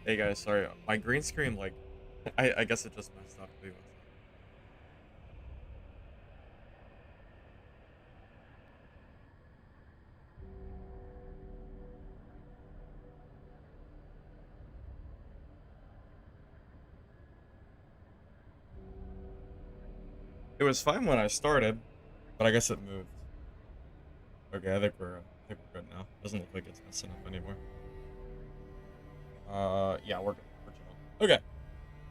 Hey guys, sorry, my green screen, like, I guess it just messed up. Leave it. It was fine when I started, but I guess it moved. Okay, I think we're good now. Doesn't look like it's messing up anymore. Yeah, we're good. We're chilling. Okay.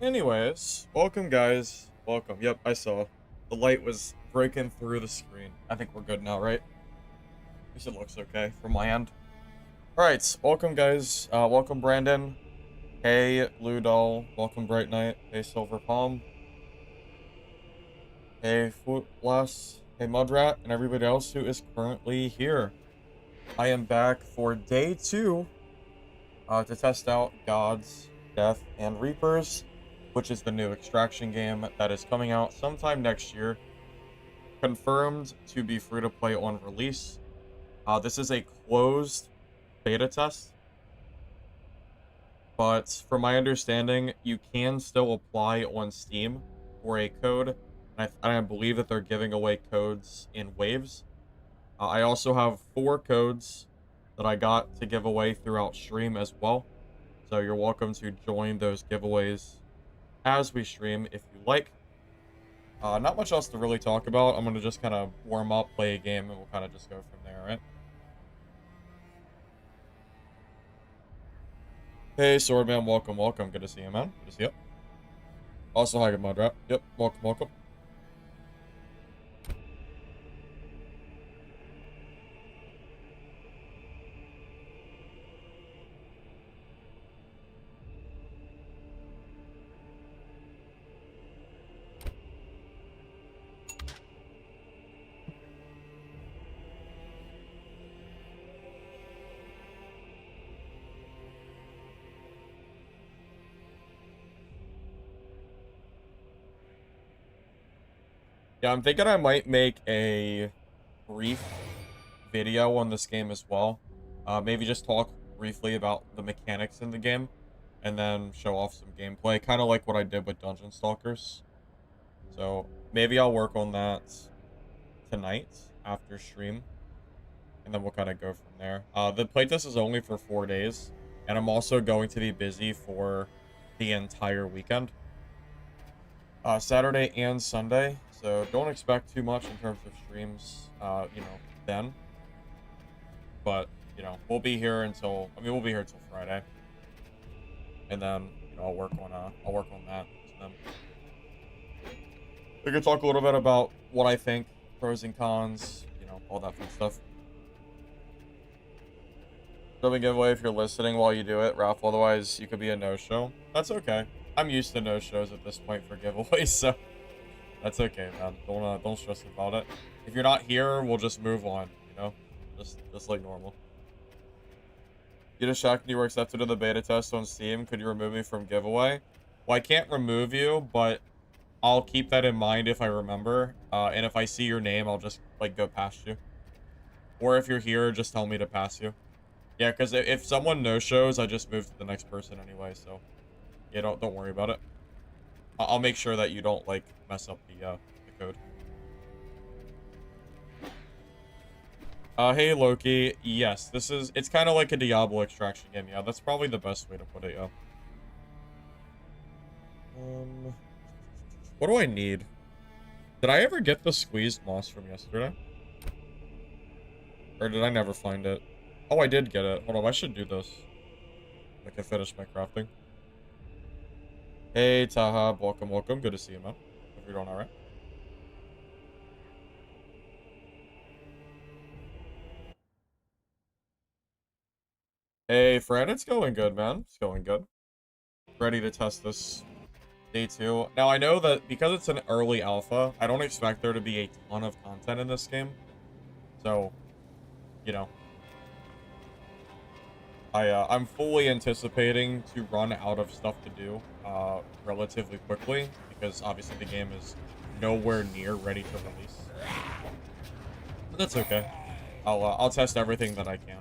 Anyways, welcome guys. Welcome. Yep, I saw. The light was breaking through the screen. I think we're good now, right? At least it looks okay from my end. Alright, welcome guys. Welcome Brandon. Hey Ludol. Welcome Bright Knight. Hey Silver Palm. Hey Footless. Hey Mudrat, and everybody else who is currently here. I am back for day 2 to test out Gods, Death, and Reapers, which is the new extraction game that is coming out sometime next year. Confirmed to be free to play on release. This is a closed beta test, but from my understanding, you can still apply on Steam for a code. I believe that they're giving away codes in waves. I also have 4 codes that I got to give away throughout stream as well. So you're welcome to join those giveaways as we stream if you like. Not much else to really talk about. I'm going to just kind of warm up, play a game, and we'll kind of just go from there, right? Hey, Swordman, welcome, welcome. Good to see you, man. Good to see you. Also, hi, good mod rap. Yep, welcome, welcome. Yeah, I'm thinking I might make a brief video on this game as well. Maybe just talk briefly about the mechanics in the game, and then show off some gameplay, kind of like what I did with Dungeon Stalkers. So maybe I'll work on that tonight after stream, and then we'll kind of go from there. The playtest is only for 4 days, and I'm also going to be busy for the entire weekend. Saturday and Sunday, so don't expect too much in terms of streams, then. But, we'll be here until, we'll be here until Friday. And then, I'll work on that. So then we can talk a little bit about what I think, pros and cons, all that fun stuff. Don't giveaway if you're listening while you do it, Ralph, otherwise you could be a no-show. That's okay. I'm used to no-shows at this point for giveaways, so that's okay, man. Don't stress about it. If you're not here, we'll just move on, just like normal. You just shocked you were accepted to the beta test on Steam. Could you remove me from giveaway? Well, I can't remove you, but I'll keep that in mind if I remember. And if I see your name, I'll just, go past you. Or if you're here, just tell me to pass you. Yeah, because if someone no-shows, I just move to the next person anyway, so... Yeah, don't worry about it. I'll make sure that you don't, mess up the code. Hey, Loki. Yes, it's kind of like a Diablo extraction game. Yeah, that's probably the best way to put it, yeah. What do I need? Did I ever get the squeezed moss from yesterday? Or did I never find it? Oh, I did get it. Hold on, I should do this. I can finish my crafting. Hey, Taha. Welcome, welcome. Good to see you, man. Hope you're doing alright. Hey, Fred. It's going good, man. It's going good. Ready to test this day 2. Now, I know that because it's an early alpha, I don't expect there to be a ton of content in this game. So, I'm fully anticipating to run out of stuff to do relatively quickly, because obviously the game is nowhere near ready to release. That's okay. I'll test everything that I can.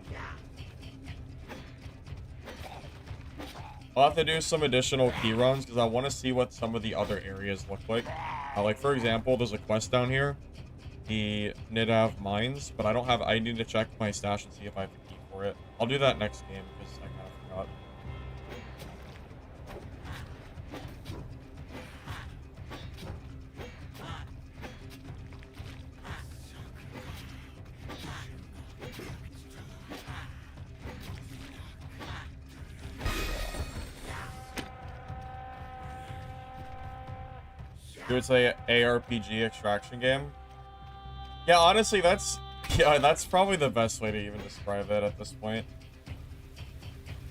I'll have to do some additional key runs because I want to see what some of the other areas look like. Like, for example, there's a quest down here. The Nidav Mines, but I need to check my stash and see if I have a key for it. I'll do that next game because I kind of forgot. You would say ARPG extraction game? Yeah, honestly, that's probably the best way to even describe it at this point.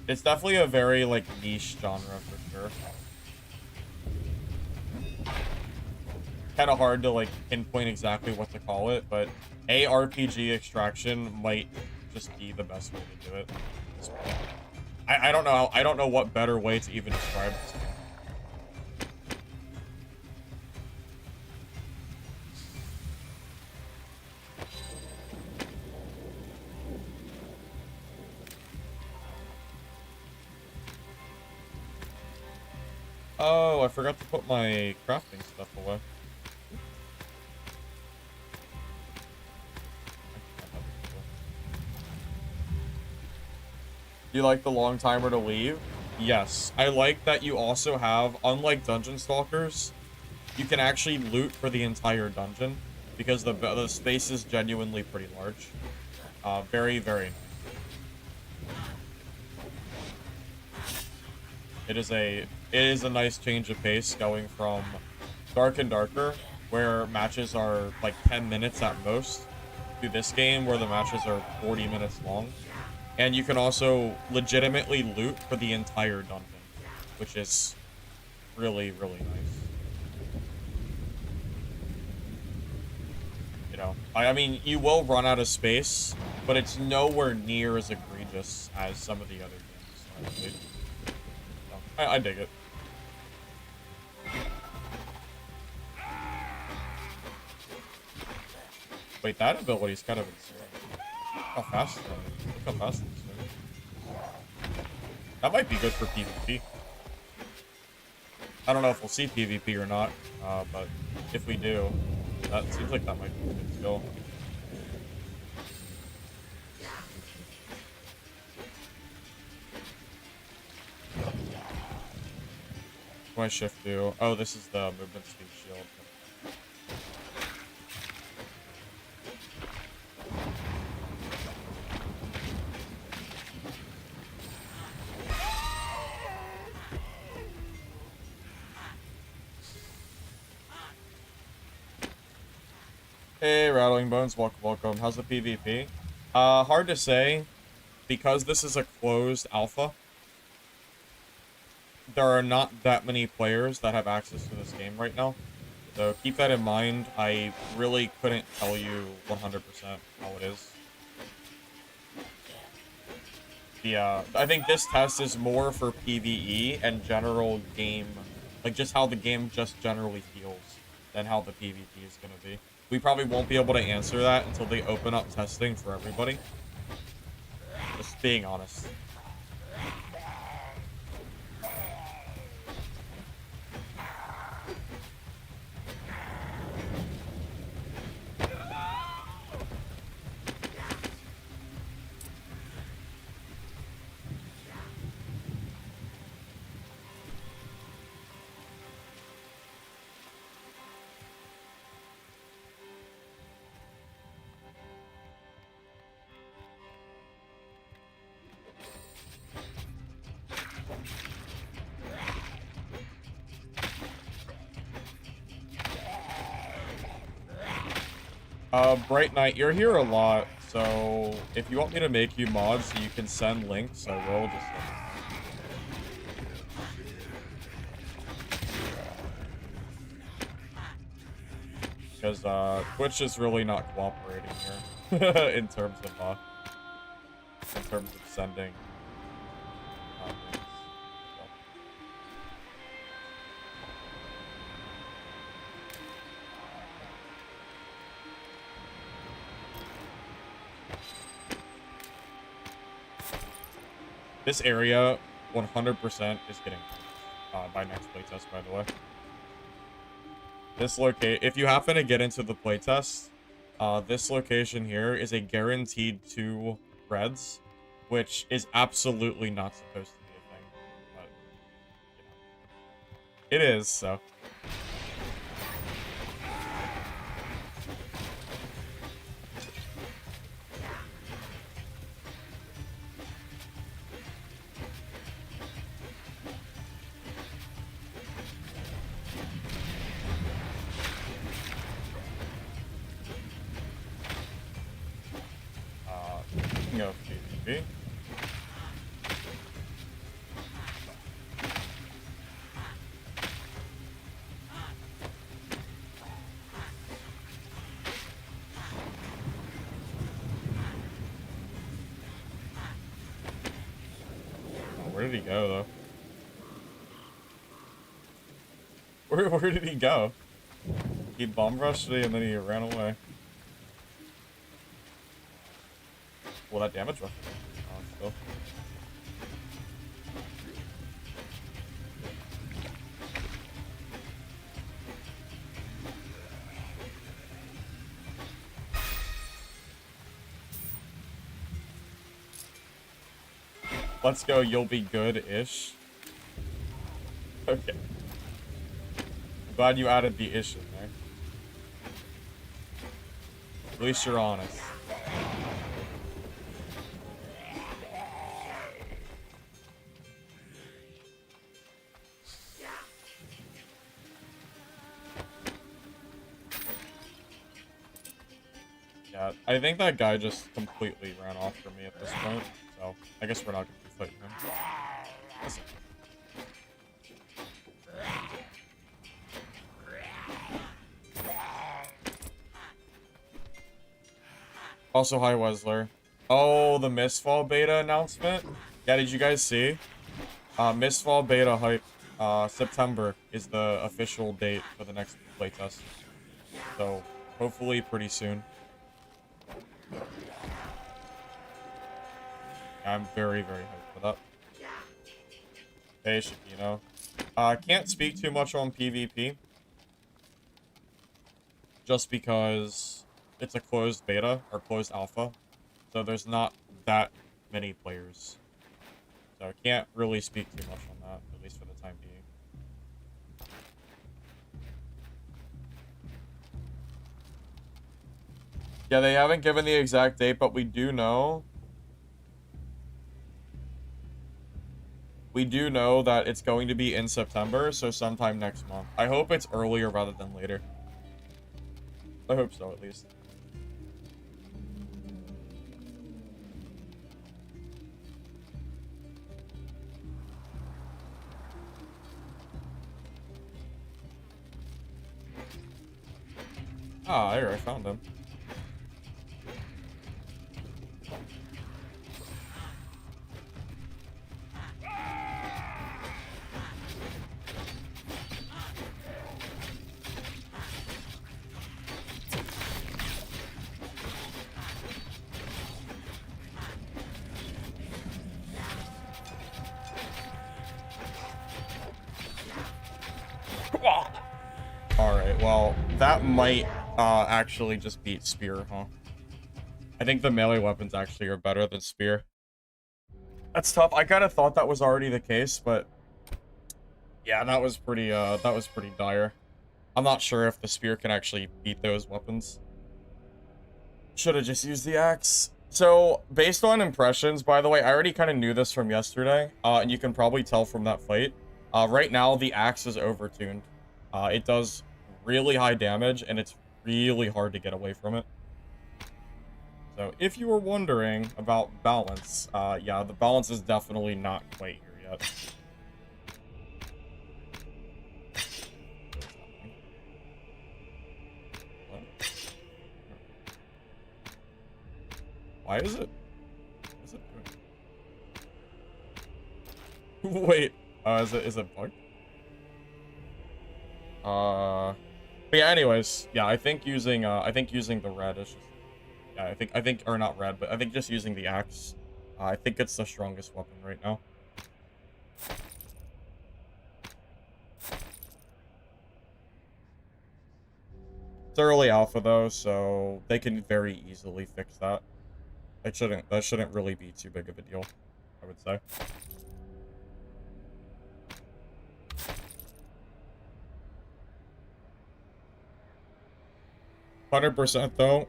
It's definitely a very, like, niche genre for sure. Kind of hard to, like, pinpoint exactly what to call it, but ARPG extraction might just be the best way to do it. I don't know. I don't know what better way to even describe this game. Oh, I forgot to put my crafting stuff away. You like the long timer to leave? Yes. I like that you also have, unlike Dungeon Stalkers, you can actually loot for the entire dungeon because the space is genuinely pretty large. Very, very nice. It is a nice change of pace going from Dark and Darker, where matches are like 10 minutes at most, to this game where the matches are 40 minutes long. And you can also legitimately loot for the entire dungeon, which is really, really nice. You know, I mean, you will run out of space, but it's nowhere near as egregious as some of the other games, honestly. I dig it. Wait, that ability is kind of insane. How fast? Look how fast it is. That might be good for PvP. I don't know if we'll see PvP or not, but if we do, that seems like that might be a good skill. What do I shift do? Oh, this is the movement speed shield. Hey, Rattling Bones, welcome, welcome. How's the PvP? Hard to say, because this is a closed alpha. There are not that many players that have access to this game right now. So keep that in mind. I really couldn't tell you 100% how it is. I think this test is more for PvE and general game, like just how the game just generally feels than how the PvP is going to be. We probably won't be able to answer that until they open up testing for everybody. Just being honest. Bright Knight, you're here a lot, so if you want me to make you mods so you can send links, I will. Just because Twitch is really not cooperating here in terms of sending links. This area 100% is getting by next playtest, by the way. This if you happen to get into the playtest, this location here is a guaranteed 2 reds, which is absolutely not supposed to be a thing, but you know, it is, so. Of PvP. Where did he go, though? Where did he go? He bomb rushed me and then he ran away. Well, that damage rush. Still. Let's go, you'll be good-ish. Okay. I'm glad you added the ish in there. At least you're honest. Yeah, I think that guy just completely ran off from me at this point, so I guess we're not going to be fighting him. Listen. Also, hi, Wesler. Oh, the Misfall beta announcement? Yeah, did you guys see? Misfall beta hype, September is the official date for the next playtest. So, hopefully pretty soon. I'm very, very hyped for that. Hey, Shakino. Can't speak too much on PvP. Just because it's a closed beta, or closed alpha. So there's not that many players. So I can't really speak too much on that, at least for the time being. Yeah, they haven't given the exact date, but we do know. We do know that it's going to be in September, so sometime next month. I hope it's earlier rather than later. I hope so, at least. Ah, there, I found him. Alright, well, that might actually just beat Spear, huh? I think the melee weapons actually are better than Spear. That's tough. I kind of thought that was already the case, but yeah, that was pretty dire. I'm not sure if the Spear can actually beat those weapons. Should have just used the axe. So, based on impressions, by the way, I already kind of knew this from yesterday, and you can probably tell from that fight. Right now, the axe is overtuned. It does really high damage, and it's really hard to get away from it. So, if you were wondering about balance, yeah, the balance is definitely not quite here yet. Why is it? What is it doing? Wait, is it bugged? But yeah, anyways, yeah, I think using the red is just, yeah, I think, or not red, but I think just using the axe I think it's the strongest weapon right now. It's early alpha though, so they can very easily fix that. That shouldn't really be too big of a deal, I would say. %, though,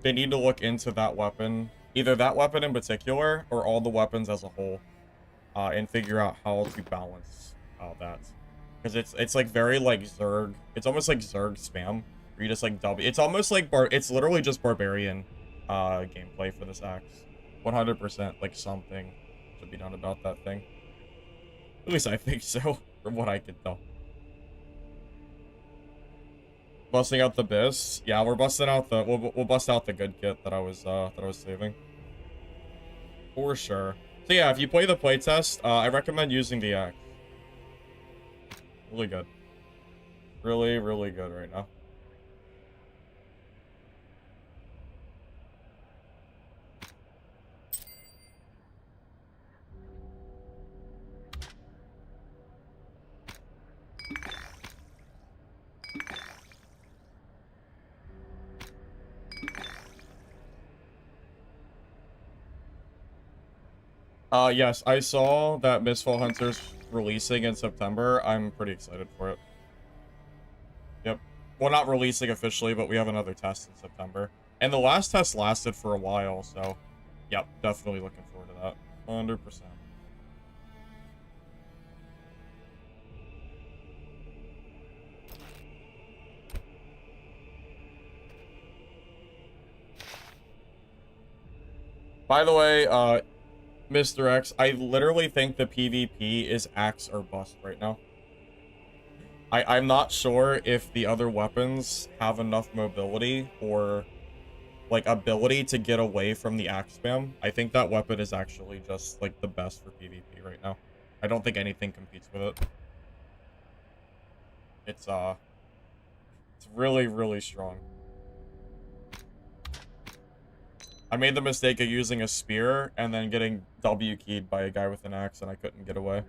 they need to look into that weapon, either that weapon in particular or all the weapons as a whole, and figure out how to balance that. Because it's like very like Zerg. It's almost like Zerg spam, where you just like W. It's almost like it's literally just barbarian gameplay for this axe. 100% like something should be done about that thing. At least I think so, from what I can tell. Busting out the bis. Yeah, we're busting out the we'll bust out the good kit that I was saving. For sure. So yeah, if you play the playtest, I recommend using the axe. Really good. Really, really good right now. Yes, I saw that Misfall Hunter's releasing in September. I'm pretty excited for it. Yep. Well, not releasing officially, but we have another test in September. And the last test lasted for a while, so... Yep, definitely looking forward to that. 100%. By the way, Mr. X, I literally think the PvP is axe or bust right now. I'm not sure if the other weapons have enough mobility or like ability to get away from the axe spam. I think that weapon is actually just like the best for PvP right now. I don't think anything competes with it. It's really, really strong. I made the mistake of using a spear and then getting W keyed by a guy with an axe and I couldn't get away.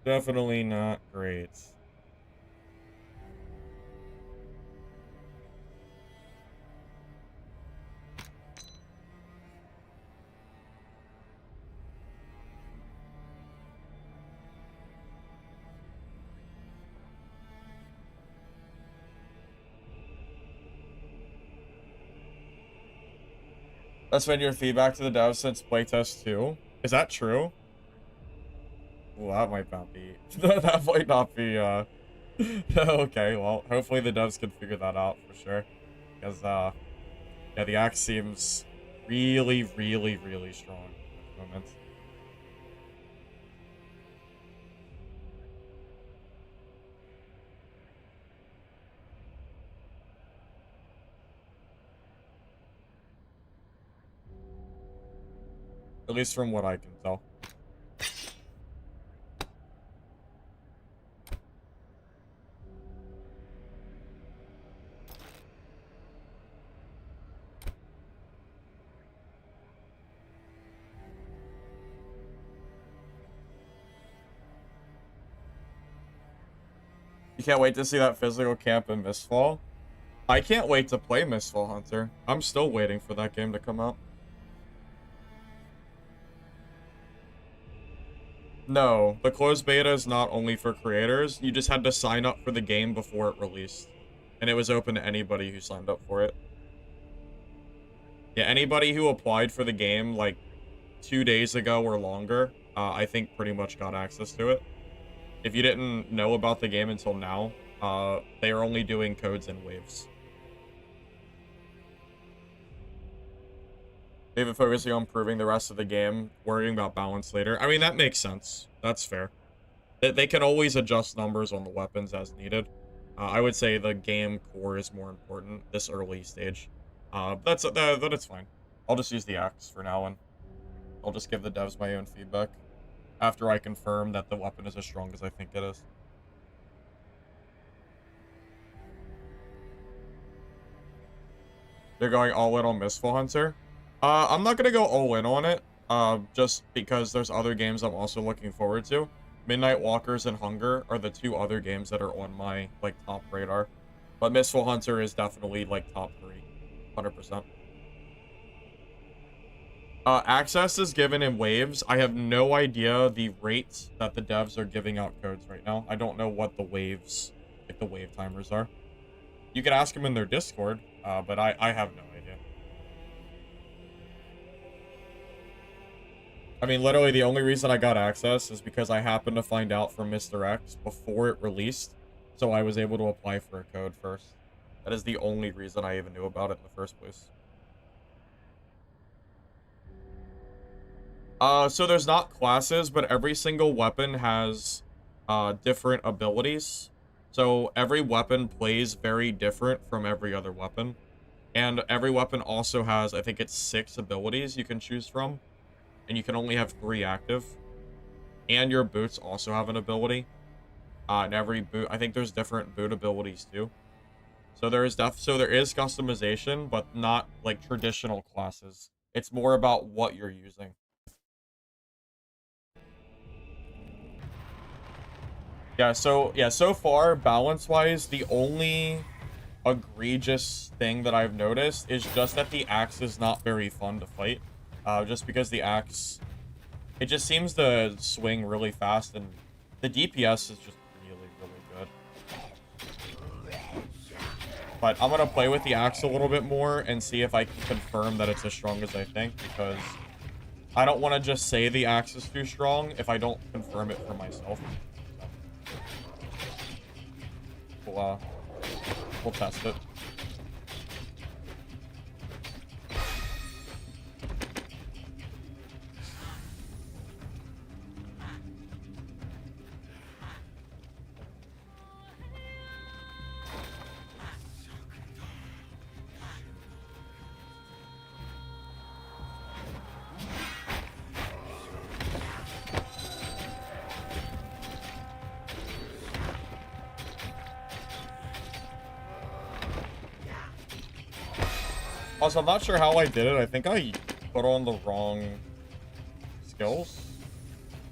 Definitely not great. That's been your feedback to the devs since playtest 2. Is that true? Well, that might not be. That might not be, okay, well, hopefully the devs can figure that out for sure. Because, yeah, the axe seems really, really, really strong at the moment. At least from what I can tell. You can't wait to see that physical camp in Misfall? I can't wait to play Misfall Hunter. I'm still waiting for that game to come out. No, the closed beta is not only for creators. You just had to sign up for the game before it released. And it was open to anybody who signed up for it. Yeah, anybody who applied for the game, like, 2 days ago or longer, I think pretty much got access to it. If you didn't know about the game until now, they are only doing codes in waves. They've been focusing on improving the rest of the game, worrying about balance later. I mean, that makes sense. That's fair. They can always adjust numbers on the weapons as needed. I would say the game core is more important this early stage. But it's fine. I'll just use the axe for now, and I'll just give the devs my own feedback after I confirm that the weapon is as strong as I think it is. They're going all in on Misfall Hunter. I'm not gonna go all in on it, just because there's other games I'm also looking forward to. Midnight Walkers and Hunger are the two other games that are on my, like, top radar. But Misfall Hunter is definitely, like, top 3. 100%. Access is given in waves. I have no idea the rates that the devs are giving out codes right now. I don't know what the waves, like, the wave timers are. You can ask them in their Discord, but I have no idea. I mean, literally, the only reason I got access is because I happened to find out from Mr. X before it released, so I was able to apply for a code first. That is the only reason I even knew about it in the first place. So there's not classes, but every single weapon has, different abilities. So every weapon plays very different from every other weapon. And every weapon also has, I think it's 6 abilities you can choose from. And you can only have 3 active. And your boots also have an ability. And every boot, I think there's different boot abilities too. So there is customization, but not like traditional classes. It's more about what you're using. Yeah, so far, balance-wise, the only egregious thing that I've noticed is just that the axe is not very fun to fight. Just because the axe, it just seems to swing really fast, and the DPS is just really, really good. But I'm gonna play with the axe a little bit more and see if I can confirm that it's as strong as I think, because I don't want to just say the axe is too strong if I don't confirm it for myself. We'll test it. Also, I'm not sure how I did it. I think I put on the wrong skills,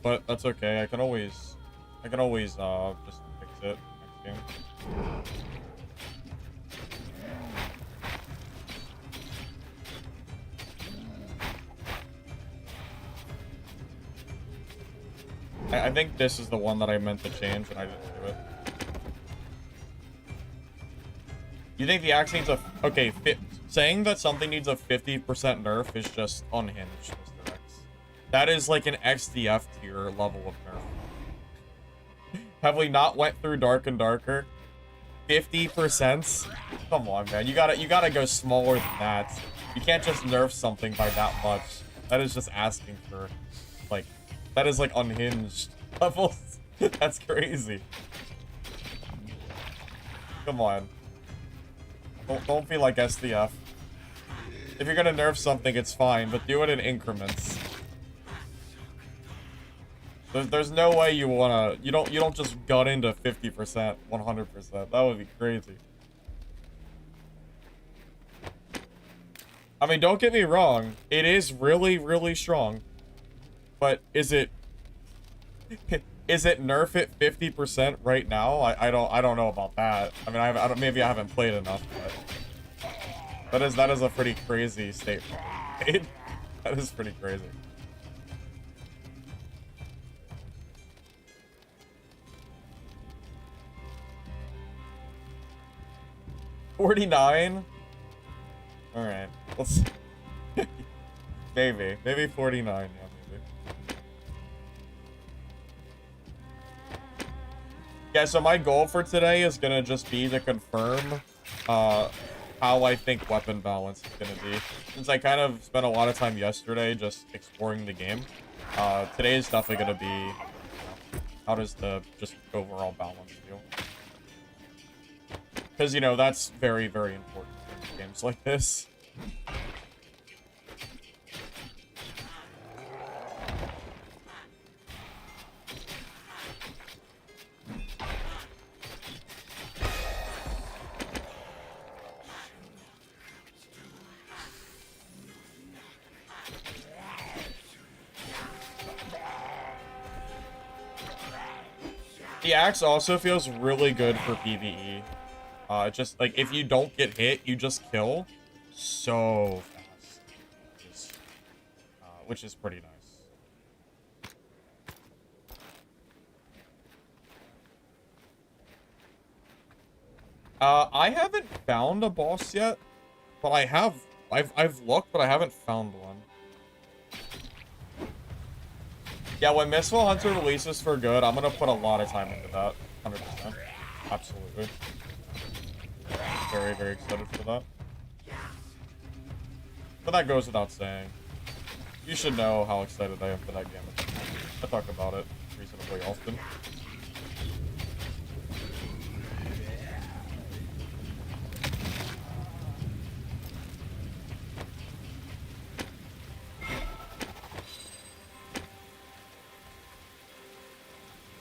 but that's okay. I can always just fix it next game. I think this is the one that I meant to change, and I didn't do it. You think the axe needs a... Okay, saying that something needs a 50% nerf is just unhinged, Mr. X. That is like an XDF tier level of nerf. Have we not went through Dark and Darker? 50%? Come on, man. You gotta go smaller than that. You can't just nerf something by that much. That is just asking for, like... That is like unhinged levels. That's crazy. Come on. Don't be like SDF. If you're gonna nerf something, it's fine, but do it in increments. There's no way you wanna... You don't just gut into 50%, 100%. That would be crazy. I mean, don't get me wrong. It is really, really strong. But is it... Is it nerf it 50% right now? I don't know about that. I mean, maybe I haven't played enough, but that is a pretty crazy statement. That is pretty crazy. $49? Alright. Let's... Maybe 49, yeah, maybe. Yeah, so my goal for today is gonna just be to confirm how I think weapon balance is gonna be. Since I kind of spent a lot of time yesterday just exploring the game, today is definitely gonna be how does the just overall balance feel? Because, you know, that's very, very important in games like this. The axe also feels really good for PvE. Just, like, if you don't get hit, you just kill so fast. Which is pretty nice. I haven't found a boss yet, but I've looked, but I haven't found one. Yeah, when Misfall Hunter releases for good, I'm gonna put a lot of time into that. 100%. Absolutely. Very, very excited for that. But that goes without saying. You should know how excited I am for that game. I talk about it reasonably often.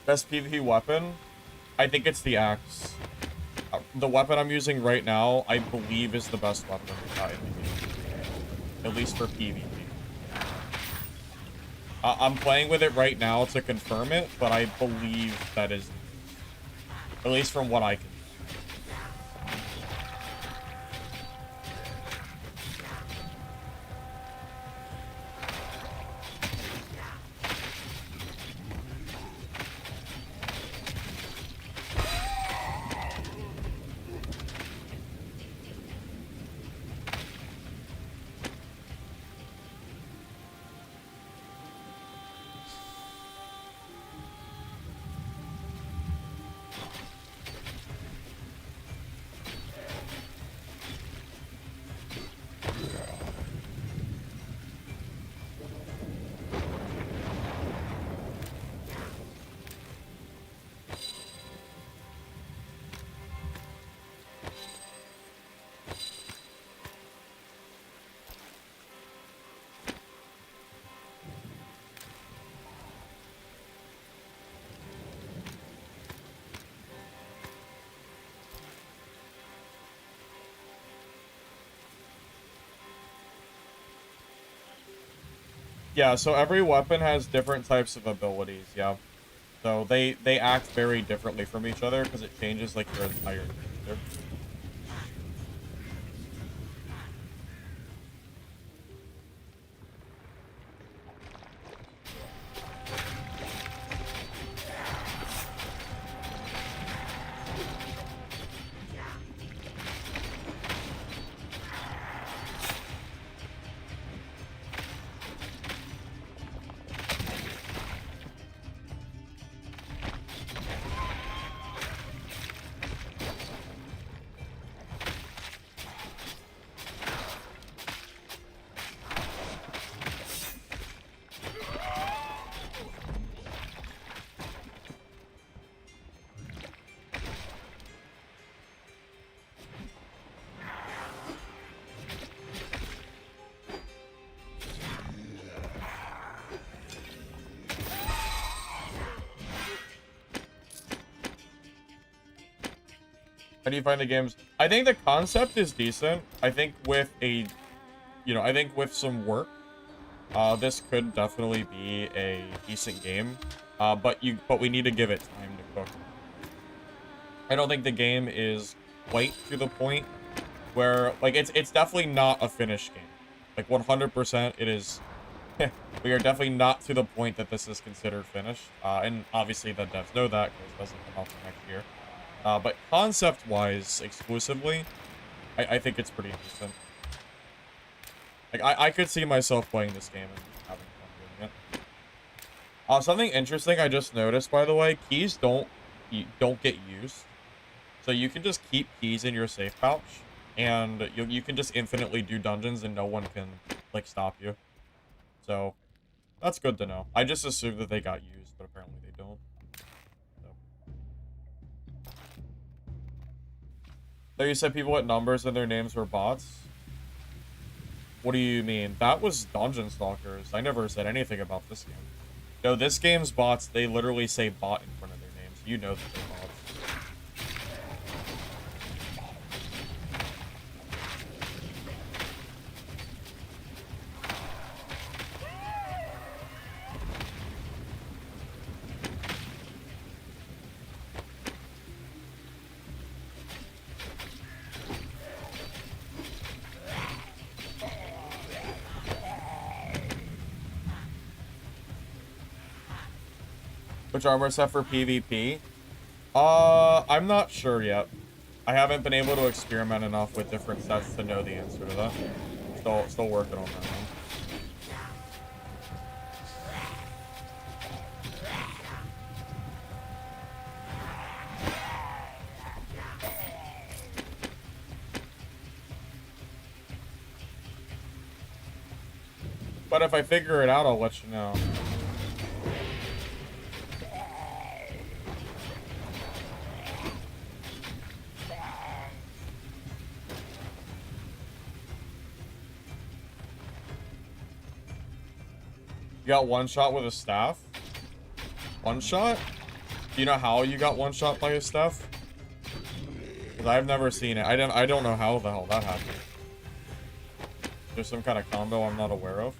Best PvP weapon? I think it's the axe. The weapon I'm using right now, I believe, is the best weapon in the game. At least for PvP. I'm playing with it right now to confirm it, but I believe that is... At least from what I can. Yeah, so every weapon has different types of abilities, yeah. So they act very differently from each other because it changes, like, your entire character. How do you find the games? I think the concept is decent. I think with a, I think with some work, this could definitely be a decent game. But we need to give it time to cook. I don't think the game is quite to the point where, like, it's definitely not a finished game. Like, 100% it is. We are definitely not to the point that this is considered finished. And obviously the devs know that because it doesn't come out for next year. But concept-wise, exclusively, I think it's pretty decent. Like, I could see myself playing this game and having fun doing it. Something interesting I just noticed, by the way, keys don't get used. So you can just keep keys in your safe pouch, and you can just infinitely do dungeons and no one can, like, stop you. So, that's good to know. I just assumed that they got used, but apparently they don't. So you said people with numbers in their names were bots? What do you mean? That was Dungeon Stalkers. I never said anything about this game. No, this game's bots, they literally say bot in front of their names. You know that they're bots. Which armor set for PvP? I'm not sure yet. I haven't been able to experiment enough with different sets to know the answer to that. Still working on that one. But if I figure it out, I'll let you know. You got one shot with a staff? One shot? Do you know how you got one shot by a staff? Because I've never seen it. I don't know how the hell that happened. There's some kind of combo I'm not aware of.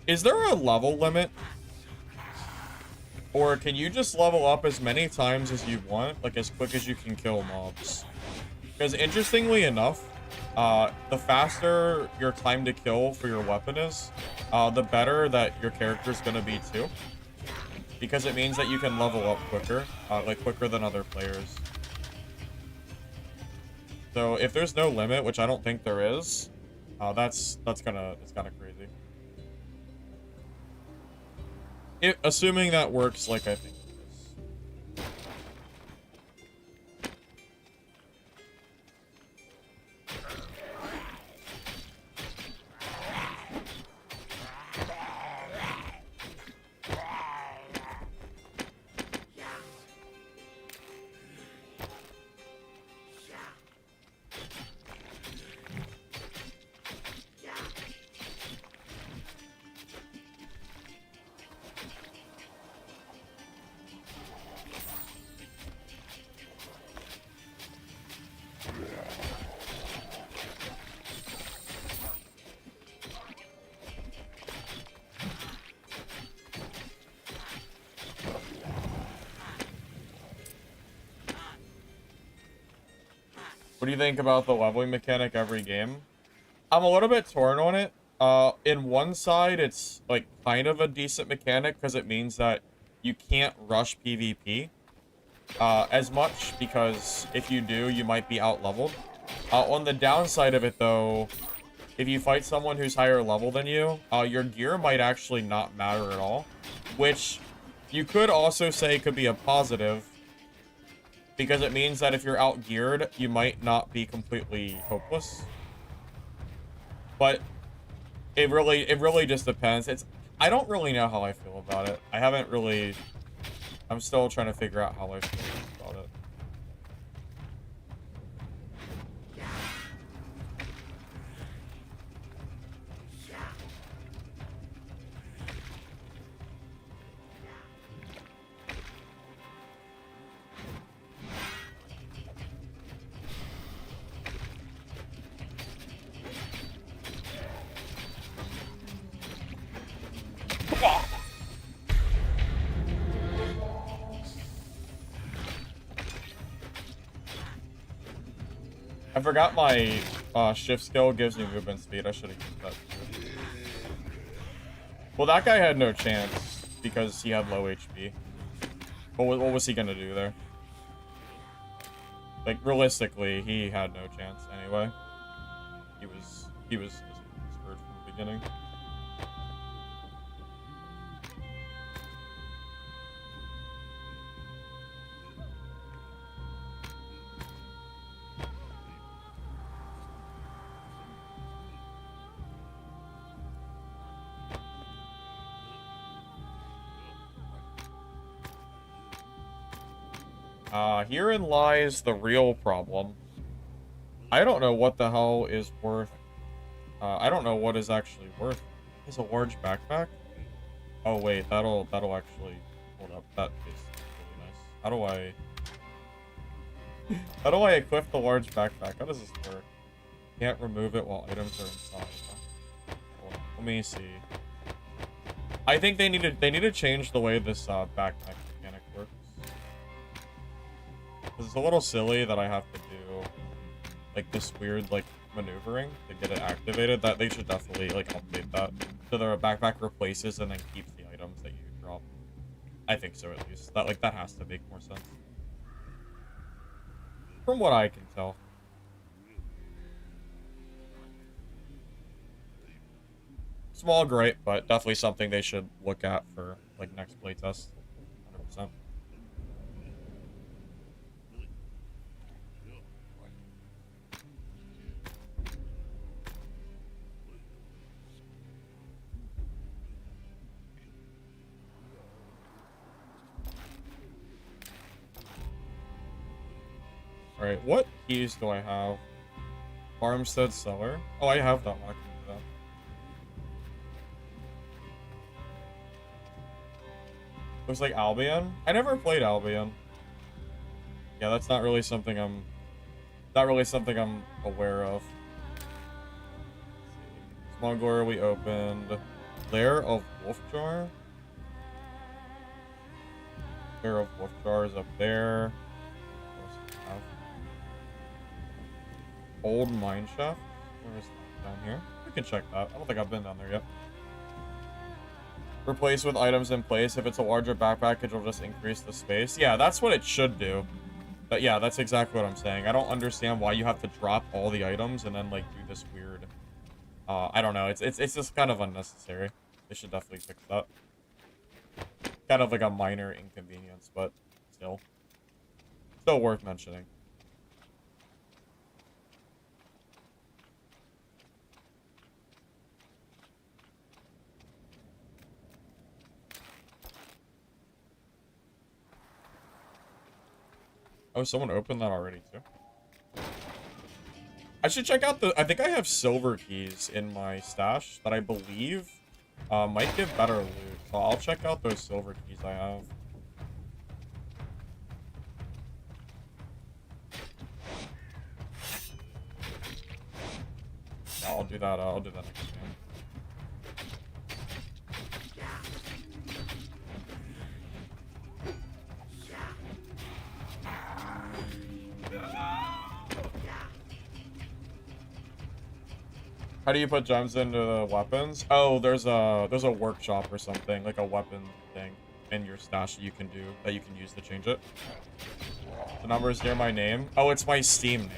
Is there a level limit? Or can you just level up as many times as you want, like as quick as you can kill mobs? Because interestingly enough, the faster your time to kill for your weapon is, the better that your character's gonna be too. Because it means that you can level up quicker, like quicker than other players. So if there's no limit, which I don't think there is, it's kind of crazy. Assuming that works like I think it is. What do you think about the leveling mechanic every game? I'm a little bit torn on it. In one side, it's like kind of a decent mechanic because it means that you can't rush PvP as much, because if you do, you might be out-leveled. On the downside of it, though, if you fight someone who's higher level than you, your gear might actually not matter at all, which you could also say could be a positive, because it means that if you're out-geared, you might not be completely hopeless. But it really just depends. I don't really know how I feel about it. I'm still trying to figure out how I feel about it. I forgot my shift skill gives me movement speed. I should have used that too. Well, that guy had no chance because he had low HP. What was he gonna do there? Like, realistically, he had no chance anyway. He was just screwed from the beginning. Herein lies the real problem. I don't know what the hell is worth. I don't know what is actually worth. It's a large backpack. Oh wait, that'll actually hold up. That is really nice. How do I? How do I equip the large backpack? How does this work? Can't remove it while items are inside. Hold on, let me see. I think they need to change the way this backpack mechanic works. Because it's a little silly that I have to do like this weird like maneuvering to get it activated. That they should definitely like update that so the backpack replaces and then keeps the items that you drop. I think so, at least. That has to make more sense. From what I can tell. Small gripe, but definitely something they should look at for like next playtest. 100%. Alright, what keys do I have? Farmstead Cellar. Oh, I have that one. I can do that. Looks like Albion. I never played Albion. Yeah, that's not really something I'm aware of. Smuggler we opened. Lair of Wolfjar. Lair of Wolfjar is up there. Old mine shaft. Where is that? Down here. We can check that. I don't think I've been down there yet. Replace with items in place. If it's a larger backpack, it'll just increase the space. Yeah, that's what it should do. But yeah, that's exactly what I'm saying. I don't understand why you have to drop all the items and then like do this weird. I don't know. It's just kind of unnecessary. They should definitely fix that. Kind of like a minor inconvenience, but still worth mentioning. Oh, someone opened that already, too. I should check out I think I have silver keys in my stash that I believe might give better loot. So I'll check out those silver keys I have. Yeah, I'll do that next time. How do you put gems into the weapons? Oh, there's a workshop or something, like a weapon thing in your stash that you can use to change it. The number is near my name. Oh, it's my Steam name.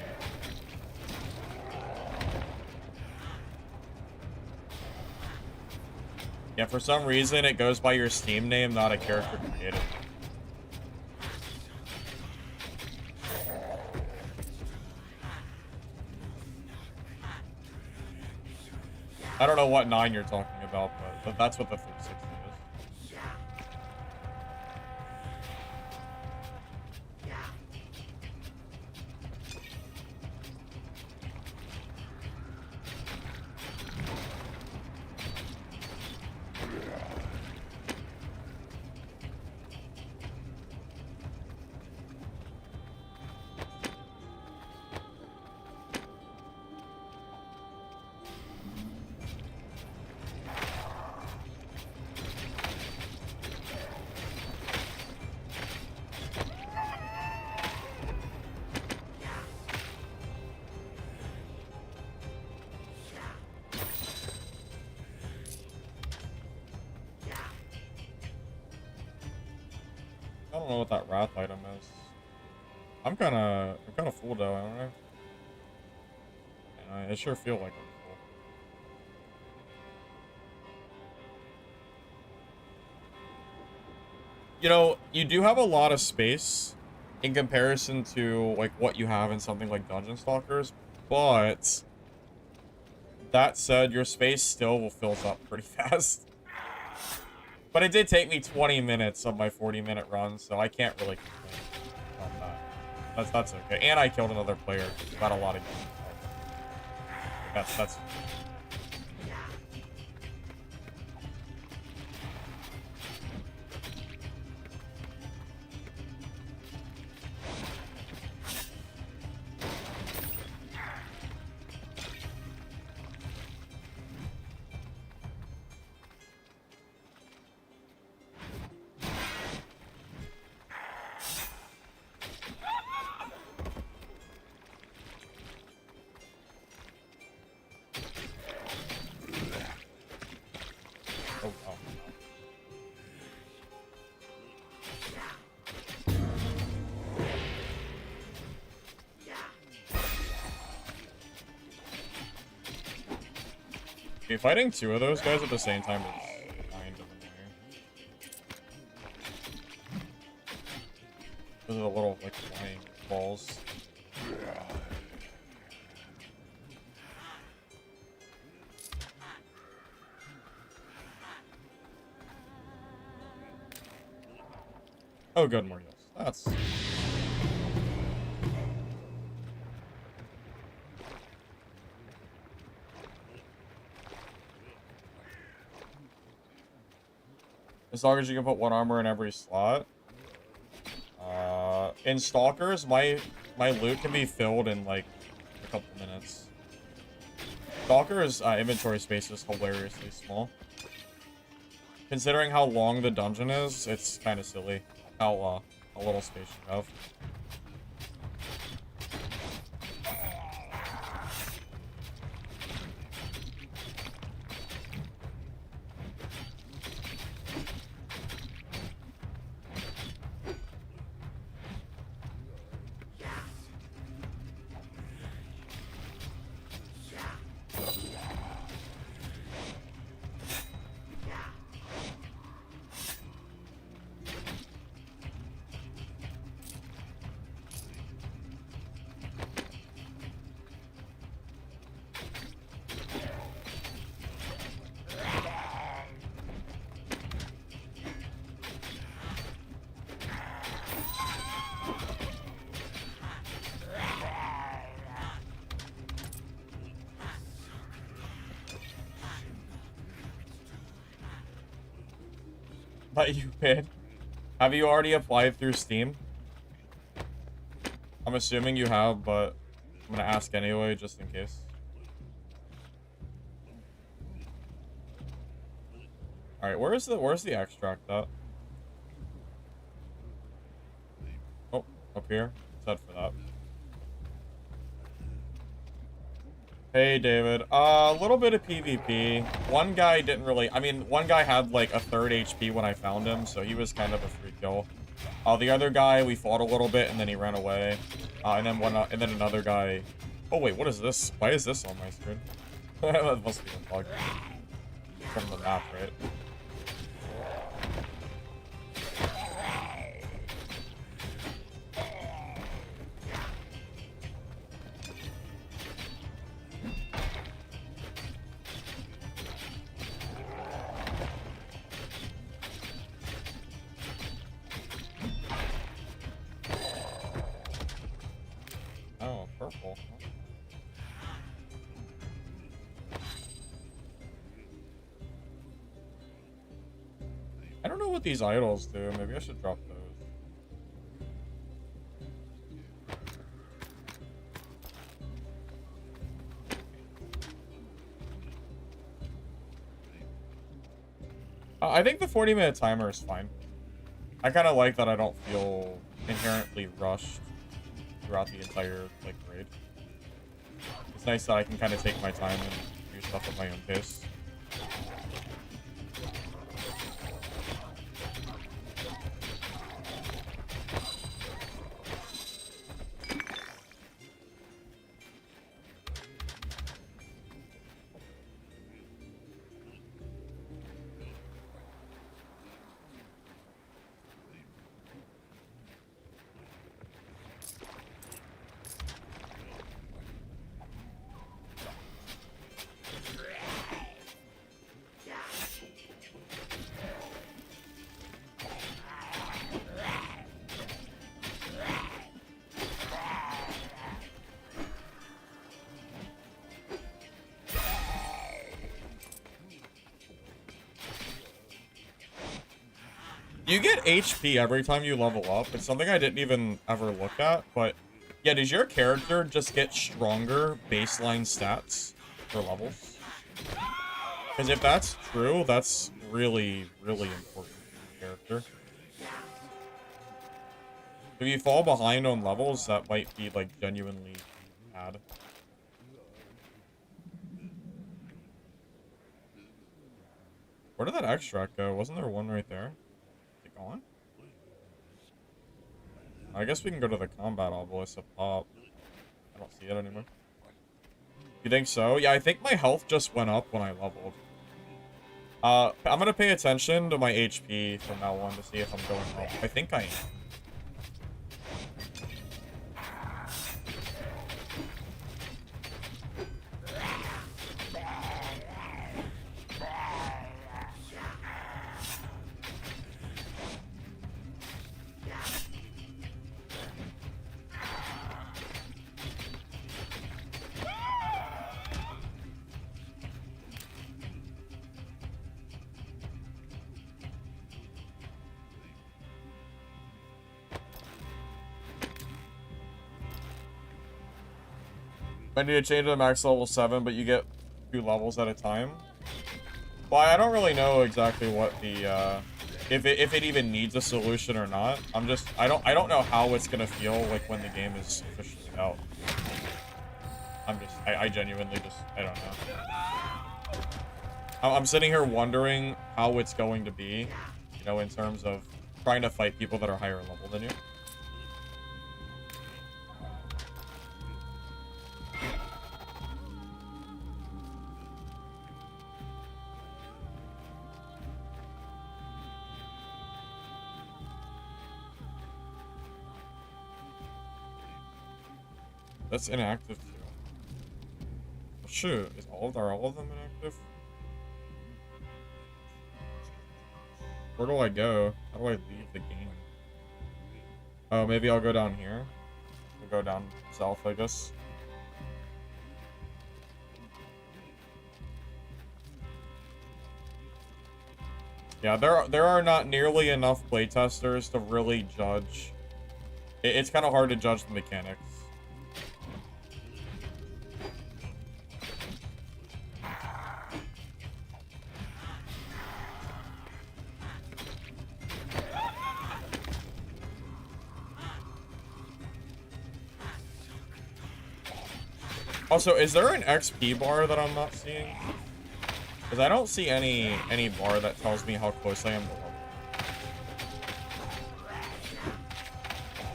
Yeah, for some reason it goes by your Steam name, not a character created. I don't know what 9 you're talking about, but that's what the 360 is. I don't know what that wrath item is. I'm kind of full though, I don't know. And I sure feel like I'm full. You know, you do have a lot of space in comparison to like what you have in something like Dungeon Stalkers, but that said, your space still fills up pretty fast. But it did take me 20 minutes of my 40-minute run, so I can't really complain about that. That's okay. And I killed another player. Got a lot of games. That's Okay, fighting two of those guys at the same time is kind of annoying. Those are the little, like, flying balls. Oh, good, more heals. That's... As long as you can put one armor in every slot. In Stalkers, my loot can be filled in, like, a couple minutes. Stalker's inventory space is hilariously small. Considering how long the dungeon is, it's kind of silly how little space you have. But you paid. Have you already applied through Steam? I'm assuming you have, but I'm gonna ask anyway, just in case. Alright, where's the extract at? Oh, up here. Let's head for that. Hey, David. A little bit of PvP. One guy didn't really... I mean, one guy had, like, a third HP when I found him, so he was kind of a free kill. The other guy, we fought a little bit, and then he ran away. And then another guy... Oh, wait, what is this? Why is this on my screen? That must be a bug. From the map, right? Oh, purple. I don't know what these idols do. Maybe I should drop those. I think the 40-minute timer is fine. I kind of like that I don't feel inherently rushed throughout the entire, like, raid. It's nice that I can kind of take my time and do stuff at my own pace. You get HP every time you level up. It's something I didn't even ever look at, but yeah, does your character just get stronger baseline stats for levels? Because if that's true, that's really, really important for your character. If you fall behind on levels, that might be, like, genuinely bad. Where did that extract go? Wasn't there one right there? On? I guess we can go to the combat obelisk up top. I don't see it anymore. You think so? Yeah, I think my health just went up when I leveled. I'm gonna pay attention to my HP from now on to see if I'm going up. I think I am. I need to change to max level 7, but you get 2 levels at a time. Well, I don't really know exactly what the, if it even needs a solution or not. I don't know how it's gonna feel like when the game is officially out. I genuinely just, I don't know. I'm sitting here wondering how it's going to be, you know, in terms of trying to fight people that are higher level than you. That's inactive too. Oh, shoot, are all of them inactive? Where do I go? How do I leave the game? Oh, maybe I'll go down here. I'll go down south, I guess. Yeah, there are not nearly enough playtesters to really judge. It's kind of hard to judge the mechanics. Also, is there an XP bar that I'm not seeing? Because I don't see any bar that tells me how close I am to level.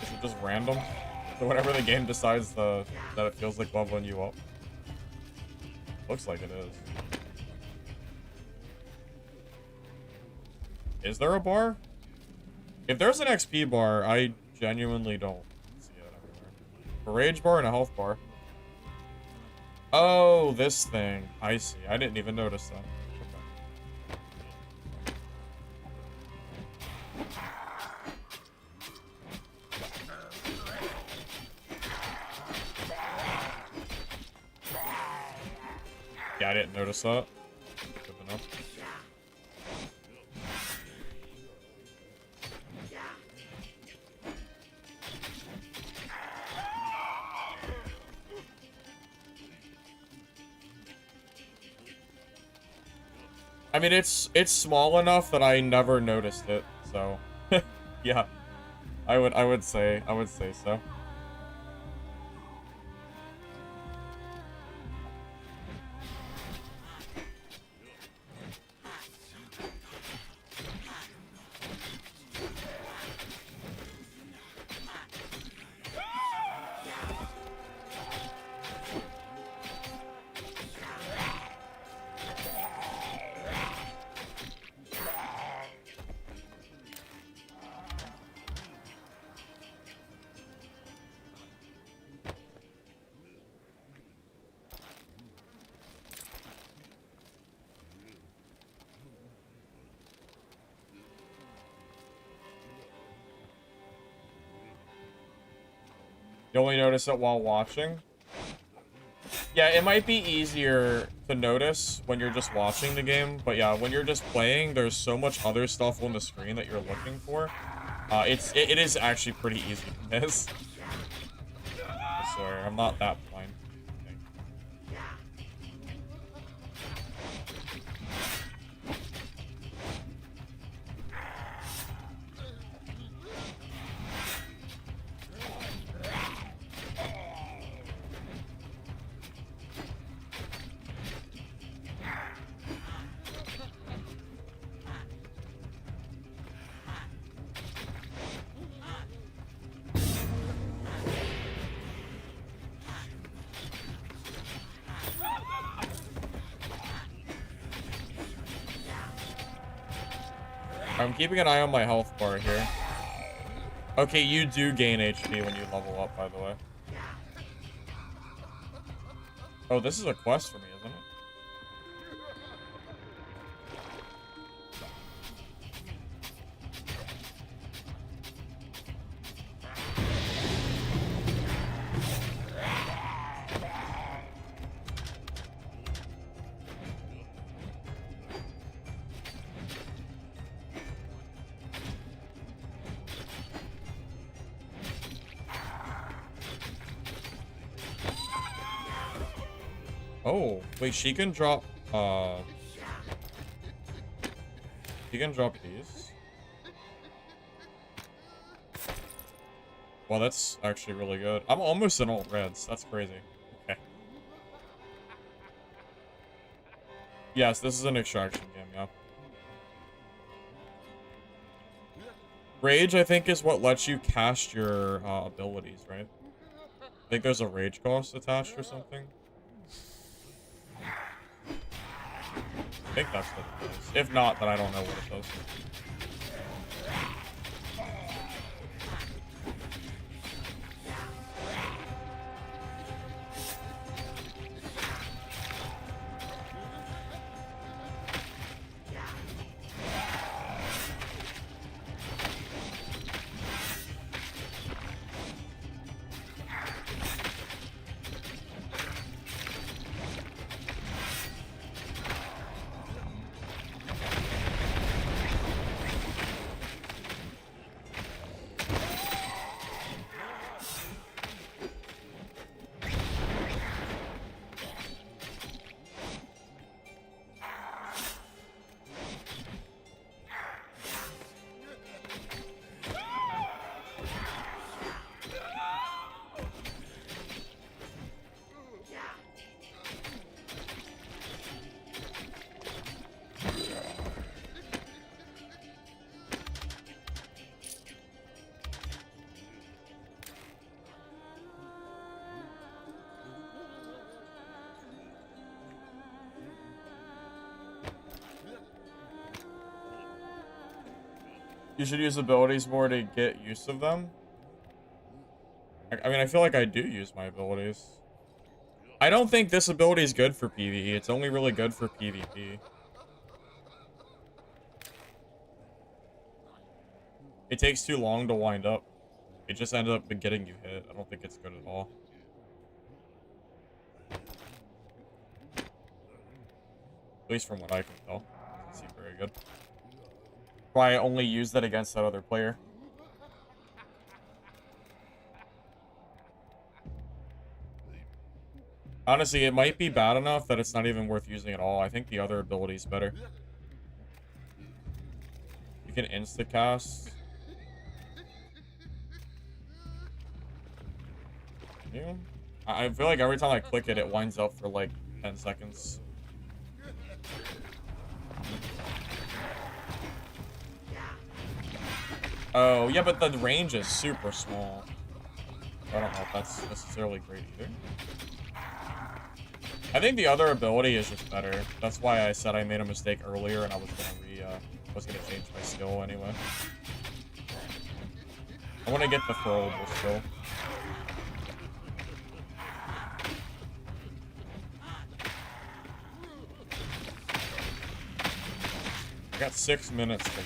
Is it just random? So whenever the game decides that it feels like leveling you up? Looks like it is. Is there a bar? If there's an XP bar, I genuinely don't see it everywhere. A rage bar and a health bar. Oh, this thing. I see. I didn't even notice that. Okay. Yeah, I didn't notice that. Good to know. I mean, it's small enough that I never noticed it, so yeah, I would say so. You only notice it while watching? Yeah, it might be easier to notice when you're just watching the game, but yeah, when you're just playing, there's so much other stuff on the screen that you're looking for. It is actually pretty easy to miss. I swear, I'm not that blind. I'm keeping an eye on my health bar here. Okay, you do gain HP when you level up, by the way. Oh, this is a quest for me, isn't it? Oh, wait, she can drop, she can drop these. Well, that's actually really good. I'm almost in all reds. That's crazy. Okay. Yes, this is an extraction game, yeah. Rage, I think, is what lets you cast your abilities, right? I think there's a rage cost attached or something. I think that's what it is. If not, then I don't know what it does. You should use abilities more to get use of them. I mean, I feel like I do use my abilities. I don't think this ability is good for PvE. It's only really good for PvP. It takes too long to wind up. It just ended up getting you hit. I don't think it's good at all. At least from what I can tell. Doesn't seem very good. Why I only use that against that other player. Honestly, it might be bad enough that it's not even worth using at all. I think the other ability is better. You can insta-cast. Yeah. I feel like every time I click it, it winds up for like 10 seconds. Oh, yeah, but the range is super small. I don't know if that's necessarily great either. I think the other ability is just better. That's why I said I made a mistake earlier and I was gonna change my skill anyway. I want to get the throwable skill. I got 6 minutes to...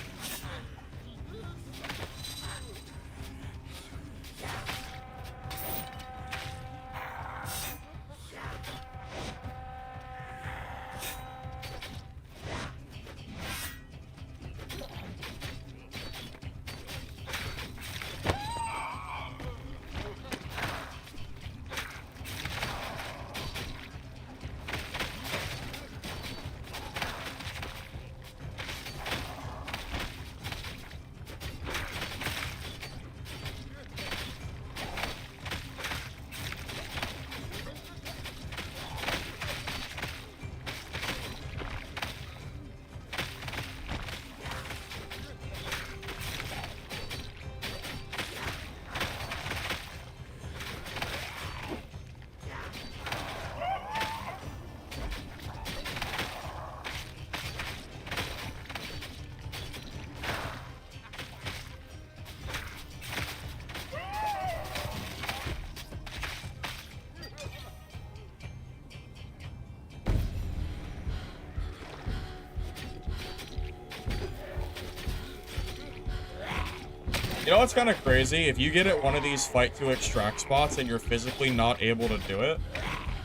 You know what's kind of crazy? If you get at one of these fight to extract spots and you're physically not able to do it,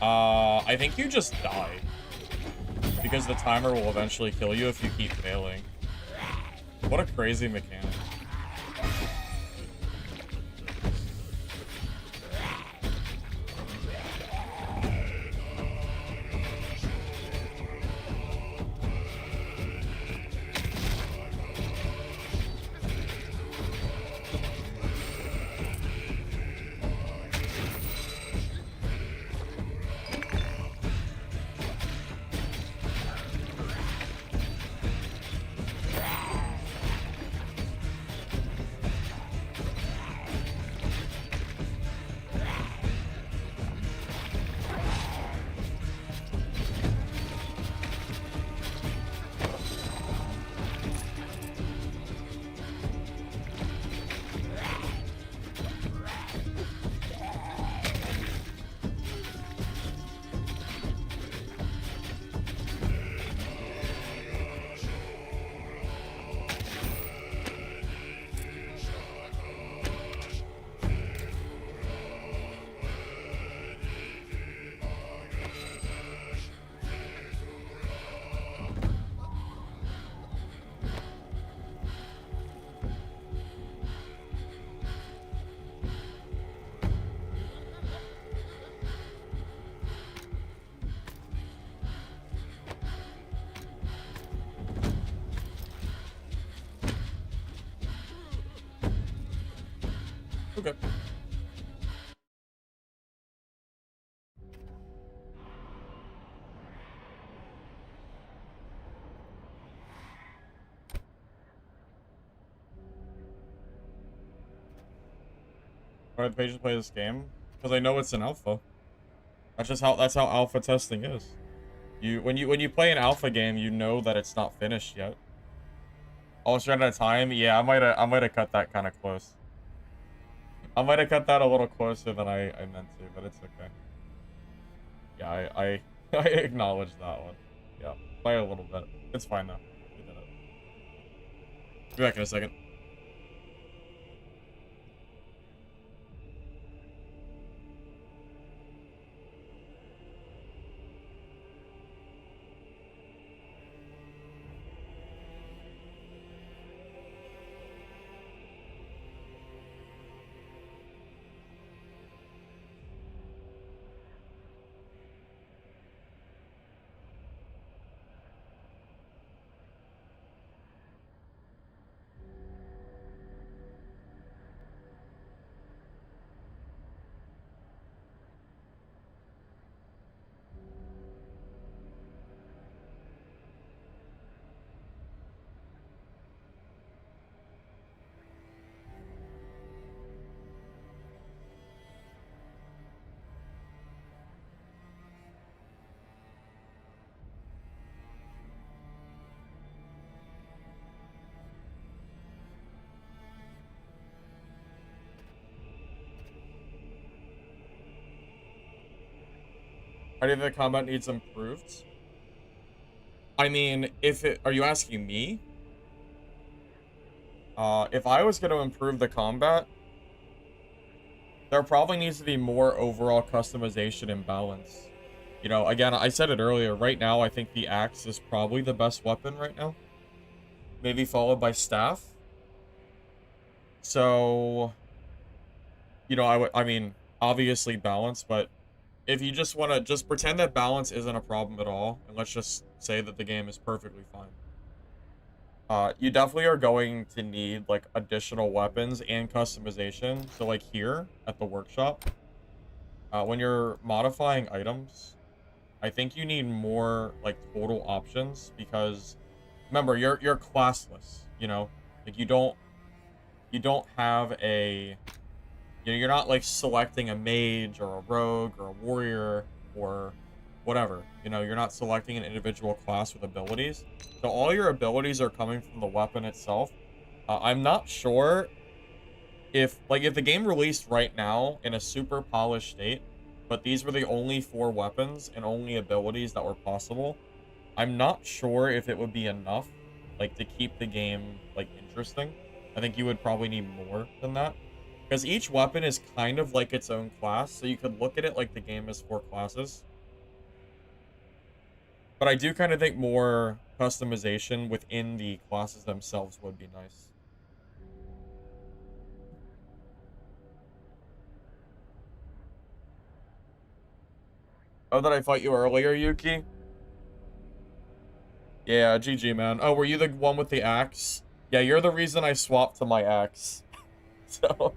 I think you just die. Because the timer will eventually kill you if you keep failing. What a crazy mechanic. Okay. Why do patients play this game? Because I know it's an alpha. That's how alpha testing is. When you play an alpha game, you know that it's not finished yet. Almost ran out of time. Yeah, I might have cut that kind of close. I might have cut that a little closer than I meant to, but it's okay. Yeah, I I acknowledge that one. Yeah, by a little bit. It's fine though. We did it. Be back in a second. How do you think the combat needs improved? I mean, are you asking me? If I was going to improve the combat, there probably needs to be more overall customization and balance. You know, again, I said it earlier, right now I think the axe is probably the best weapon right now. Maybe followed by staff. So, you know, I mean, obviously balance, but if you just want to just pretend that balance isn't a problem at all, and let's just say that the game is perfectly fine. You definitely are going to need like additional weapons and customization. So like here at the workshop, when you're modifying items, I think you need more like total options because remember you're classless, you know? Like you don't have a you know, you're not like selecting a mage or a rogue or a warrior or whatever. You know, you're not selecting an individual class with abilities. So all your abilities are coming from the weapon itself. I'm not sure if the game released right now in a super polished state, but these were the only 4 weapons and only abilities that were possible. I'm not sure if it would be enough, like, to keep the game, like, interesting. I think you would probably need more than that. Because each weapon is kind of like its own class, so you could look at it like the game has 4 classes. But I do kind of think more customization within the classes themselves would be nice. Oh, did I fight you earlier, Yuki? Yeah, GG, man. Oh, were you the one with the axe? Yeah, you're the reason I swapped to my axe. So...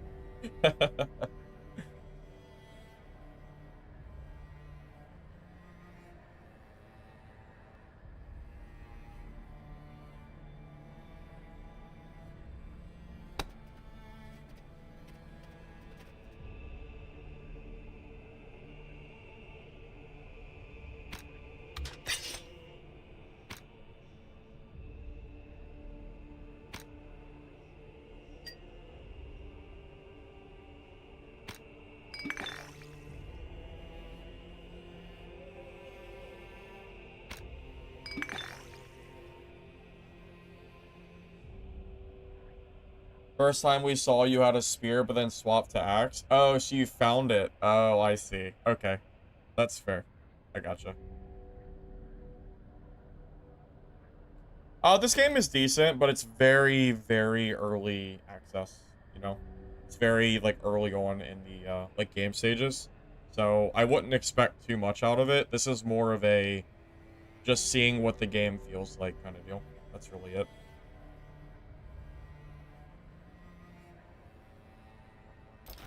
First time we saw you had a spear, but then swapped to axe. Oh, so you found it. Oh, I see. Okay. That's fair. I gotcha. This game is decent, but it's very, very early access, you know? It's very, like, early on in the, like, game stages. So, I wouldn't expect too much out of it. This is more of a just seeing what the game feels like kind of deal. That's really it.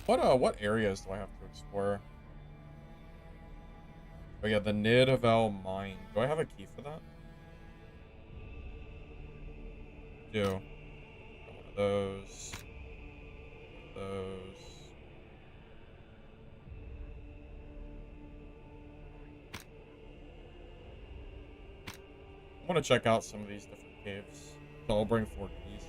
What areas do I have to explore? Oh yeah, the Nidavel Mine. Do I have a key for that? Do. Got one of those. One of those. I want to check out some of these different caves. So I'll bring 4 keys.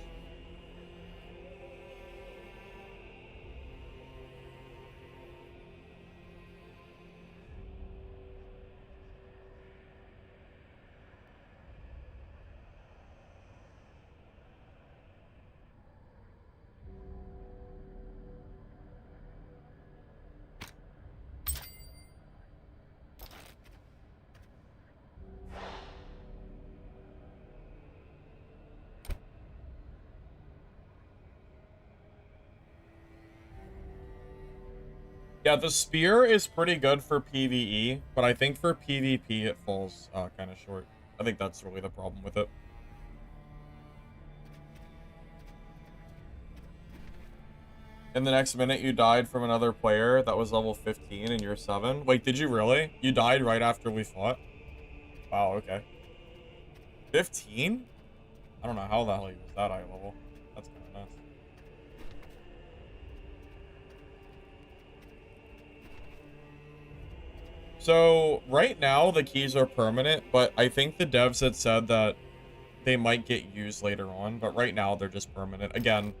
Yeah, the spear is pretty good for PvE, but I think for PvP it falls kind of short. I think that's really the problem with it. In the next minute, you died from another player that was level 15 and you're 7. Wait, did you really? You died right after we fought? Wow, okay. 15? I don't know how the hell he was that high level. That's kind of nuts. So, right now, the keys are permanent, but I think the devs had said that they might get used later on, but right now, they're just permanent. Again,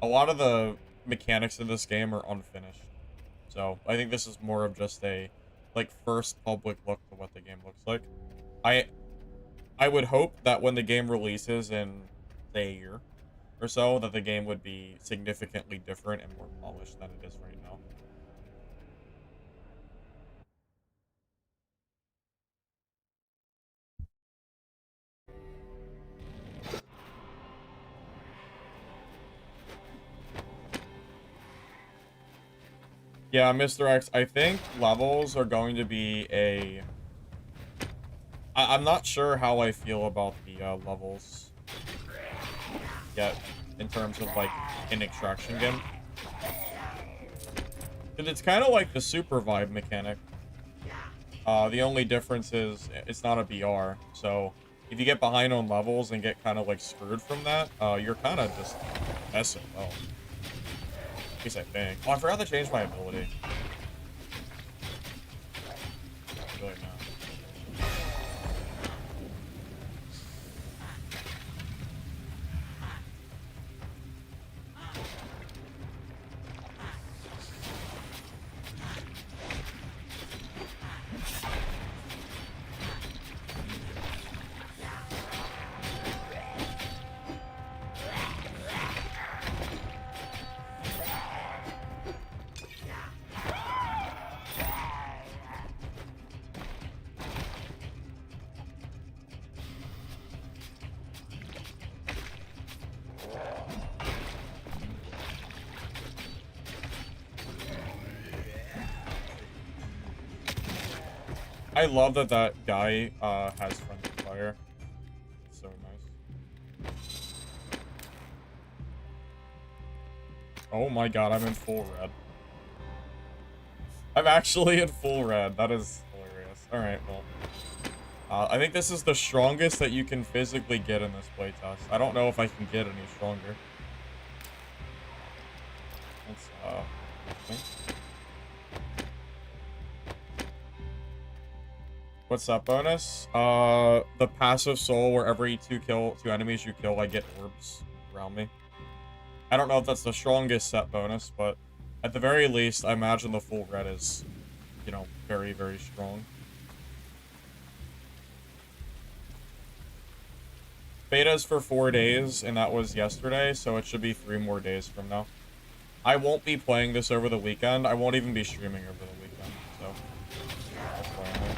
a lot of the mechanics in this game are unfinished. So, I think this is more of just a, like, first public look to what the game looks like. I would hope that when the game releases in, say, a year or so, that the game would be significantly different and more polished than it is right now. Yeah, Mr. X, I think levels are going to be a... I'm not sure how I feel about the levels yet, in terms of, like, an extraction game. Because it's kind of like the super vibe mechanic. The only difference is it's not a BR, so if you get behind on levels and get kind of, like, screwed from that, you're kind of just messing well. At least I think. Oh, I forgot to change my ability. Really not. I love that that guy has friendly fire. It's so nice. Oh my god, I'm in full red. I'm actually in full red. That is hilarious. Alright, well. I think this is the strongest that you can physically get in this playtest. I don't know if I can get any stronger. Let's, okay. What's that bonus? The passive soul where every two enemies you kill, I get orbs around me. I don't know if that's the strongest set bonus, but at the very least, I imagine the full red is, you know, very, very strong. Beta's for 4 days, and that was yesterday, so it should be 3 more days from now. I won't be playing this over the weekend. I won't even be streaming over the weekend, so that's why I'm here.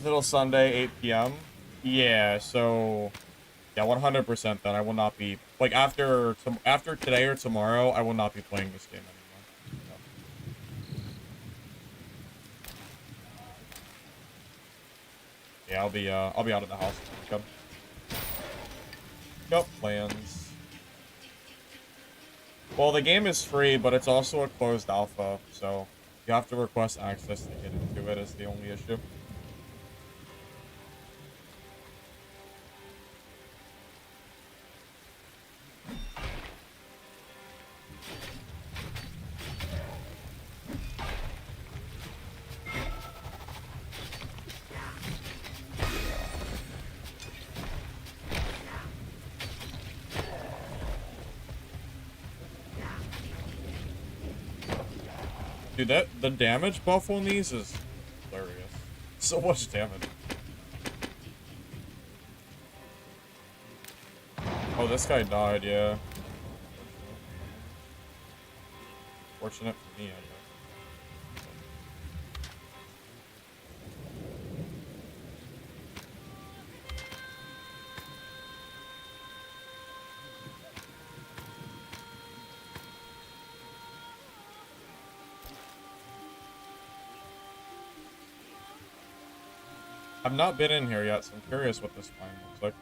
Little Sunday, 8 p.m. Yeah, so yeah, 100% then I will not be like after today or tomorrow, I will not be playing this game anymore. So. Yeah, I'll be out of the house. Yep, plans. Well, the game is free, but it's also a closed alpha, so you have to request access to get into it is the only issue. Dude, the damage buff on these is hilarious. So much damage. Oh, this guy died, yeah. Fortunate for me, I guess. I've not been in here yet, so I'm curious what this plan looks like.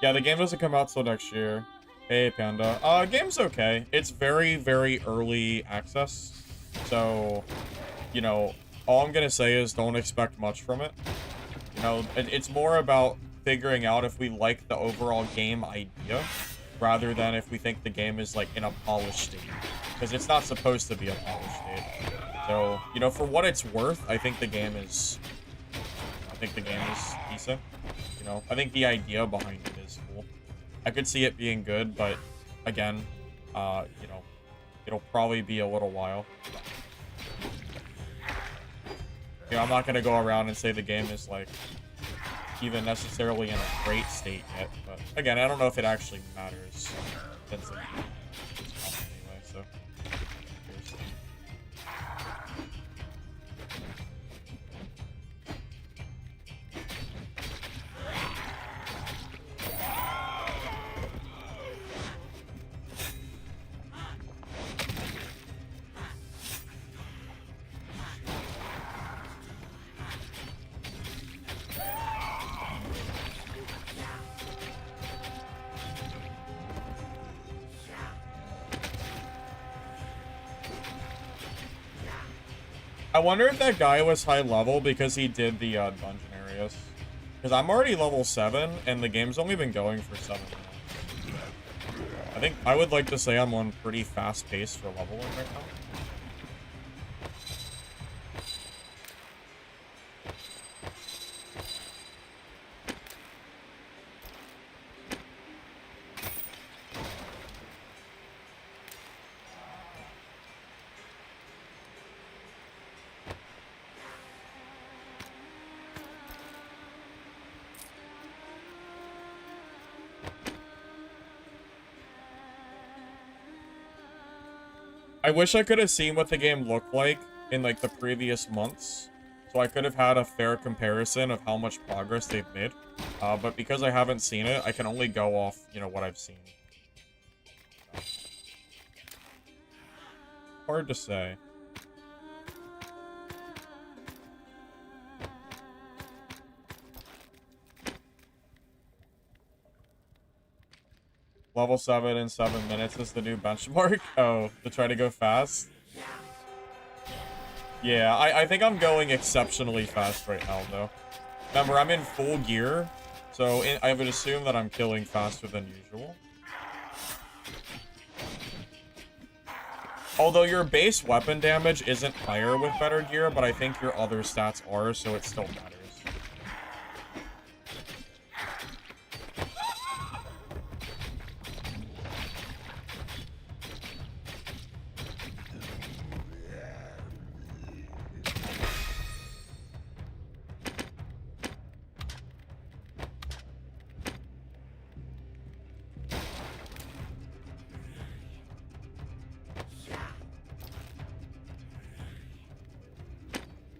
Yeah, the game doesn't come out till next year. Hey, Panda. Game's okay. It's very, very early access. So, you know, all I'm gonna say is don't expect much from it. You know, it's more about figuring out if we like the overall game idea, rather than if we think the game is, like, in a polished state. Because it's not supposed to be a polished state. So, you know, for what it's worth, I think the game is decent. You know, I think the idea behind it is cool. I could see it being good, but again, you know, it'll probably be a little while. You know, I'm not gonna go around and say the game is like even necessarily in a great state yet, but again, I don't know if it actually matters. Since anyway, so. I wonder if that guy was high level because he did the dungeon areas. Because I'm already level 7, and the game's only been going for 7 minutes. I think I would like to say I'm on pretty fast pace for leveling right now. I wish I could have seen what the game looked like in like the previous months, so I could have had a fair comparison of how much progress they've made. But because I haven't seen it, I can only go off, you know, what I've seen. Hard to say. Level 7 in 7 minutes is the new benchmark. Oh, to try to go fast? Yeah, I think I'm going exceptionally fast right now, though. Remember, I'm in full gear, so I would assume that I'm killing faster than usual. Although your base weapon damage isn't higher with better gear, but I think your other stats are, so it still matters.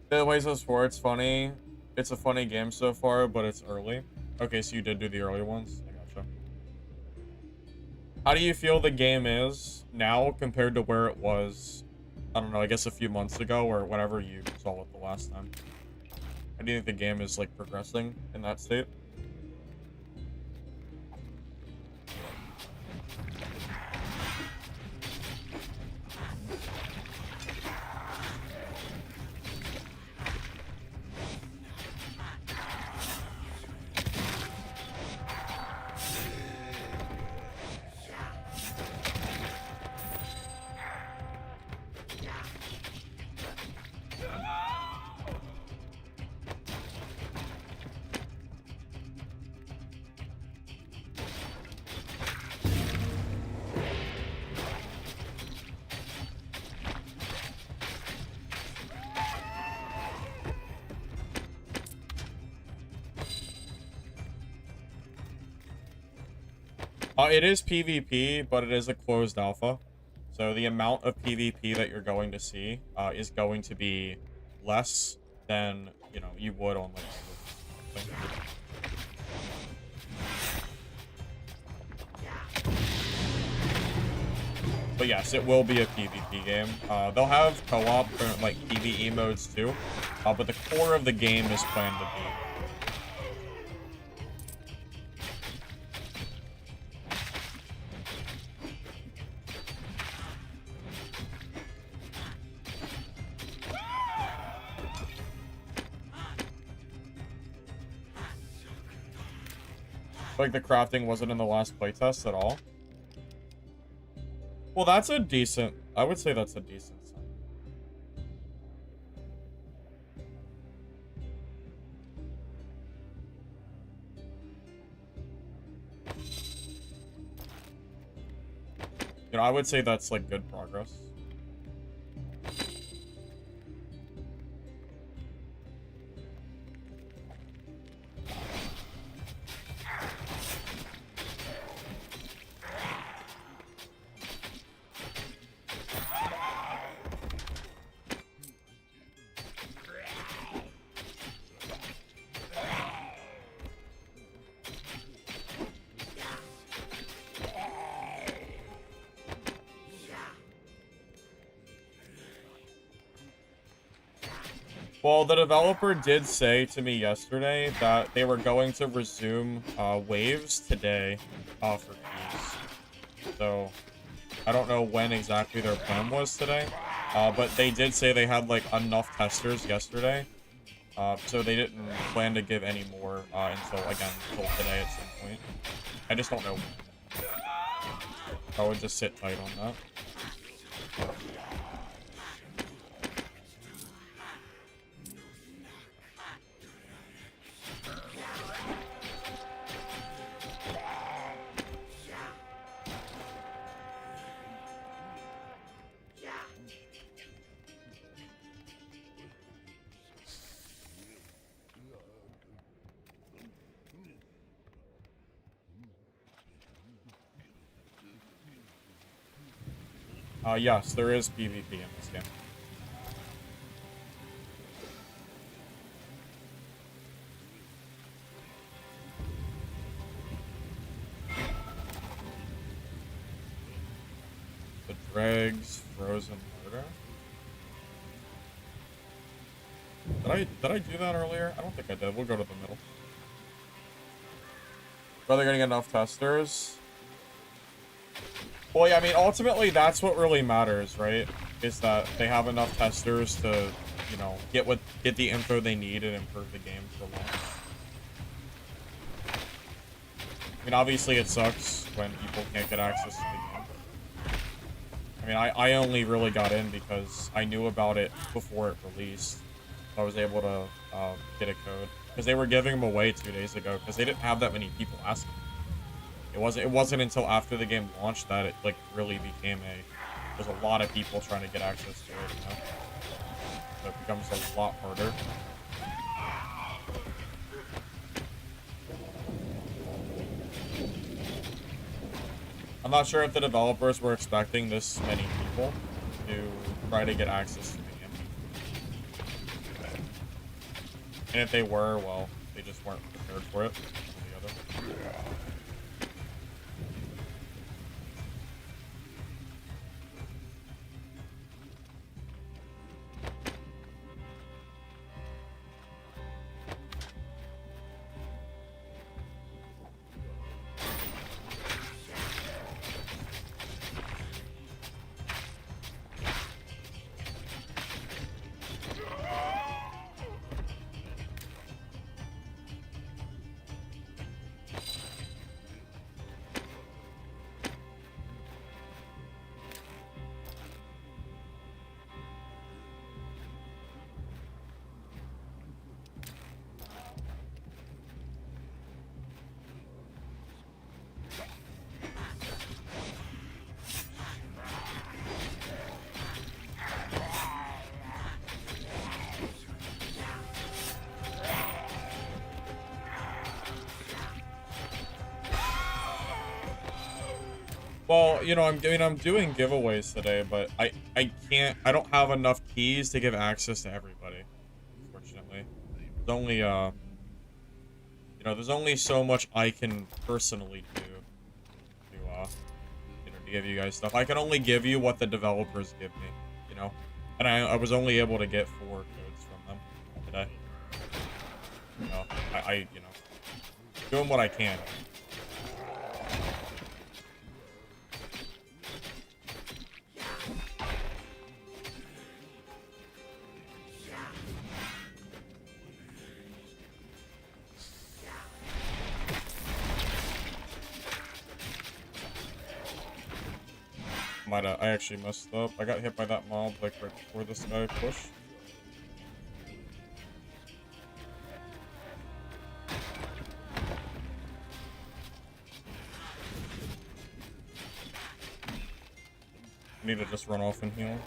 The way says 4, it's funny. It's a funny game so far, but it's early. Okay, so you did do the early ones. I gotcha. How do you feel the game is now compared to where it was, I don't know, I guess a few months ago or whenever you saw it the last time? How do you think the game is, like, progressing in that state? It is PvP, but it is a closed alpha. So the amount of PvP that you're going to see is going to be less than, you know, you would on like... But yes, it will be a PvP game. They'll have co-op for like PvE modes too, but the core of the game is planned to be. Like the crafting wasn't in the last playtest at all. Well, that's a decent... I would say that's a decent sign. You know, I would say that's like good progress. Well, the developer did say to me yesterday that they were going to resume waves today for keys. So, I don't know when exactly their plan was today. But they did say they had like enough testers yesterday, so they didn't plan to give any more until today at some point. I just don't know when. I would just sit tight on that. Yes, there is PvP in this game. The Dregs, Frozen Murder. Did I do that earlier? I don't think I did. We'll go to the middle. Are they getting enough testers? Well, yeah, I mean, ultimately, that's what really matters, right? Is that they have enough testers to, you know, get the info they need and improve the game for launch. I mean, obviously, it sucks when people can't get access to the game. I mean, I only really got in because I knew about it before it released. So I was able to get a code. Because they were giving them away 2 days ago, because they didn't have that many people asking. It wasn't until after the game launched that it like really became there's a lot of people trying to get access to it, you know? So it becomes a lot harder. I'm not sure if the developers were expecting this many people to try to get access to the game. And if they were, well, they just weren't prepared for it. Well, you know, I'm doing giveaways today, but I don't have enough keys to give access to everybody, unfortunately. There's only, you know, there's only so much I can personally do to, you know, to give you guys stuff. I can only give you what the developers give me, you know? And I was only able to get 4 codes from them today. You know, you know, doing what I can. I actually messed up. I got hit by that mob like right before this guy pushed. I need to just run off and heal.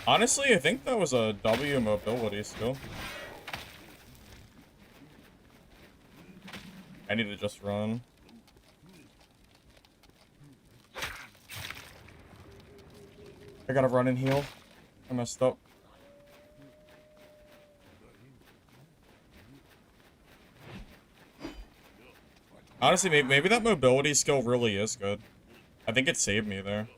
Honestly, I think that was a W mobility skill. I need to just run. I gotta run and heal. I messed up. Honestly, maybe that mobility skill really is good. I think it saved me there.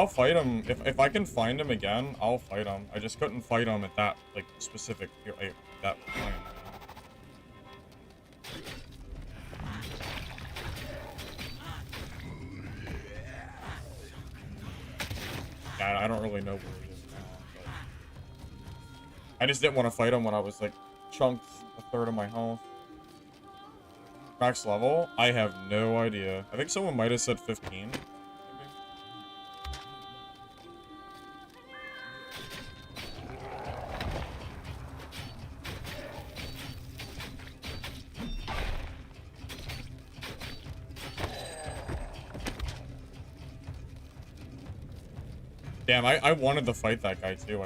I'll fight him. If I can find him again, I'll fight him. I just couldn't fight him at that, like, specific, like, that point. Yeah, I don't really know where he is now, but I just didn't want to fight him when I was, like, chunked a third of my health. Max level? I have no idea. I think someone might have said 15. Maybe. Damn, I wanted to fight that guy too.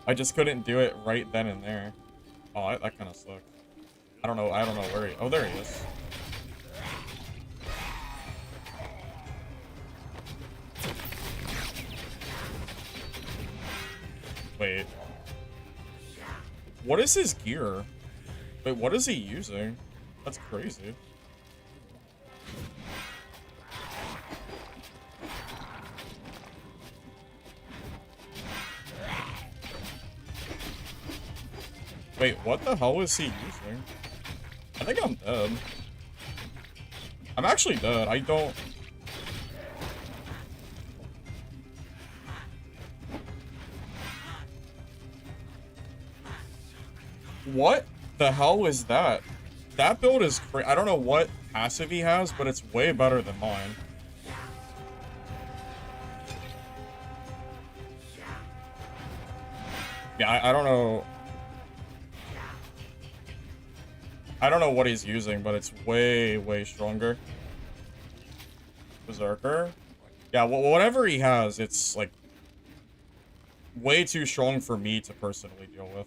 I just couldn't do it right then and there. Oh, that kind of sucks. I don't know where he... Oh, there he is. Wait. What is his gear? Wait, what is he using? That's crazy. Wait, what the hell is he using? I think I'm dead. I'm actually dead. I don't... What the hell is that? That build is crazy. I don't know what passive he has, but it's way better than mine. Yeah, I don't know. I don't know what he's using, but it's way, way stronger. Berserker? Yeah, whatever he has, it's, like, way too strong for me to personally deal with.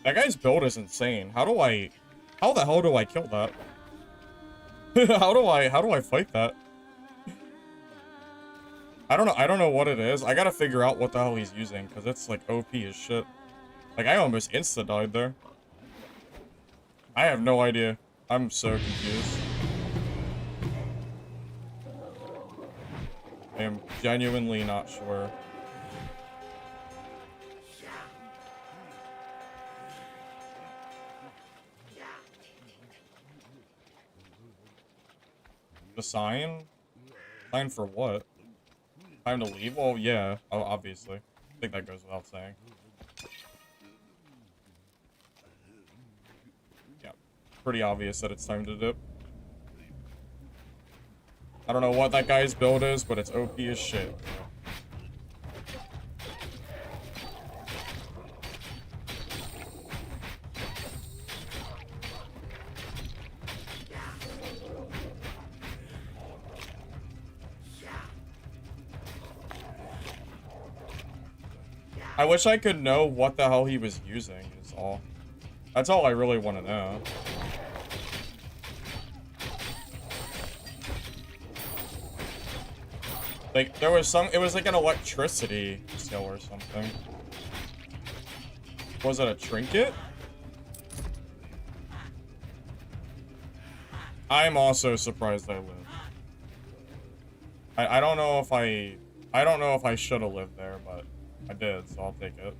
That guy's build is insane. How the hell do I kill that? how do I fight that? I don't know what it is. I gotta figure out what the hell he's using, because it's like OP as shit. Like, I almost insta-died there. I have no idea. I'm so confused. I am genuinely not sure. The sign? Sign for what? Time to leave? Well, yeah, obviously. I think that goes without saying. Yeah, pretty obvious that it's time to dip. I don't know what that guy's build is, but it's OP as shit. I wish I could know what the hell he was using, is all. That's all I really want to know. Like, there was it was like an electricity skill or something. Was it a trinket? I'm also surprised I lived. I don't know if I don't know if I should have lived there, but I did, so I'll take it.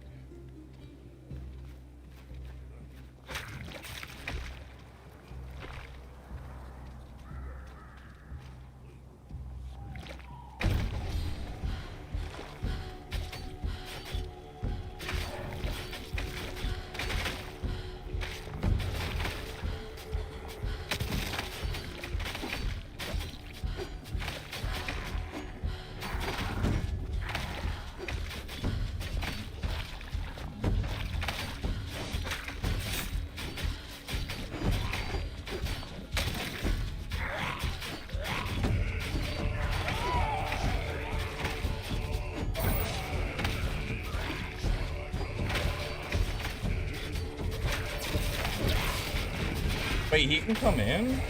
Wait, he can come in?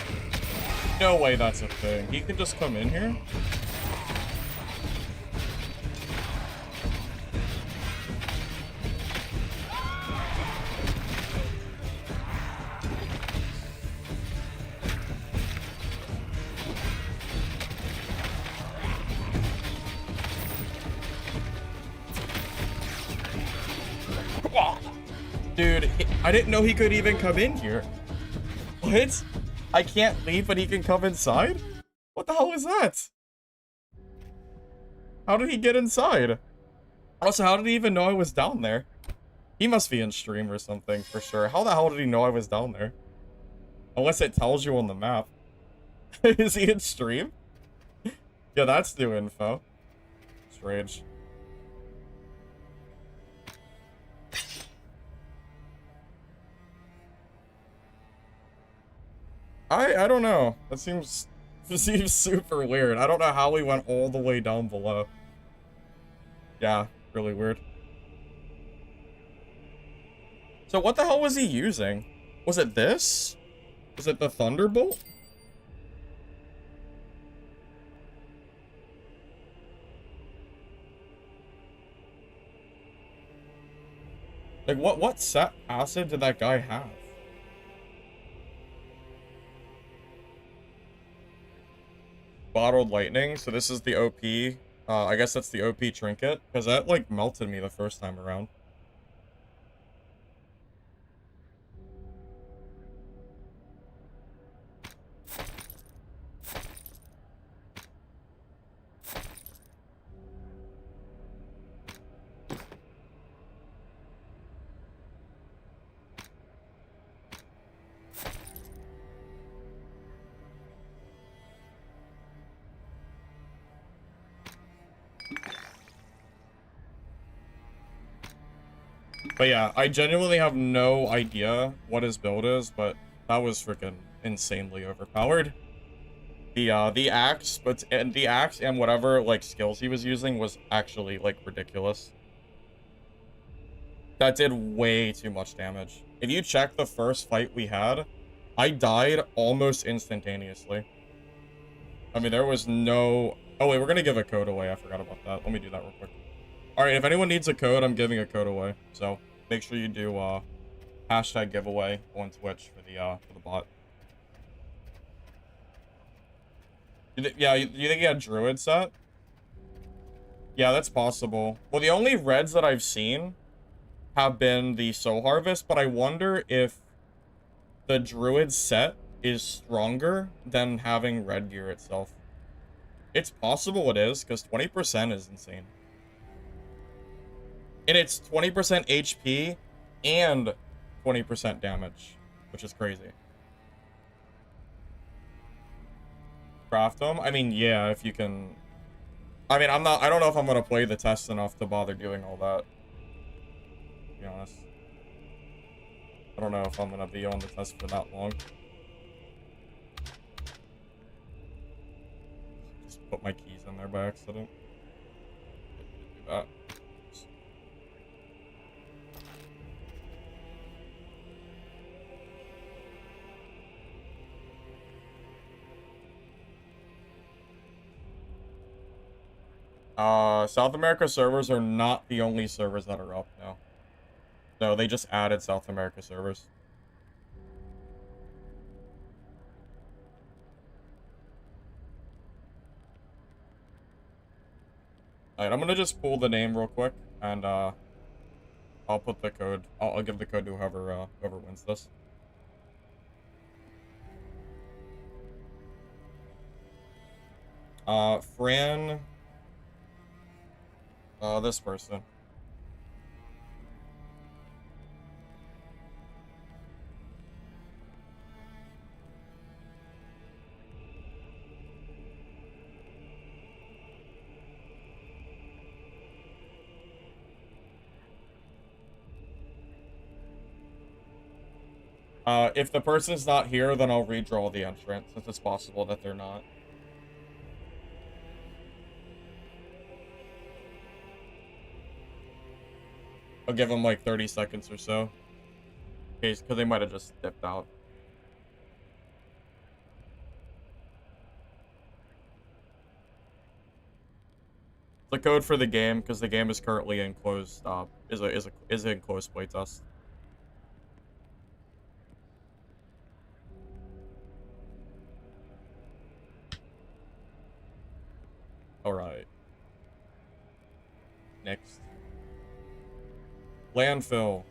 No way that's a thing. He can just come in here? Dude, I didn't know he could even come in here. What? I can't leave, but he can come inside? What the hell is that? How did he get inside? Also, how did he even know I was down there? He must be in stream or something, for sure. How the hell did he know I was down there? Unless it tells you on the map. Is he in stream? Yeah, that's new info. Strange. I don't know. That seems super weird. I don't know how we went all the way down below. Yeah, really weird. So what the hell was he using? Was it this? Was it the Thunderbolt? Like what set acid did that guy have? Bottled lightning, so this is the OP. I guess that's the OP trinket, because that like melted me the first time around. But yeah, I genuinely have no idea what his build is, but that was freaking insanely overpowered. The axe, the axe and whatever like skills he was using was actually like ridiculous. That did way too much damage. If you check the first fight we had, I died almost instantaneously. I mean, there was no... Oh wait, we're gonna give a code away. I forgot about that. Let me do that real quick. Alright, if anyone needs a code, I'm giving a code away. So, make sure you do, hashtag giveaway on Twitch for the bot. Yeah, you think he had Druid set? Yeah, that's possible. Well, the only reds that I've seen have been the Soul Harvest, but I wonder if the Druid set is stronger than having red gear itself. It's possible it is, because 20% is insane. And it's 20% HP and 20% damage, which is crazy. Craft them? I mean, yeah, if you can... I mean, I don't know if I'm gonna play the test enough to bother doing all that. To be honest. I don't know if I'm gonna be on the test for that long. Just put my keys in there by accident. Do that. South America servers are not the only servers that are up now. No, they just added South America servers. Alright, I'm gonna just pull the name real quick, and, I'll put the code. I'll give the code to whoever, whoever wins this. Fran... this person. If the person's not here, then I'll redraw the entrance, since it's possible that they're not. I'll give them like 30 seconds or so. Okay, because they might have just dipped out. The code for the game, because the game is currently in closed, is in closed playtest. Alright. Next. Landfill.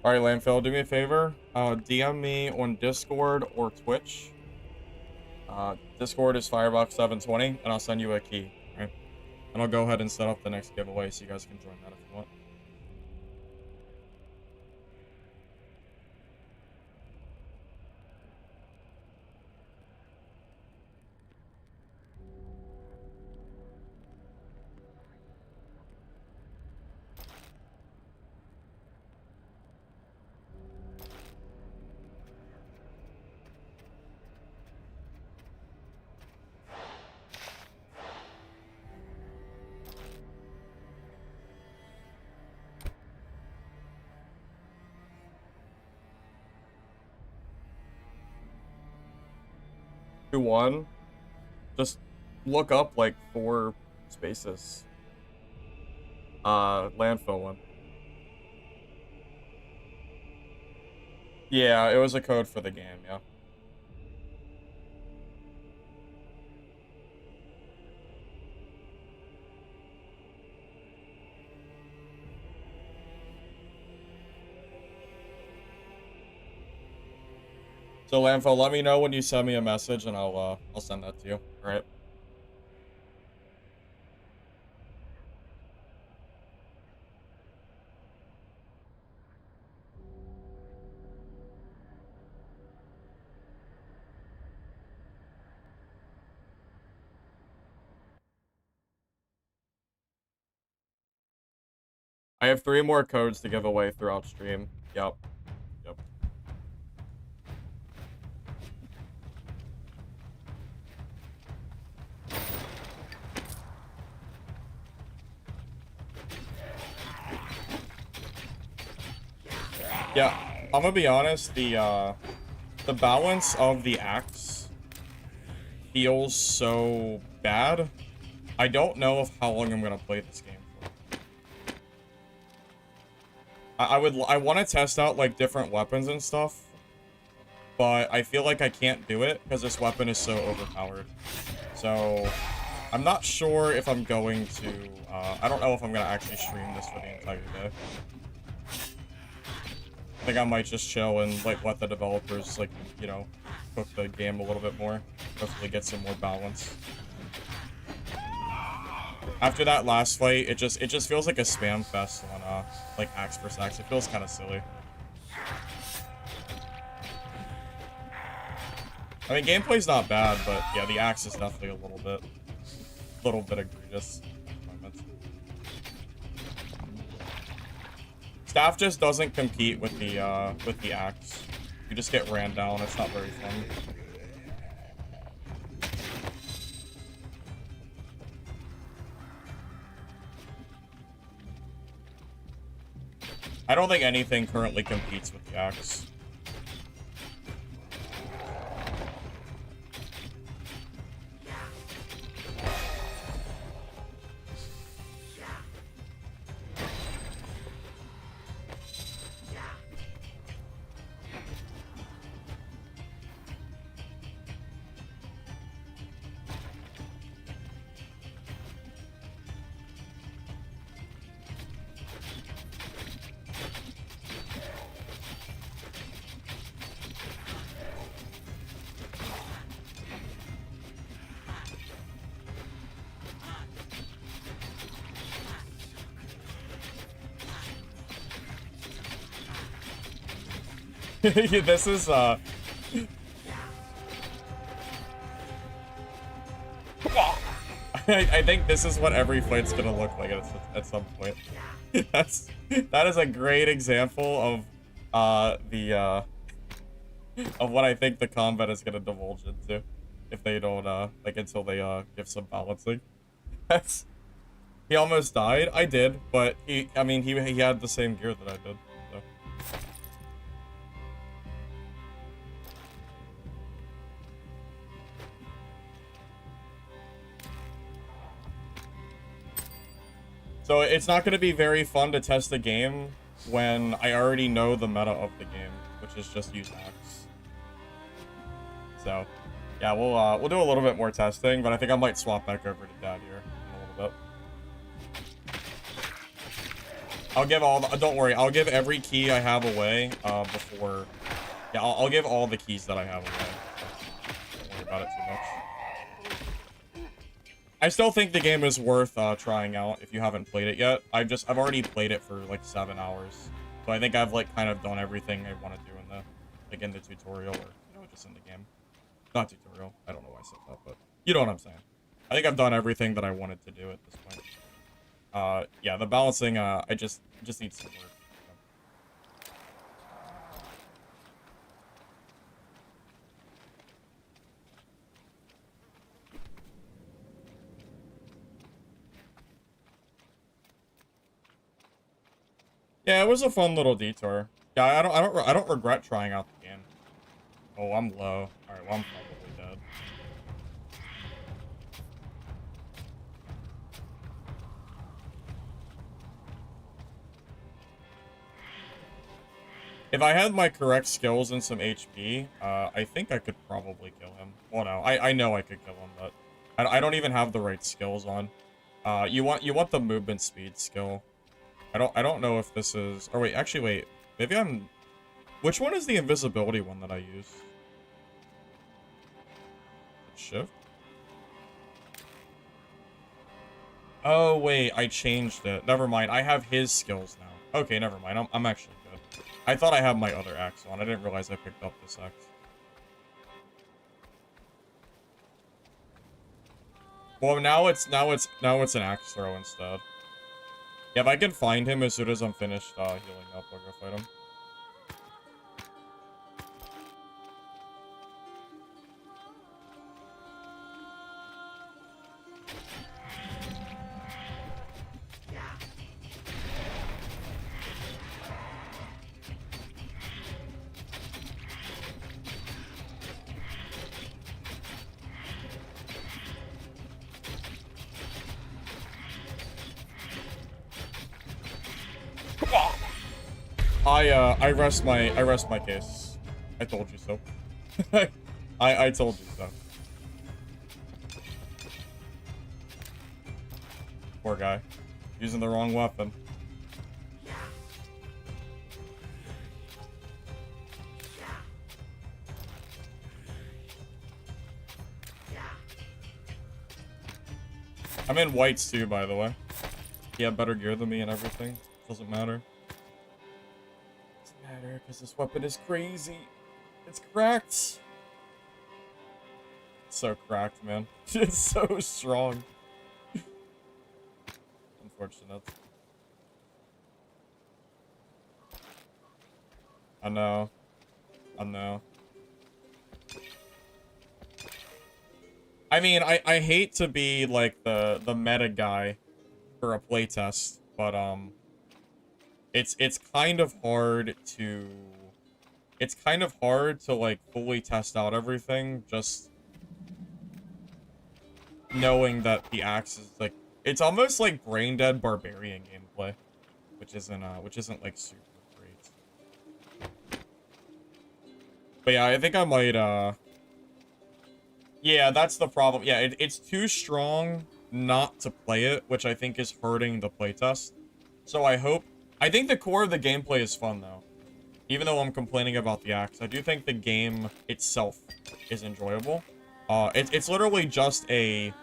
Alright, Landfill, do me a favor. DM me on Discord or Twitch. Discord is Firebox720, and I'll send you a key. Right? And I'll go ahead and set up the next giveaway so you guys can join that if you want. One, just look up like 4 spaces. Landfill one. Yeah, it was a code for the game, yeah. So Landfill, let me know when you send me a message and I'll send that to you. Alright. I have 3 more codes to give away throughout stream. Yep. Yep. Yeah, I'm gonna be honest, the balance of the axe feels so bad. I don't know how long I'm gonna play this game for. I want to test out like different weapons and stuff, but I feel like I can't do it because this weapon is so overpowered. So I'm not sure if I'm going to. I don't know if I'm gonna actually stream this for the entire day. I think I might just chill and like let the developers like, you know, cook the game a little bit more. Hopefully get some more balance. After that last fight, it just feels like a spam fest on like axe versus axe. It feels kind of silly. I mean, gameplay's not bad, but yeah, the axe is definitely a little bit egregious. Staff just doesn't compete with the axe. You just get ran down. It's not very fun. I don't think anything currently competes with the axe. This is I think this is what every fight's gonna look like at some point. That is a great example of what I think the combat is gonna divulge into if they don't like until they give some balancing. That's He almost died. I did, but I mean he had the same gear that I did. So. So it's not going to be very fun to test the game when I already know the meta of the game, which is just use axe. So, yeah, we'll do a little bit more testing, but I think I might swap back over to Dad here in a little bit. I'll give don't worry, I'll give every key I have away before. Yeah, I'll give all the keys that I have away. So don't worry about it too much. I still think the game is worth trying out if you haven't played it yet. I've already played it for like 7 hours, so I think I've like kind of done everything I want to do in the tutorial or just in the game. Not tutorial. I don't know why I said that, but you know what I'm saying. I think I've done everything that I wanted to do at this point. Yeah, the balancing I just need some work. Yeah, it was a fun little detour. Yeah, I don't regret trying out the game. Oh, I'm low. All right, well, I'm probably dead. If I had my correct skills and some HP, I think I could probably kill him. Well, no, I know I could kill him, but I don't even have the right skills on. You want the movement speed skill. I don't know if this is... Oh, wait, actually, wait. Maybe I'm... Which one is the invisibility one that I use? Shift? Oh, wait, I changed it. Never mind, I have his skills now. Okay, never mind, I'm actually good. I thought I had my other axe on. I didn't realize I picked up this axe. Well, now it's an axe throw instead. Yeah, if I can find him as soon as I'm finished healing up, I'll go fight him. I rest my case. I told you so. I told you so. Poor guy. Using the wrong weapon. I'm in whites too, by the way. He had better gear than me and everything. Doesn't matter. Because this weapon is crazy. It's cracked. It's so cracked, man. It's so strong. Unfortunate. I know. I know. I mean, I hate to be like the meta guy for a playtest, but it's kind of hard to like fully test out everything just knowing that the axe is like it's almost like brain dead barbarian gameplay, which isn't like super great. But yeah, I think I might yeah, that's the problem. Yeah, it's too strong not to play it, which I think is hurting the playtest. So I think the core of the gameplay is fun, though. Even though I'm complaining about the axe, I do think the game itself is enjoyable. It's literally just a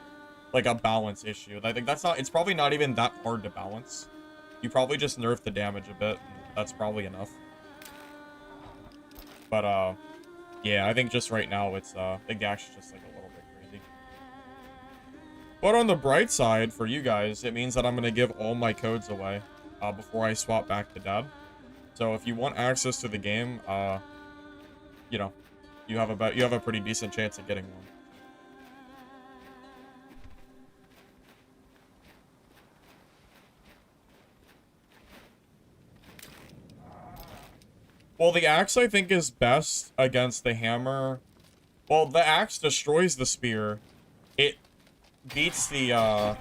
balance issue. I think it's probably not even that hard to balance. You probably just nerf the damage a bit, and that's probably enough. But, yeah, I think just right now, it's, the axe is just, like, a little bit crazy. But on the bright side, for you guys, it means that I'm going to give all my codes away before I swap back to Dad. So if you want access to the game, you know, you have a pretty decent chance at getting one. Well, the axe, I think, is best against the hammer. Well, the axe destroys the spear. It beats the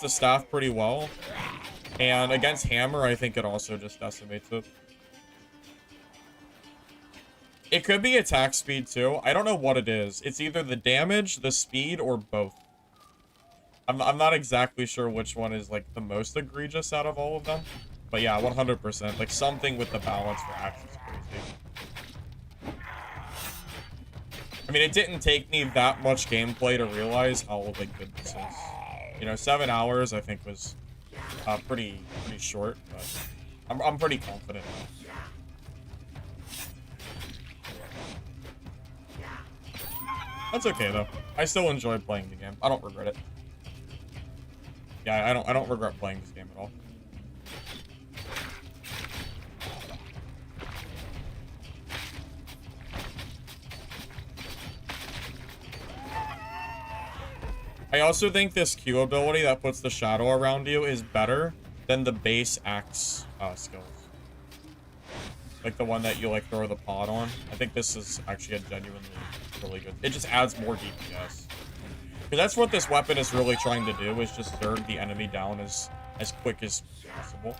staff pretty well. And against hammer, I think it also just decimates it. It could be attack speed, too. I don't know what it is. It's either the damage, the speed, or both. I'm not exactly sure which one is, like, the most egregious out of all of them. But yeah, 100%. Like, something with the balance for axe is crazy. I mean, it didn't take me that much gameplay to realize how, like, good this is. You know, 7 hours, I think, was pretty short, but I'm pretty confident now. That's okay, though. I still enjoy playing the game. I don't regret it. Yeah, I don't regret playing this game at all. I also think this Q ability that puts the shadow around you is better than the base axe skills. Like the one that you like throw the pod on. I think this is actually a genuinely really good. It just adds more DPS. Because that's what this weapon is really trying to do, is just zerg the enemy down as quick as possible.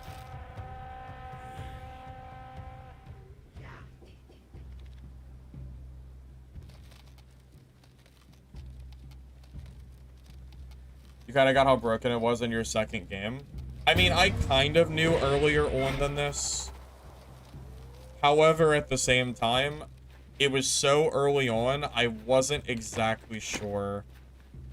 You kind of got how broken it was in your second game. I mean, I kind of knew earlier on than this. However, at the same time, it was so early on, I wasn't exactly sure.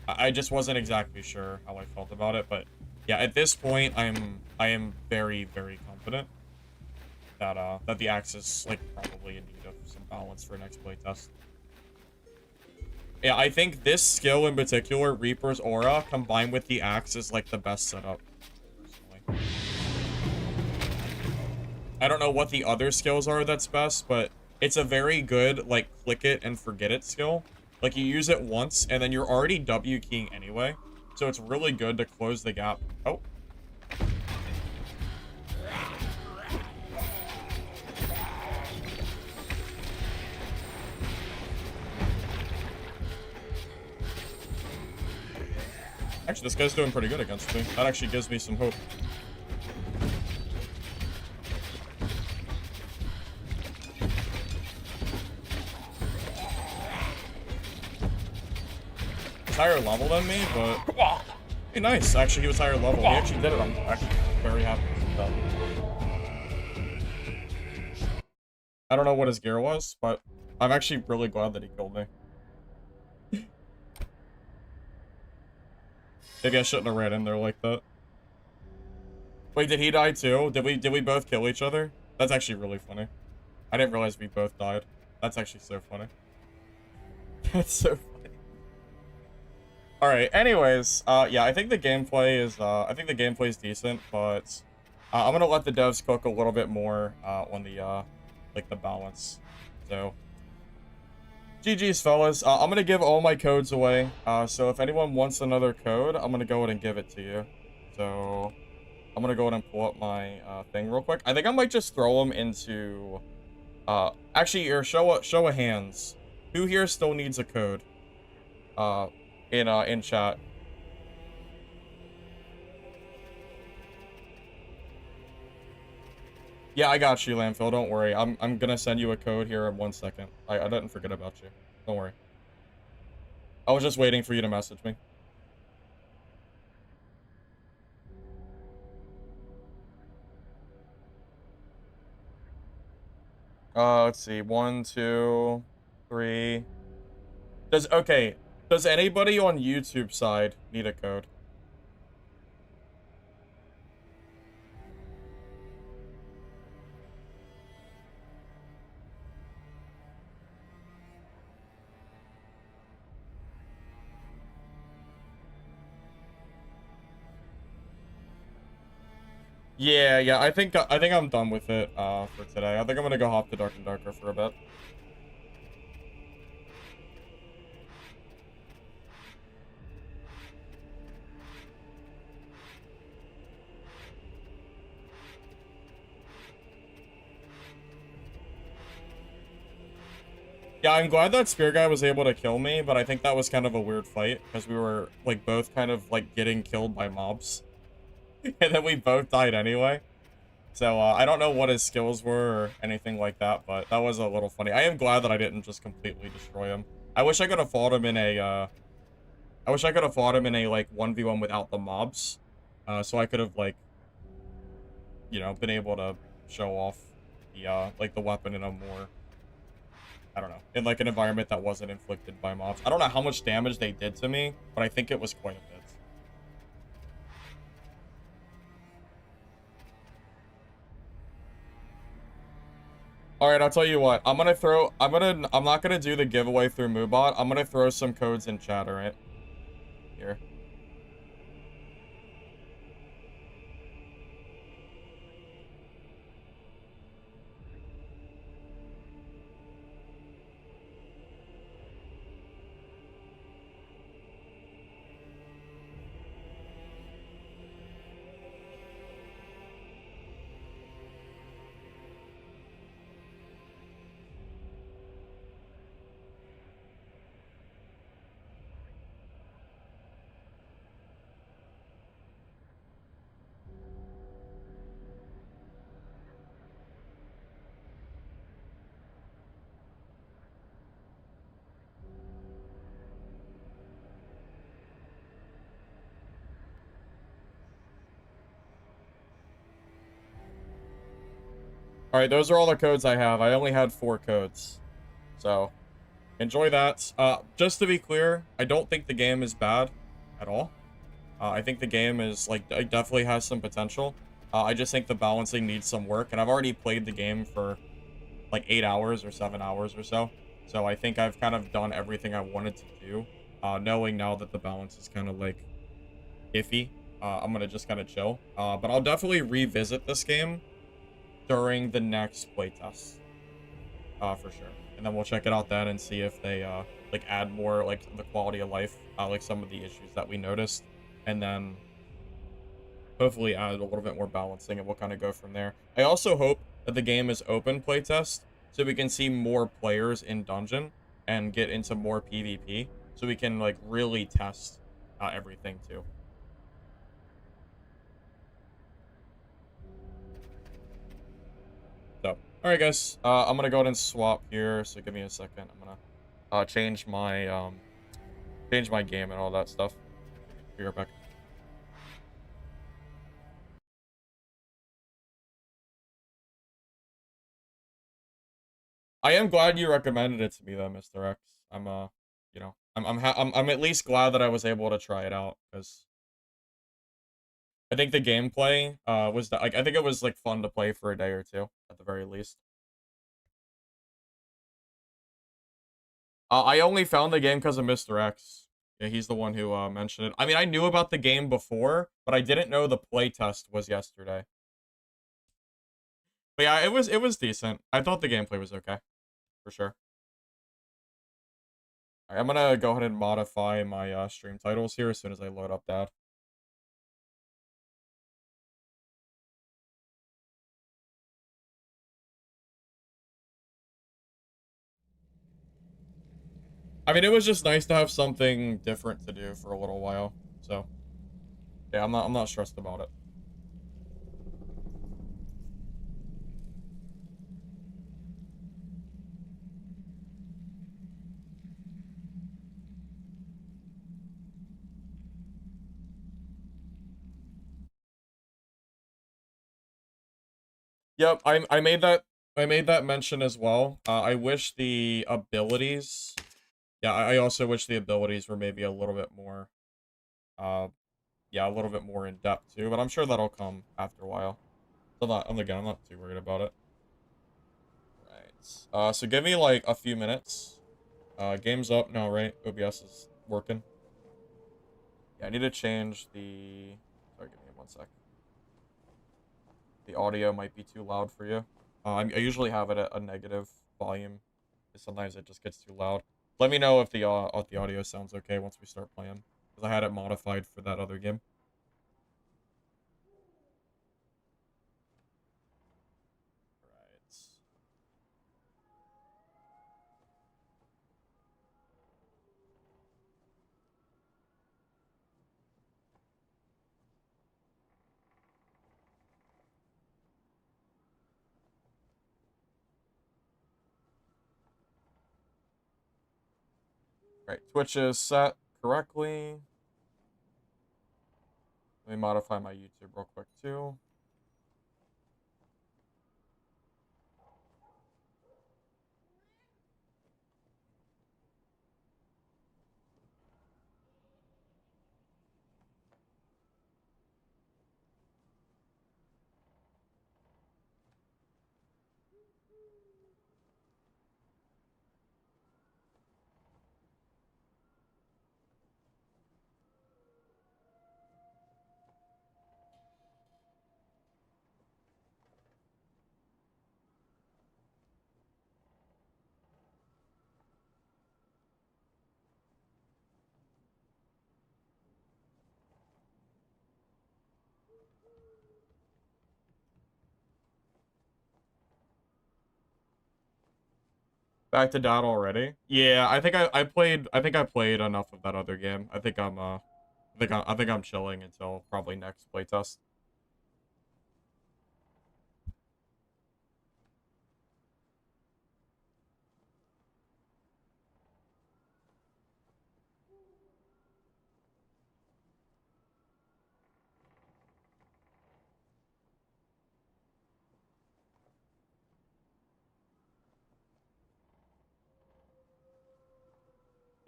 I just wasn't exactly sure how I felt about it. But yeah, at this point, I am very, very confident that that the axe is like probably in need of some balance for next playtest. Yeah, I think this skill in particular, Reaper's Aura, combined with the axe is like the best setup, personally. I don't know what the other skills are that's best, but it's a very good, like, click it and forget it skill. Like, you use it once, and then you're already W keying anyway. So it's really good to close the gap. Oh. Actually, this guy's doing pretty good against me. That actually gives me some hope. He's higher level than me, but... Hey, nice. Actually, he was higher level. He actually did it. I'm actually very happy with that. I don't know what his gear was, but I'm actually really glad that he killed me. Maybe I shouldn't have ran in there like that. Wait, did he die too? Did we both kill each other? That's actually really funny. I didn't realize we both died. That's actually so funny. That's so funny. Alright, anyways, yeah, I think the gameplay is decent, but I'm gonna let the devs cook a little bit more on the like the balance. So GG's, fellas. I'm gonna give all my codes away. So if anyone wants another code, I'm gonna go ahead and give it to you. So I'm gonna go ahead and pull up my thing real quick. I think I might just throw them into. Actually, here, show of hands. Who here still needs a code? In chat. Yeah, I got you, Landfill. Don't worry. I'm gonna send you a code here in 1 second. I didn't forget about you. Don't worry. I was just waiting for you to message me. Let's see. 1, 2, 3. Does anybody on YouTube side need a code? Yeah. I think I'm done with it for today. I think I'm gonna go hop to Dark and Darker for a bit. Yeah, I'm glad that Spear Guy was able to kill me, but I think that was kind of a weird fight because we were like both kind of like getting killed by mobs, and then we both died anyway. So I don't know what his skills were or anything like that, but that was a little funny. I am glad that I didn't just completely destroy him. I wish I could have fought him in a I wish I could have fought him in a like 1v1 without the mobs. So I could have like, you know, been able to show off the like the weapon in a more, I don't know, in like an environment that wasn't inflicted by mobs. I don't know how much damage they did to me, but I think it was quite a bit. All right, I'll tell you what. I'm not gonna do the giveaway through Moobot. I'm gonna throw some codes in chat, all right? Here. All right, those are all the codes I have. I only had 4 codes. So, enjoy that. Just to be clear, I don't think the game is bad at all. I think the game is, like, it definitely has some potential. I just think the balancing needs some work, and I've already played the game for, like, 8 hours or 7 hours or so. So I think I've kind of done everything I wanted to do, knowing now that the balance is kind of, like, iffy. I'm gonna just kind of chill. But I'll definitely revisit this game during the next playtest, for sure. And then we'll check it out then and see if they, like, add more, like, the quality of life, like, some of the issues that we noticed. And then hopefully add a little bit more balancing, and we'll kind of go from there. I also hope that the game is open playtest, so we can see more players in dungeon and get into more PvP, so we can, like, really test everything too. So, all right, guys, I'm gonna go ahead and swap here. So give me a second. I'm gonna change my game and all that stuff. Be right back. I am glad you recommended it to me though, Mr. X. I'm you know, I'm at least glad that I was able to try it out because I think the gameplay was like, I think it was like fun to play for a day or two at the very least. I only found the game because of Mr. X. Yeah, he's the one who mentioned it. I mean, I knew about the game before, but I didn't know the playtest was yesterday. But yeah, it was decent. I thought the gameplay was okay, for sure. All right, I'm gonna go ahead and modify my stream titles here as soon as I load up that. I mean, it was just nice to have something different to do for a little while. So, yeah, I'm not stressed about it. Yep, I made that mention as well. I wish the abilities. Yeah, I also wish the abilities were maybe a little bit more. Uh, yeah, a little bit more in depth too. But I'm sure that'll come after a while. So I'm not too worried about it. Right. So give me like a few minutes. Game's up now, right? OBS is working. Yeah, I need to change the. Sorry, give me 1 sec. audio might be too loud for you. I usually have it at a negative volume. Sometimes it just gets too loud. Let me know if the audio sounds okay once we start playing, because I had it modified for that other game. Right, Twitch is set correctly. Let me modify my YouTube real quick too. Back to dot already? Yeah, I think I played enough of that other game. I think I'm chilling until probably next playtest.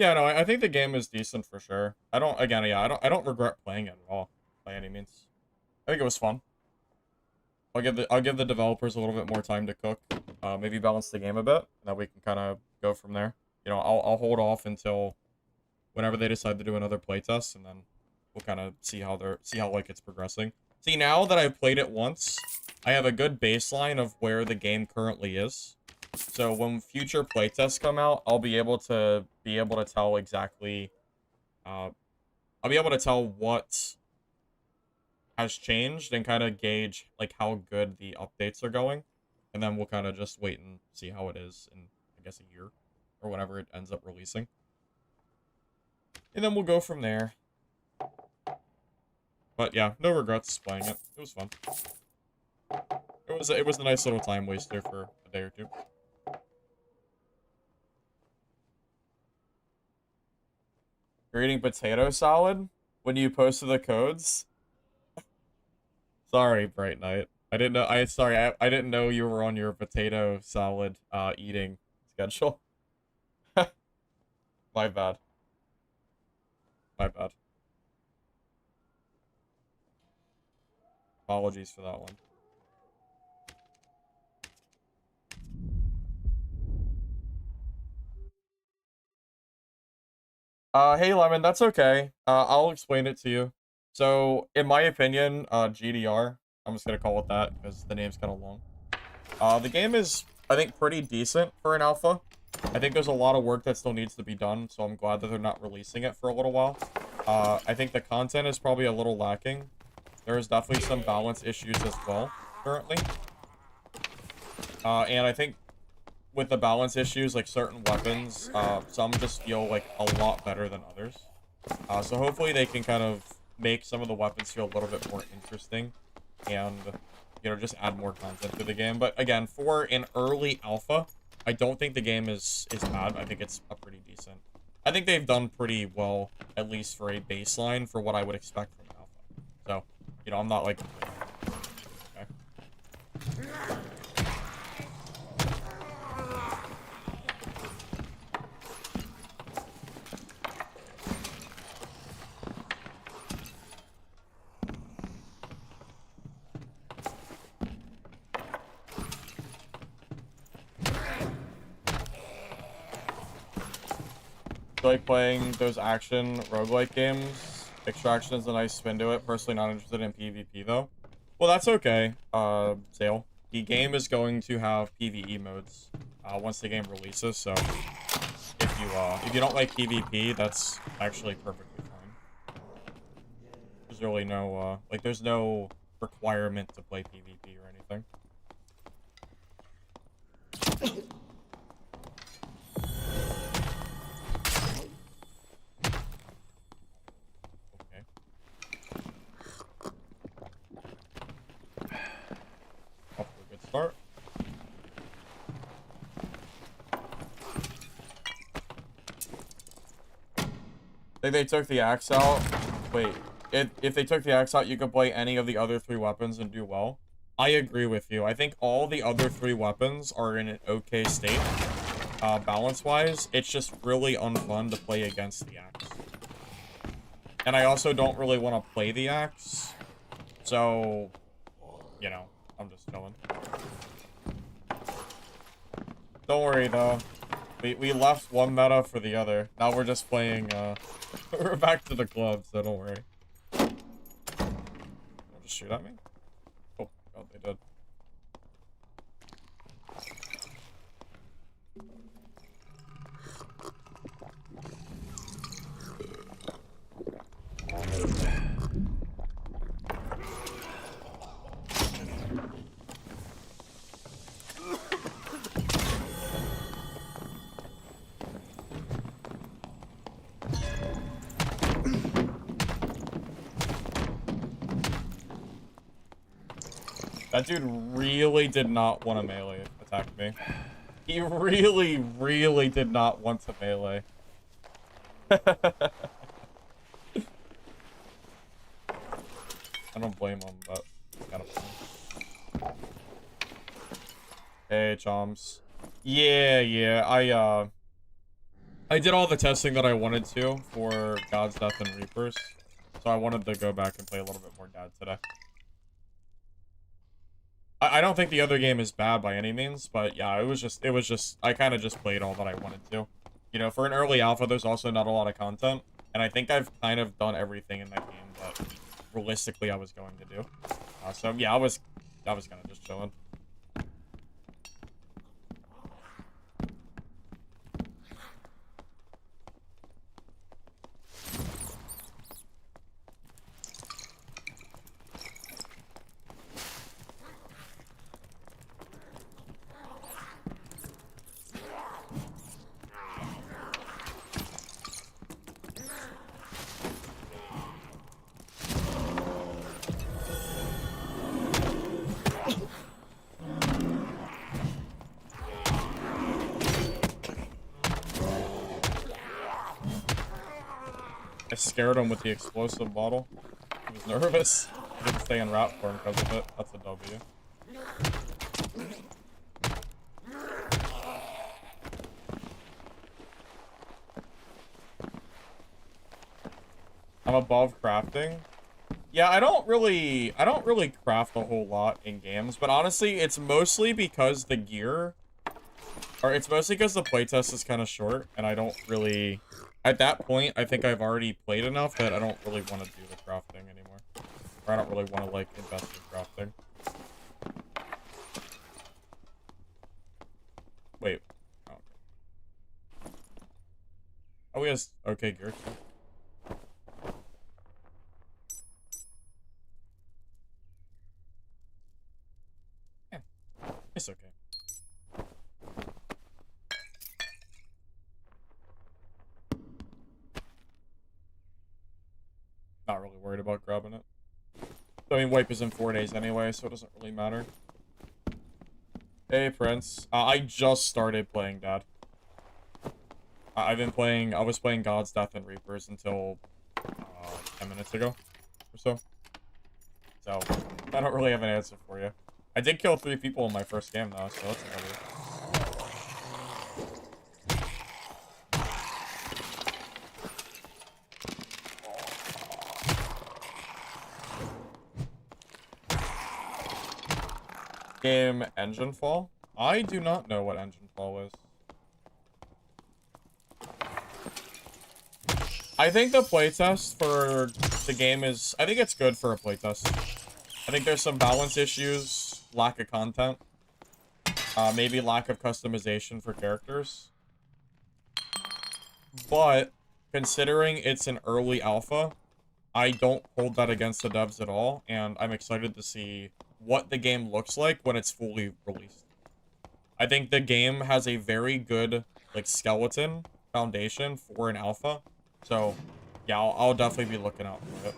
Yeah, no, I think the game is decent for sure. I don't regret playing it at all by any means. I think it was fun. I'll give the developers a little bit more time to cook. Maybe balance the game a bit, and then we can kind of go from there. You know, I'll hold off until whenever they decide to do another playtest, and then we'll kind of see how like it's progressing. See, now that I've played it once, I have a good baseline of where the game currently is. So when future playtests come out, I'll be able to tell exactly. I'll be able to tell what has changed and kind of gauge like how good the updates are going, and then we'll kind of just wait and see how it is in, I guess, a year or whenever it ends up releasing, and then we'll go from there. But yeah, no regrets playing it. It was fun. It was a nice little time waster for a day or two. You're eating potato salad when you posted the codes? Sorry, Bright Knight. I didn't know. I didn't know you were on your potato salad eating schedule. My bad. My bad. Apologies for that one. Hey Lemon, that's okay. I'll explain it to you. So, in my opinion, GDR, I'm just gonna call it that because the name's kind of long. The game is, I think, pretty decent for an alpha. I think there's a lot of work that still needs to be done, so I'm glad that they're not releasing it for a little while. I think the content is probably a little lacking. There is definitely some balance issues as well, currently. And I think with the balance issues, like certain weapons, some just feel like a lot better than others. So hopefully they can kind of make some of the weapons feel a little bit more interesting and, you know, just add more content to the game. But again, for an early alpha, I don't think the game is bad. I think it's a pretty decent. I think they've done pretty well, at least for a baseline for what I would expect from an alpha. So, you know, I'm not like... Okay. Like playing those action roguelike games. Extraction is a nice spin to it. Personally not interested in PvP though. Well, that's okay, Zale. The game is going to have PvE modes once the game releases, so if you don't like PvP, that's actually perfectly fine. There's really no like there's no requirement to play PvP or anything. Off to a good start. Think they took the axe out? Wait, if they took the axe out, you could play any of the other 3 weapons and do well. I agree with you. I think all the other 3 weapons are in an okay state, balance-wise. It's just really unfun to play against the axe. And I also don't really want to play the axe, so, you know, I'm just chilling. Don't worry, though. We left one meta for the other. Now we're just playing, we're back to the club, so don't worry. They'll just shoot at me? Oh, God, they did. That dude really did not want to melee attack me. He really, really did not want to melee. I don't blame him, but gotta play. Hey, Choms. Yeah, I did all the testing that I wanted to for God's Death and Reapers, so I wanted to go back and play a little bit more Dad today. I don't think the other game is bad by any means, but yeah, it was just, I kind of just played all that I wanted to. You know, for an early alpha, there's also not a lot of content, and I think I've kind of done everything in that game that realistically I was going to do. So yeah, I was kind of just chilling. I scared him with the explosive bottle. He was nervous. He didn't stay in rat form because of it. That's a W. I'm above crafting. Yeah, I don't really craft a whole lot in games, but honestly, it's mostly because the gear, or it's mostly because the playtest is kind of short, and I don't really, at that point, I think I've already played enough that I don't really want to do the crafting anymore. Or I don't really want to, like, invest in crafting. Wait. Oh, okay. Oh, he has okay gear, too. Yeah. It's okay. Not really worried about grabbing it. I mean, wipe is in 4 days anyway, so it doesn't really matter. Hey, Prince. I just started playing Dad. I was playing God's Death and Reapers until 10 minutes ago or so. So, I don't really have an answer for you. I did kill 3 people in my first game, though, so that's another. Game Engine Fall? I do not know what Engine Fall is. I think the playtest for the game is... I think it's good for a playtest. I think there's some balance issues, lack of content, maybe lack of customization for characters. But considering it's an early alpha, I don't hold that against the devs at all, and I'm excited to see what the game looks like when it's fully released. I think the game has a very good, like, skeleton foundation for an alpha. So, yeah, I'll definitely be looking out for it.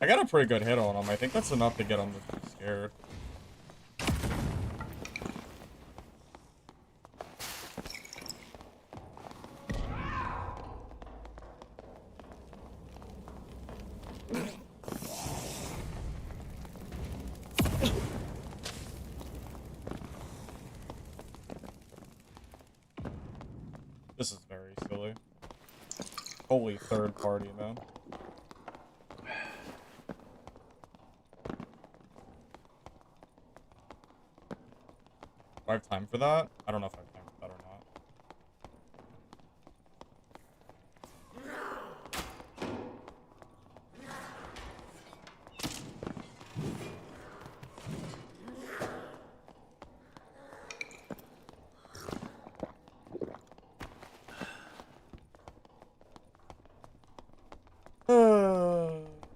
I got a pretty good hit on him. I think that's enough to get him to be scared. This is very silly. Holy third party, man. Do I have time for that? I don't know if I have time for that or not.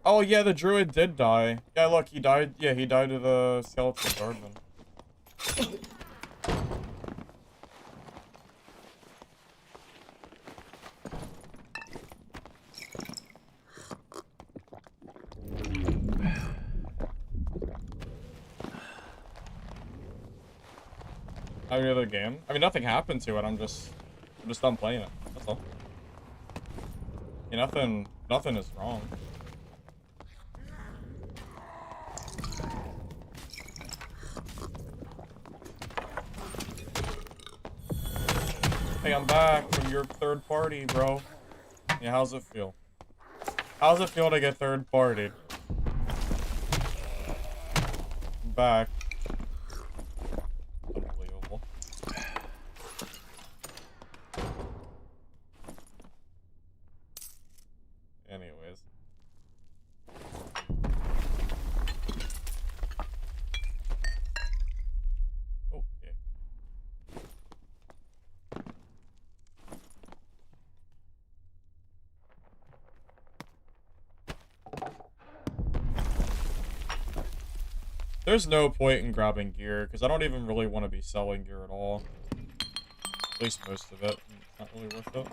Oh yeah, the druid did die. Yeah, look, he died. Yeah, he died to the skeleton guardman. Any other game? I mean, nothing happened to it. I'm just done playing it. That's all. Yeah, nothing is wrong. Hey, I'm back from your third party, bro. Yeah, how's it feel? How's it feel to get third partied? I'm back. Unbelievable. Anyways. Okay. There's no point in grabbing gear, because I don't even really want to be selling gear at all. At least most of it. It's not really worth it.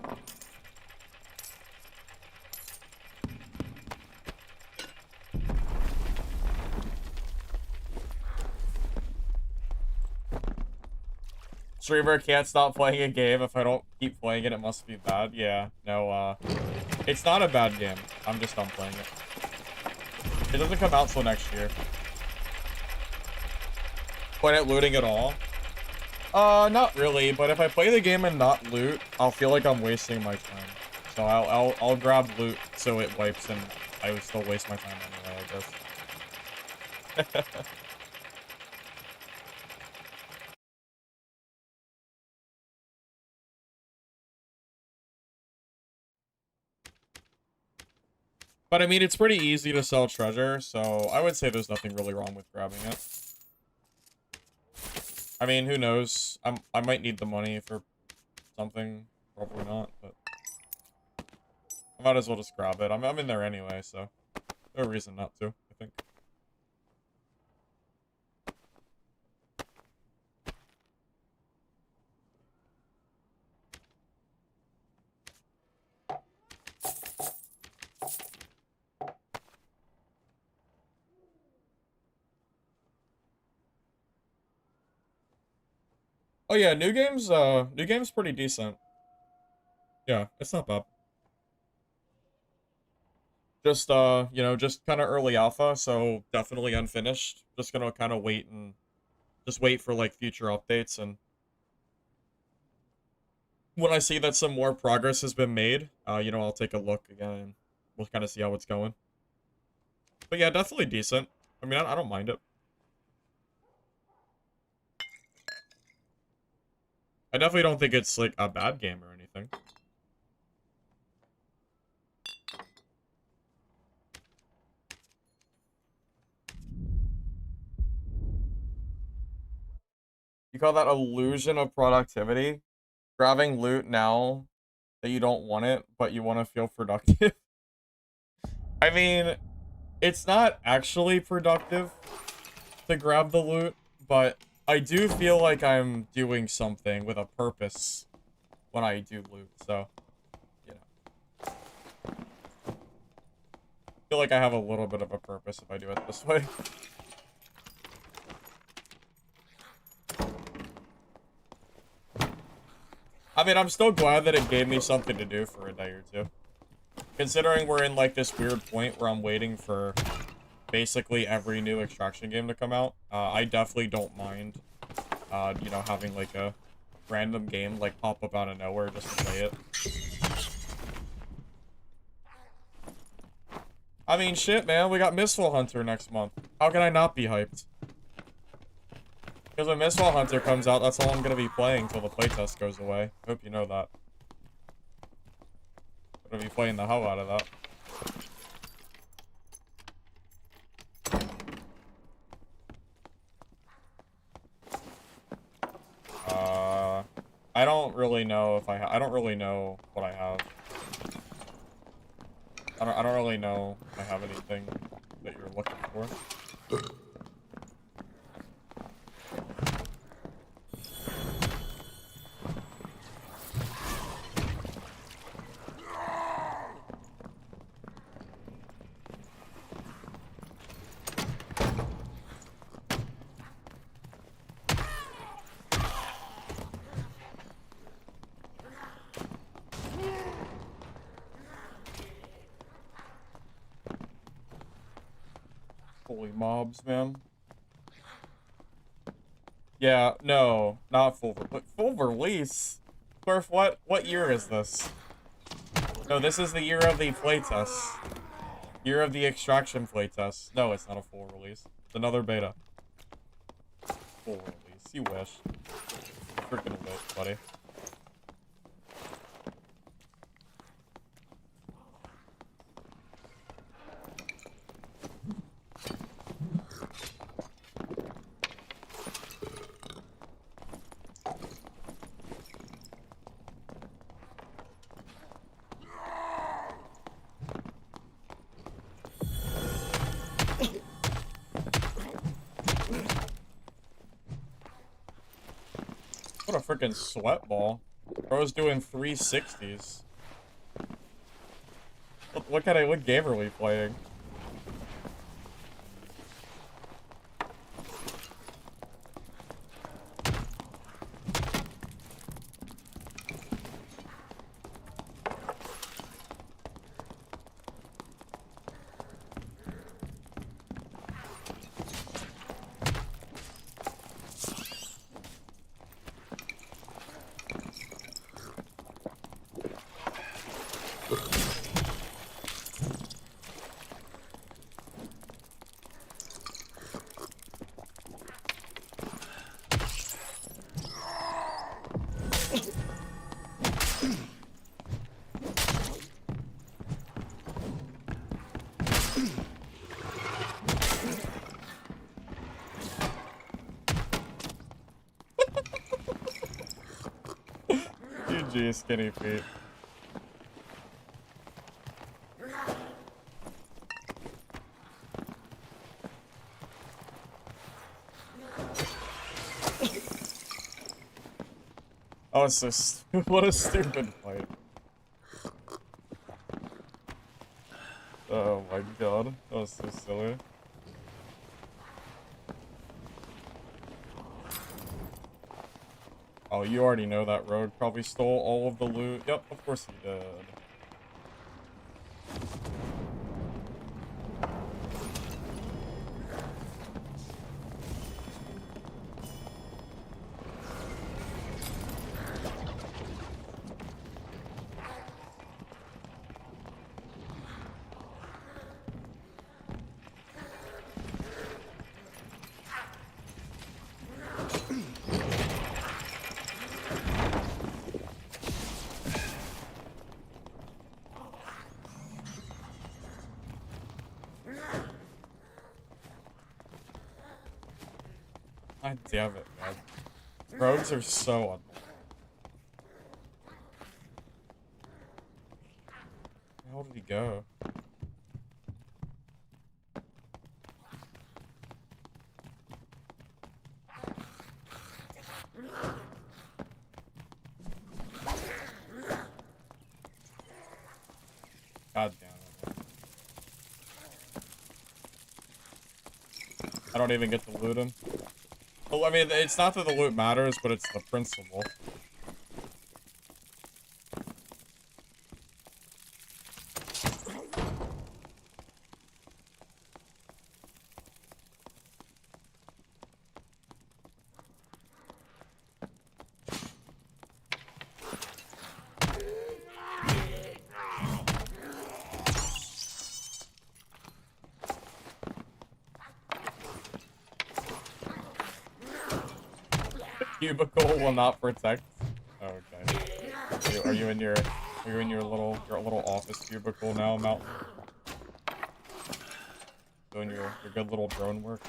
Streamer can't stop playing a game. If I don't keep playing it, it must be bad. Yeah, no, it's not a bad game. I'm just done playing it. It doesn't come out till next year. Point at looting at all? Not really, but if I play the game and not loot, I'll feel like I'm wasting my time. So I'll grab loot so it wipes and I would still waste my time anyway, I guess. But I mean, it's pretty easy to sell treasure, so I would say there's nothing really wrong with grabbing it. I mean, who knows? I might need the money for something. Probably not, but I might as well just grab it. I'm in there anyway, so no reason not to, I think. Oh yeah, new game's pretty decent. Yeah, it's not bad. Just you know, just kind of early alpha, so definitely unfinished. Just gonna kind of wait and just wait for like future updates, and when I see that some more progress has been made, you know, I'll take a look again and we'll kind of see how it's going. But yeah, definitely decent. I mean, I don't mind it. I definitely don't think it's like a bad game or anything. You call that illusion of productivity? Grabbing loot now that you don't want it, but you want to feel productive? I mean, it's not actually productive to grab the loot, but I do feel like I'm doing something with a purpose when I do loot, so, you know. I feel like I have a little bit of a purpose if I do it this way. I mean, I'm still glad that it gave me something to do for a day or two. Considering we're in, like, this weird point where I'm waiting for basically every new extraction game to come out, I definitely don't mind, you know, having, like, a random game, like, pop up out of nowhere just to play it. I mean, shit, man, we got Misfall Hunter next month. How can I not be hyped? Because when Misfall Hunter comes out, that's all I'm gonna be playing until the playtest goes away. Hope you know that. I'm gonna be playing the hell out of that. I don't really know if I don't really know what I have. I don't really know if I have anything that you're looking for. Holy mobs, man. Yeah, no, not full release. Swerf, what year is this? No, this is the year of the playtest. Year of the extraction playtest. No, it's not a full release. It's another beta. Full release. You wish. Freaking lit, buddy. What a freaking sweat ball. Bro's doing 360s. What game are we playing? GG, skinny feet. Oh, it's so what a stupid fight. Oh my god, that was so silly. Oh, you already know that rogue probably stole all of the loot. Yep, of course he did. God damn it, man. Rogues are so annoying. Where the hell did he go? God damn it. I don't even get to loot him. Well, I mean, it's not that the loot matters, but it's the principle. Cubicle will not protect. Oh, okay. Are you in your little office cubicle now, Mountain? Doing your good little drone work.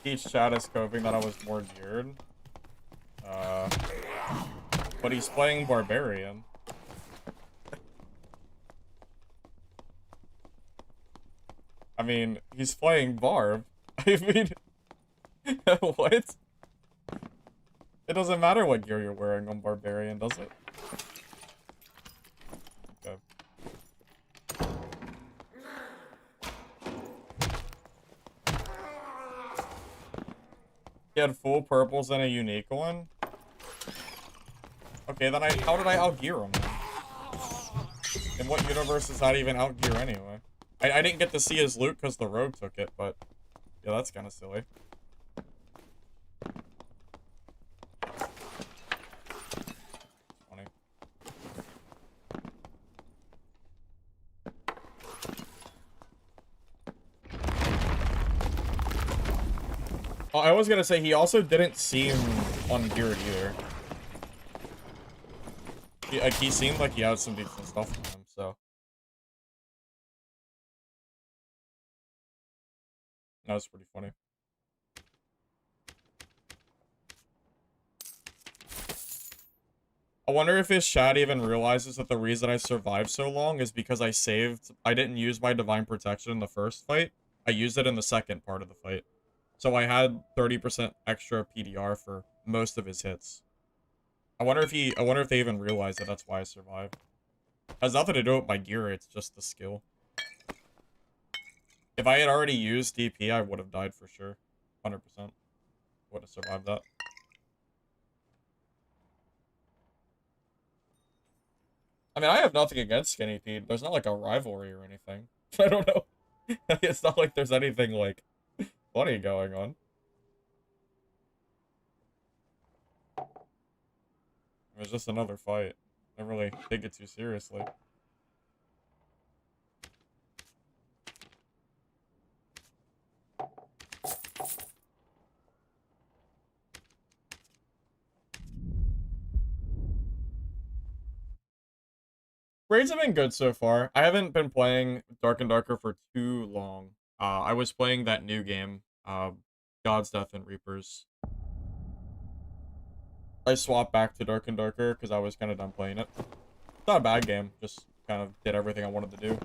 Each chat is coping that I was more geared. But he's playing Barbarian. I mean, he's playing Barb. I mean, what? It doesn't matter what gear you're wearing on Barbarian, does it? Okay. He had full purples and a unique one? Okay, then how did I outgear him then? In what universe is that even outgear anyway? I didn't get to see his loot because the rogue took it, but yeah, that's kind of silly. Funny. Oh, I was gonna say he also didn't seem ungeared either. He seemed like he had some decent stuff on him, so. That was pretty funny. I wonder if his chat even realizes that the reason I survived so long is because I didn't use my divine protection in the first fight. I used it in the second part of the fight. So I had 30% extra PDR for most of his hits. I wonder if they even realize that that's why I survived. It has nothing to do with my gear, it's just the skill. If I had already used DP, I would have died for sure. 100%. Would have survived that. I mean, I have nothing against Skinny Pete. There's not like a rivalry or anything. I don't know. It's not like there's anything like funny going on. It was just another fight. I don't really take it too seriously. Raids have been good so far. I haven't been playing Dark and Darker for too long. I was playing that new game, God's Death and Reapers. I swapped back to Dark and Darker because I was kind of done playing it. It's not a bad game, just kind of did everything I wanted to do.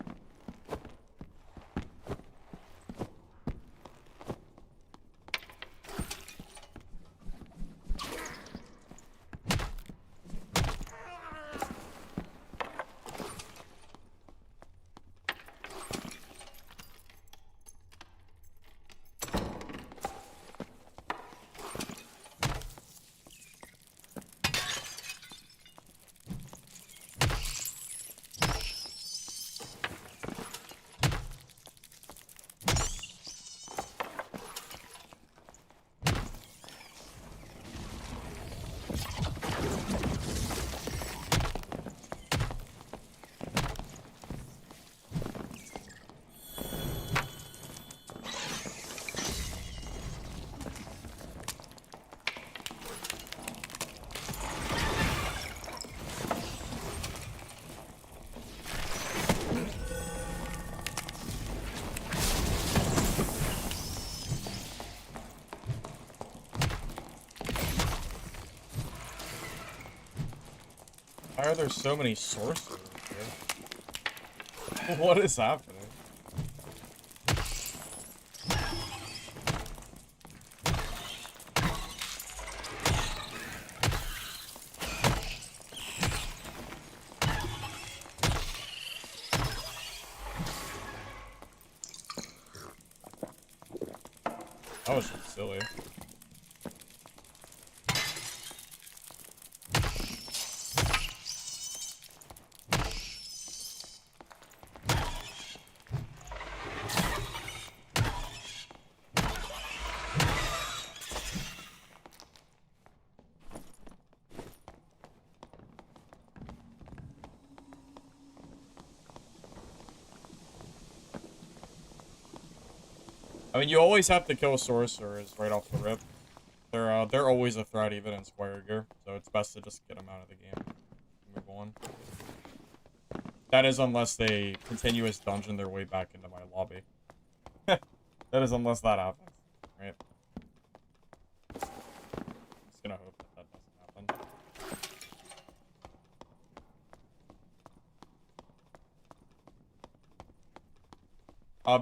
Why are there so many sorcerers here? What is happening? That was just silly. I mean, you always have to kill sorcerers right off the rip. They're always a threat, even in Squire gear, so it's best to just get them out of the game. Move on. That is unless they continuous dungeon their way back into my lobby. That is unless that happens, right? Just gonna hope that that doesn't happen.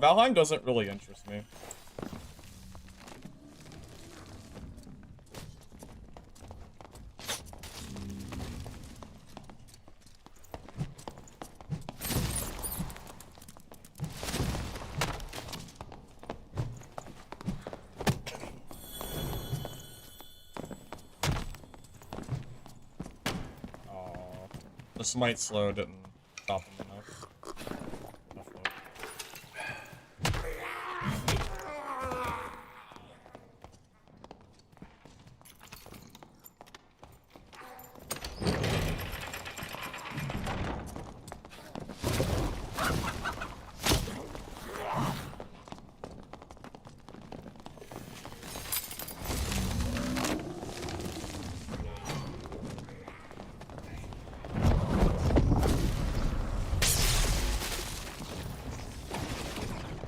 Valheim doesn't really interest me. The smite slow didn't stop him enough.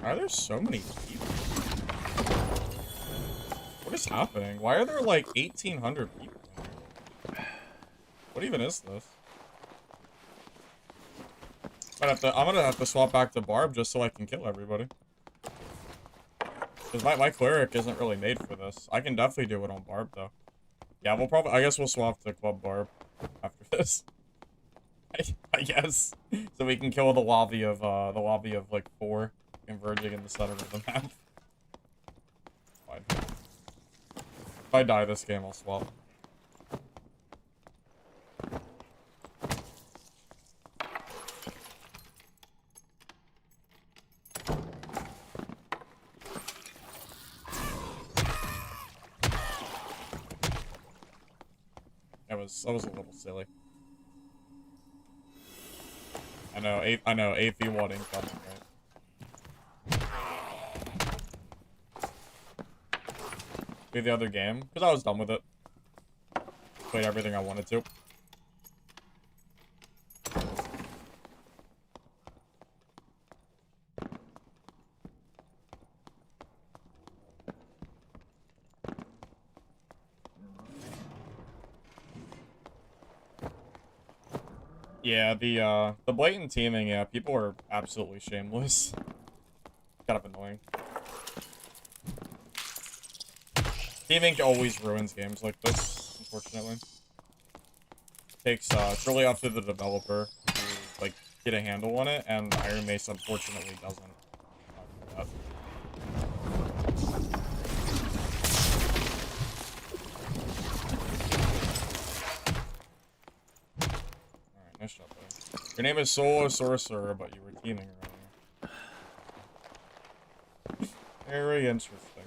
Why are there so many people? What is happening? Why are there like 1,800 people in here? What even is this? I'm gonna have to swap back to Barb just so I can kill everybody. Because my cleric isn't really made for this. I can definitely do it on Barb though. Yeah, I guess we'll swap to Club Barb after this. I guess. So we can kill the lobby of like 4 converging in the center of the map. Fine. If I die this game, I'll swap. That was a little silly. I know, 8v1 incoming, right? Play the other game, because I was done with it. Played everything I wanted to. Yeah, the blatant teaming, yeah, people are absolutely shameless. Kind of annoying. Teaming always ruins games like this, unfortunately. It's really up to the developer to, like, get a handle on it, and Iron Mace unfortunately doesn't do that. Alright, nice shot, buddy. Your name is Solo Sorcerer, but you were teaming earlier. Very interesting.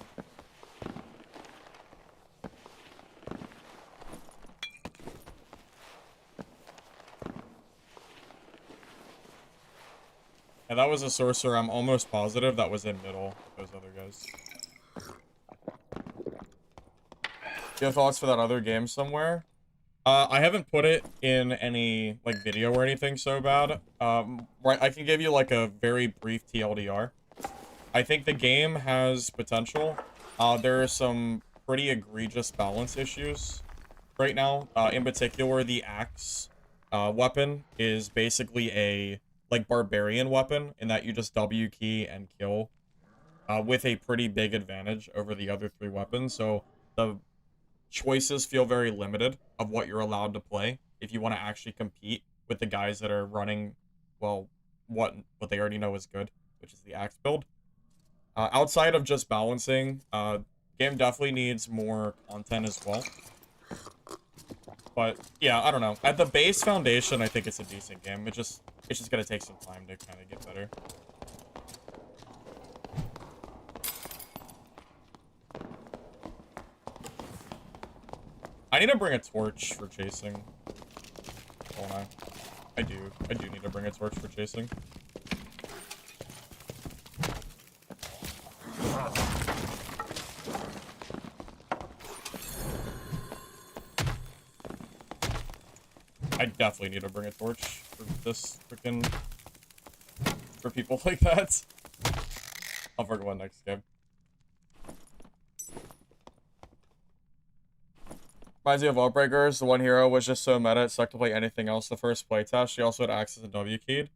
And that was a sorcerer. I'm almost positive that was in middle with those other guys. Do you have thoughts for that other game somewhere? I haven't put it in any, like, video or anything so bad. Right, I can give you, like, a very brief TLDR. I think the game has potential. There are some pretty egregious balance issues right now. In particular, the axe weapon is basically a, like, barbarian weapon in that you just W key and kill with a pretty big advantage over the other 3 weapons. So the choices feel very limited of what you're allowed to play if you want to actually compete with the guys that are running, well, what they already know is good, which is the axe build. Outside of just balancing, game definitely needs more content as well. But yeah, I don't know. At the base foundation, I think it's a decent game. It's just gonna take some time to kind of get better. I need to bring a torch for chasing. Don't I? I do need to bring a torch for chasing. I definitely need to bring a torch for this freaking... for people like that. I'll forget one next game. Reminds me of Outbreakers. The one hero was just so meta, it sucked to play anything else the first playtest. She also had access to W keyed.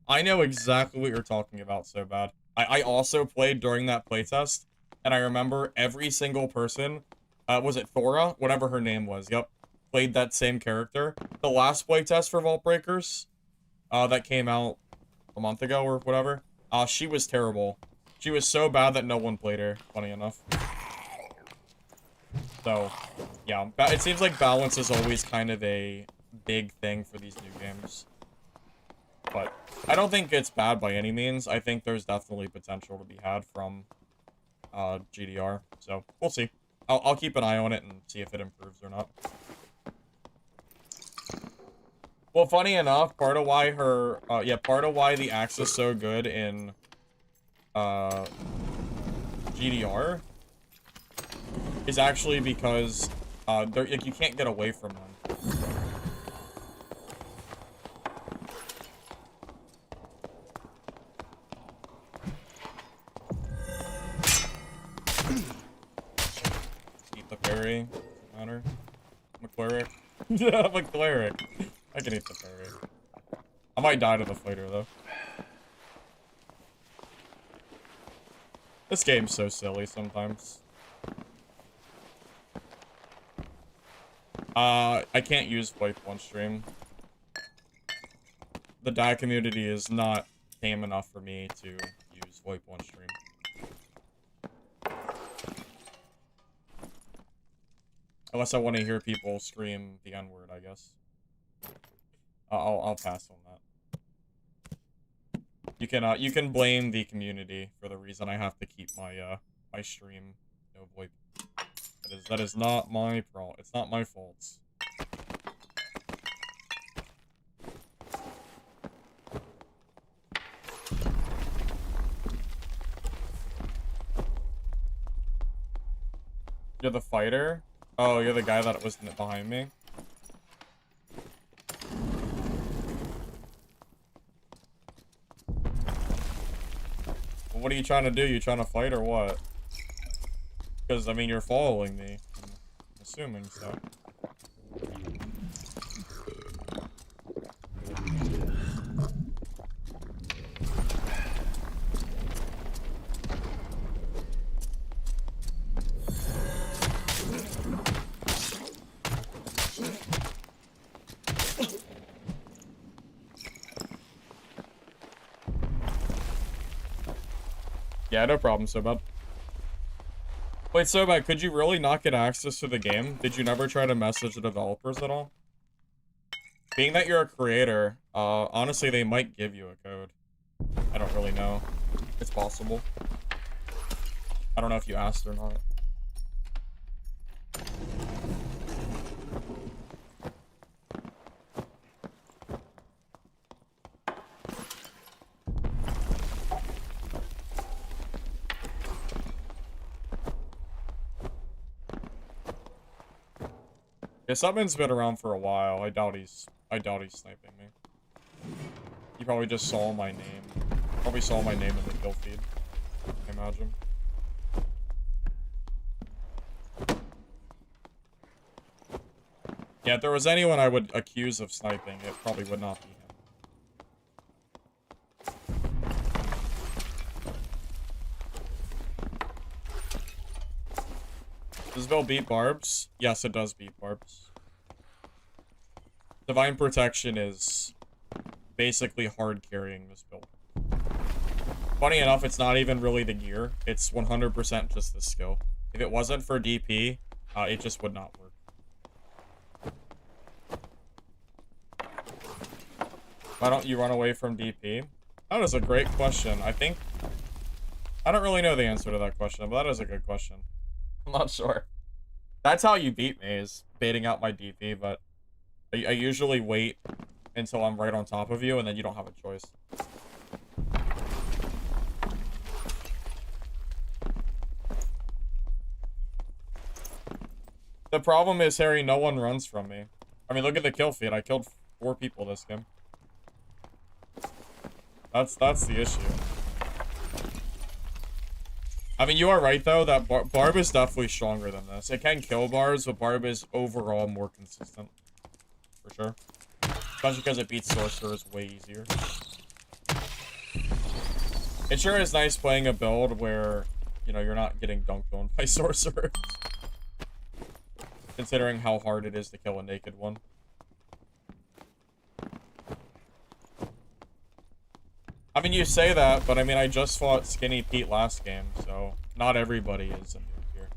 I know exactly what you're talking about so bad. I also played during that playtest, and I remember every single person, was it Thora? Whatever her name was, yep, played that same character. The last playtest for Vault Breakers, that came out a month ago or whatever, she was terrible. She was so bad that no one played her, funny enough. So, yeah, it seems like balance is always kind of a big thing for these new games. But I don't think it's bad by any means. I think there's definitely potential to be had from GDR. So, we'll see. I'll keep an eye on it and see if it improves or not. Well, funny enough, part of why part of why the axe is so good in GDR is actually because like, you can't get away from them. Eat the parry. Doesn't matter. I'm a cleric. Yeah, I'm a cleric. I can eat the parry. I might die to the fighter though. This game's so silly sometimes. I can't VoIP on stream. The DI community is not tame enough for me to use VoIP on stream. Unless I want to hear people scream the N-word, I guess. I'll pass on that. You can blame the community for the reason I have to keep my my stream no VoIP. That is not my fault. It's not my fault. You're the fighter? Oh, you're the guy that was behind me? Well, what are you trying to do? You trying to fight or what? Because, I mean, you're following me. I'm assuming so. Yeah, no problem, Sobad. Wait, Sobad, could you really not get access to the game? Did you never try to message the developers at all? Being that you're a creator, honestly, they might give you a code. I don't really know. It's possible. I don't know if you asked or not. Yeah, Subman's been around for a while. I doubt he's sniping me. He probably just saw my name. Probably saw my name in the kill feed. I imagine. Yeah, if there was anyone I would accuse of sniping, it probably would not be him. Does Bill beat Barbs? Yes, it does beat Barbs. Divine Protection is basically hard carrying this build. Funny enough, it's not even really the gear. It's 100% just the skill. If it wasn't for DP, it just would not work. Why don't you run away from DP? That is a great question. I don't really know the answer to that question, but that is a good question. I'm not sure. That's how you beat me, is baiting out my DP, but I usually wait until I'm right on top of you, and then you don't have a choice. The problem is, Harry, no one runs from me. I mean, look at the kill feed. I killed 4 people this game. That's the issue. I mean, you are right, though, that Barb is definitely stronger than this. It can kill bars, but Barb is overall more consistent. For sure. Especially because it beats Sorcerers way easier. It sure is nice playing a build where, you know, you're not getting dunked on by Sorcerers. Considering how hard it is to kill a naked one. I mean, you say that, but I mean, I just fought Skinny Pete last game, so not everybody is a noob here.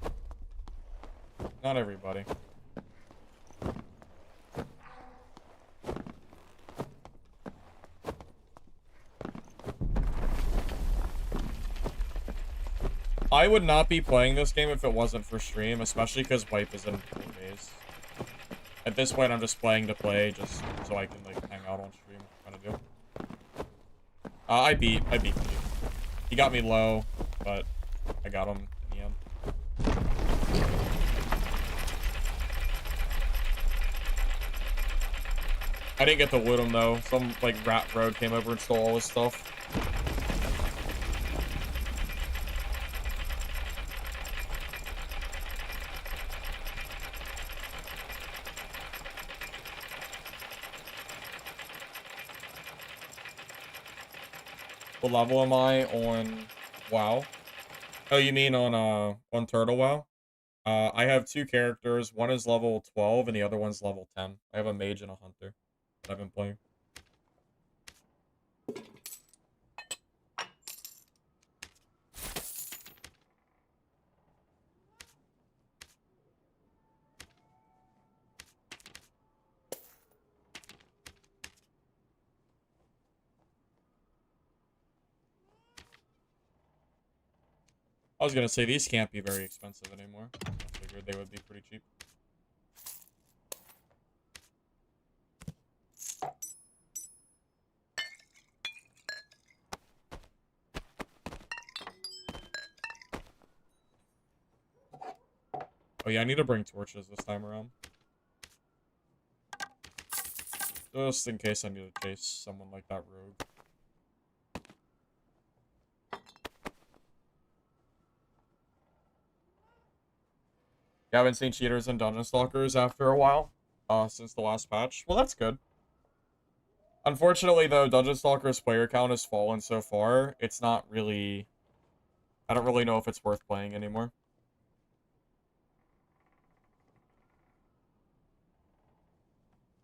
Not everybody. I would not be playing this game if it wasn't for stream, especially because Wipe is in 4 days. At this point, I'm just playing to play, just so I can, like, hang out on stream, kind of do. I beat Pete. He got me low, but I got him in the end. I didn't get to loot him, though. Some, like, rat road came over and stole all his stuff. What level am I on WoW? Oh, you mean on Turtle WoW? I have 2 characters. One is level 12 and the other one's level 10. I have a mage and a hunter that I've been playing. I was gonna say, these can't be very expensive anymore. I figured they would be pretty cheap. Oh yeah, I need to bring torches this time around. Just in case I need to chase someone like that rogue. You haven't seen cheaters and dungeon stalkers after a while? Since the last patch? Well, that's good. Unfortunately, though, Dungeon Stalker's player count has fallen so far, it's not really... I don't really know if it's worth playing anymore.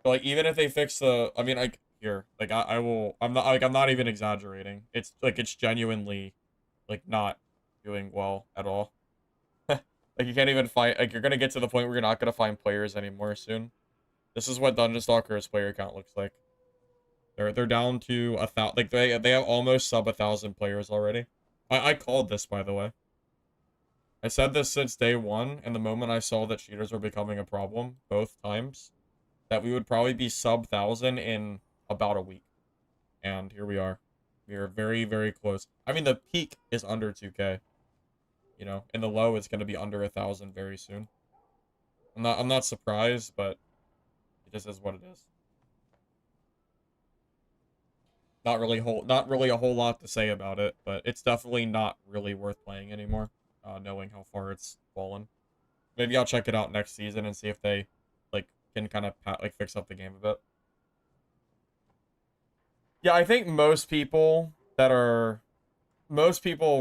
But, like, even if they fix the... I mean, like, here. Like, I will... I'm not even exaggerating. It's, like, it's genuinely, like, not doing well at all. Like, you can't even find, like, you're gonna get to the point where you're not gonna find players anymore soon. This is what Dungeon Stalker's player count looks like. They're down to 1,000, like, they have almost sub 1,000 players already. I called this, by the way. I said this since day one, and the moment I saw that cheaters were becoming a problem, both times, that we would probably be sub 1,000 in about a week. And here we are. We are very, very close. I mean, the peak is under 2K. You know, and the low is going to be under 1,000 very soon. I'm not surprised, but it just is what it is. Not really a whole lot to say about it, but it's definitely not really worth playing anymore, knowing how far it's fallen. Maybe I'll check it out next season and see if they, like, can kind of, like, fix up the game a bit. Yeah, I think most people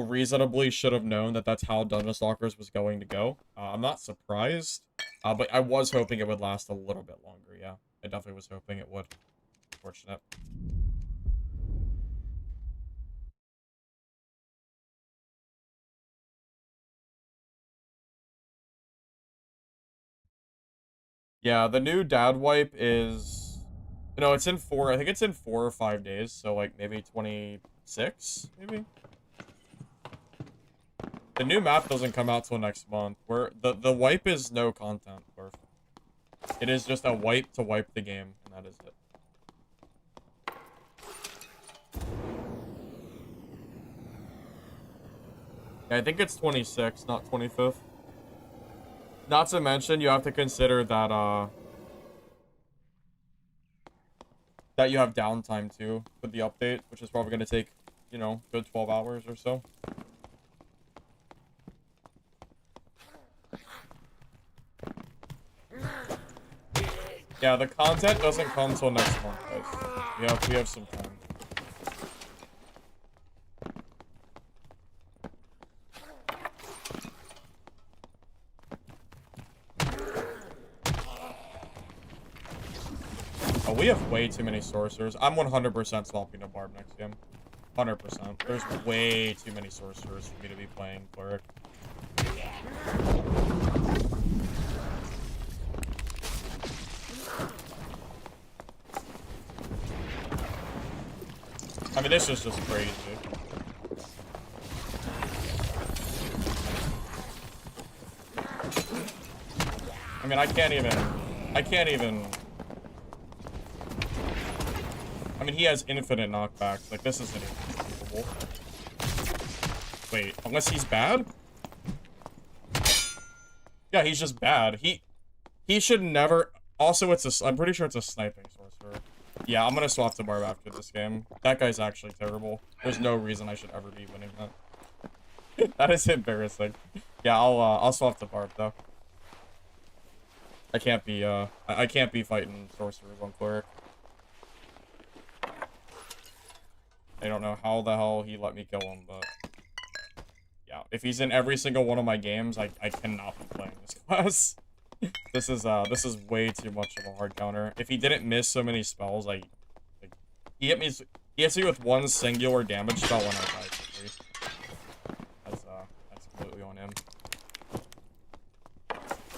reasonably should have known that that's how Dungeon Stalkers was going to go. I'm not surprised, but I was hoping it would last a little bit longer, yeah. I definitely was hoping it would. Unfortunate. Yeah, the new dad wipe is... No, it's in 4... I think it's in 4 or 5 days, so, like, maybe 26, maybe? The new map doesn't come out till next month. The wipe is no content, Barf. It is just a wipe to wipe the game, and that is it. Yeah, I think it's 26, not 25th. Not to mention, you have to consider that, that you have downtime, too, with the update, which is probably going to take, you know, good 12 hours or so. Yeah, the content doesn't come till next month, guys. We have some time. Oh, we have way too many sorcerers. I'm 100% swapping to Barb next game. 100%. There's way too many sorcerers for me to be playing Cleric. I mean, this is just crazy. I mean, I can't even... I mean, he has infinite knockbacks. Like, this isn't even believable. Wait, unless he's bad? Yeah, he's just bad. He should never... Also, I'm pretty sure it's a sniping sorcerer. Yeah, I'm gonna swap to Barb after this game. That guy's actually terrible. There's no reason I should ever be winning that. That is embarrassing. Yeah, I'll swap to Barb though. I can't be fighting sorcerers on Cleric. I don't know how the hell he let me kill him, but yeah, if he's in every single one of my games, I cannot be playing this class. This is way too much of a hard counter. If he didn't miss so many spells, he hits me with one singular damage spell when I die quickly. That's completely on him.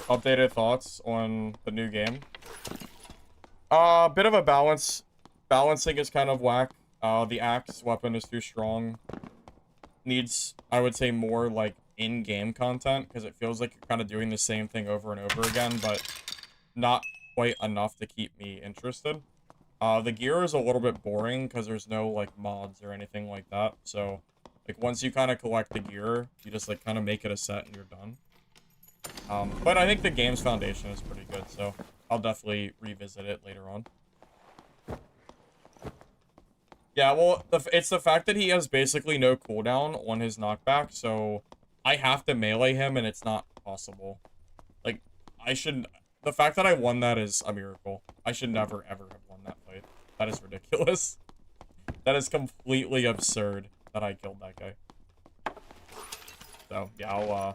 Updated thoughts on the new game. Bit of a balance. Balancing is kind of whack. The axe weapon is too strong. Needs, I would say, more, like, in-game content, because it feels like you're kind of doing the same thing over and over again, but not quite enough to keep me interested. The gear is a little bit boring, because there's no, like, mods or anything like that, so, like, once you kind of collect the gear, you just, like, kind of make it a set and you're done. But I think the game's foundation is pretty good, so I'll definitely revisit it later on. Yeah, well, it's the fact that he has basically no cooldown on his knockback, so I have to melee him, and it's not possible. Like, the fact that I won that is a miracle. I should never, ever have won that fight. That is ridiculous. That is completely absurd that I killed that guy. So, yeah,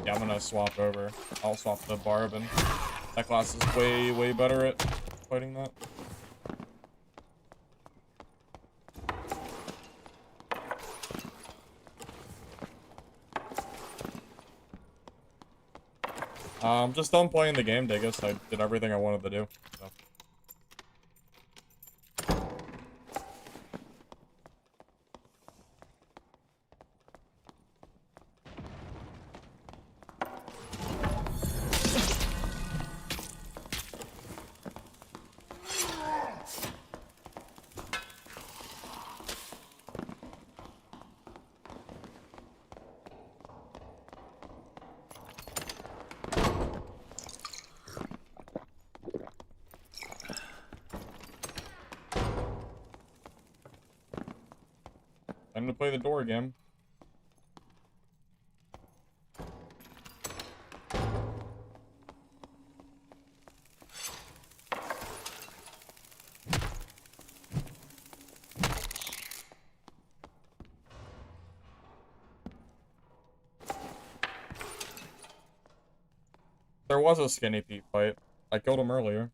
yeah, I'm gonna swap over. I'll swap the Barb, and that class is way, way better at fighting that. I'm just done playing the game, Diggus. I did everything I wanted to do. So. Time to play the door game. There was a Skinny Pete fight. I killed him earlier.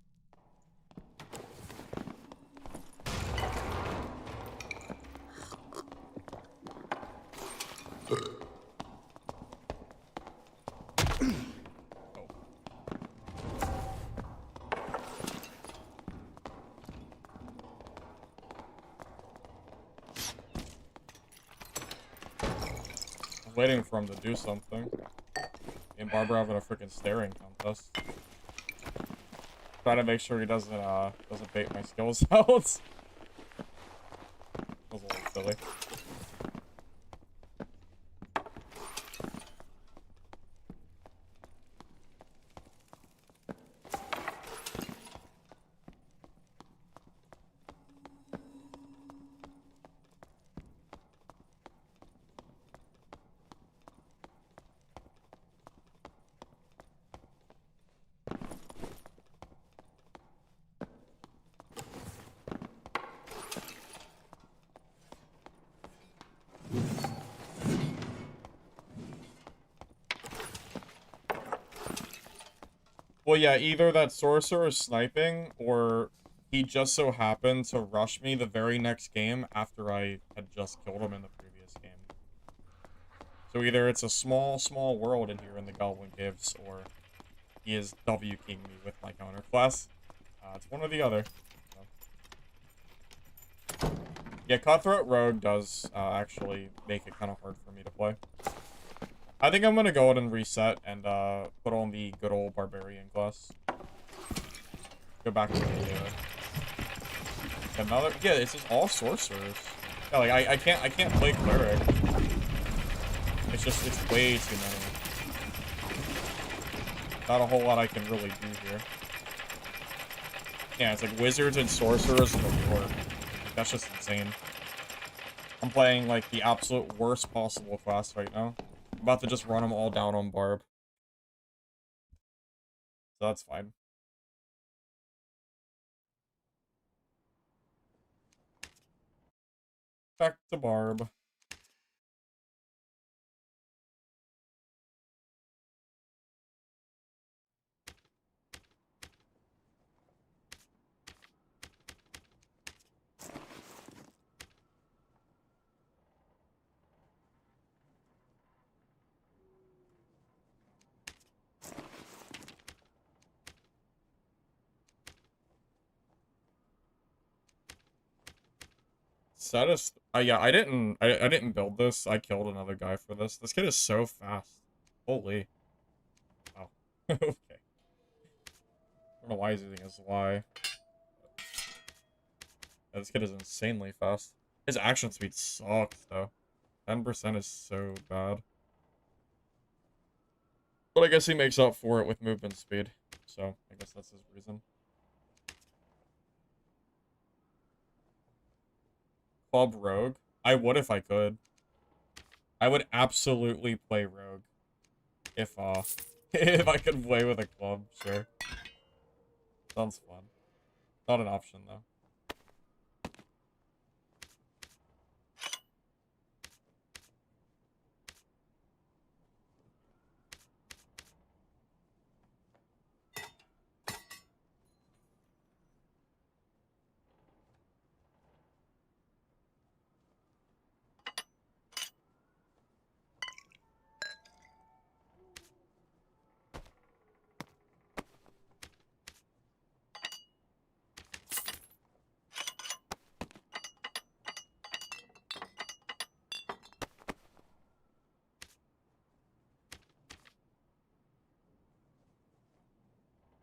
Waiting for him to do something. Me and Barbara having a freaking staring contest. Trying to make sure he doesn't bait my skills out. That was a little silly. Well, yeah, either that sorcerer is sniping, or he just so happened to rush me the very next game after I had just killed him in the previous game. So either it's a small, small world in here in the Goblin Caves, or he is W-king me with my counter class. It's one or the other. So. Yeah, Cutthroat Rogue does actually make it kind of hard for me to play. I think I'm gonna go ahead and reset and put on the good old Barbarian class. Go back to the another. Yeah, it's just all sorcerers. Yeah, like I can't play cleric. It's way too many. Not a whole lot I can really do here. Yeah, it's like wizards and sorcerers in the war. That's just insane. I'm playing like the absolute worst possible class right now. I'm about to just run them all down on Barb. So that's fine. Back to Barb. Yeah, I didn't build this. I killed another guy for this. This kid is so fast. Holy. Wow. Okay. I don't know why he's using his Y. Yeah, this kid is insanely fast. His action speed sucks, though. 10% is so bad. But I guess he makes up for it with movement speed. So, I guess that's his reason. Club Rogue? I would if I could. I would absolutely play Rogue. If, if I could play with a club, sure. Sounds fun. Not an option, though.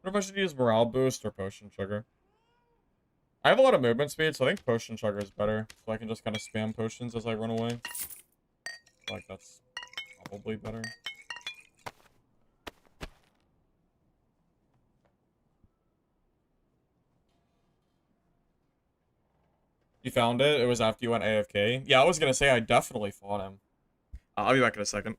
What if I should use morale boost or potion trigger? I have a lot of movement speed, so I think potion trigger is better. So I can just kind of spam potions as I run away. Like, that's probably better. You found it? It was after you went AFK? Yeah, I was gonna say I definitely fought him. I'll be back in a second.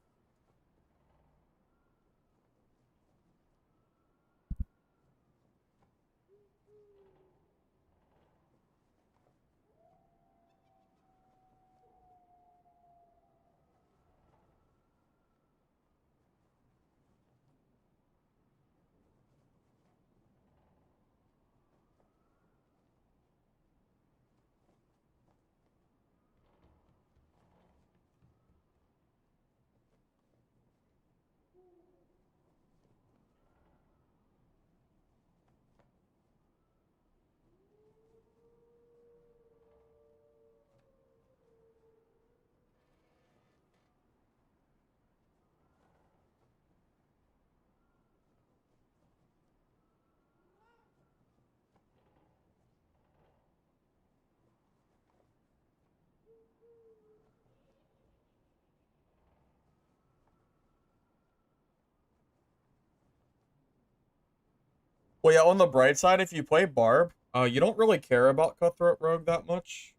Well, yeah, on the bright side, if you play Barb, you don't really care about Cutthroat Rogue that much.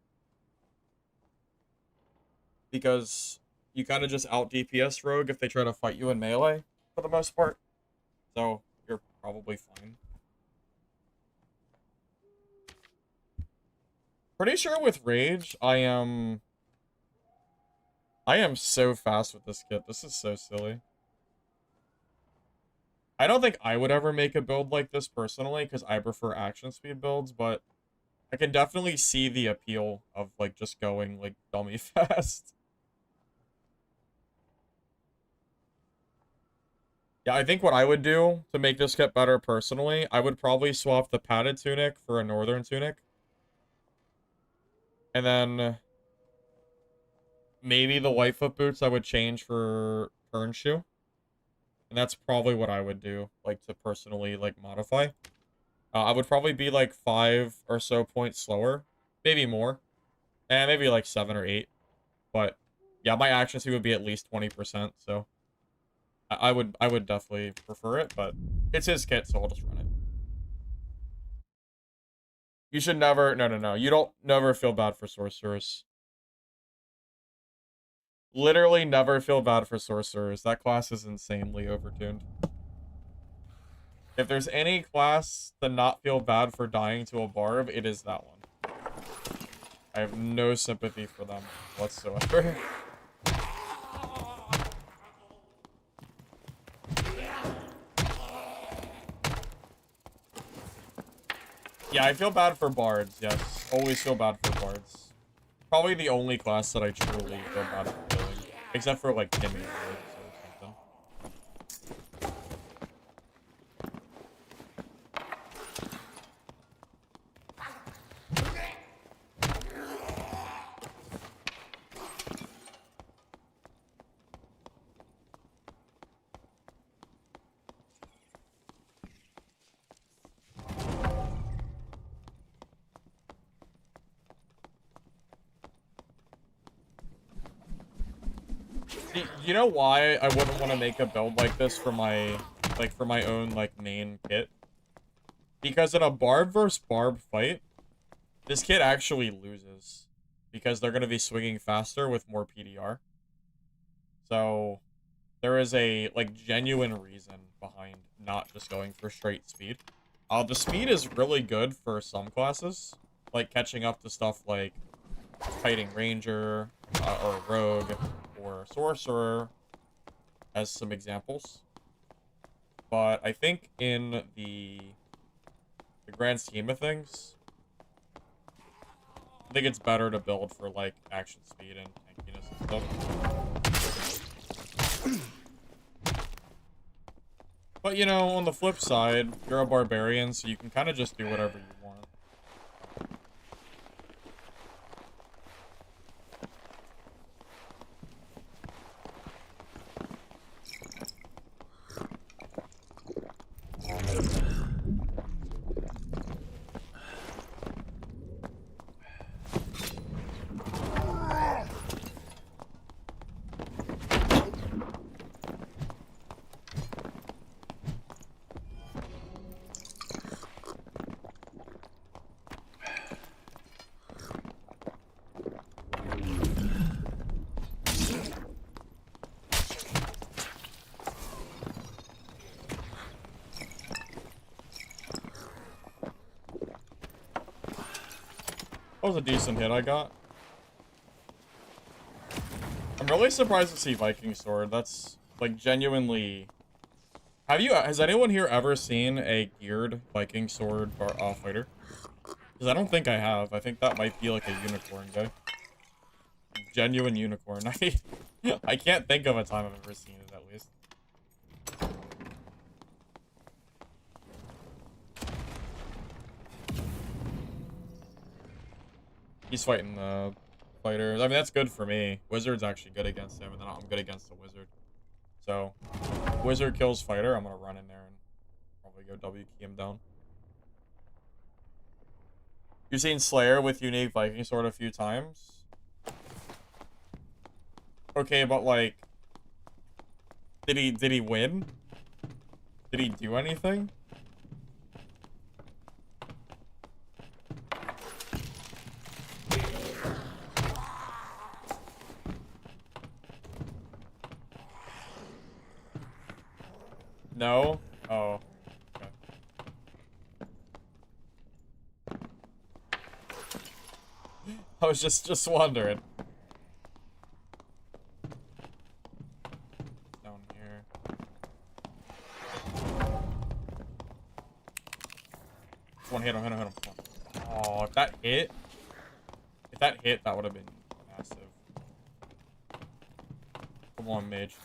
Because you kind of just out DPS Rogue if they try to fight you in melee, for the most part. So, you're probably fine. Pretty sure with Rage, I am so fast with this kit. This is so silly. I don't think I would ever make a build like this personally, because I prefer action speed builds, but I can definitely see the appeal of, like, just going, like, dummy fast. Yeah, I think what I would do to make this kit better personally, I would probably swap the padded tunic for a northern tunic. And then maybe the Whitefoot boots I would change for turn shoe. And that's probably what I would do, like, to personally, like, modify. I would probably be, like, 5 or so points slower. Maybe more. And maybe, like, 7 or 8. But, yeah, my action speed would be at least 20%, so... I would definitely prefer it, but it's his kit, so I'll just run it. You should never... No. You don't never feel bad for sorcerers. Literally never feel bad for sorcerers. That class is insanely overtuned. If there's any class to not feel bad for dying to a barb, it is that one. I have no sympathy for them whatsoever. Yeah, I feel bad for bards, yes. Always feel bad for bards. Probably the only class that I truly feel bad for killing. Except for, like, Kimmy or something. You know why I wouldn't want to make a build like this for my, own, like, main kit? Because in a barb versus barb fight, this kit actually loses. Because they're going to be swinging faster with more PDR. So, there is a, like, genuine reason behind not just going for straight speed. The speed is really good for some classes. Like, catching up to stuff like fighting Ranger, or Rogue, or Sorcerer, as some examples. But I think in the grand scheme of things, I think it's better to build for, like, action speed and tankiness and stuff. But, you know, on the flip side, you're a barbarian, so you can kind of just do whatever you want. That was a decent hit I got. I'm really surprised to see Viking Sword. That's, like, genuinely... Has anyone here ever seen a geared Viking Sword fighter? Because I don't think I have. I think that might be, like, a unicorn guy. Genuine unicorn. I can't think of a time I've ever seen it, at least. He's fighting the fighters. I mean, that's good for me. Wizard's actually good against him, and then I'm good against the wizard. So, wizard kills fighter, I'm gonna run in there and probably go W key him down. You've seen Slayer with unique Viking Sword a few times? Okay, but like... Did he win? Did he do anything? No? Oh. Okay. I was just wondering. Down here. One hit him, hit him, hit him. Oh, if that hit, that would have been massive. Come on, mage.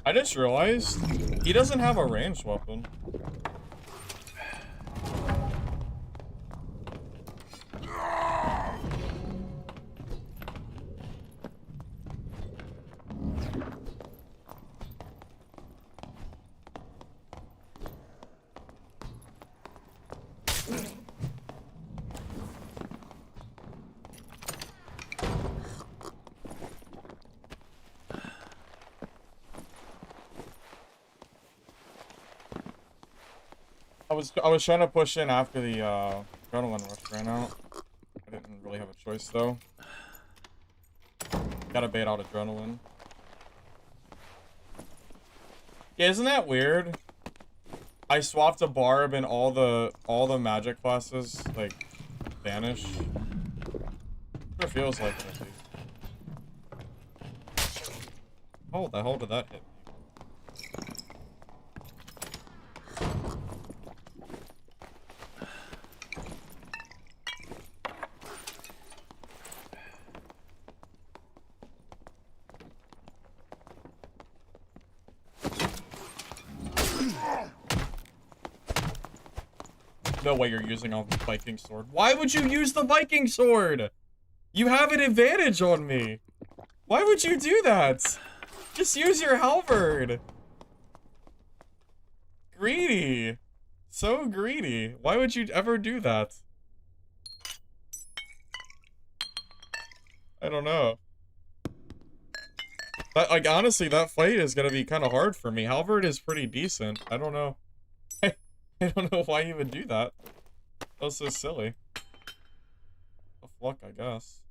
I just realized he doesn't have a ranged weapon. I was trying to push in after the adrenaline rush ran out. I didn't really have a choice though. Gotta bait out adrenaline. Yeah, isn't that weird? I swapped a barb and all the magic classes like vanish. It feels like it at least. How the hell did that hit me? No way you're using a Viking sword. Why would you use the Viking sword? You have an advantage on me. Why would you do that? Just use your halberd. Greedy. So greedy. Why would you ever do that? I don't know. That, like, honestly, that fight is gonna be kind of hard for me. Halberd is pretty decent. I don't know. I don't know why you would do that. That was so silly. Tough luck, I guess.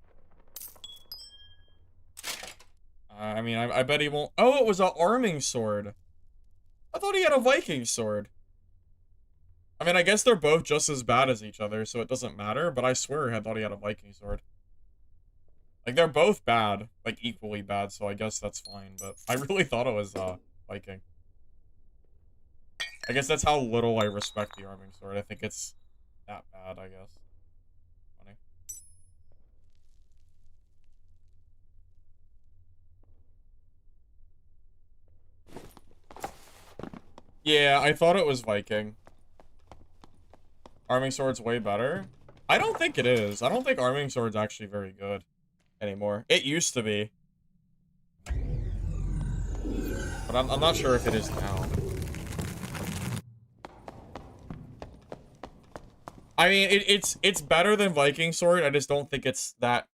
I mean, I bet he won't. Oh, it was an arming sword. I thought he had a Viking sword. I mean, I guess they're both just as bad as each other, so it doesn't matter, but I swear I thought he had a Viking sword. Like, they're both bad. Like, equally bad, so I guess that's fine, but I really thought it was, Viking. I guess that's how little I respect the arming sword. I think it's that bad, I guess. Funny. Yeah, I thought it was Viking. Arming Sword's way better. I don't think it is. I don't think Arming Sword's actually very good anymore. It used to be. But I'm not sure if it is now. I mean, it's better than Viking Sword. I just don't think it's that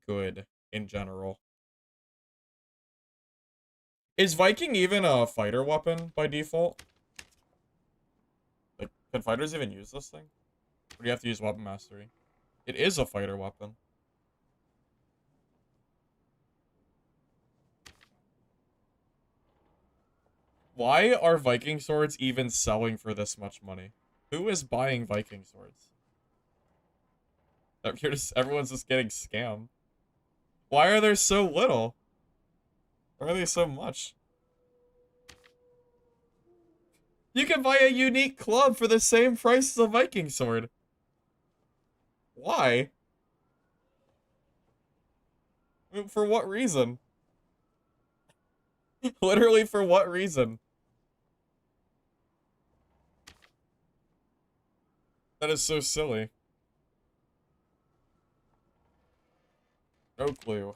good in general. Is Viking even a fighter weapon by default? Like, can fighters even use this thing? Or do you have to use weapon mastery? It is a fighter weapon. Why are Viking swords even selling for this much money? Who is buying Viking swords? Everyone's just getting scammed. Why are there so little? Why are they so much? You can buy a unique club for the same price as a Viking sword. Why? I mean, for what reason? Literally for what reason? That is so silly. No clue.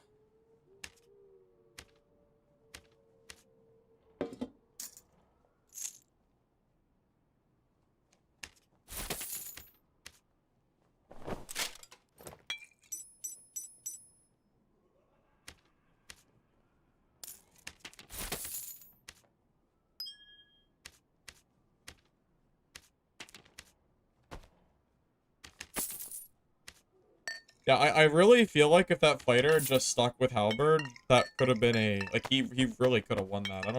Yeah, I really feel like if that fighter just stuck with Halberd, that could have been a, like, he really could have won that. I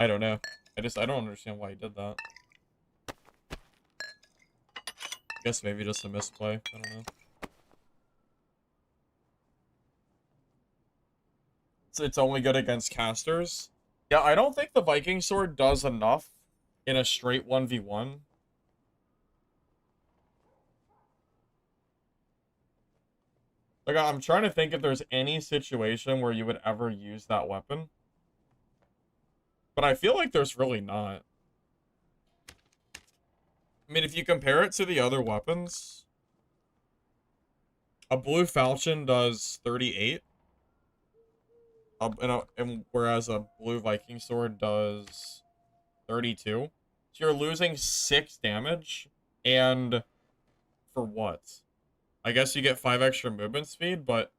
don't know. I don't understand why he did that. I guess maybe just a misplay. I don't know. It's only good against casters. Yeah, I don't think the Viking sword does enough in a straight 1v1. Like, I'm trying to think if there's any situation where you would ever use that weapon. But I feel like there's really not. I mean, if you compare it to the other weapons, a blue falchion does 38. And whereas a blue Viking sword does 32. So you're losing 6 damage. And for what? I guess you get 5 extra movement speed, but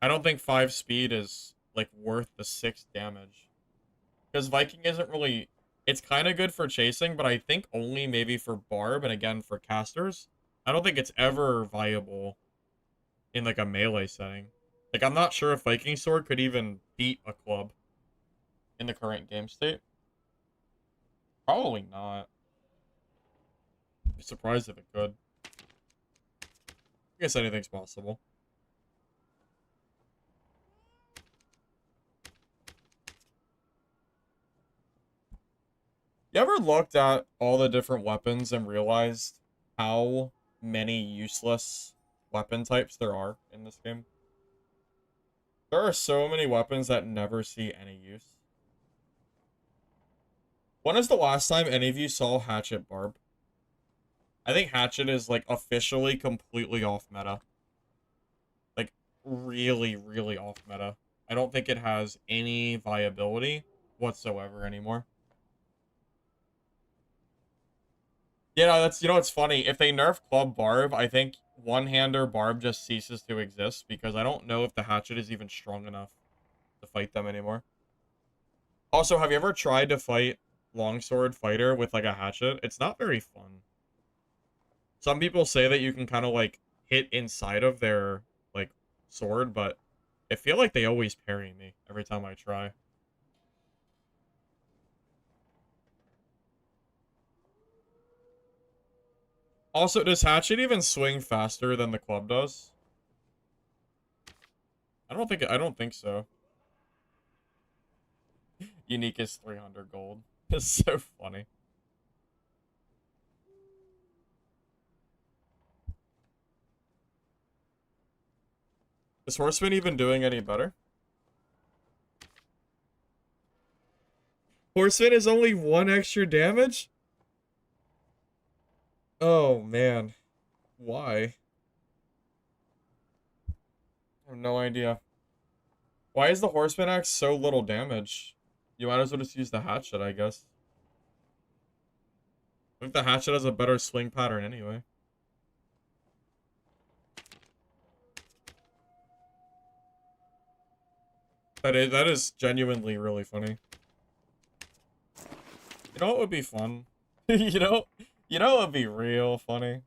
I don't think 5 speed is, like, worth the 6 damage. Because Viking isn't really... It's kind of good for chasing, but I think only maybe for Barb and, again, for casters. I don't think it's ever viable in, like, a melee setting. Like, I'm not sure if Viking Sword could even beat a club in the current game state. Probably not. I'd be surprised if it could. I guess anything's possible. You ever looked at all the different weapons and realized how many useless weapon types there are in this game? There are so many weapons that never see any use. When is the last time any of you saw Hatchet Barb? I think Hatchet is, like, officially completely off meta. Like, really, really off meta. I don't think it has any viability whatsoever anymore. That's, it's funny. If they nerf Club Barb, I think one-hander Barb just ceases to exist because I don't know if the Hatchet is even strong enough to fight them anymore. Also, have you ever tried to fight Longsword Fighter with, like, a Hatchet? It's not very fun. Some people say that you can kind of, like, hit inside of their, like, sword, but I feel like they always parry me every time I try. Also, does Hatchet even swing faster than the club does? I don't think so. Unique is 300 gold. It's so funny. Is Horseman even doing any better? Horseman is only 1 extra damage? Oh, man. Why? I have no idea. Why is the Horseman axe so little damage? You might as well just use the hatchet, I guess. I think the hatchet has a better swing pattern anyway. That is genuinely really funny. You know what would be fun? You know what would be real funny?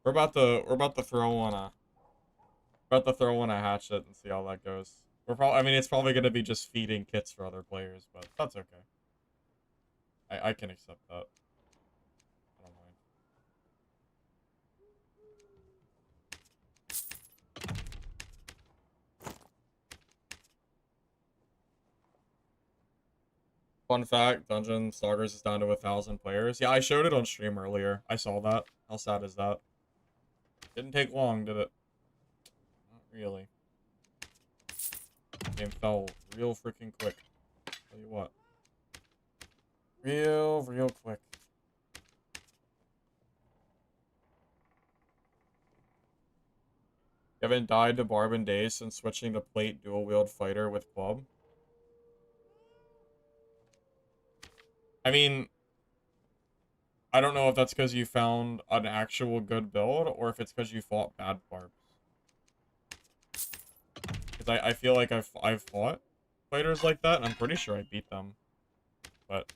We're about to throw on a hatchet and see how that goes. I mean, it's probably gonna be just feeding kits for other players, but that's okay. I can accept that. I don't mind. Fun fact, Dungeon Stalkers is down to 1,000 players. Yeah, I showed it on stream earlier. I saw that. How sad is that? Didn't take long, did it? Not really. Game fell real freaking quick. Tell you what. Real quick. You haven't died to Barb in days since switching to plate dual-wield fighter with club? I mean, I don't know if that's because you found an actual good build, or if it's because you fought bad Barbs. Because I feel like I've fought fighters like that, and I'm pretty sure I beat them. But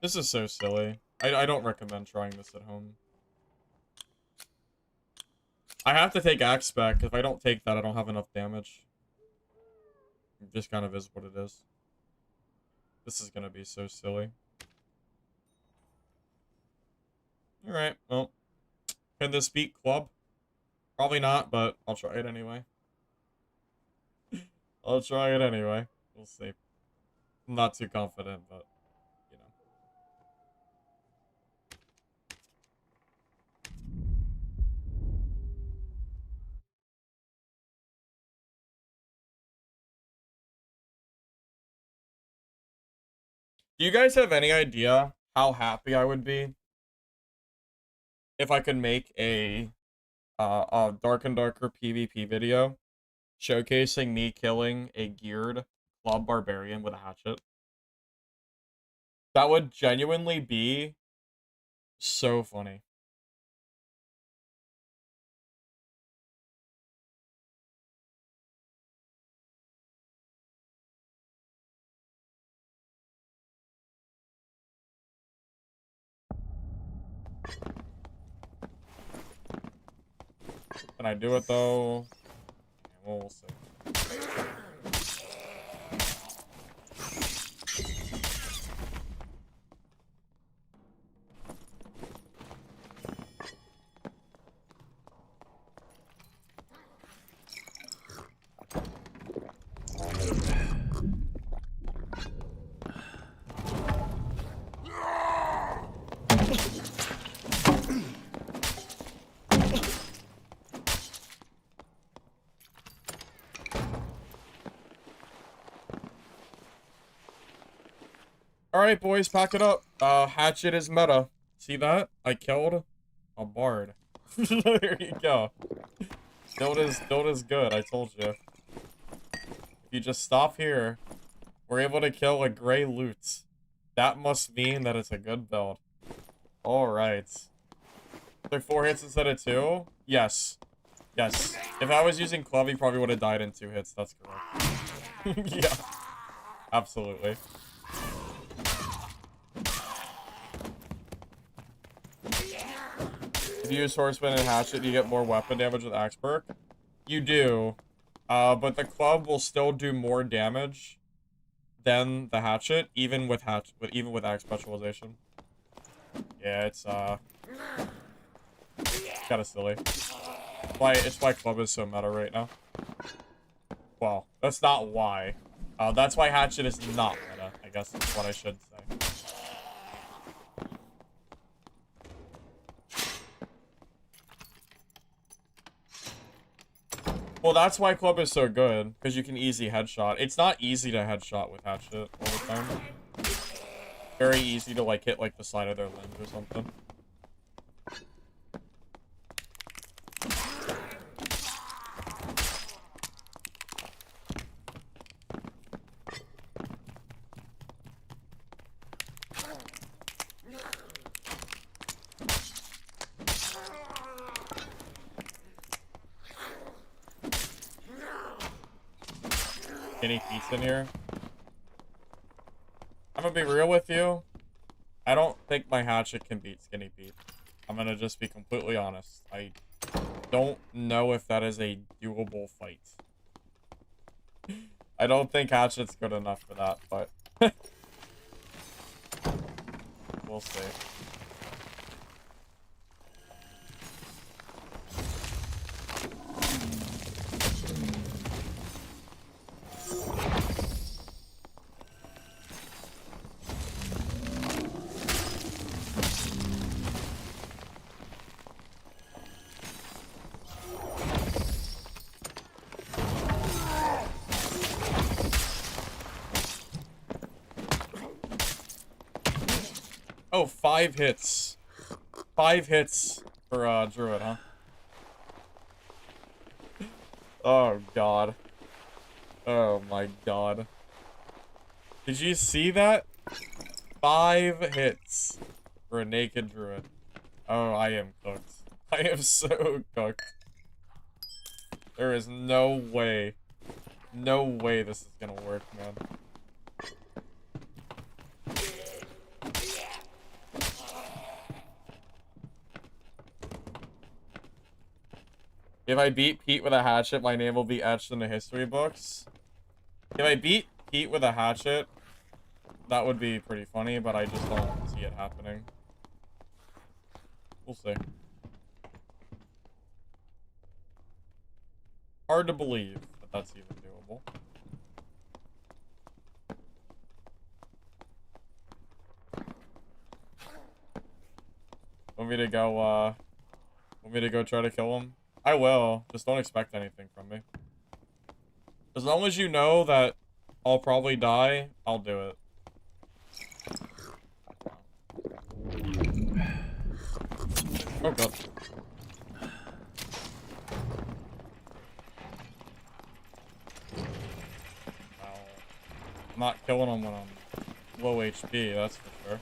this is so silly. I don't recommend trying this at home. I have to take Axe back. If I don't take that, I don't have enough damage. It just kind of is what it is. This is gonna be so silly. Alright, well. Can this beat club? Probably not, but I'll try it anyway. I'll try it anyway. We'll see. I'm not too confident, but, you know. Do you guys have any idea how happy I would be if I could make a Dark and Darker PvP video showcasing me killing a geared club barbarian with a hatchet? That would genuinely be so funny. Can I do it though? Yeah, we'll see. Alright, boys, pack it up. Hatchet is meta. See that? I killed a bard. There you go. Build is good, I told you. If you just stop here, we're able to kill a gray loot. That must mean that it's a good build. Alright. Took 4 hits instead of 2? Yes. Yes. If I was using club, he probably would have died in 2 hits. That's correct. Yeah. Absolutely. If you use Horseman and Hatchet, you get more weapon damage with Axe perk. You do. But the club will still do more damage than the hatchet, even with axe specialization. Yeah, it's kind of silly. It's why club is so meta right now. Well, that's not why. That's why hatchet is not meta, I guess is what I should say. Well, that's why club is so good, because you can easy headshot. It's not easy to headshot with hatchet all the time. Very easy to, like, hit, like, the side of their limbs or something. Skinny Pete's in here. I'm gonna be real with you. I don't think my hatchet can beat Skinny Pete. I'm gonna just be completely honest. I don't know if that is a doable fight. I don't think hatchet's good enough for that, but we'll see. Oh, 5 hits. 5 hits for, Druid, huh? Oh, God. Oh, my God. Did you see that? 5 hits for a naked Druid. Oh, I am cooked. I am so cooked. There is no way. No way this is gonna work, man. If I beat Pete with a hatchet, my name will be etched in the history books. If I beat Pete with a hatchet, that would be pretty funny, but I just don't see it happening. We'll see. Hard to believe that that's even doable. Want me to go try to kill him? I will. Just don't expect anything from me. As long as you know that I'll probably die, I'll do it. Oh god. Well, I'm not killing him when I'm low HP, that's for sure.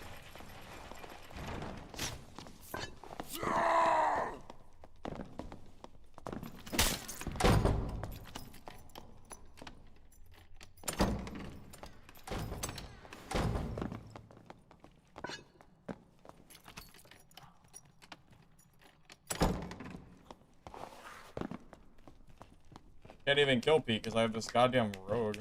Can't even kill Pete because I have this goddamn rogue.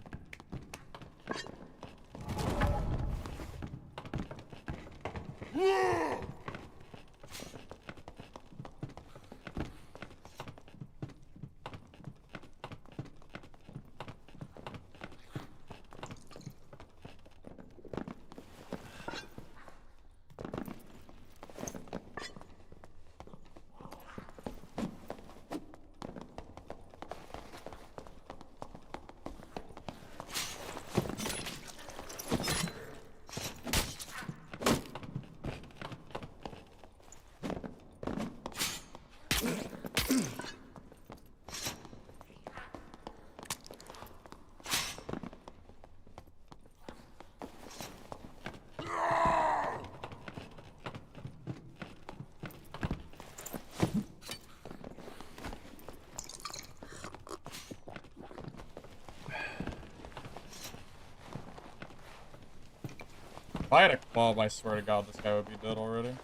If I had a club, I swear to God, this guy would be dead already.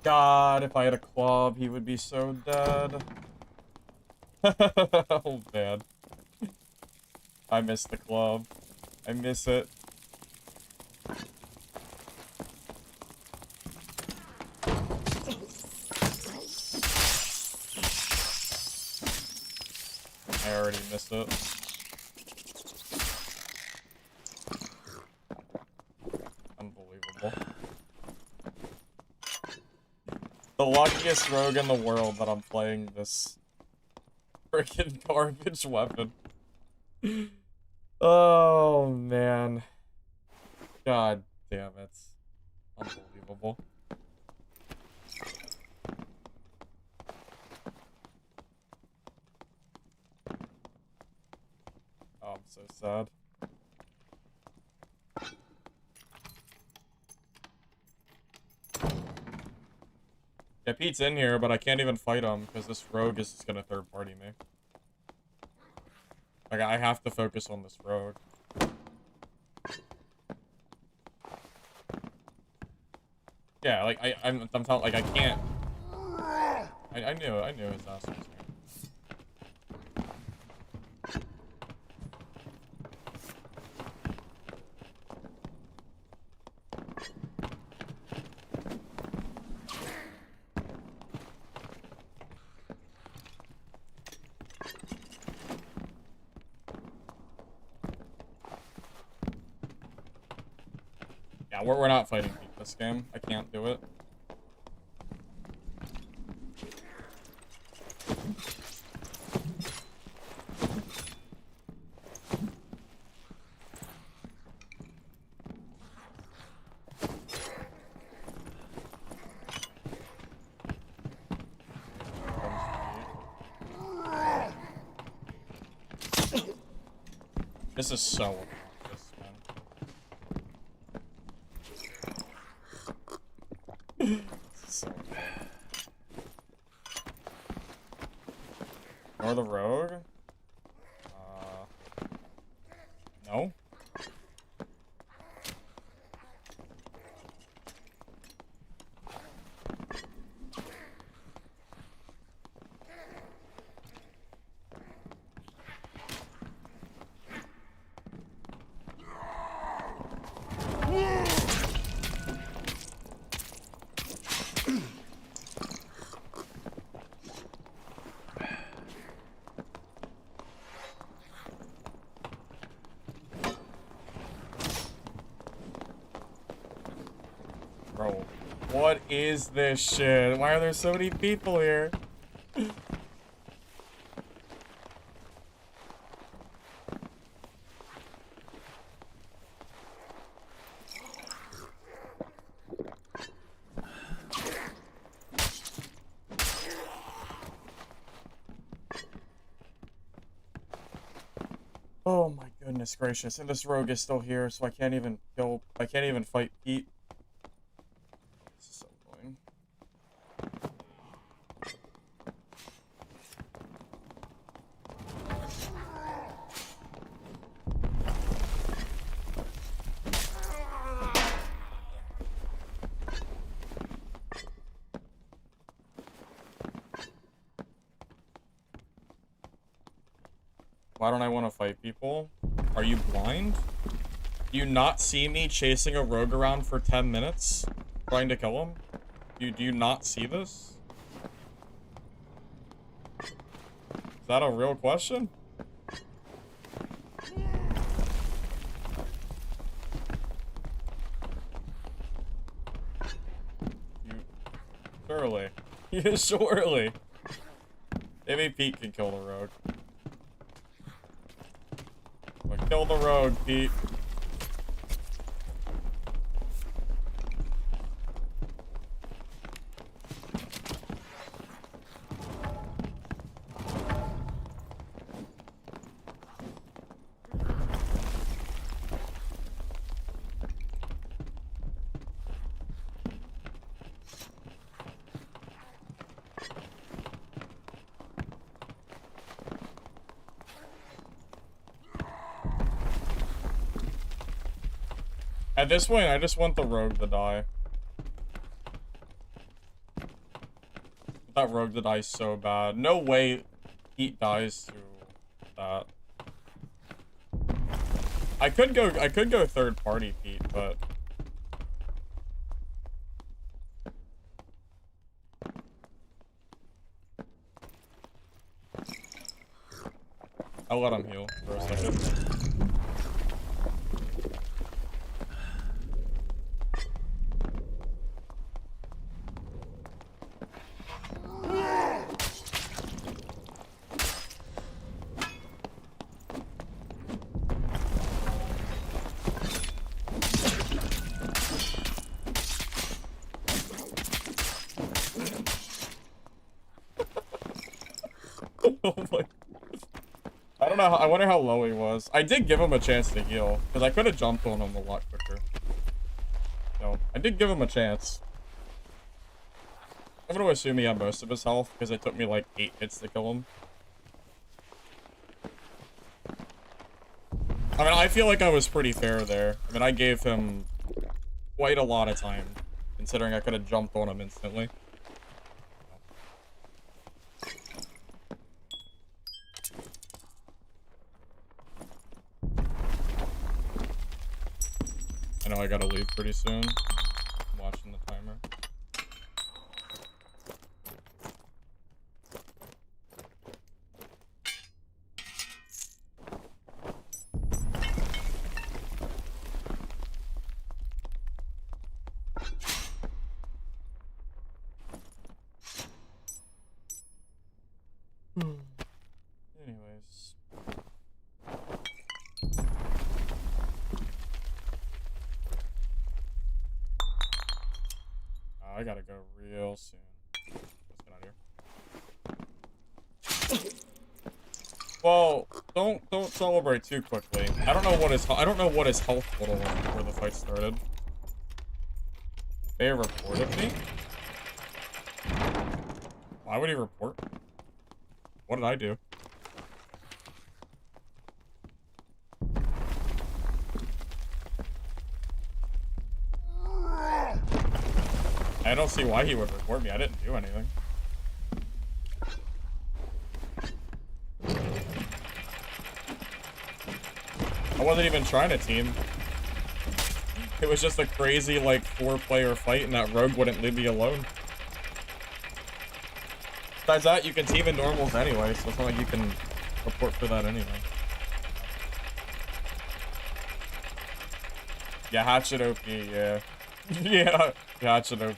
God, if I had a club, he would be so dead. Oh, man. I miss the club. I miss it. I already missed it. Unbelievable. The luckiest rogue in the world that I'm playing this freaking garbage weapon. Oh, man. God damn it. Unbelievable. Oh, I'm so sad. Yeah, Pete's in here, but I can't even fight him because this rogue is just gonna third party me. Like, I have to focus on this rogue. Yeah, like, I'm telling, like, I can't. I knew his ass was here. Yeah, we're not fighting Pete this game. I can't do it. This is so obnoxious, man. So bad. Or the rogue? No? Bro, what is this shit? Why are there so many people here? Oh my goodness gracious, and this rogue is still here, so I can't even fight Pete. This is so annoying. Why don't I want to fight people? Are you blind? Do you not see me chasing a rogue around for 10 minutes? Trying to kill him? Do you not see this? Is that a real question? Surely. Surely. Maybe Pete can kill the rogue. But kill the rogue, Pete. At this point, I just want the rogue to die. That rogue to die so bad. No way Pete dies to that. I could go third party Pete, but I'll let him heal for a second. Oh my. I don't know. I wonder how low he was. I did give him a chance to heal because I could have jumped on him a lot quicker. No, I did give him a chance. I'm gonna assume he had most of his health because it took me like 8 hits to kill him. I mean, I feel like I was pretty fair there. I mean, I gave him quite a lot of time, considering I could have jumped on him instantly. I know I gotta leave pretty soon. I'm watching the timer. Anyways. I gotta go real soon. Let's get out of here. Well, don't celebrate too quickly. I don't know what his health total was before the fight started. They reported me? Why would he report? What did I do? I don't see why he would report me. I didn't do anything. I wasn't even trying to team. It was just a crazy, like, 4-player fight, and that rogue wouldn't leave me alone. Besides that, you can team in normals anyway, so it's not like you can report for that anyway. Yeah, Hatchet OP, yeah. Yeah, Hatchet OP.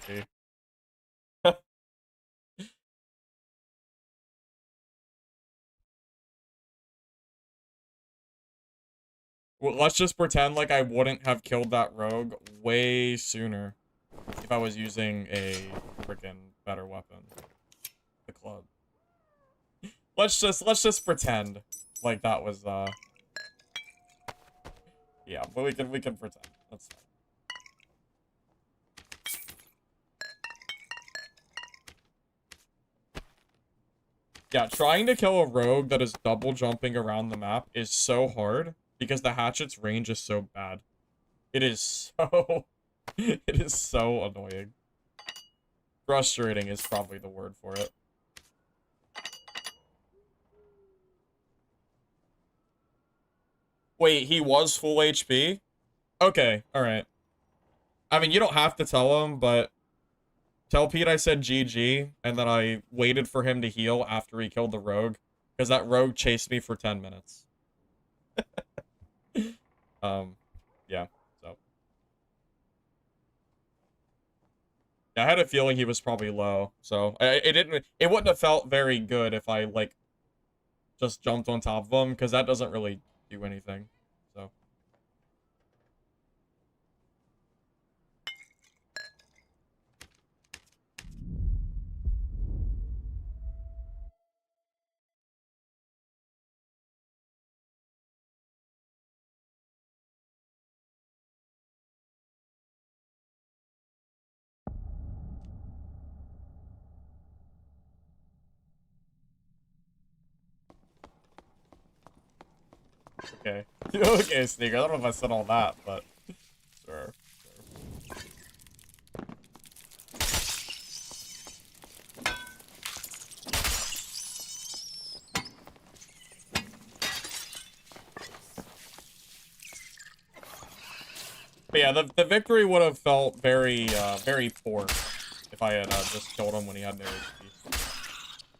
Well, let's just pretend like I wouldn't have killed that rogue way sooner if I was using a freaking better weapon. The club. Let's just pretend like that was yeah, but we can pretend. That's fine. Yeah, trying to kill a rogue that is double jumping around the map is so hard because the hatchet's range is so bad. It is so it is so annoying. Frustrating is probably the word for it. Wait, he was full HP? Okay, alright. I mean, you don't have to tell him, but tell Pete I said GG, and then I waited for him to heal after he killed the rogue, because that rogue chased me for 10 minutes. Yeah, so. Yeah, I had a feeling he was probably low, so it wouldn't have felt very good if I, like, just jumped on top of him, because that doesn't really do anything, so. Okay. Okay, Sneaker, I don't know if I said all that, but sure. But yeah, the victory would have felt very, very poor if I had just killed him when he had no HP.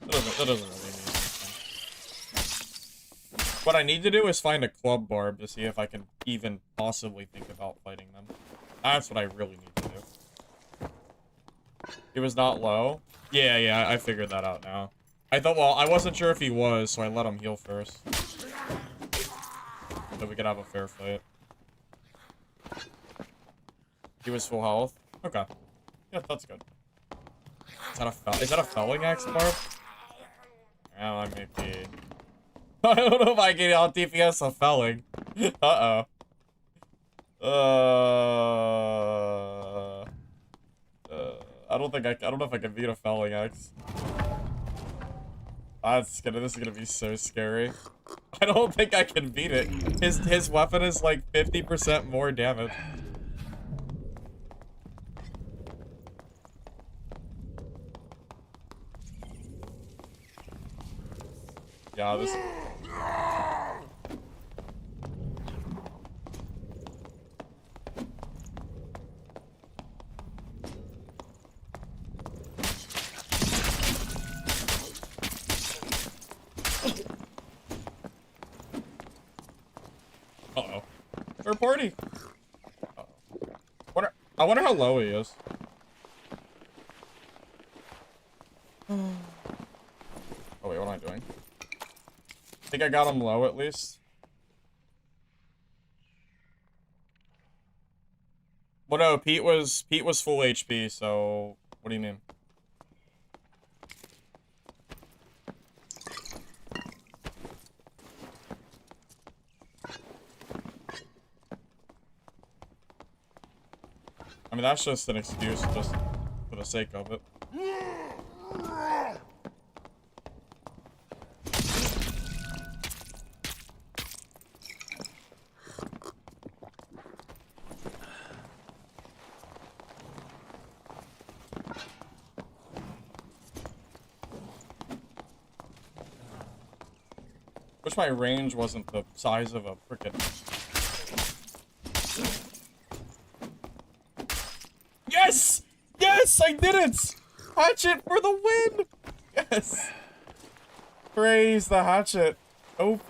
That doesn't really mean anything. What I need to do is find a club barb to see if I can even possibly think about fighting them. That's what I really need to do. He was not low? Yeah, I figured that out now. I thought, well, I wasn't sure if he was, so I let him heal first. So we could have a fair fight. He was full health? Okay. Yeah, that's good. Is that a felling axe barb? Yeah, I may be. I don't know if I can out DPS a felling. Uh-oh. I don't know if I can beat a felling axe. This is gonna be so scary. I don't think I can beat it. His weapon is like 50% more damage. Yeah, this. Uh-oh. Third party. Uh-oh. I wonder how low he is. Oh wait, what am I doing? I think I got him low at least. Well, no, Pete was full HP. So what do you mean? I mean, that's just an excuse, just for the sake of it. Wish my range wasn't the size of a frickin'. Yes! Yes, I did it! Hatchet for the win! Yes! Praise the hatchet. OP!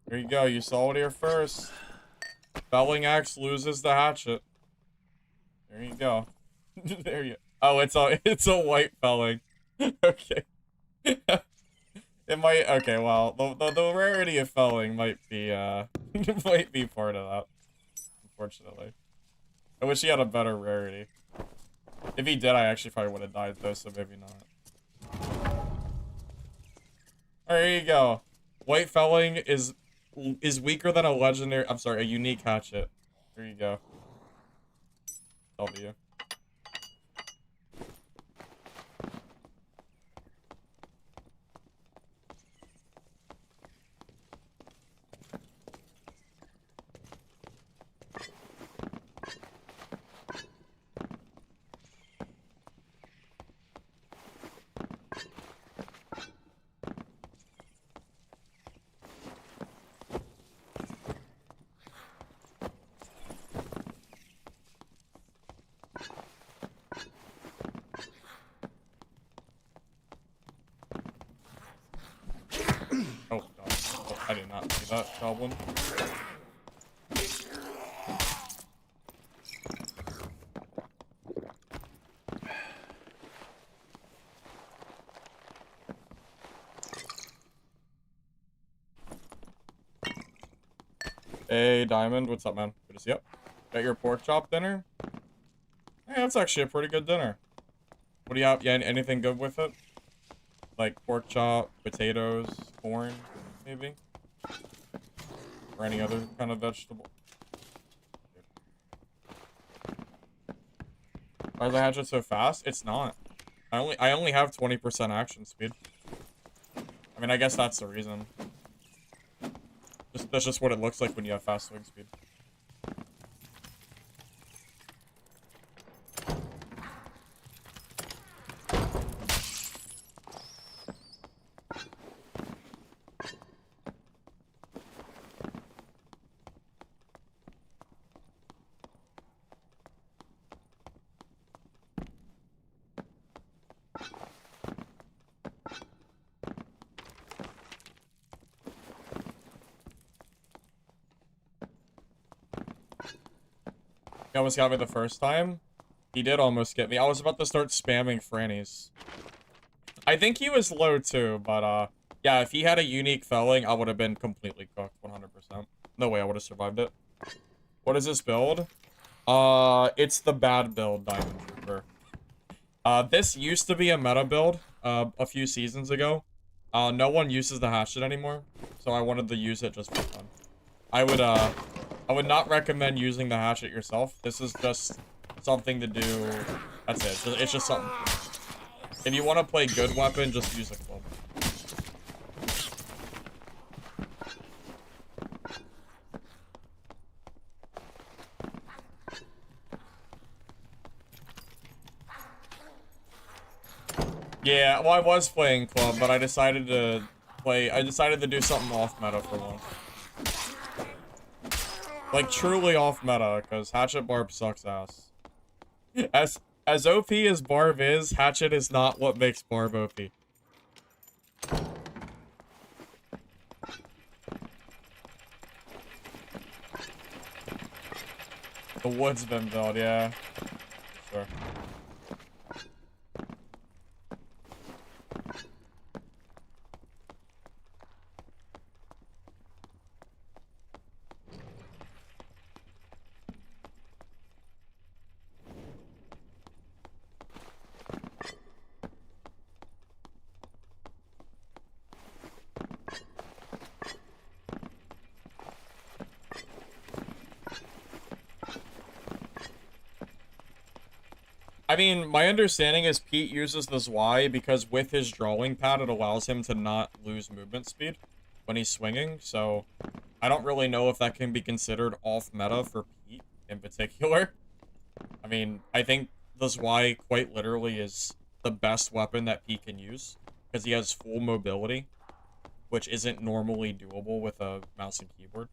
There you go, you saw it here first. Felling axe loses the hatchet. There you go. There you. Oh, it's a white felling. Okay. It might. Okay, well, the rarity of felling might be might be part of that. Unfortunately, I wish he had a better rarity. If he did, I actually probably would have died though, so maybe not. There you go. White felling is weaker than a legendary. I'm sorry, a unique hatchet. There you go. W. Oh god. Oh, I did not see that goblin. Hey, Diamond, what's up, man? Good to see you. Got your pork chop dinner? Hey, that's actually a pretty good dinner. What do you have? Yeah, anything good with it? Like pork chop, potatoes, corn, maybe? Or any other kind of vegetable? Why is the hatchet so fast? It's not. I only have 20% action speed. I mean, I guess that's the reason. That's just what it looks like when you have fast swing speed. He almost got me the first time. He did almost get me. I was about to start spamming Frannies. I think he was low too, but yeah, if he had a unique felling, I would have been completely cooked, 100%. No way I would have survived it. What is this build? It's the bad build, Diamond Trooper. This used to be a meta build, a few seasons ago. No one uses the hatchet anymore, so I wanted to use it just for fun. I would not recommend using the hatchet yourself. This is just something to do. That's it. It's just something. If you want to play good weapon, just use a club. Yeah, well, I was playing club, but I decided to do something off meta for once. Like, truly off meta, because Hatchet Barb sucks ass. As OP as Barb is, Hatchet is not what makes Barb OP. The Woodsman build, yeah. Sure. I mean, my understanding is Pete uses this Y because with his drawing pad, it allows him to not lose movement speed when he's swinging, so I don't really know if that can be considered off meta for Pete in particular. I mean, I think this Y quite literally is the best weapon that Pete can use because he has full mobility, which isn't normally doable with a mouse and keyboard.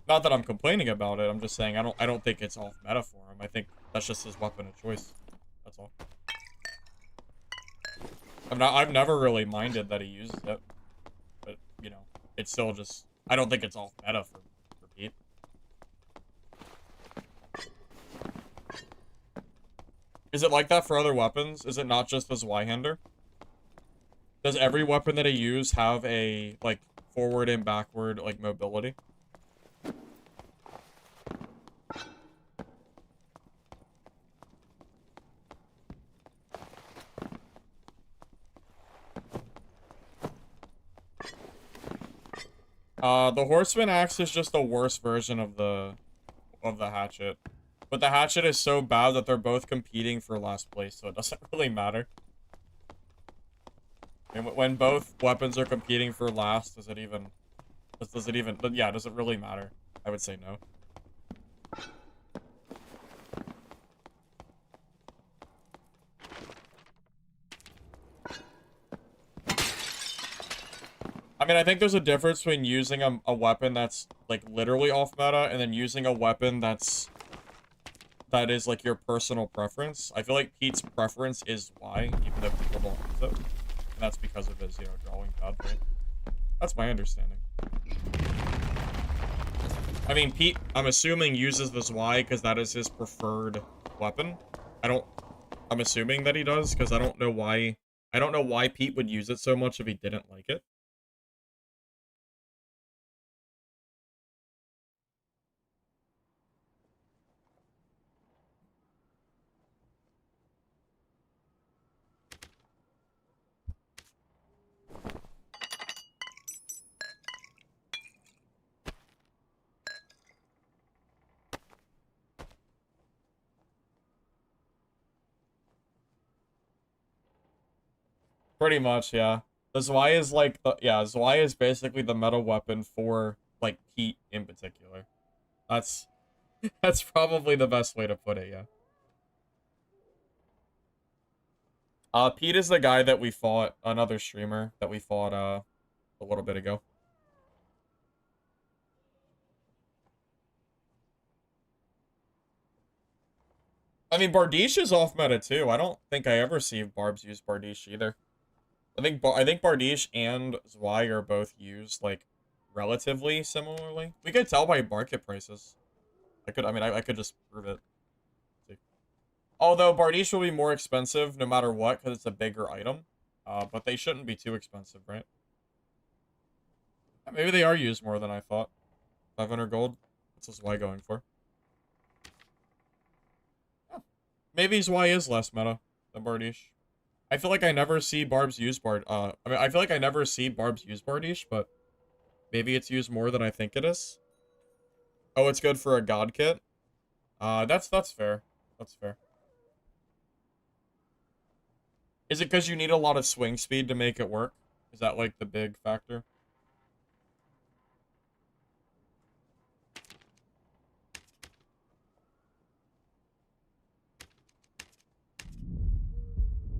Not that I'm complaining about it, I'm just saying I don't think it's off meta for him. I think that's just his weapon of choice. That's all. I've never really minded that he uses it. But, you know, it's still just I don't think it's off meta for Pete. Is it like that for other weapons? Is it not just this Y-hander? Does every weapon that I use have a like forward and backward like mobility? The Horseman Axe is just a worse version of the hatchet. But the hatchet is so bad that they're both competing for last place, so it doesn't really matter. And when both weapons are competing for last, does it really matter? I would say no. I mean, I think there's a difference between using a weapon that's, like, literally off meta and then using a weapon that is, like, your personal preference. I feel like Pete's preference is Y, even though people don't use it. And that's because of his, you know, drawing pad, right? That's my understanding. I mean, Pete, I'm assuming, uses this Y because that is his preferred weapon. I'm assuming that he does, because I don't know why Pete would use it so much if he didn't like it. Pretty much, yeah. The Zwei is like Zwei is basically the meta weapon for like Pete in particular. That's that's probably the best way to put it, yeah. Pete is the guy that we fought, another streamer that we fought a little bit ago. I mean, Bardiche is off meta too. I don't think I ever see Barbs use Bardiche either. I think Bardiche and Zwei are both used like relatively similarly. We could tell by market prices. I could just prove it. See. Although Bardiche will be more expensive no matter what because it's a bigger item. But they shouldn't be too expensive, right? Maybe they are used more than I thought. 500 gold. What's this Y going for? Oh. Maybe his Y is less meta than Bardiche. I feel like I never see Barbs use I feel like I never see Barbs use Bardiche, but maybe it's used more than I think it is. Oh, it's good for a god kit. That's fair. That's fair. Is it because you need a lot of swing speed to make it work? Is that like the big factor?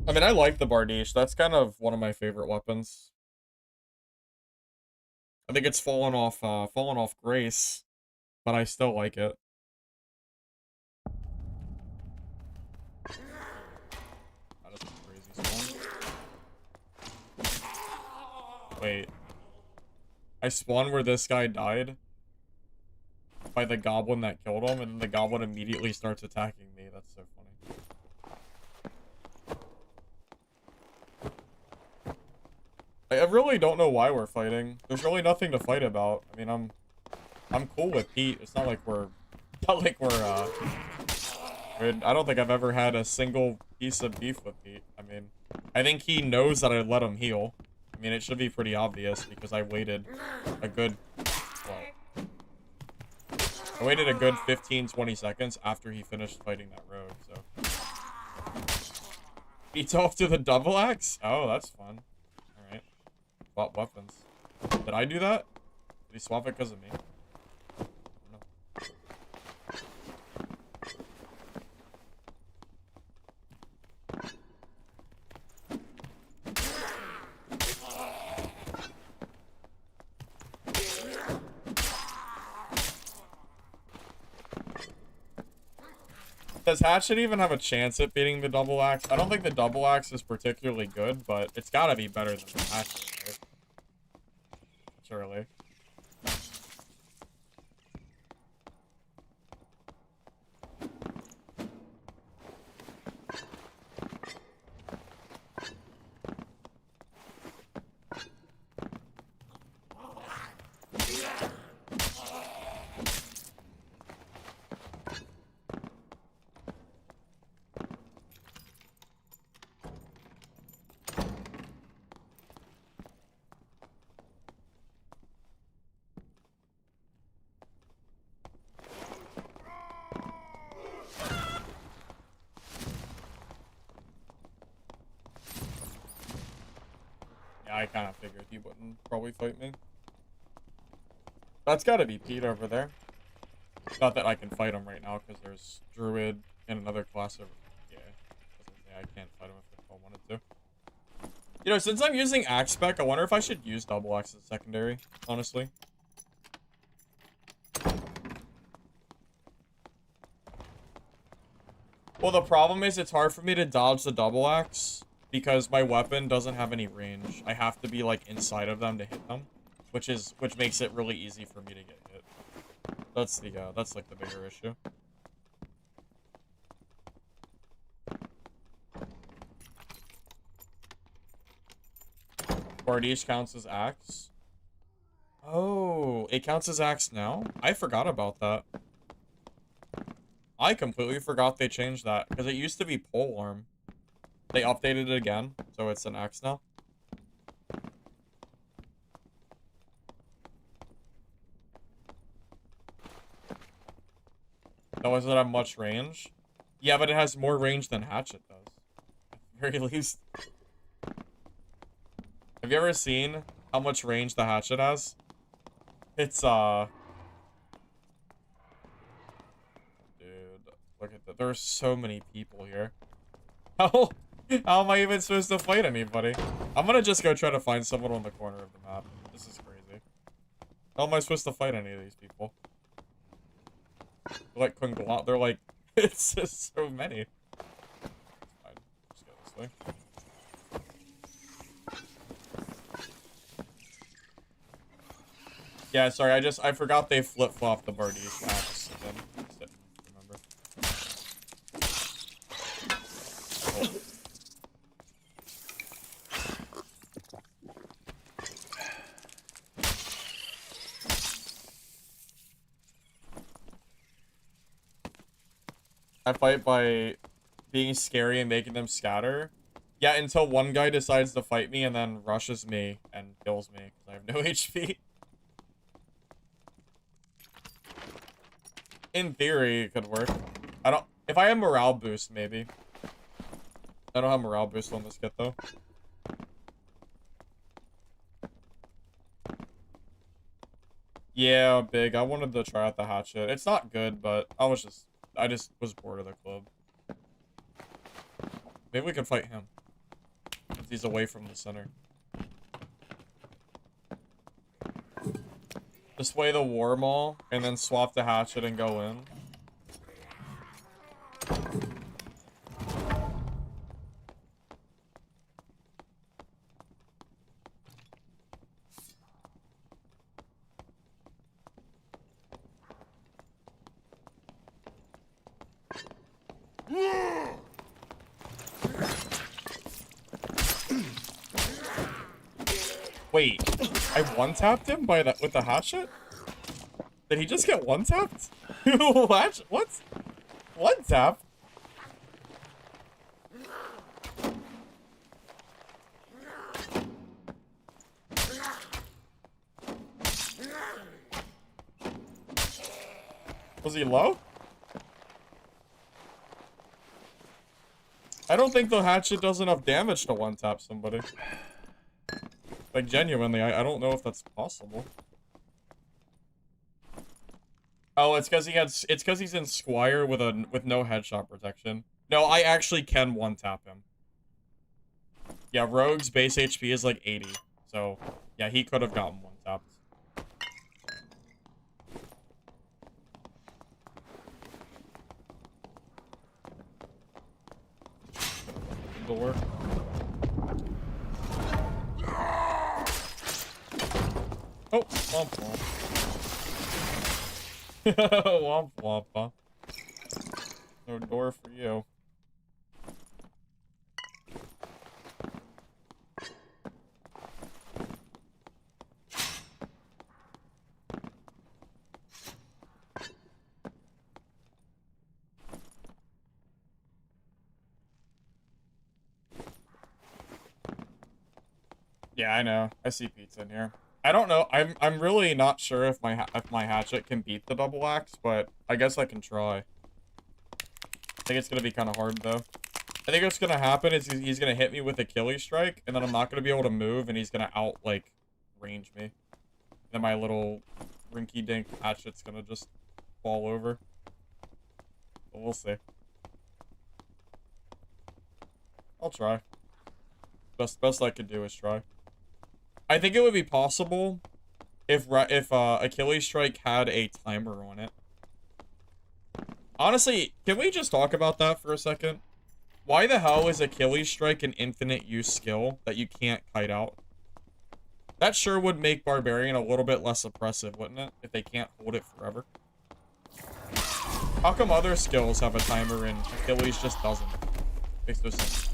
I mean, I like the Bardiche. That's kind of one of my favorite weapons. I think it's fallen off grace, but I still like it. That is a crazy spawn. Wait. I spawned where this guy died by the goblin that killed him, and then the goblin immediately starts attacking me. That's so funny. I really don't know why we're fighting. There's really nothing to fight about. I mean, I'm cool with Pete. It's not like we're I don't think I've ever had a single piece of beef with Pete. I mean, I think he knows that I let him heal. I mean, it should be pretty obvious because I waited a good, well, I waited a good 15-20 seconds after he finished fighting that road, so. Beats off to the double axe? Oh, that's fun. Alright. Bought weapons. Did I do that? Did he swap it because of me? Does Hatchet even have a chance at beating the double axe? I don't think the double axe is particularly good, but it's gotta be better than the Hatchet, right? Surely. I kind of figured he wouldn't probably fight me. That's gotta be Pete over there. Not that I can fight him right now, because there's Druid and another class over... Yeah, I can't fight him if I wanted to. You know, since I'm using Axe Spec, I wonder if I should use Double Axe as secondary, honestly. Well, the problem is it's hard for me to dodge the Double Axe because my weapon doesn't have any range. I have to be, like, inside of them to hit them, which makes it really easy for me to get hit. That's like the bigger issue. Bardiche counts as axe. Oh, it counts as axe now? I forgot about that. I completely forgot they changed that because it used to be polearm. They updated it again, so it's an axe now. No, does it have much range? Yeah, but it has more range than Hatchet does. At the very least. Have you ever seen how much range the Hatchet has? It's, Dude, look at that. There are so many people here. How am I even supposed to fight anybody? I'm gonna just go try to find someone on the corner of the map. This is crazy. How am I supposed to fight any of these people? They're like, it's just so many. Fine. Just go this way. Yeah, sorry, I forgot they flip-flopped the Bardies max again. Just didn't remember. Oh. I fight by being scary and making them scatter. Yeah, until one guy decides to fight me and then rushes me and kills me because I have no HP. In theory, it could work. I don't... If I have morale boost, maybe. I don't have morale boost on this kit, though. Yeah, big. I wanted to try out the hatchet. It's not good, but I just was bored of the club. Maybe we can fight him. If he's away from the center. Display the war maul, and then swap the hatchet and go in. Wait, I one-tapped him by that with the hatchet? Did he just get one-tapped? What? One-tap? Was he low? I don't think the hatchet does enough damage to one-tap somebody. Like, genuinely, I don't know if that's possible. Oh, it's because he's in Squire with no headshot protection. No, I actually can one-tap him. Yeah, Rogue's base HP is like 80. So, yeah, he could have gotten one-tapped. Door. Oh, womp womp. Womp womp, huh? No door for you. Yeah, I know. I see pizza in here. I don't know. I'm really not sure if my hatchet can beat the double axe, but I guess I can try. I think it's gonna be kind of hard though. I think what's gonna happen is he's gonna hit me with Achilles strike, and then I'm not gonna be able to move, and he's gonna range me. Then my little rinky-dink hatchet's gonna just fall over. But we'll see. I'll try. Best I could do is try. I think it would be possible if Achilles strike had a timer on it. Honestly, can we just talk about that for a second? Why the hell is Achilles strike an infinite use skill that you can't kite out? That sure would make Barbarian a little bit less oppressive, wouldn't it? If they can't hold it forever. How come other skills have a timer and Achilles just doesn't? Makes no sense.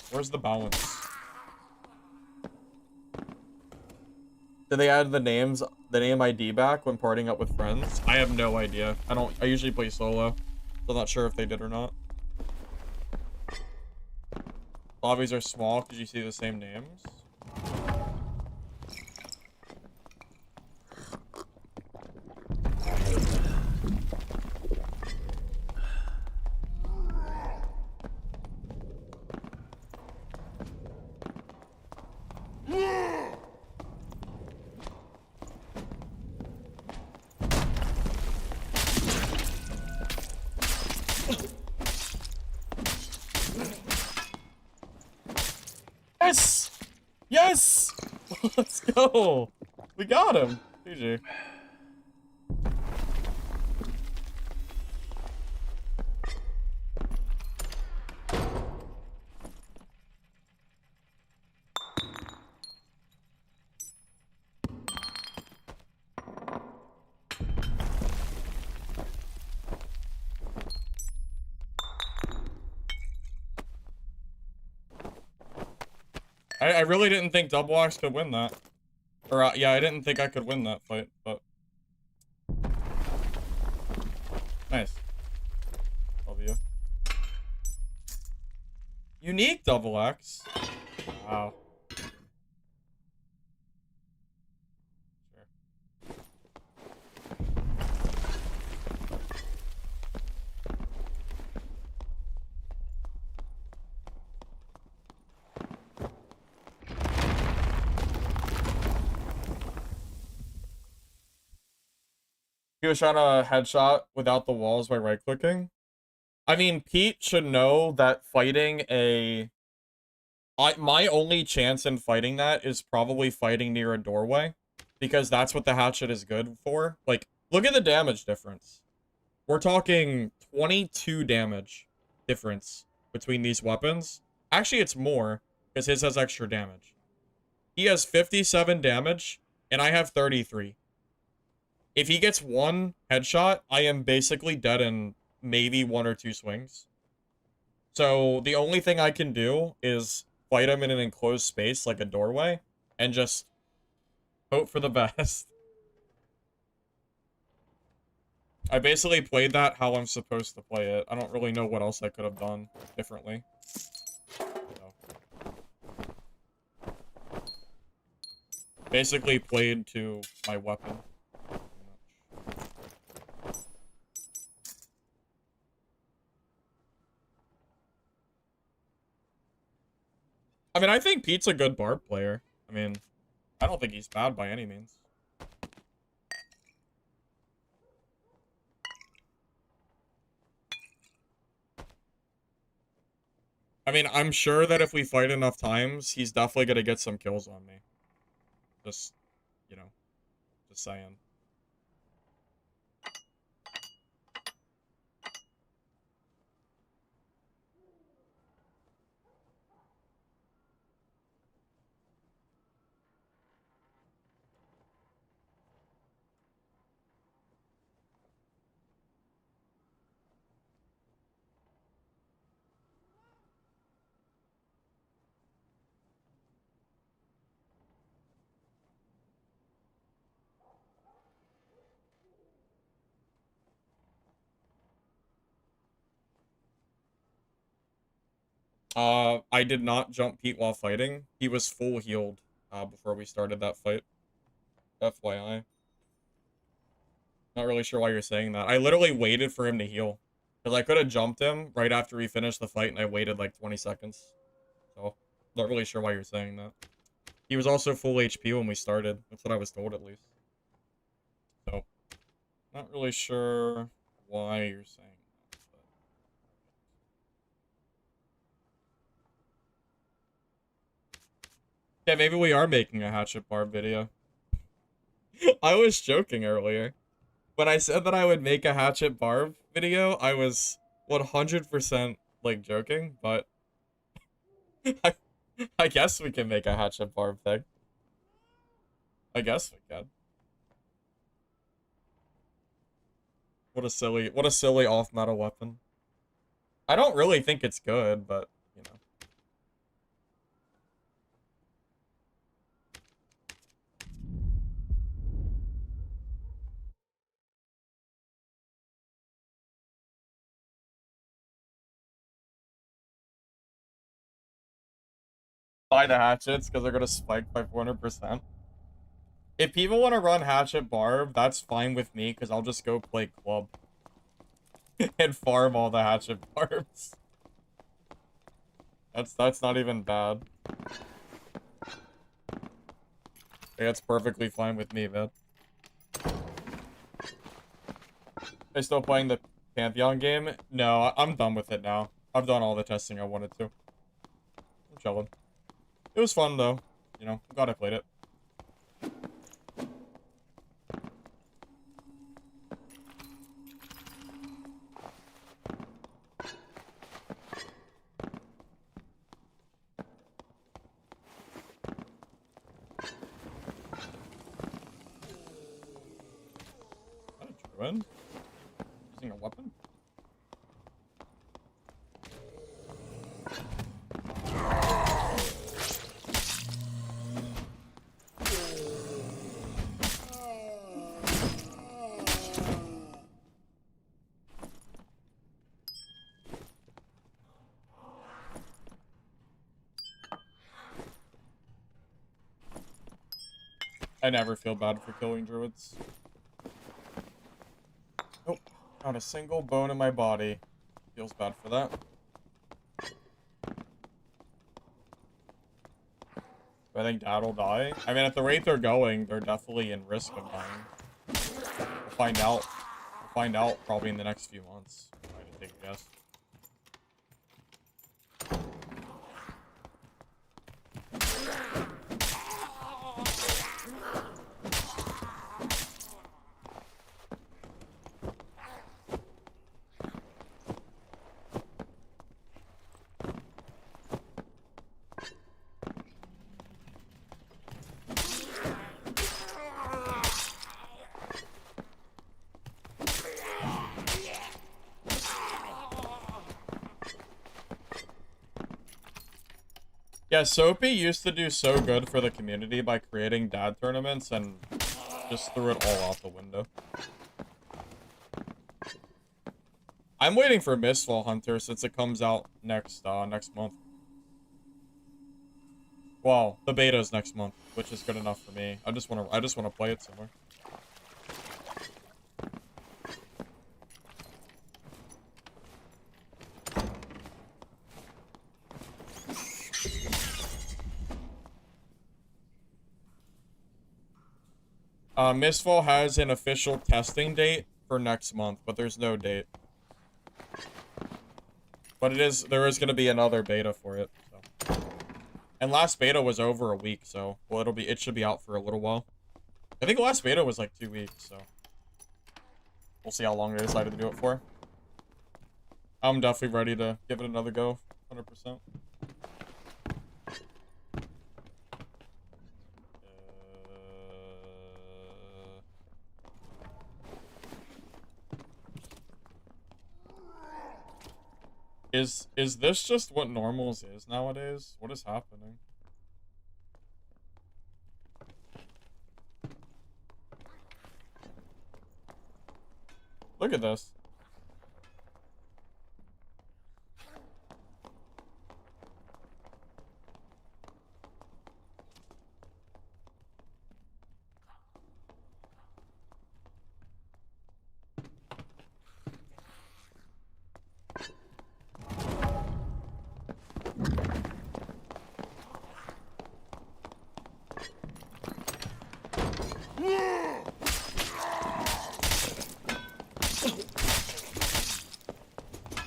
Where's the balance? Did they add the name ID back when partying up with friends? I have no idea. I usually play solo, so I'm not sure if they did or not. Lobbies are small because you see the same names. Yes! Yes! Let's go! We got him! GG. I really didn't think Double Axe could win that. Or, yeah, I didn't think I could win that fight, but... Nice. W. Unique Double Axe. Wow. He was trying to headshot without the walls by right-clicking. I mean, Pete should know that fighting a... my only chance in fighting that is probably fighting near a doorway. Because that's what the hatchet is good for. Like, look at the damage difference. We're talking 22 damage difference between these weapons. Actually, it's more, because his has extra damage. He has 57 damage, and I have 33. If he gets one headshot, I am basically dead in maybe 1 or 2 swings. So the only thing I can do is fight him in an enclosed space like a doorway and just hope for the best. I basically played that how I'm supposed to play it. I don't really know what else I could have done differently. So. Basically played to my weapon. I mean, I think Pete's a good barb player. I mean, I don't think he's bad by any means. I mean, I'm sure that if we fight enough times, he's definitely gonna get some kills on me. Just, you know, just saying. I did not jump Pete while fighting. He was full healed, before we started that fight. FYI. Not really sure why you're saying that. I literally waited for him to heal. Because I could have jumped him right after we finished the fight, and I waited like 20 seconds. So, not really sure why you're saying that. He was also full HP when we started. That's what I was told, at least. So, not really sure why you're saying that. But... yeah, maybe we are making a hatchet barb video. I was joking earlier. When I said that I would make a hatchet barb video, I was 100% like joking, but I guess we can make a hatchet barb thing. I guess we can. What a silly off-meta weapon. I don't really think it's good, but, you know. Buy the hatchets because they're gonna spike by 400%. If people want to run hatchet barb, that's fine with me because I'll just go play club and farm all the hatchet barbs. That's not even bad. Yeah, it's perfectly fine with me, man. Are you still playing the Pantheon game? No, I'm done with it now. I've done all the testing I wanted to. I'm chilling. It was fun, though. You know, I'm glad I played it. Is that a druid? Using a weapon? I never feel bad for killing druids. Nope. Not a single bone in my body feels bad for that. I think Dad'll die. I mean, at the rate they're going, they're definitely in risk of dying. We'll find out. We'll find out probably in the next few months. I just take a guess. Yeah, Soapy used to do so good for the community by creating dad tournaments and just threw it all out the window. I'm waiting for Misfall Hunter since it comes out next month. Well, the beta's next month, which is good enough for me. I just wanna play it somewhere. Misfall has an official testing date for next month, but there's no date. But there is going to be another beta for it. So. And last beta was over a week, so well it should be out for a little while. I think the last beta was like 2 weeks, so we'll see how long they decided to do it for. I'm definitely ready to give it another go, 100%. Is this just what normals is nowadays? What is happening? Look at this.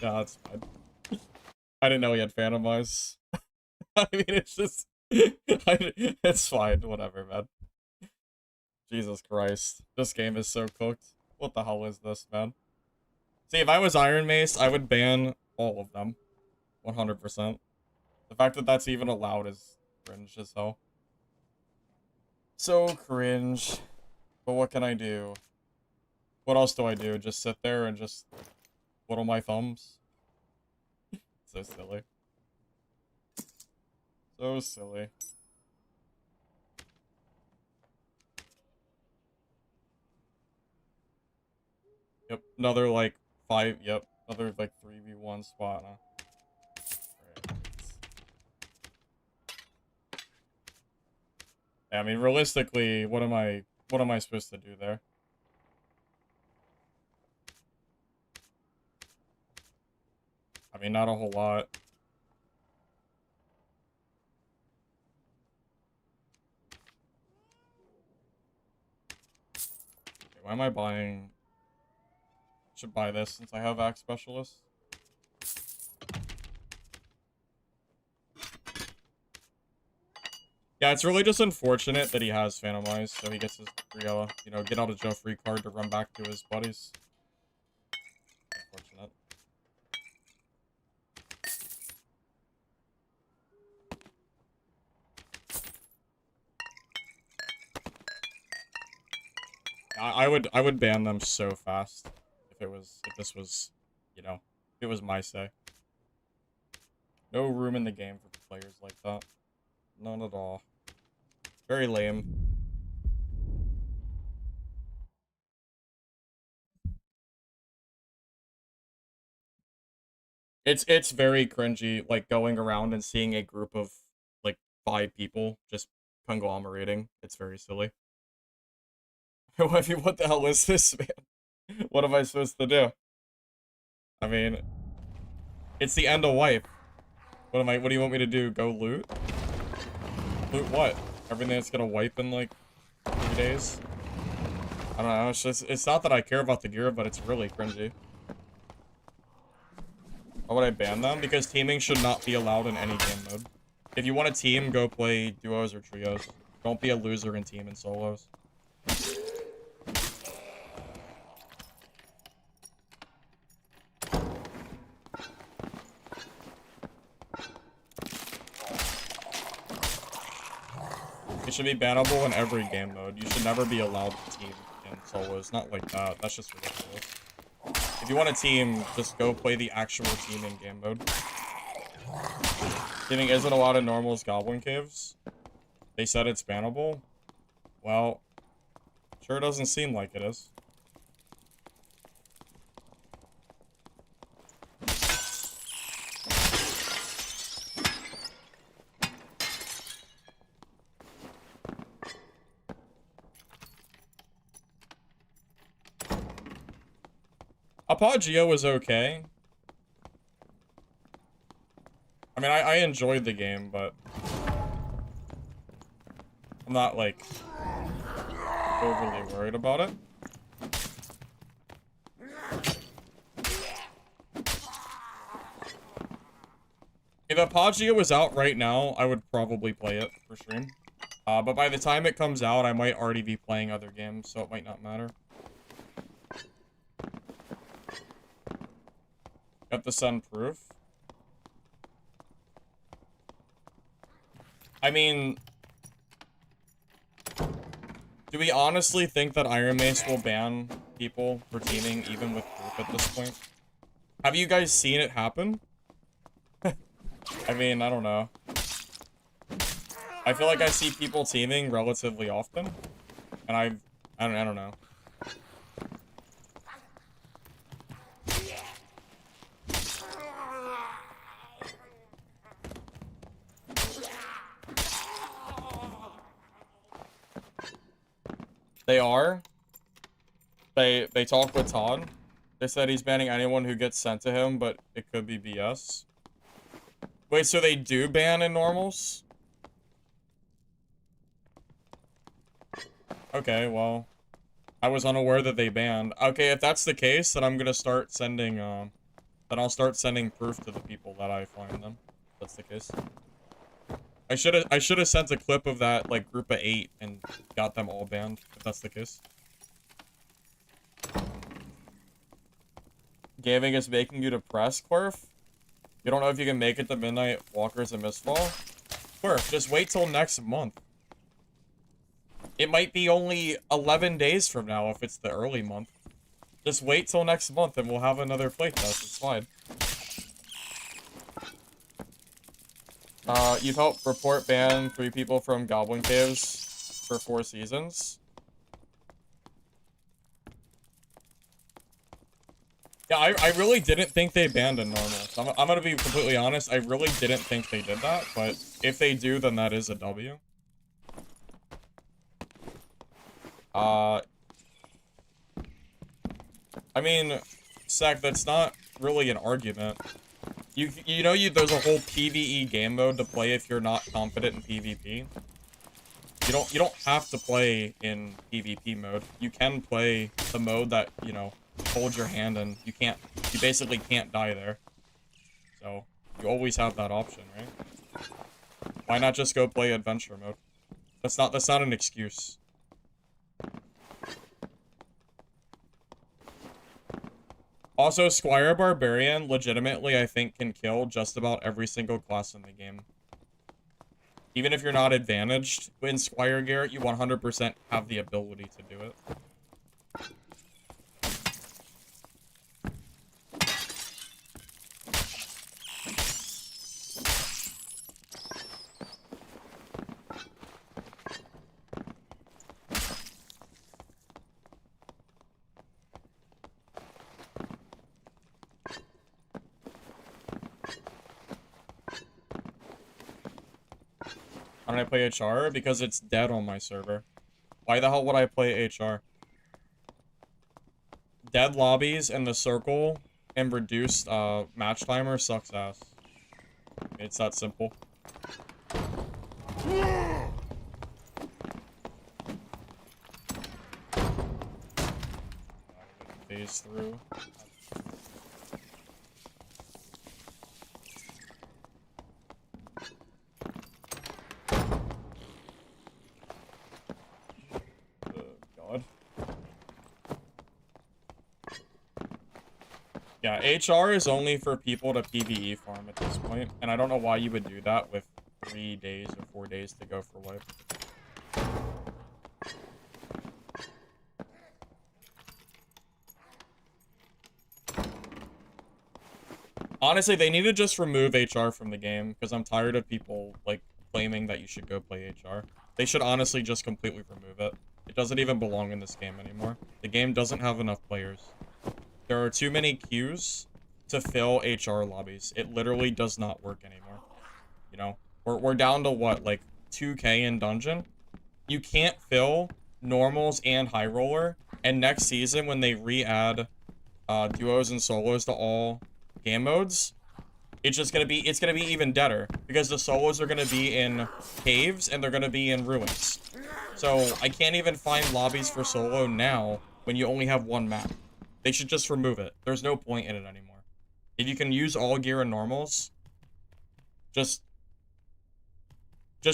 Yeah, that's fine. I didn't know he had Phantom Eyes. I mean, it's just... it's fine, whatever, man. Jesus Christ. This game is so cooked. What the hell is this, man? See, if I was Iron Mace, I would ban all of them. 100%. The fact that that's even allowed is cringe as hell. So cringe. But what can I do? What else do I do? Just sit there and just twiddle my thumbs? So silly. So silly. Yep, another like 5, yep, another like 3v1 spot, huh? Yeah, I mean, realistically, what am I supposed to do there? I mean, not a whole lot. Okay, why am I buying? Should buy this since I have Axe Specialist. Yeah, it's really just unfortunate that he has Phantom Eyes, so he gets his free, you know, get out of jail free card to run back to his buddies. Unfortunate. I would ban them so fast if this was, you know, if it was my say. No room in the game for players like that. None at all. Very lame. It's very cringy, like going around and seeing a group of like 5 people just conglomerating. It's very silly. Wifey, what the hell is this, man? What am I supposed to do? I mean, it's the end of wipe. What do you want me to do? Go loot? Loot what? Everything that's gonna wipe in like 3 days? I don't know, it's not that I care about the gear, but it's really cringy. Why would I ban them? Because teaming should not be allowed in any game mode. If you want to team, go play duos or trios. Don't be a loser in team and solos. It should be bannable in every game mode. You should never be allowed to team in solos. Not like that. That's just ridiculous. If you want a team, just go play the actual team in game mode. Teaming isn't allowed in normals Goblin Caves. They said it's bannable. Well, sure doesn't seem like it is. Apogeo was okay. I mean, I enjoyed the game, but I'm not, like, overly worried about it. If Apogeo was out right now, I would probably play it for stream. But by the time it comes out, I might already be playing other games, so it might not matter. Have to send proof. I mean, do we honestly think that Iron Mace will ban people for teaming even with proof at this point? Have you guys seen it happen? I mean, I don't know. I feel like I see people teaming relatively often, and I don't know. They are. They talked with Todd. They said he's banning anyone who gets sent to him, but it could be BS. Wait, so they do ban in normals? Okay, well, I was unaware that they banned. Okay, if that's the case, then I'm gonna start sending, then I'll start sending proof to the people that I find them. If that's the case. I should have sent a clip of that, like, group of 8 and got them all banned, if that's the case. Gaming is making you depressed, Quirf? You don't know if you can make it to Midnight Walkers and Misfall? Quirf, just wait till next month. It might be only 11 days from now if it's the early month. Just wait till next month and we'll have another playtest. It's fine. You've helped report ban 3 people from Goblin Caves for 4 seasons. Yeah, I really didn't think they banned in normals. I'm gonna be completely honest, I really didn't think they did that, but if they do, then that is a W. I mean, Sec, that's not really an argument. You know there's a whole PvE game mode to play if you're not confident in PvP. You don't have to play in PvP mode. You can play the mode that, you know, hold your hand and you basically can't die there. So, you always have that option, right? Why not just go play adventure mode? That's not an excuse. Also, Squire Barbarian legitimately, I think, can kill just about every single class in the game. Even if you're not advantaged in Squire gear, you 100% have the ability to do it. Why don't I play HR? Because it's dead on my server. Why the hell would I play HR? dead lobbies in the circle and reduced match timer sucks ass. It's that simple. Phase through. God. Yeah, HR is only for people to PvE farm at this point, and I don't know why you would do that with 3 days or 4 days to go for wipe. Honestly, they need to just remove HR from the game, because I'm tired of people, like, claiming that you should go play HR. They should honestly just completely remove it. It doesn't even belong in this game anymore. The game doesn't have enough players. There are too many queues to fill HR lobbies. It literally does not work anymore. You know? We're down to, what, like, 2K in dungeon? You can't fill normals and high roller, and next season, when they re-add duos and solos to all game modes, it's gonna be even deader, because the solos are gonna be in caves and they're gonna be in ruins. So I can't even find lobbies for solo now when you only have one map. They should just remove it. There's no point in it anymore. If you can use all gear and normals, just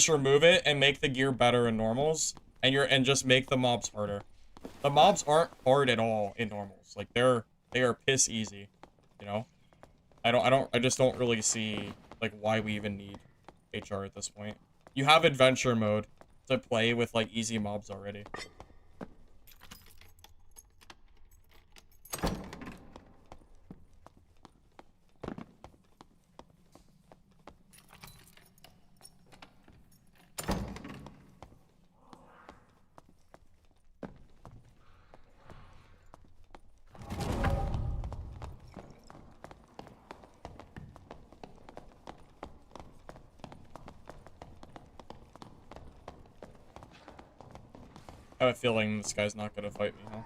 remove it and make the gear better in normals, and just make the mobs harder. The mobs aren't hard at all in normals. Like, they are piss easy, you know? I just don't really see, like, why we even need HR at this point. You have adventure mode to play with, like, easy mobs already. I have a feeling this guy's not gonna fight me, huh?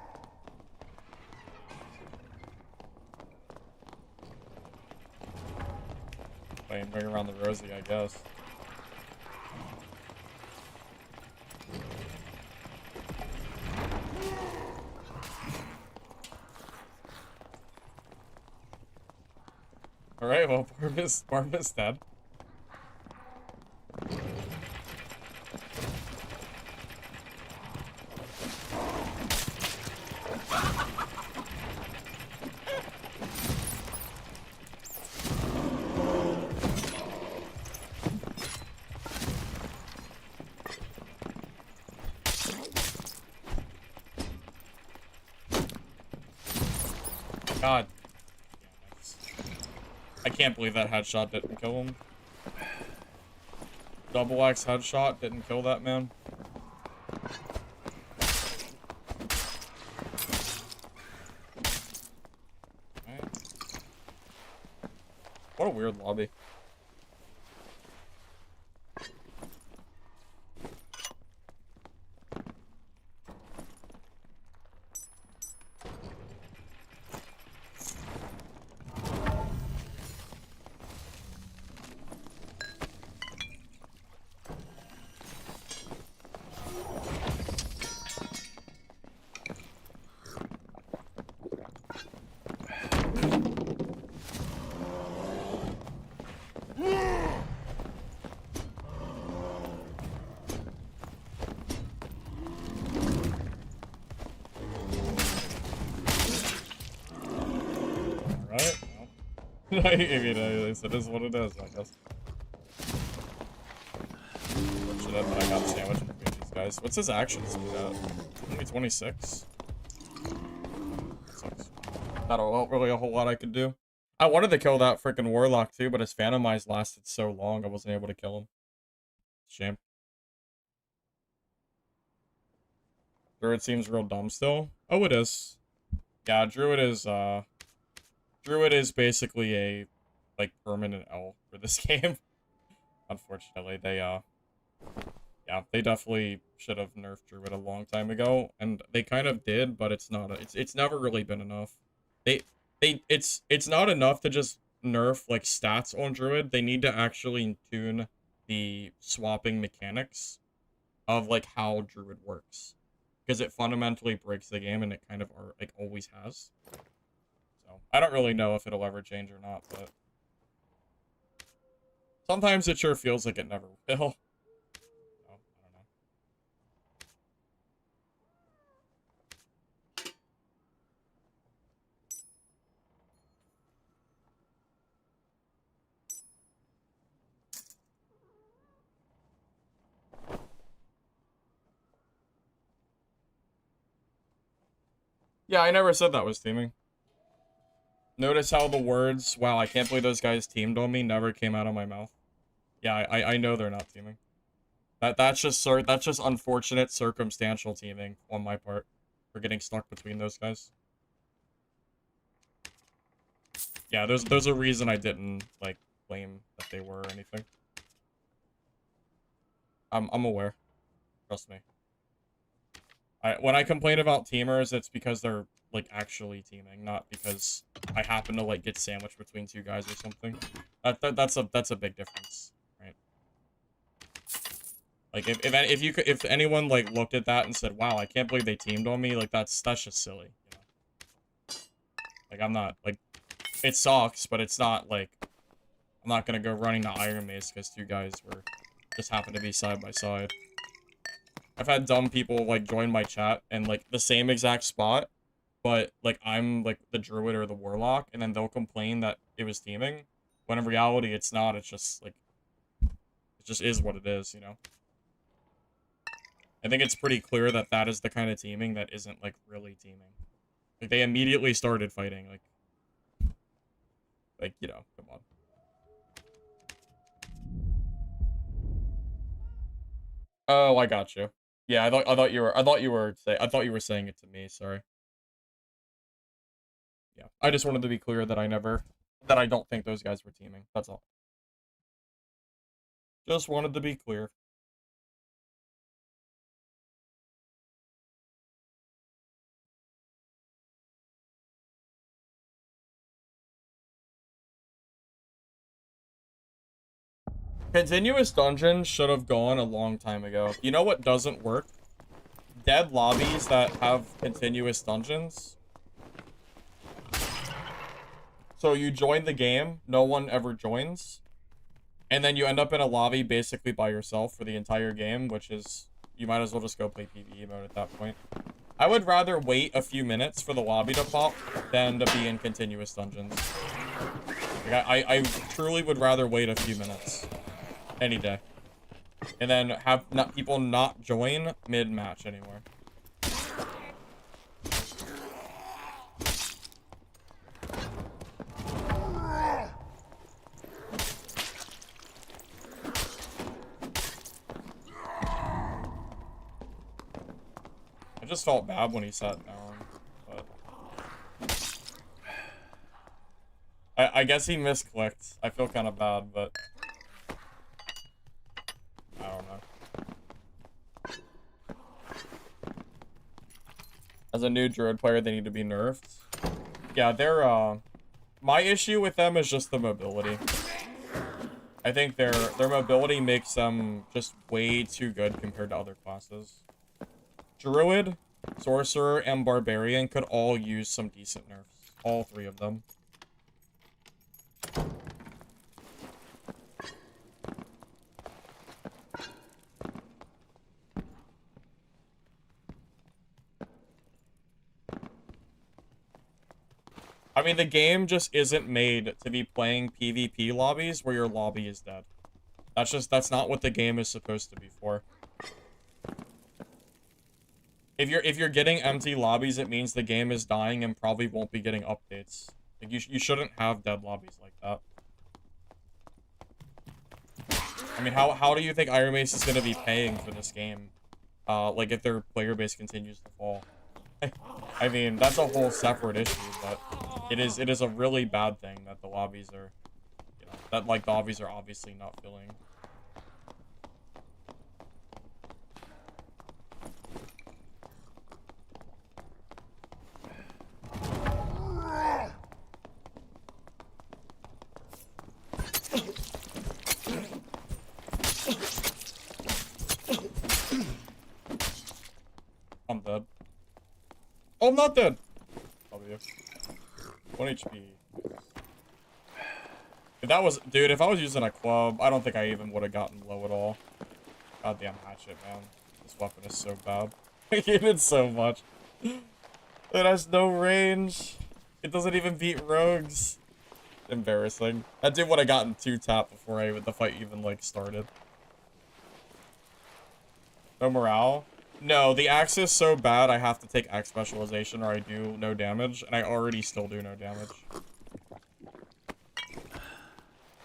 Playing Ring Around the Rosie, I guess. Alright, well, Barba's dead. God. I can't believe that headshot didn't kill him. Double X headshot didn't kill that man. Right. What a weird lobby. I mean, it is what it is, I guess. Fortunate that I got sandwiched between these guys. What's his action speed at? Only 26? Sucks. Not really a whole lot I could do. I wanted to kill that freaking Warlock too, but his Phantom Eyes lasted so long I wasn't able to kill him. Shame. Druid seems real dumb still. Oh, it is. Yeah, Druid is basically a, like, permanent L for this game. Unfortunately, Yeah, they definitely should have nerfed Druid a long time ago, and they kind of did, but it's not. It's never really been enough. They it's not enough to just nerf like stats on Druid. They need to actually tune the swapping mechanics of like how Druid works, because it fundamentally breaks the game, and it kind of like always has. So I don't really know if it'll ever change or not, but sometimes it sure feels like it never will. So, I don't know. Yeah, I never said that was teaming. Notice how the words, wow, I can't believe those guys teamed on me, never came out of my mouth. Yeah, I know they're not teaming. That's just unfortunate circumstantial teaming on my part for getting stuck between those guys. Yeah, there's a reason I didn't like claim that they were or anything. I'm aware. Trust me. When I complain about teamers, it's because they're like actually teaming, not because I happen to like get sandwiched between two guys or something. That's a big difference, right? Like if anyone like looked at that and said, "Wow, I can't believe they teamed on me," like that's just silly, you know? Like I'm not like it sucks, but it's not like I'm not gonna go running to Iron Maze because two guys were just happen to be side by side. I've had dumb people like join my chat and like the same exact spot, but like I'm like the druid or the warlock, and then they'll complain that it was teaming, when in reality it's not. It's just like it just is what it is, you know. I think it's pretty clear that that is the kind of teaming that isn't like really teaming. Like they immediately started fighting, like you know, come on. Oh, I got you. Yeah, I thought you were saying it to me. Sorry. Yeah, I just wanted to be clear that I don't think those guys were teaming. That's all. Just wanted to be clear. Continuous dungeons should have gone a long time ago. You know what doesn't work? Dead lobbies that have continuous dungeons. So you join the game, no one ever joins, and then you end up in a lobby basically by yourself for the entire game, which is, you might as well just go play PvE mode at that point. I would rather wait a few minutes for the lobby to pop than to be in continuous dungeons. Like, I truly would rather wait a few minutes. Any day. And then have people not join mid-match anymore. I just felt bad when he sat down, but I guess he misclicked. I feel kind of bad, but I don't know. As a new druid player, they need to be nerfed. Yeah, they're my issue with them is just the mobility. I think their mobility makes them just way too good compared to other classes. Druid, Sorcerer, and Barbarian could all use some decent nerfs. All three of them. I mean, the game just isn't made to be playing PvP lobbies where your lobby is dead. That's not what the game is supposed to be for. If you're getting empty lobbies, it means the game is dying and probably won't be getting updates. Like you shouldn't have dead lobbies like that. I mean, how do you think Iron Mace is gonna be paying for this game? Like if their player base continues to fall. I mean, that's a whole separate issue, but it is a really bad thing that the lobbies are, you know, that like the lobbies are obviously not filling. Oh, I'm not dead. W. 1 HP. If that was, dude, if I was using a club, I don't think I even would have gotten low at all. Goddamn hatchet, man. This weapon is so bad. I hate it so much. It has no range. It doesn't even beat rogues. Embarrassing. That dude would have gotten 2-tap before the fight even, like, started. No morale? No, the axe is so bad I have to take axe specialization or I do no damage, and I already still do no damage.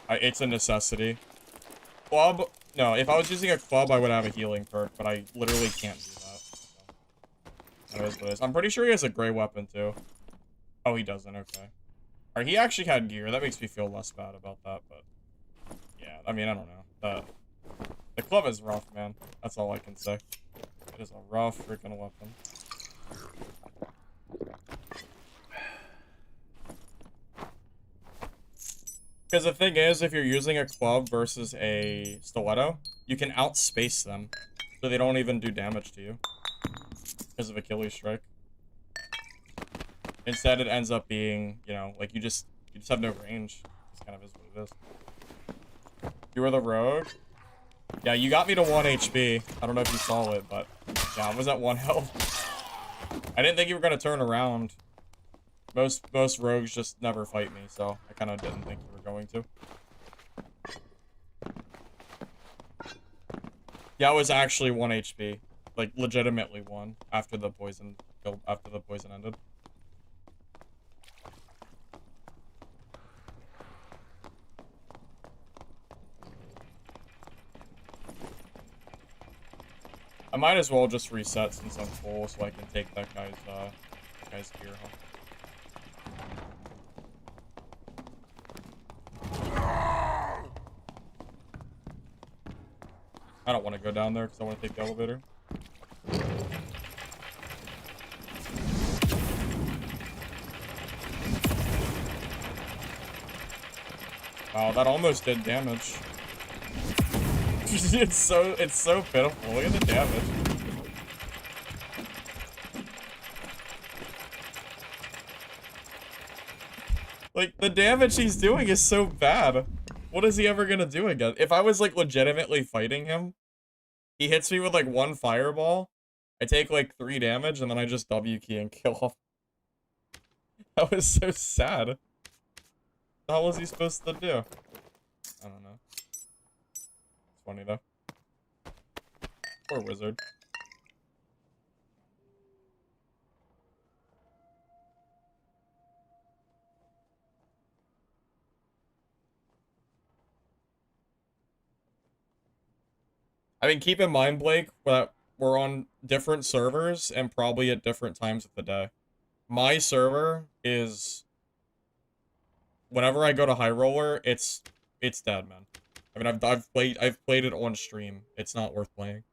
It's a necessity. Club? No, if I was using a club, I would have a healing perk, but I literally can't do that. So. That is what it is. I'm pretty sure he has a gray weapon, too. Oh, he doesn't, okay. Alright, he actually had gear. That makes me feel less bad about that, but... Yeah, I mean, I don't know. The club is rough, man. That's all I can say. It is a rough freaking weapon. Because the thing is, if you're using a club versus a stiletto, you can outspace them. So they don't even do damage to you. Because of Achilles strike. Instead, it ends up being, you know, like you just have no range. This kind of is what it is. You were the rogue? Yeah, you got me to 1 HP. I don't know if you saw it, but yeah, I was at 1 health. I didn't think you were gonna turn around. Most rogues just never fight me, so I kind of didn't think you were going to. Yeah, I was actually 1 HP, like legitimately 1 after the poison ended. I might as well just reset since I'm full, so I can take that guy's gear home. I don't want to go down there because I want to take the elevator. Wow, that almost did damage. it's so pitiful. Look at the damage. Like, the damage he's doing is so bad. What is he ever gonna do again? If I was, like, legitimately fighting him, he hits me with, like, 1 fireball, I take, like, 3 damage, and then I just W key and kill him. That was so sad. What the hell was he supposed to do? I don't know. It's funny, though. Poor wizard. I mean, keep in mind, Blake, that we're on different servers and probably at different times of the day. My server is... Whenever I go to High Roller, it's dead, man. I mean, I've played it on stream. It's not worth playing.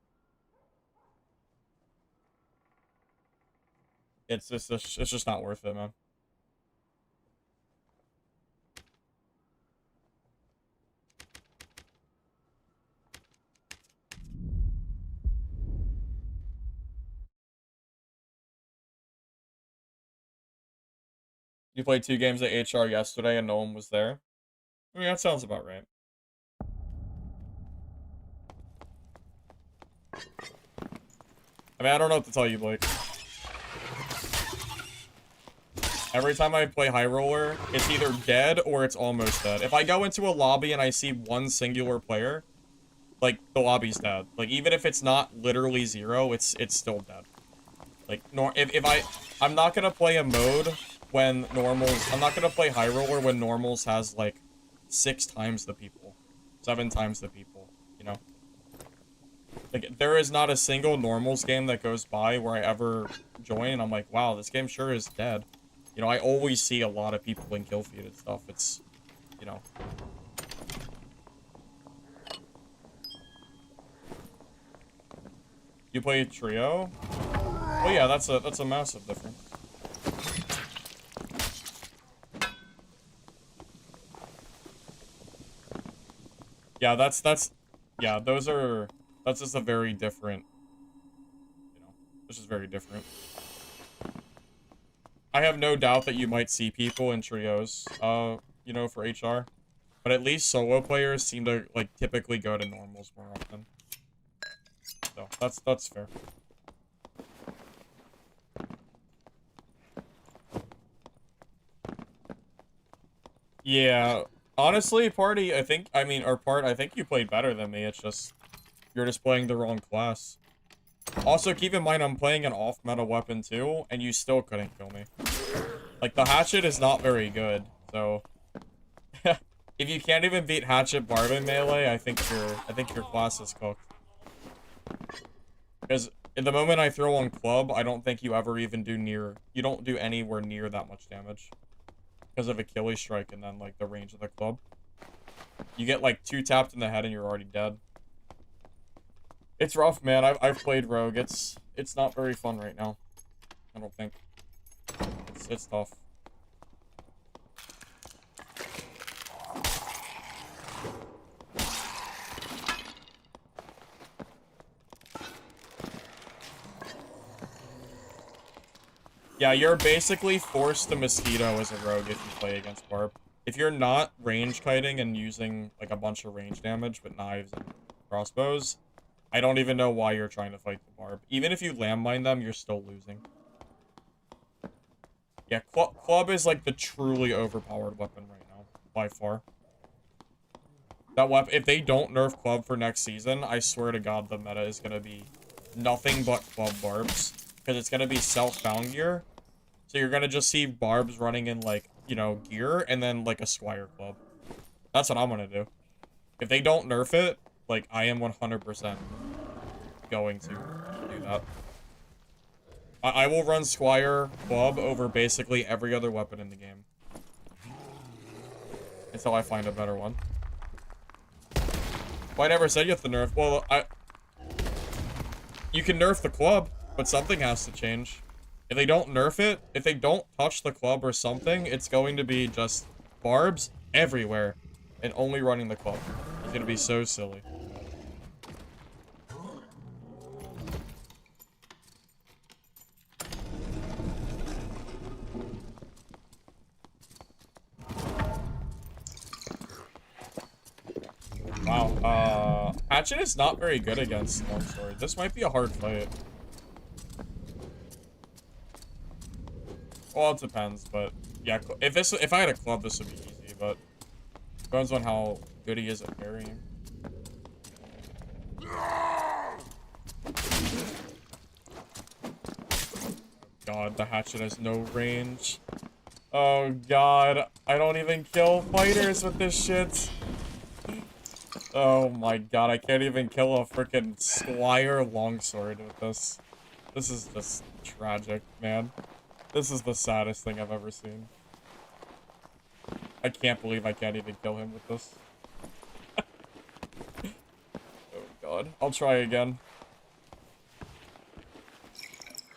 It's just not worth it, man. You played 2 games at HR yesterday and no one was there? I mean, that sounds about right. I mean, I don't know what to tell you, Blake. Every time I play High Roller, it's either dead or it's almost dead. If I go into a lobby and I see 1 singular player, like, the lobby's dead. Like, even if it's not literally 0, it's still dead. Like, I'm not gonna play a mode when normals... I'm not gonna play High Roller when normals has, like, 6 times the people. 7 times the people, you know? Like, there is not a single normals game that goes by where I ever join and I'm like, wow, this game sure is dead. You know, I always see a lot of people in kill feed and stuff. It's, you know. You play trio? Well, yeah, that's a massive difference. Yeah, that's just a very different, you know, this is very different. I have no doubt that you might see people in trios, you know, for HR. But at least solo players seem to, like, typically go to normals more often. So, that's fair. Yeah, honestly, Party, I think you played better than me. It's just, you're just playing the wrong class. Also, keep in mind, I'm playing an off-meta weapon too, and you still couldn't kill me. Like, the hatchet is not very good, so... if you can't even beat hatchet barb in melee, I think your class is cooked. Because in the moment I throw on club, I don't think you ever even you don't do anywhere near that much damage. Because of Achilles strike and then, like, the range of the club. You get, like, 2 tapped in the head and you're already dead. It's rough, man. I've played Rogue. It's not very fun right now. I don't think. It's tough. Yeah, you're basically forced to mosquito as a rogue if you play against Barb. If you're not range kiting and using, like, a bunch of range damage with knives and crossbows, I don't even know why you're trying to fight the Barb. Even if you landmine them, you're still losing. Yeah, club is, like, the truly overpowered weapon right now, by far. That weapon, if they don't nerf club for next season, I swear to God the meta is gonna be nothing but club barbs. Because it's gonna be self-bound gear. So you're gonna just see barbs running in, like, you know, gear, and then, like, a squire club. That's what I'm gonna do. If they don't nerf it, like, I am 100% going to do that. I will run squire club over basically every other weapon in the game. Until I find a better one. Well, I never said you have to nerf. Well, you can nerf the club, but something has to change. If they don't nerf it, if they don't touch the club or something, it's going to be just barbs everywhere and only running the club. It's going to be so silly. Wow, Hatchet is not very good against Longsword. This might be a hard fight. Well, it depends, but yeah, if I had a club, this would be easy, but depends on how good he is at parrying. God, the hatchet has no range. Oh God, I don't even kill fighters with this shit. Oh my God, I can't even kill a freaking squire longsword with this. This is just tragic, man. This is the saddest thing I've ever seen. I can't believe I can't even kill him with this. Oh God, I'll try again.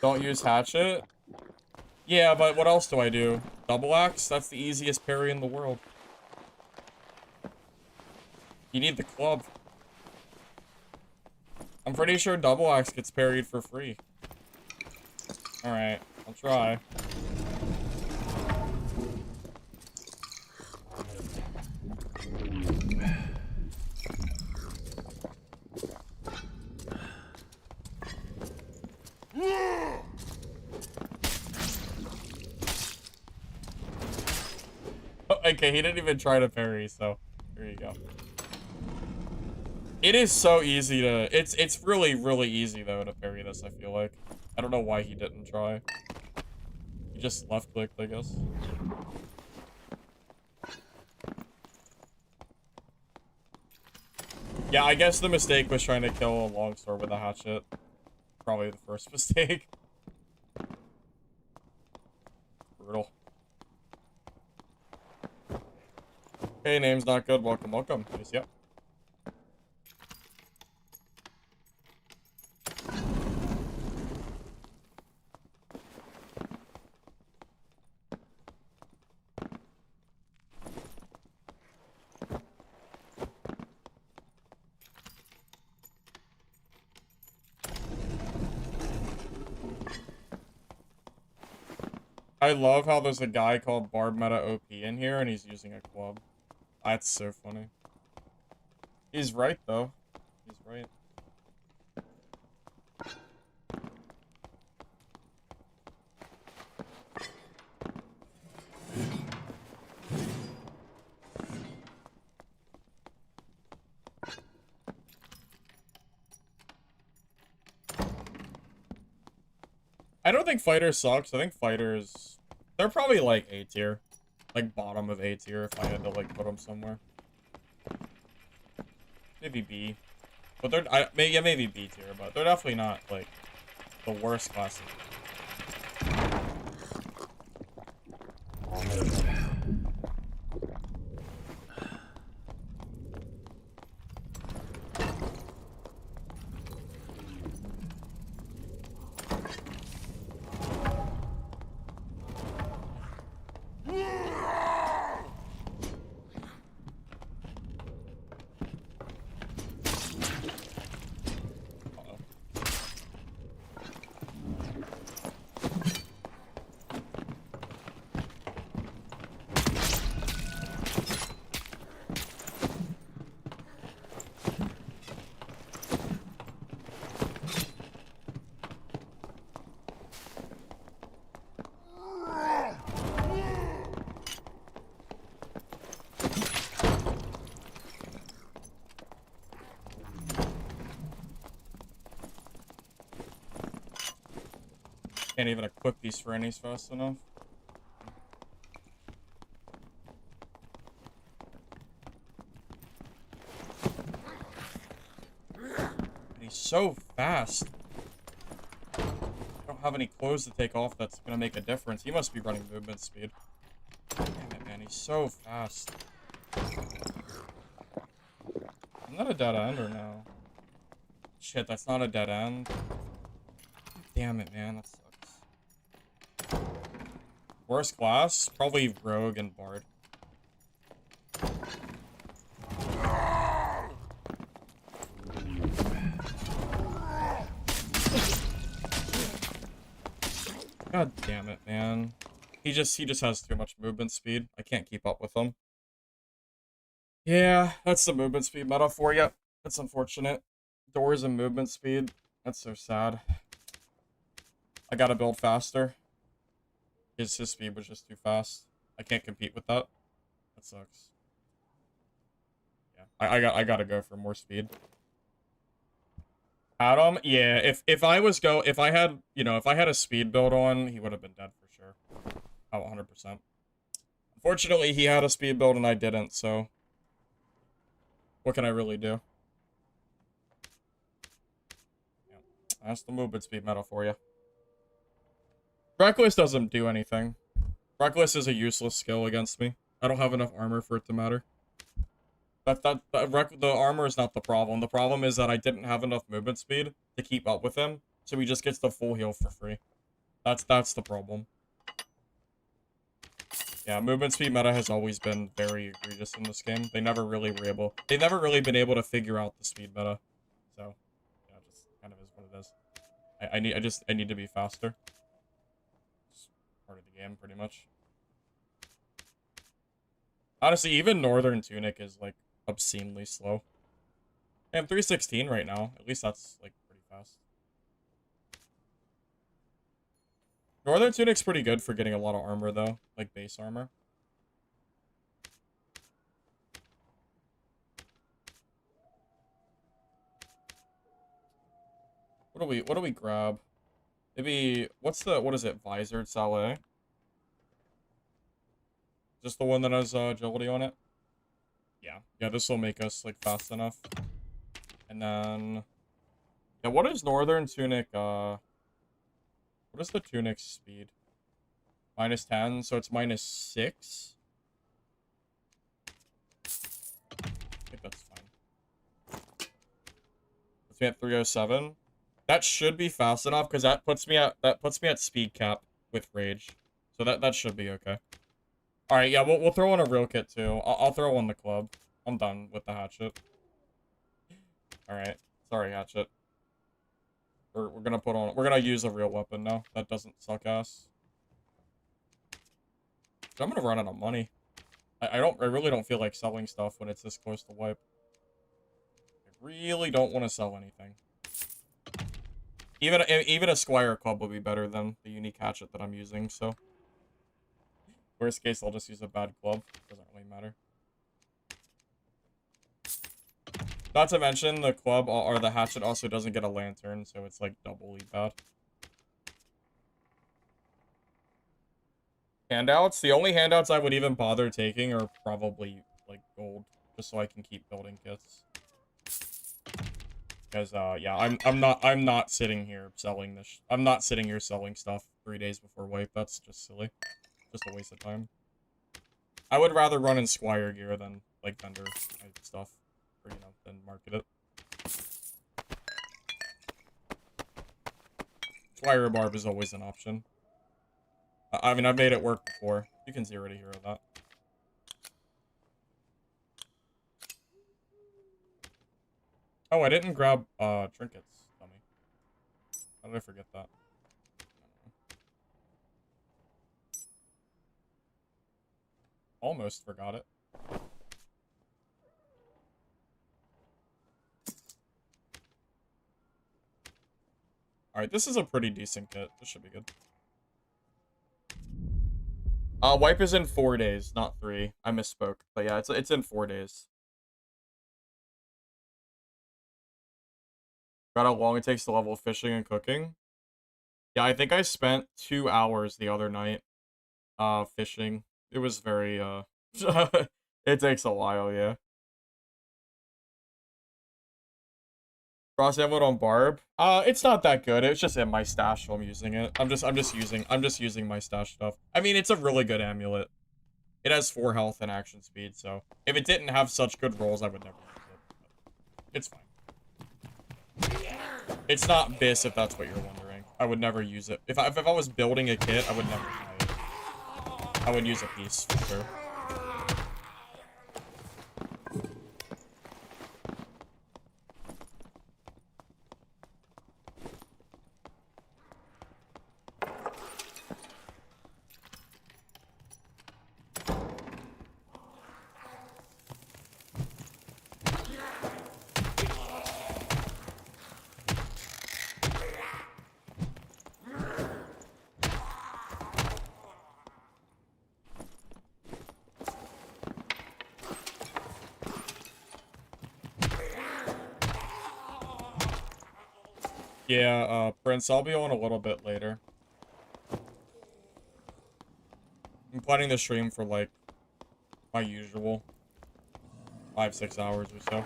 Don't use hatchet? Yeah, but what else do I do? Double axe? That's the easiest parry in the world. You need the club. I'm pretty sure double axe gets parried for free. Alright, I'll try. Okay, he didn't even try to parry, so there you go. It is so easy to... It's really, really easy, though, to parry this, I feel like. I don't know why he didn't try. He just left-clicked, I guess. Yeah, I guess the mistake was trying to kill a longsword with a hatchet. Probably the first mistake. Brutal. Hey, name's not good. Welcome, welcome. Nice, yep. I love how there's a guy called Barb Meta OP in here, and he's using a club. That's so funny. He's right, though. He's right. I don't think Fighter sucks. I think Fighters... They're probably, like, A tier. Like, bottom of A tier if I had to, like, put them somewhere. Maybe B. But they're... yeah, maybe B tier, but they're definitely not, like, the worst classes. Can't even equip these Fernies fast enough. He's so fast. I don't have any clothes to take off that's gonna make a difference. He must be running movement speed. Damn it, man. He's so fast. I'm not a dead end or no? Shit, that's not a dead end. Damn it, man. That sucks. Worst class? Probably Rogue and Bard. God damn it, man. He just has too much movement speed. I can't keep up with him. Yeah, that's the movement speed meta for you. That's unfortunate. Doors and movement speed. That's so sad. I gotta build faster. His speed was just too fast. I can't compete with that. That sucks. Yeah, I gotta go for more speed. Adam, yeah. If I had a speed build on, he would have been dead for sure. Oh, 100%. Unfortunately, he had a speed build and I didn't. So, what can I really do? Yeah, that's the movement speed meta for you. Reckless doesn't do anything. Reckless is a useless skill against me. I don't have enough armor for it to matter. The armor is not the problem. The problem is that I didn't have enough movement speed to keep up with him, so he just gets the full heal for free. That's the problem. Yeah, movement speed meta has always been very egregious in this game. They've never really been able to figure out the speed meta. So, yeah, it just kind of is what it is. I need to be faster. It's part of the game, pretty much. Honestly, even Northern Tunic is, like, obscenely slow. Hey, I'm 316 right now. At least that's, like, pretty fast. Northern Tunic's pretty good for getting a lot of armor, though. Like, base armor. What do we grab? Maybe, what is it? Visored Saleh? Just the one that has, agility on it? Yeah, this will make us, like, fast enough. And then... Yeah, what is Northern Tunic, what is the Tunic speed? -10, so it's -6? I think that's fine. Puts me at 307. That should be fast enough, because that puts me at speed cap with rage. So that should be okay. Alright, yeah, we'll throw in a real kit, too. I'll throw in the club. I'm done with the hatchet. Alright. Sorry, hatchet. We're gonna use a real weapon now. That doesn't suck ass. I'm gonna run out of money. I really don't feel like selling stuff when it's this close to wipe. I really don't want to sell anything. Even a Squire Club would be better than the unique hatchet that I'm using, so. Worst case, I'll just use a bad club. Doesn't really matter. Not to mention, the club or the hatchet also doesn't get a lantern, so it's like doubly bad. Handouts? The only handouts I would even bother taking are probably like gold, just so I can keep building kits. Because yeah, I'm not sitting here selling this. I'm not sitting here selling stuff 3 days before wipe. That's just silly. Just a waste of time. I would rather run in Squire gear than like vendor type stuff, or you know, than market it. Squire barb is always an option. I mean, I've made it work before. You can zero to hero that. Oh, I didn't grab trinkets, dummy. How did I forget that? Almost forgot it. Alright, this is a pretty decent kit. This should be good. Wipe is in 4 days, not 3. I misspoke. But yeah, it's in 4 days. Got how long it takes to level fishing and cooking? Yeah, I think I spent 2 hours the other night fishing. It was very it takes a while, yeah. Cross amulet on barb. It's not that good. It's just in my stash, so I'm using it. I'm just using my stash stuff. I mean, it's a really good amulet. It has 4 health and action speed, so if it didn't have such good rolls, I would never use it. It's fine. It's not Biss, if that's what you're wondering. I would never use it. If I was building a kit, I would never buy it. I would use a piece for sure. Yeah, Prince, I'll be on a little bit later. I'm planning the stream for, like, my usual 5-6 hours or so.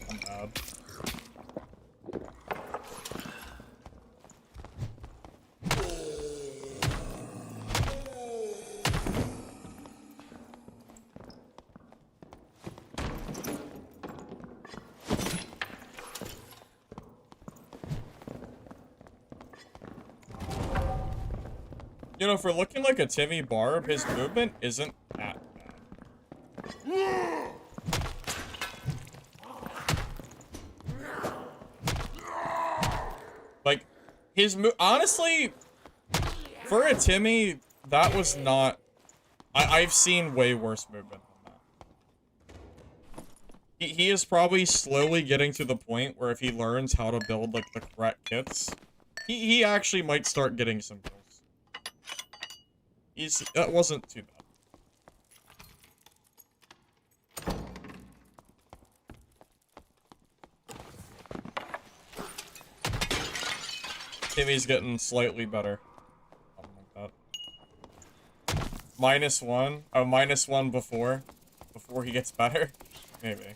I'm bad. You know, for looking like a Timmy Barb, his movement isn't that bad. Like, his honestly, for a Timmy, that was not... I've seen way worse movement than that. He is probably slowly getting to the point where if he learns how to build, like, the correct kits, he actually might start getting some kills. That wasn't too bad. Timmy's getting slightly better. Something like that. -1? Oh, -1 before he gets better? Maybe.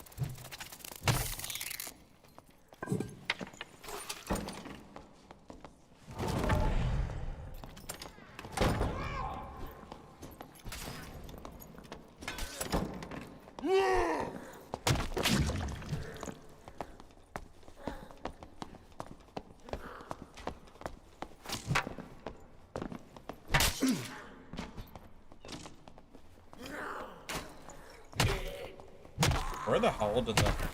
Where the hell did that come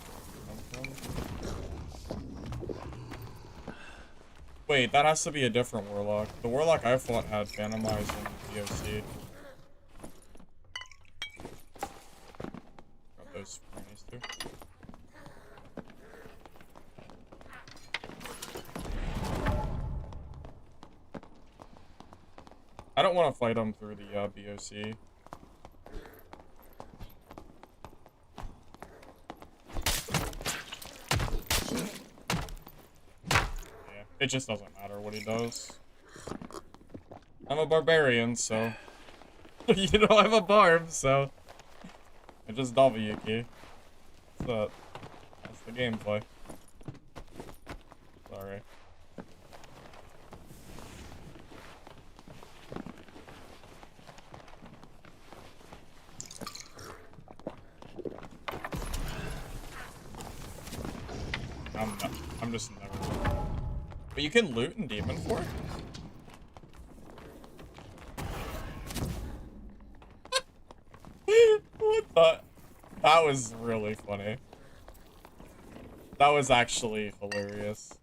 from? Wait, that has to be a different warlock. The warlock I fought had Phantom Eyes and DOC. Got those brownies too. I don't want to fight him through the BOC. It just doesn't matter what he does. I'm a barbarian, so... you know, I'm a barb, so... I just W key. That's the gameplay. Sorry. I'm just never... But you can loot in Demon Fork? What the? That was really funny. That was actually hilarious.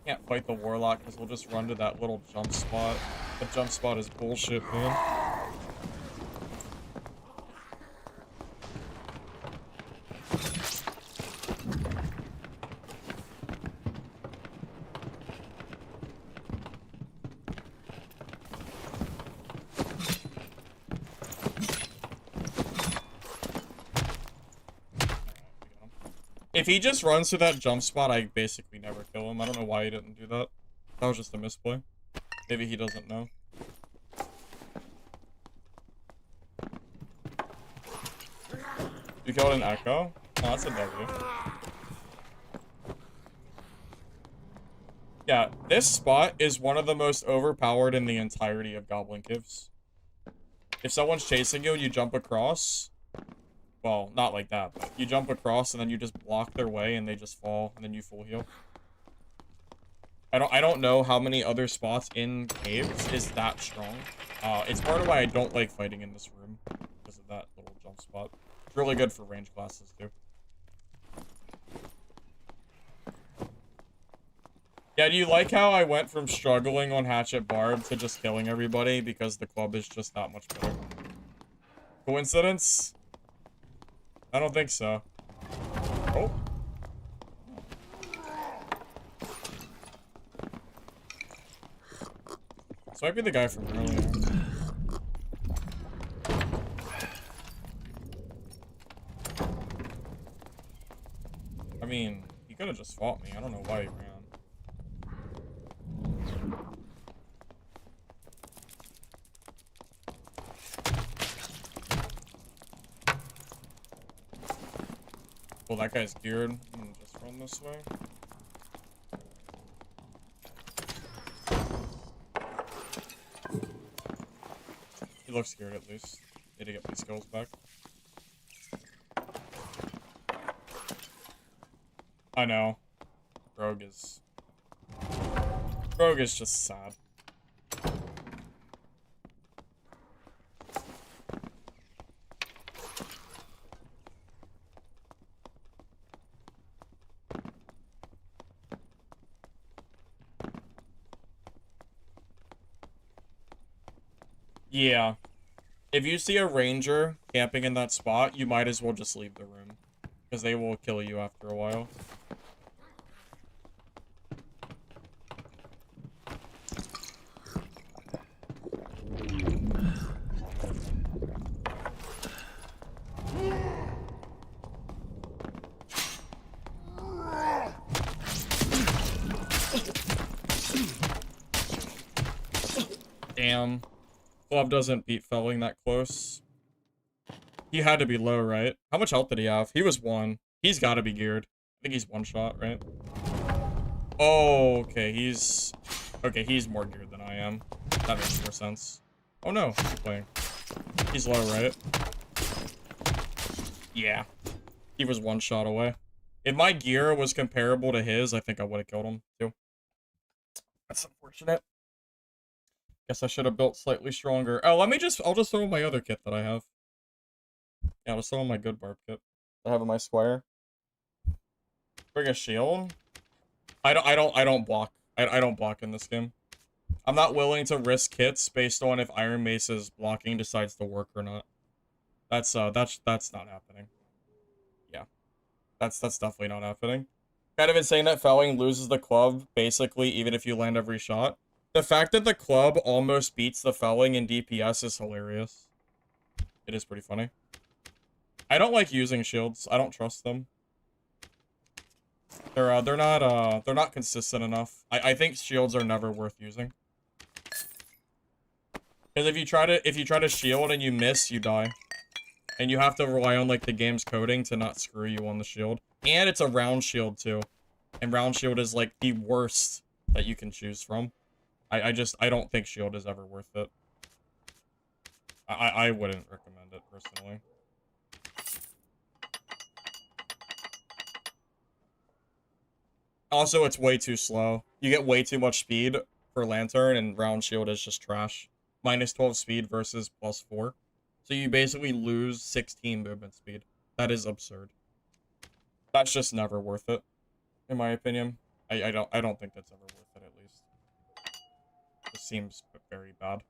Can't fight the Warlock because we'll just run to that little jump spot. The jump spot is bullshit, man. If he just runs to that jump spot, I basically never kill him. I don't know why he didn't do that. That was just a misplay. Maybe he doesn't know. You killed an Echo? Oh, that's a W. Yeah, this spot is one of the most overpowered in the entirety of Goblin Caves. If someone's chasing you and you jump across... Well, not like that, but you jump across and then you just block their way and they just fall and then you full heal. I don't know how many other spots in caves is that strong. It's part of why I don't like fighting in this room because of that little jump spot. It's really good for range classes too. Yeah, do you like how I went from struggling on Hatchet Barb to just killing everybody because the club is just that much better? Coincidence? I don't think so. Oh. This might be the guy from earlier. I mean, he could have just fought me. I don't know why he ran. Well, that guy's geared. Just run this way. He looks scared at least. Need to get my skills back. I know. Rogue is just sad. Yeah. If you see a ranger camping in that spot, you might as well just leave the room. Because they will kill you after a while. Damn. Club doesn't beat felling that close. He had to be low, right? How much health did he have? He was 1. He's got to be geared. I think he's 1 shot, right? Oh, okay. He's more geared than I am. That makes more sense. Oh no, he's playing. He's low, right? Yeah. He was 1 shot away. If my gear was comparable to his, I think I would have killed him too. That's unfortunate. Guess I should have built slightly stronger. Oh, I'll just throw in my other kit that I have. Yeah, I'll just throw in my good barb kit I have in my squire. Bring a shield. I don't block. I don't block in this game. I'm not willing to risk hits based on if Iron Mace's blocking decides to work or not. That's not happening. Yeah. That's definitely not happening. Kind of insane that felling loses the club, basically, even if you land every shot. The fact that the club almost beats the felling in DPS is hilarious. It is pretty funny. I don't like using shields. I don't trust them. They're not consistent enough. I think shields are never worth using. Because if you try to shield and you miss, you die. And you have to rely on like the game's coding to not screw you on the shield. And it's a round shield too. And round shield is like the worst that you can choose from. I don't think shield is ever worth it. I wouldn't recommend it personally. Also, it's way too slow. You get way too much speed for Lantern, and round shield is just trash. Minus 12 speed versus plus 4. So you basically lose 16 movement speed. That is absurd. That's just never worth it, in my opinion. I don't think that's ever worth it, at least. It seems very bad.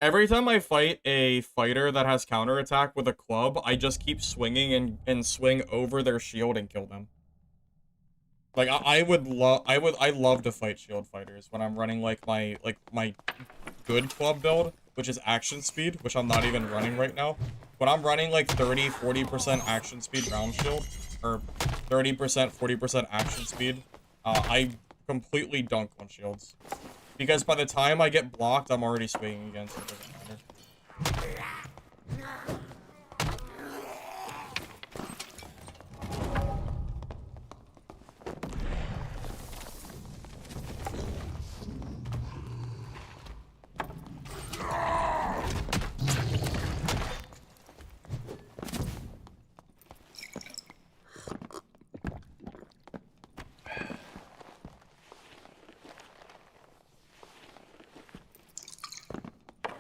Every time I fight a fighter that has counterattack with a club, I just keep swinging and swing over their shield and kill them. Like I love to fight shield fighters when I'm running like my good club build, which is action speed, which I'm not even running right now. When I'm running like 30-40% action speed round shield, or 30%, 40% action speed, I completely dunk on shields. Because by the time I get blocked, I'm already swinging against it. It doesn't matter.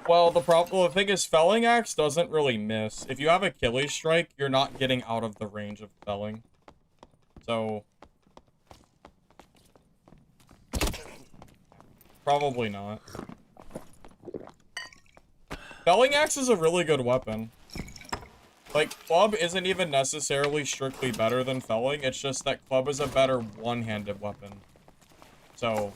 Well, the thing is, felling axe doesn't really miss. If you have Achilles strike, you're not getting out of the range of felling. So probably not. Felling axe is a really good weapon. Like, club isn't even necessarily strictly better than felling. It's just that club is a better one-handed weapon. So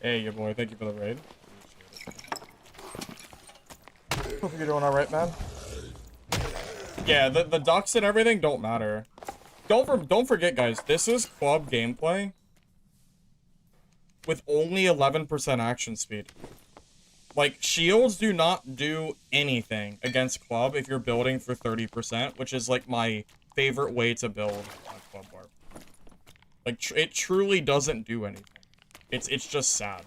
hey, your boy, thank you for the raid. Hope you're doing alright, man. Yeah, the ducks and everything don't matter. Don't forget, guys, this is club gameplay with only 11% action speed. Like, shields do not do anything against club if you're building for 30%, which is, like, my favorite way to build on club barb. Like, it truly doesn't do anything. It's just sad.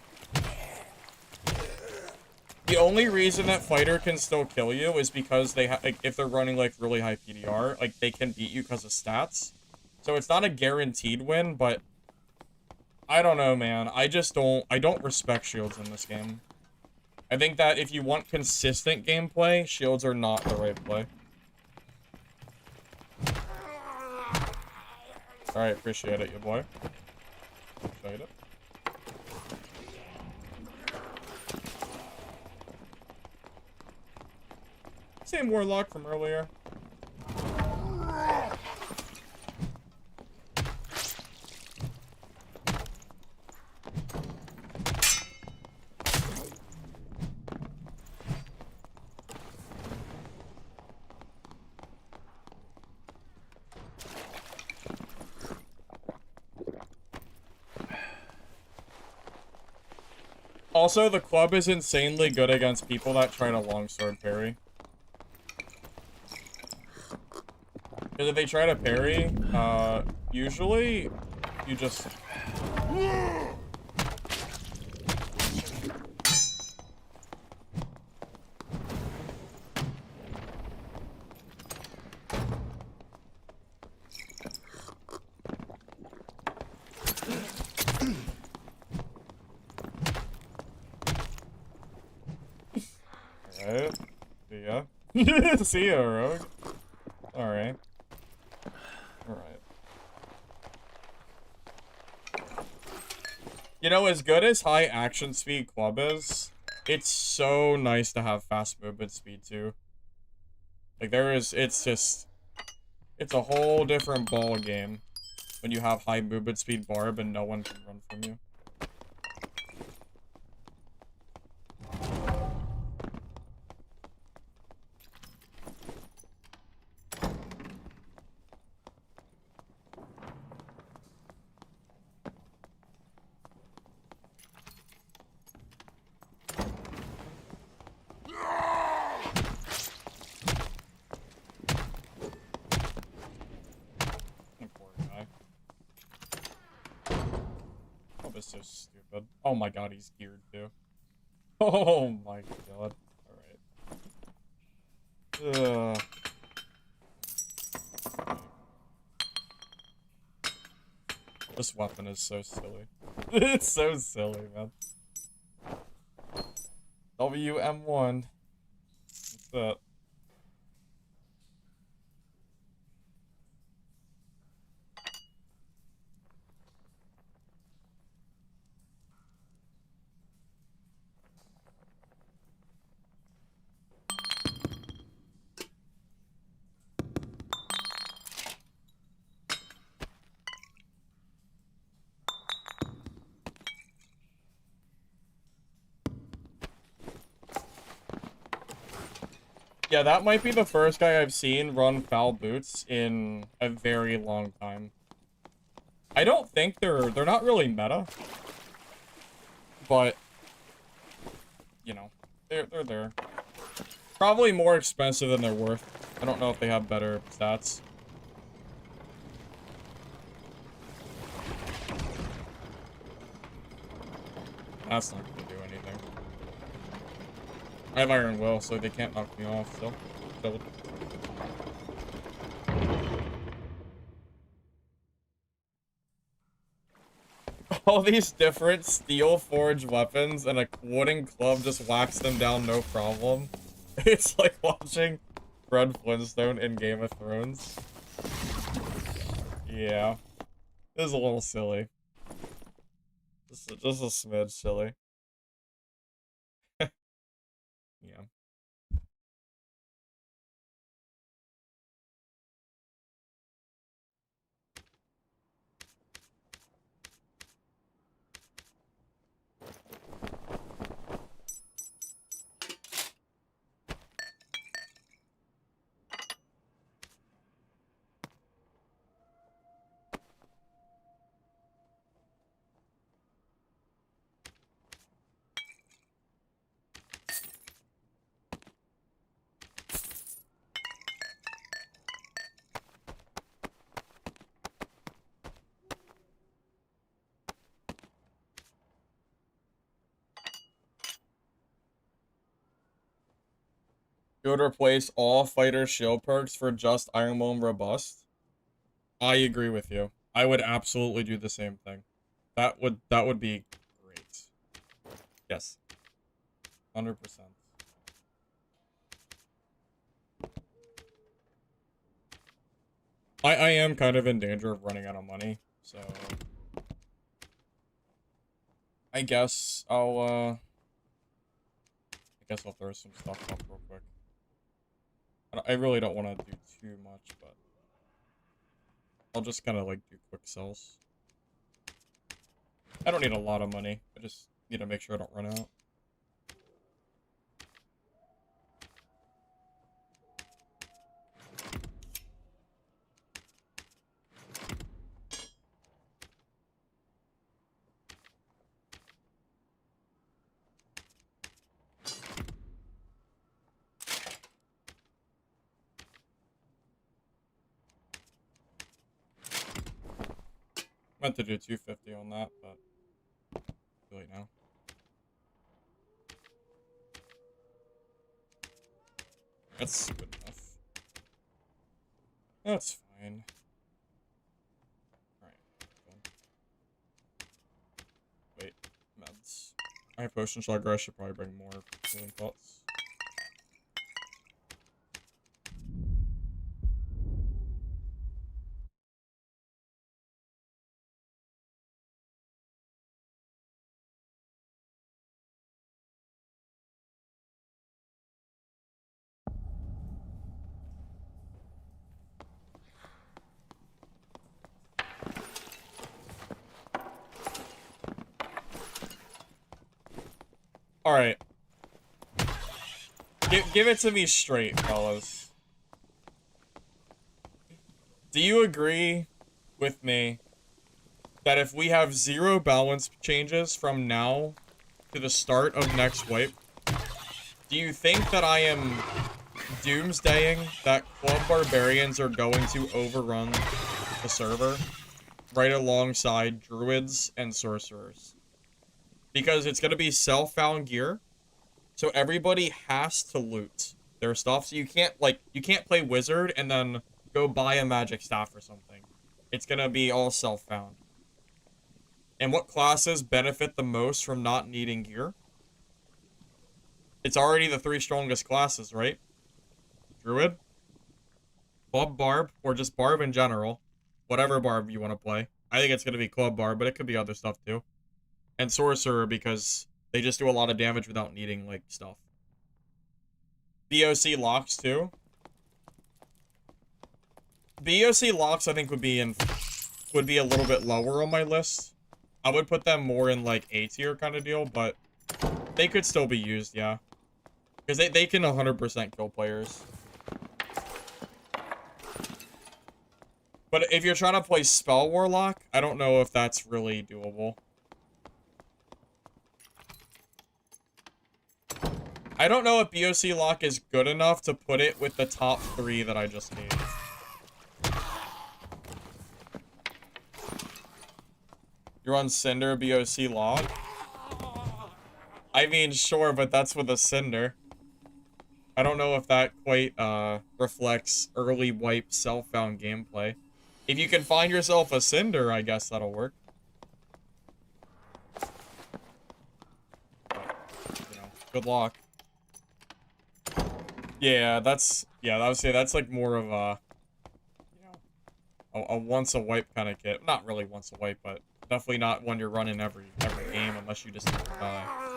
The only reason that fighter can still kill you is because they like, if they're running like really high PDR, like they can beat you because of stats. So it's not a guaranteed win, but I don't know, man. I don't respect shields in this game. I think that if you want consistent gameplay, shields are not the right play. Alright, appreciate it, your boy. Appreciate it. Same warlock from earlier. Also, the club is insanely good against people that try to longsword parry. Because if they try to parry, usually you just... Alright. See ya. See ya, Rogue. Alright. Alright. You know, as good as high action speed club is, it's so nice to have fast movement speed too. Like it's just, it's a whole different ball game when you have high movement speed barb and no one can run from you. So stupid. Oh my god, he's geared too. Oh my god. Alright. This weapon is so silly. It's so silly, man. WM1. What's that? Yeah, that might be the first guy I've seen run foul boots in a very long time. I don't think they're not really meta. But you know, they're there. Probably more expensive than they're worth. I don't know if they have better stats. That's not gonna do anything. I have Iron Will, so they can't knock me off still. So all these different steel forged weapons and a wooden club just whacks them down no problem. It's like watching Fred Flintstone in Game of Thrones. Yeah. It was a little silly. Just a smidge silly. Yeah. You would replace all fighter shield perks for just Iron Will and Robust? I agree with you. I would absolutely do the same thing. That would be great. Yes. 100%. I am kind of in danger of running out of money, so I guess I'll throw some stuff up real quick. I really don't want to do too much, but I'll just kind of like do quick sells. I don't need a lot of money. I just need to make sure I don't run out. Meant to do 250 on that, but too late now. That's good enough. That's fine. Alright. Wait, meds. I have potion sugar. I should probably bring more healing thoughts. Alright. Give it to me straight, fellas. Do you agree with me that if we have 0 balance changes from now to the start of next wipe, do you think that I am doomsdaying that Club Barbarians are going to overrun the server right alongside Druids and Sorcerers? Because it's going to be self-found gear, so everybody has to loot their stuff. So you can't, like, you can't play Wizard and then go buy a magic staff or something. It's going to be all self-found. And what classes benefit the most from not needing gear? It's already the 3 strongest classes, right? Druid, Club Barb, or just Barb in general. Whatever Barb you want to play. I think it's going to be Club Barb, but it could be other stuff too. And Sorcerer, because they just do a lot of damage without needing, like, stuff. BOC locks too. BOC locks, I think, would be a little bit lower on my list. I would put them more in, like, A tier kind of deal, but they could still be used, yeah. Because they can 100% kill players. But if you're trying to play Spell Warlock, I don't know if that's really doable. I don't know if BOC lock is good enough to put it with the top 3 that I just named. You're on Cinder, BOC lock? I mean, sure, but that's with a Cinder. I don't know if that quite reflects early wipe self-found gameplay. If you can find yourself a Cinder, I guess that'll work. But, you know, good luck. Yeah, I would say that's like more of a, you know, a once a wipe kind of kit. Not really once a wipe, but definitely not one you're running every game unless you just need to die.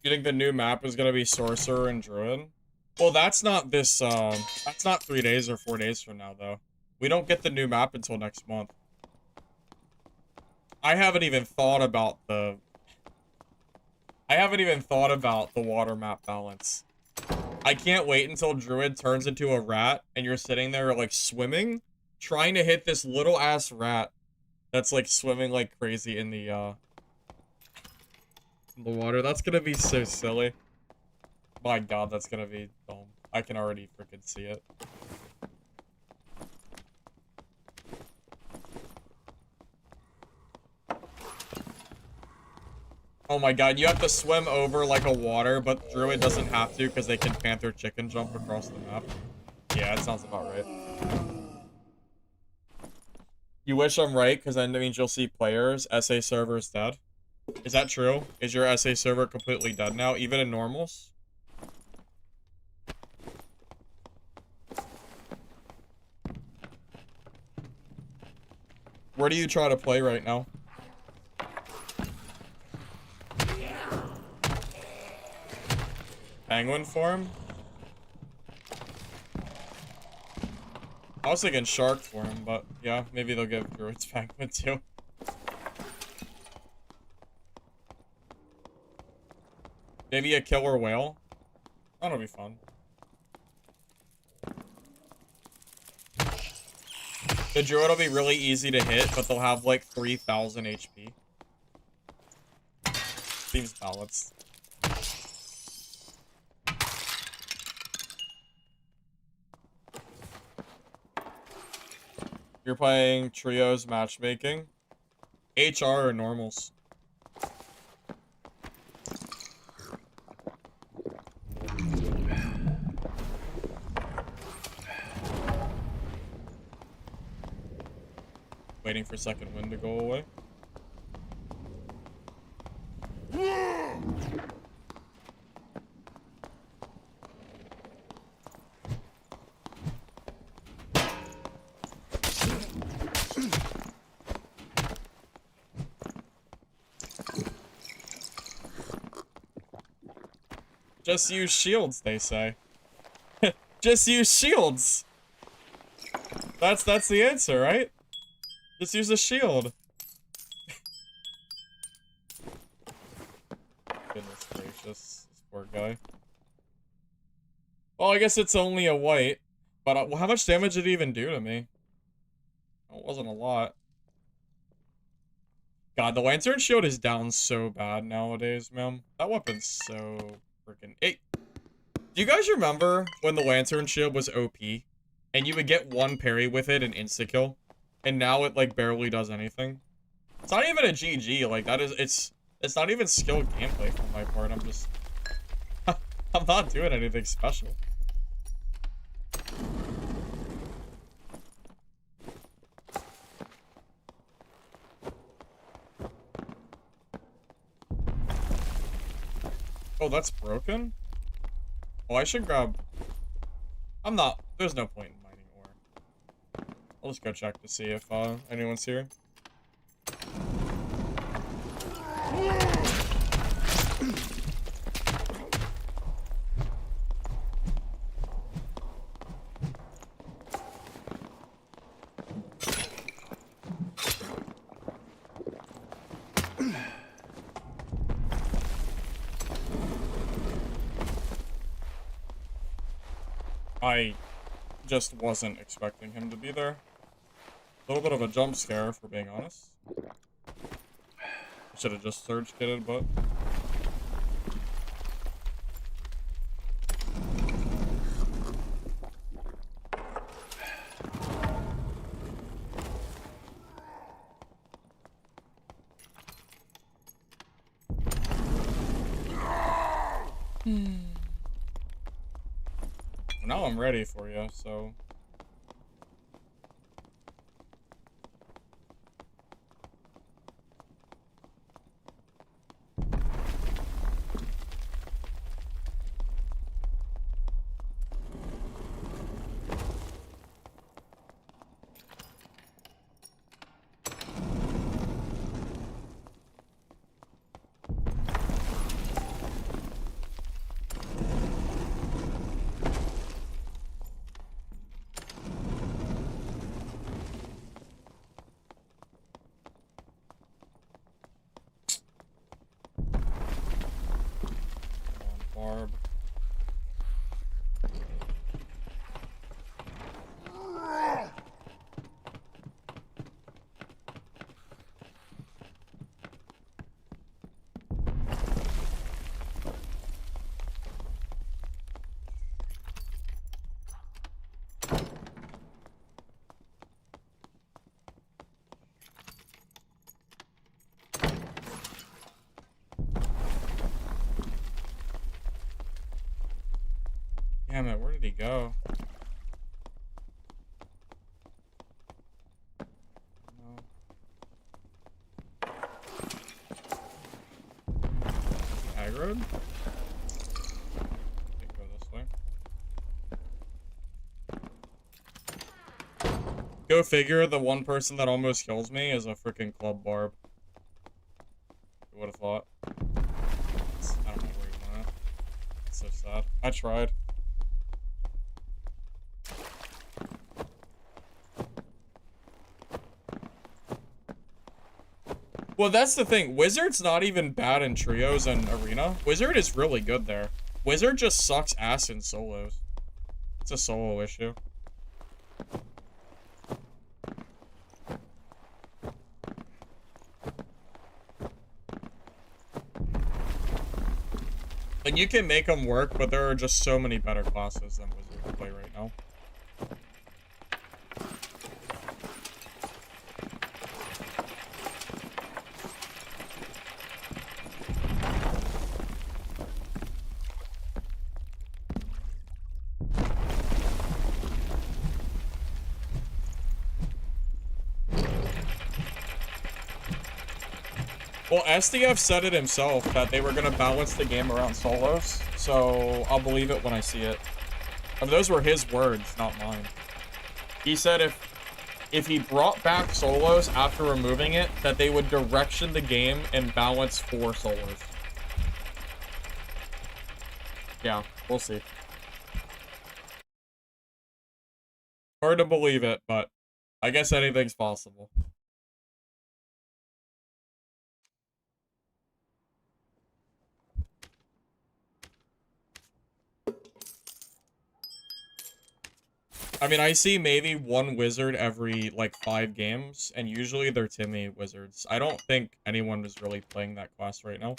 You think the new map is gonna be Sorcerer and Druid? Well, that's not this, that's not 3 days or 4 days from now, though. We don't get the new map until next month. I haven't even thought about the water map balance. I can't wait until Druid turns into a rat and you're sitting there, like, swimming, trying to hit this little-ass rat that's, like, swimming like crazy in the water. That's gonna be so silly. My god, that's gonna be dumb. I can already freaking see it. Oh my god, you have to swim over like a water, but Druid doesn't have to because they can Panther chicken jump across the map. Yeah, that sounds about right. You wish I'm right, because then that means you'll see players. SA server is dead. Is that true? Is your SA server completely dead now, even in normals? Where do you try to play right now? Penguin form? I was thinking shark form, but yeah, maybe they'll give druids penguin too. Maybe a killer whale? That'll be fun. The druid will be really easy to hit, but they'll have like 3,000 HP. Seems balanced. You're playing trios matchmaking? HR or normals? Waiting for second wind to go away. Just use shields, they say. Just use shields! That's the answer, right? Just use a shield. Goodness gracious, this poor guy. Well, I guess it's only a white, but how much damage did it even do to me? It wasn't a lot. God, the Lantern Shield is down so bad nowadays, man. That weapon's so freaking... Hey, do you guys remember when the Lantern Shield was OP? And you would get one parry with it and insta-kill? And now it, like, barely does anything? It's not even a GG, like, that is... It's not even skilled gameplay from my part, I'm just... I'm not doing anything special. Oh, that's broken? Oh, I should grab... I'm not... There's no point in mining ore. I'll just go check to see if anyone's here. I just wasn't expecting him to be there. A little bit of a jump scare, for being honest. I should have just surge kitted, but... Now I'm ready for you, so... Barb. Damn it, where did he go? No. Aggroed? Go this way. Go figure, the one person that almost kills me is a freaking club barb. Who would have thought? I don't know where he went. It's so sad. I tried. Well, that's the thing. Wizard's not even bad in trios and arena. Wizard is really good there. Wizard just sucks ass in solos. It's a solo issue. Like, you can make them work, but there are just so many better classes than Wizard to play right now. Well, SDF said it himself that they were going to balance the game around solos, so I'll believe it when I see it. I mean, those were his words, not mine. He said if he brought back solos after removing it, that they would direction the game and balance 4 solos. Yeah, we'll see. Hard to believe it, but I guess anything's possible. I mean, I see maybe one wizard every, like, 5 games, and usually they're Timmy wizards. I don't think anyone is really playing that class right now.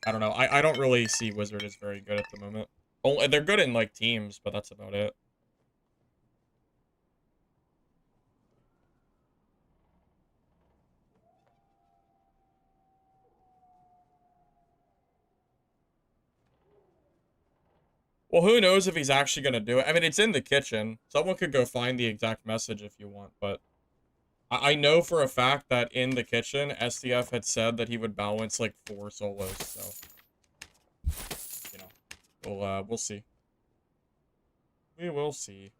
I don't know. I don't really see wizard as very good at the moment. Oh, they're good in, like, teams, but that's about it. Well, who knows if he's actually going to do it. I mean, it's in the kitchen. Someone could go find the exact message if you want, but I know for a fact that in the kitchen, SDF had said that he would balance, like, 4 solos, so, you know, we'll see. We will see.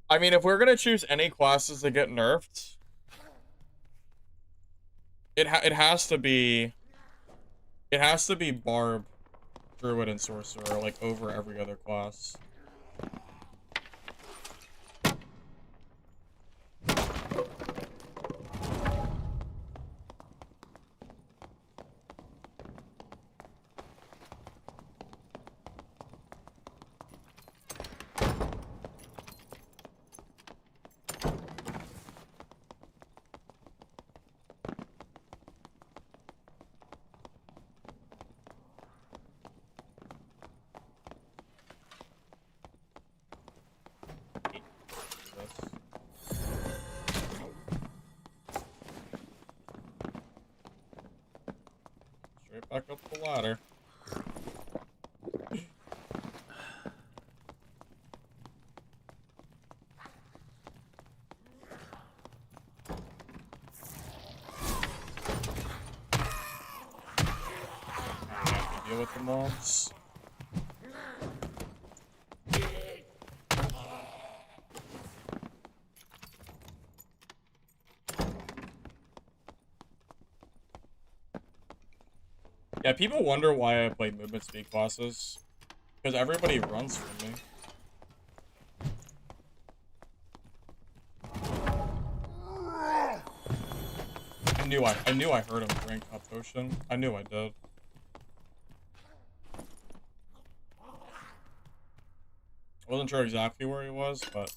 I mean, if we're gonna choose any classes that get nerfed, it has to be Barb, Druid, and Sorcerer, like, over every other class. Straight back up the ladder. Deal with the mobs. Yeah, people wonder why I play movement speed classes. Because everybody runs from me. I knew I heard him drink a potion. I knew I did. Wasn't sure exactly where he was, but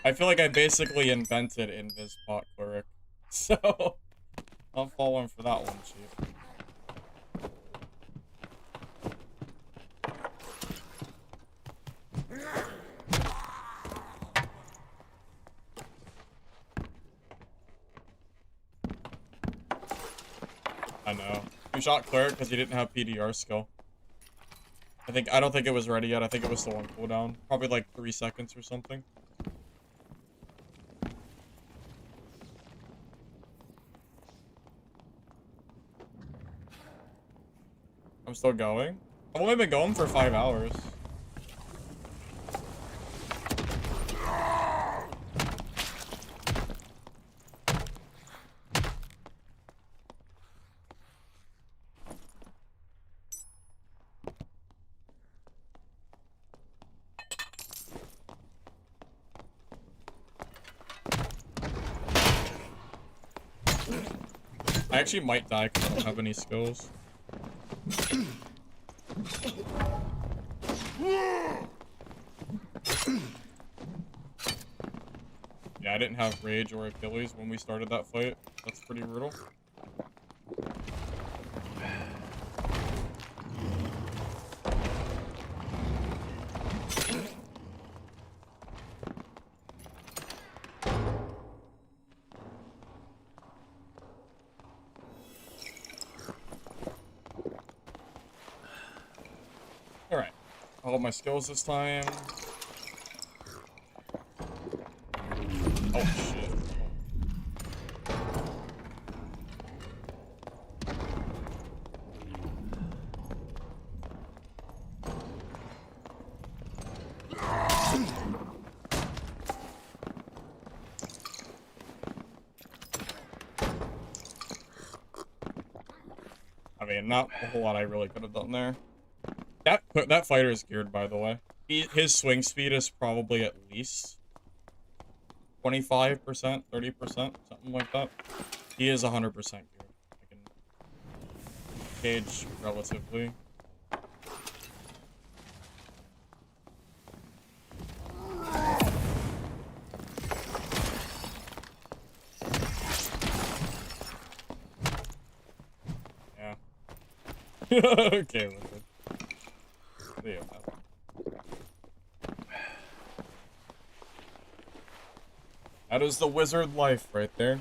I feel like I basically invented Invis-Pot Cleric. So, I'll fall in for that one, Chief. I know. We shot Cleric because he didn't have PDR skill. I don't think it was ready yet. I think it was still on cooldown. Probably like 3 seconds or something. I'm still going. I've only been going for 5 hours. I actually might die because I don't have any skills. Yeah, I didn't have Rage or Achilles when we started that fight. That's pretty brutal. Alright. I'll hold my skills this time. Oh, shit. I mean, not a whole lot I really could have done there. That fighter is geared, by the way. His swing speed is probably at least 25%, 30%, something like that. He is 100% geared. I can gauge relatively. Yeah. Okay, listen. There you go. That is the wizard life right there.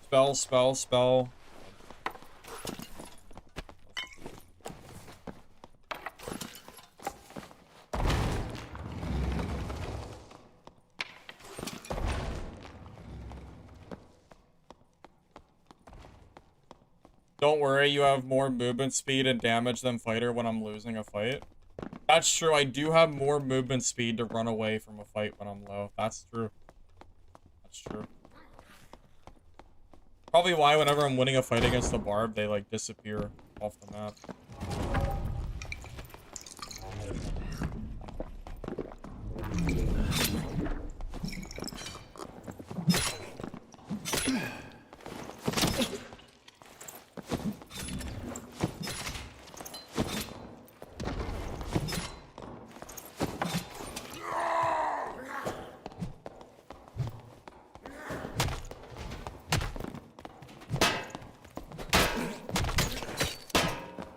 Spell, spell, spell. Don't worry, you have more movement speed and damage than fighter when I'm losing a fight. That's true, I do have more movement speed to run away from a fight when I'm low. That's true. That's true. Probably why whenever I'm winning a fight against the barb, they like disappear off the map.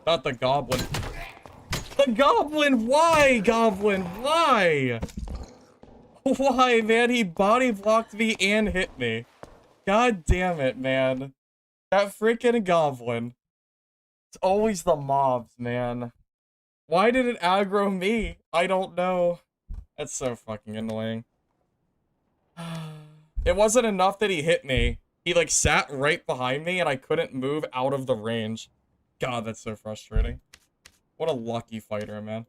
Not the goblin. The goblin! Why, goblin? Why? Why, man? He body blocked me and hit me. God damn it, man. That freaking goblin. It's always the mobs, man. Why did it aggro me? I don't know. That's so fucking annoying. It wasn't enough that he hit me. He, like, sat right behind me and I couldn't move out of the range. God, that's so frustrating. What a lucky fighter, man.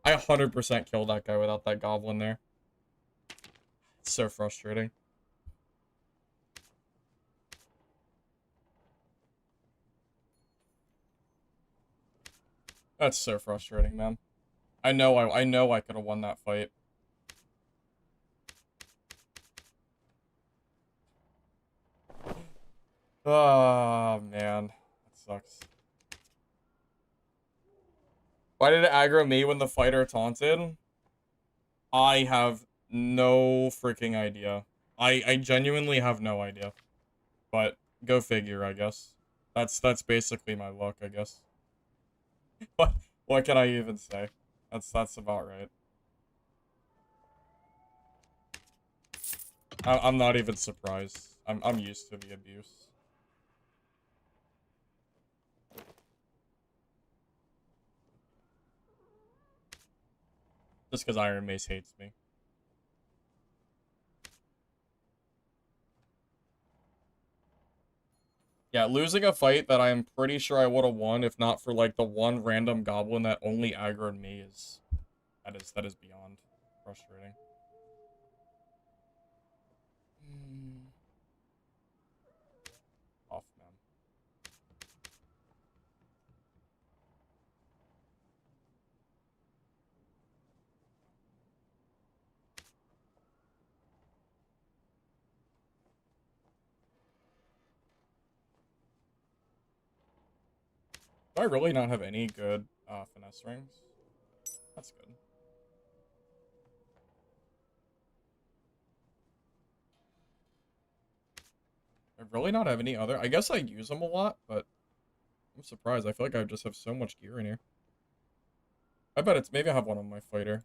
I 100% killed that guy without that goblin there. It's so frustrating. That's so frustrating, man. I know I could have won that fight. Oh, man. That sucks. Why did it aggro me when the fighter taunted? I have no freaking idea. I genuinely have no idea. But go figure, I guess. That's basically my luck, I guess. What can I even say? That's about right. I'm not even surprised. I'm used to the abuse. Just because Iron Mace hates me. Yeah, losing a fight that I'm pretty sure I would have won if not for like the one random goblin that only aggroed me is that is beyond frustrating. Off, man. Do I really not have any good finesse rings? That's good. I really not have any other. I guess I use them a lot, but I'm surprised. I feel like I just have so much gear in here. I bet it's maybe I have one on my fighter.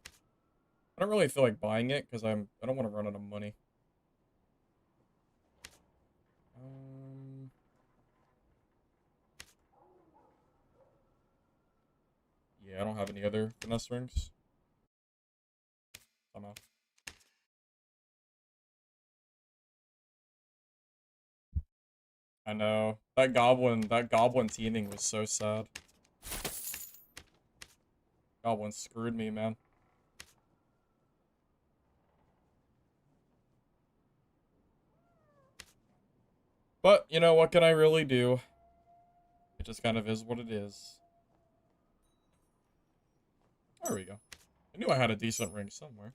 I don't really feel like buying it because I don't want to run out of money. Yeah, I don't have any other finesse rings. Somehow. I know. That goblin teaming was so sad. Goblin screwed me, man. But, you know, what can I really do? It just kind of is what it is. There we go. I knew I had a decent ring somewhere.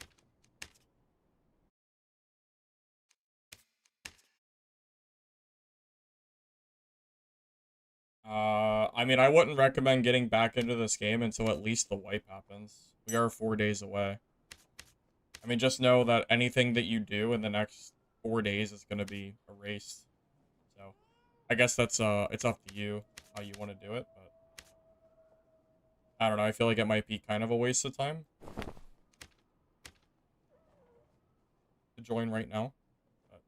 I mean, I wouldn't recommend getting back into this game until at least the wipe happens. We are 4 days away. I mean, just know that anything that you do in the next 4 days is going to be erased. So, I guess that's, it's up to you how you want to do it, but I don't know. I feel like it might be kind of a waste of time to join right now. But,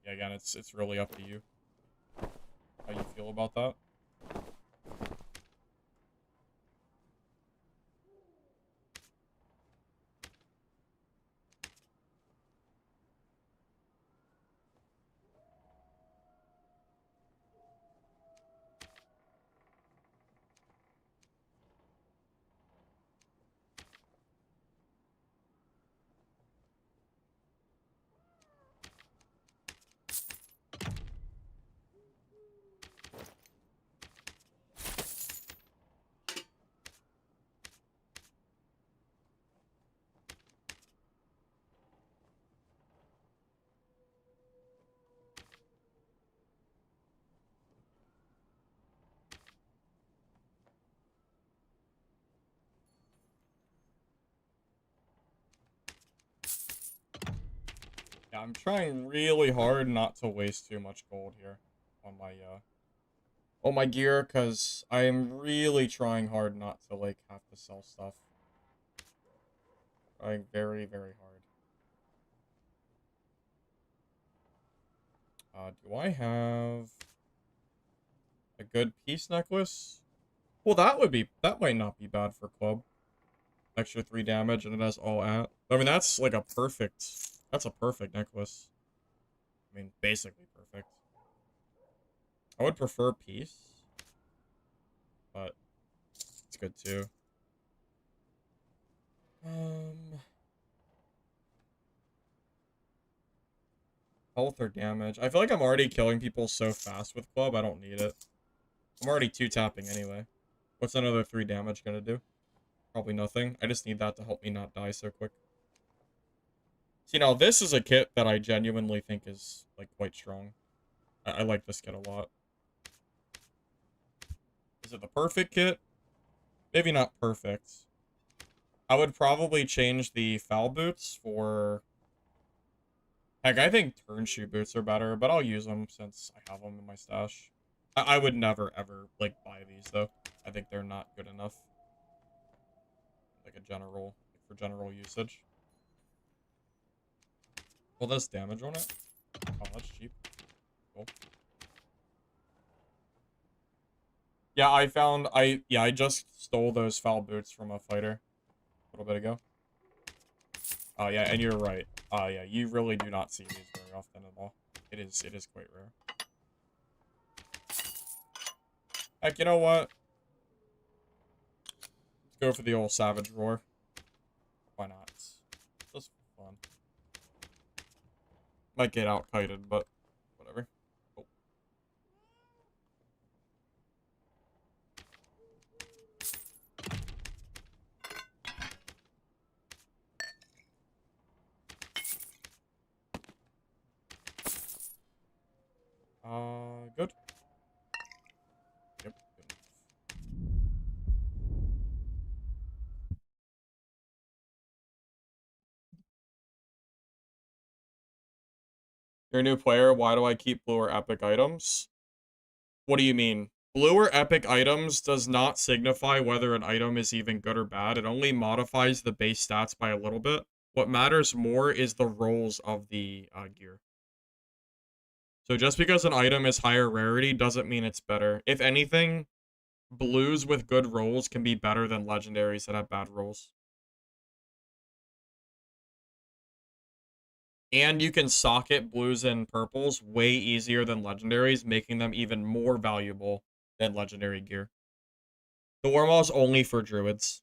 yeah, again, it's really up to you how you feel about that. Yeah, I'm trying really hard not to waste too much gold here on my gear, because I am really trying hard not to, like, have to sell stuff. Trying very, very hard. Do I have a good peace necklace? Well, that might not be bad for club. Extra 3 damage, and it has all at. I mean, that's like that's a perfect necklace. I mean, basically perfect. I would prefer peace, but it's good too. Health or damage. I feel like I'm already killing people so fast with club, I don't need it. I'm already 2-tapping anyway. What's another 3 damage gonna do? Probably nothing. I just need that to help me not die so quick. See, now this is a kit that I genuinely think is, like, quite strong. I like this kit a lot. Is it the perfect kit? Maybe not perfect. I would probably change the foul boots for... Heck, I think turn shoe boots are better, but I'll use them since I have them in my stash. I would never, ever, like, buy these, though. I think they're not good enough. Like, for general usage. Well, there's damage on it. Oh, that's cheap. Cool. Yeah, I just stole those foul boots from a fighter a little bit ago. Oh, yeah, and you're right. Yeah, you really do not see these very often at all. It is quite rare. Heck, you know what? Let's go for the old Savage Roar. Why not? It's just fun. Might get out-kited, but whatever. Oh. Good. Yep, good enough. You're a new player, why do I keep blue or epic items? What do you mean? Blue or epic items does not signify whether an item is even good or bad. It only modifies the base stats by a little bit. What matters more is the rolls of the gear. So just because an item is higher rarity doesn't mean it's better. If anything, blues with good rolls can be better than legendaries that have bad rolls. And you can socket blues and purples way easier than legendaries, making them even more valuable than legendary gear. The Warmaw is only for druids,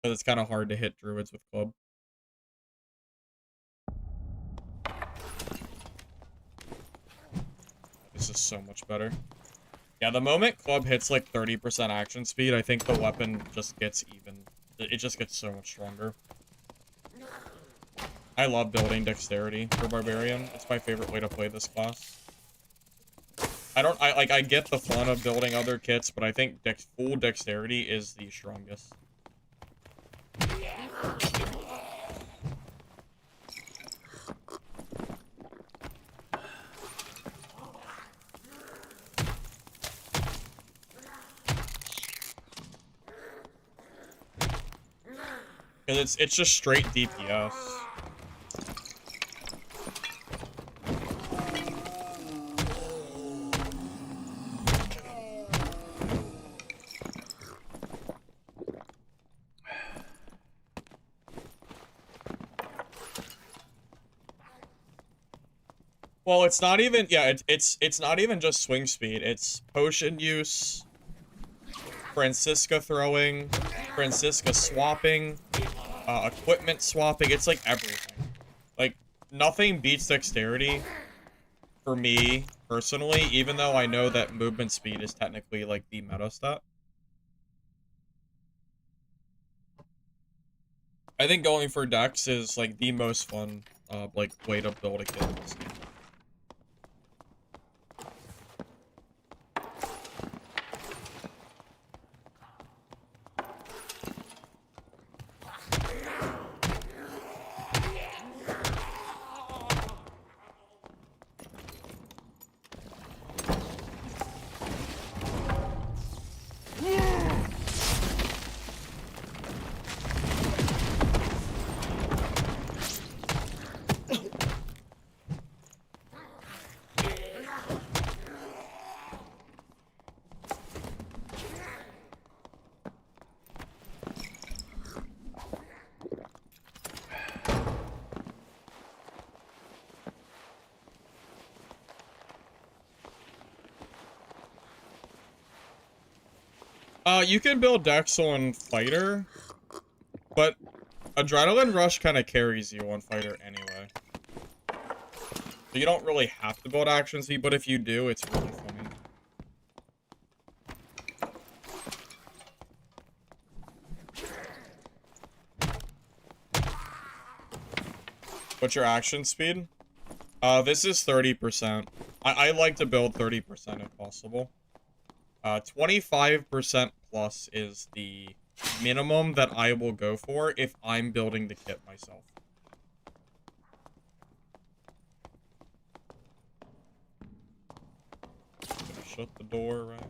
because it's kind of hard to hit druids with club. This is so much better. Yeah, the moment club hits like 30% action speed, I think the weapon just gets even. It just gets so much stronger. I love building dexterity for Barbarian. It's my favorite way to play this class. I get the fun of building other kits, but I think full dexterity is the strongest. Because it's just straight DPS. Well, it's not even, yeah, it's not even just swing speed. It's potion use, Francisca throwing, Francisca swapping, equipment swapping. It's like everything. Like, nothing beats dexterity for me, personally, even though I know that movement speed is technically, like, the meta stat. I think going for dex is, like, the most fun, like, way to build a kit in this game. You can build dex on fighter, but adrenaline rush kind of carries you on fighter anyway. So you don't really have to build action speed, but if you do, it's really funny. What's your action speed? This is 30%. I like to build 30% if possible. 25% plus is the minimum that I will go for if I'm building the kit myself. Gonna shut the door, right?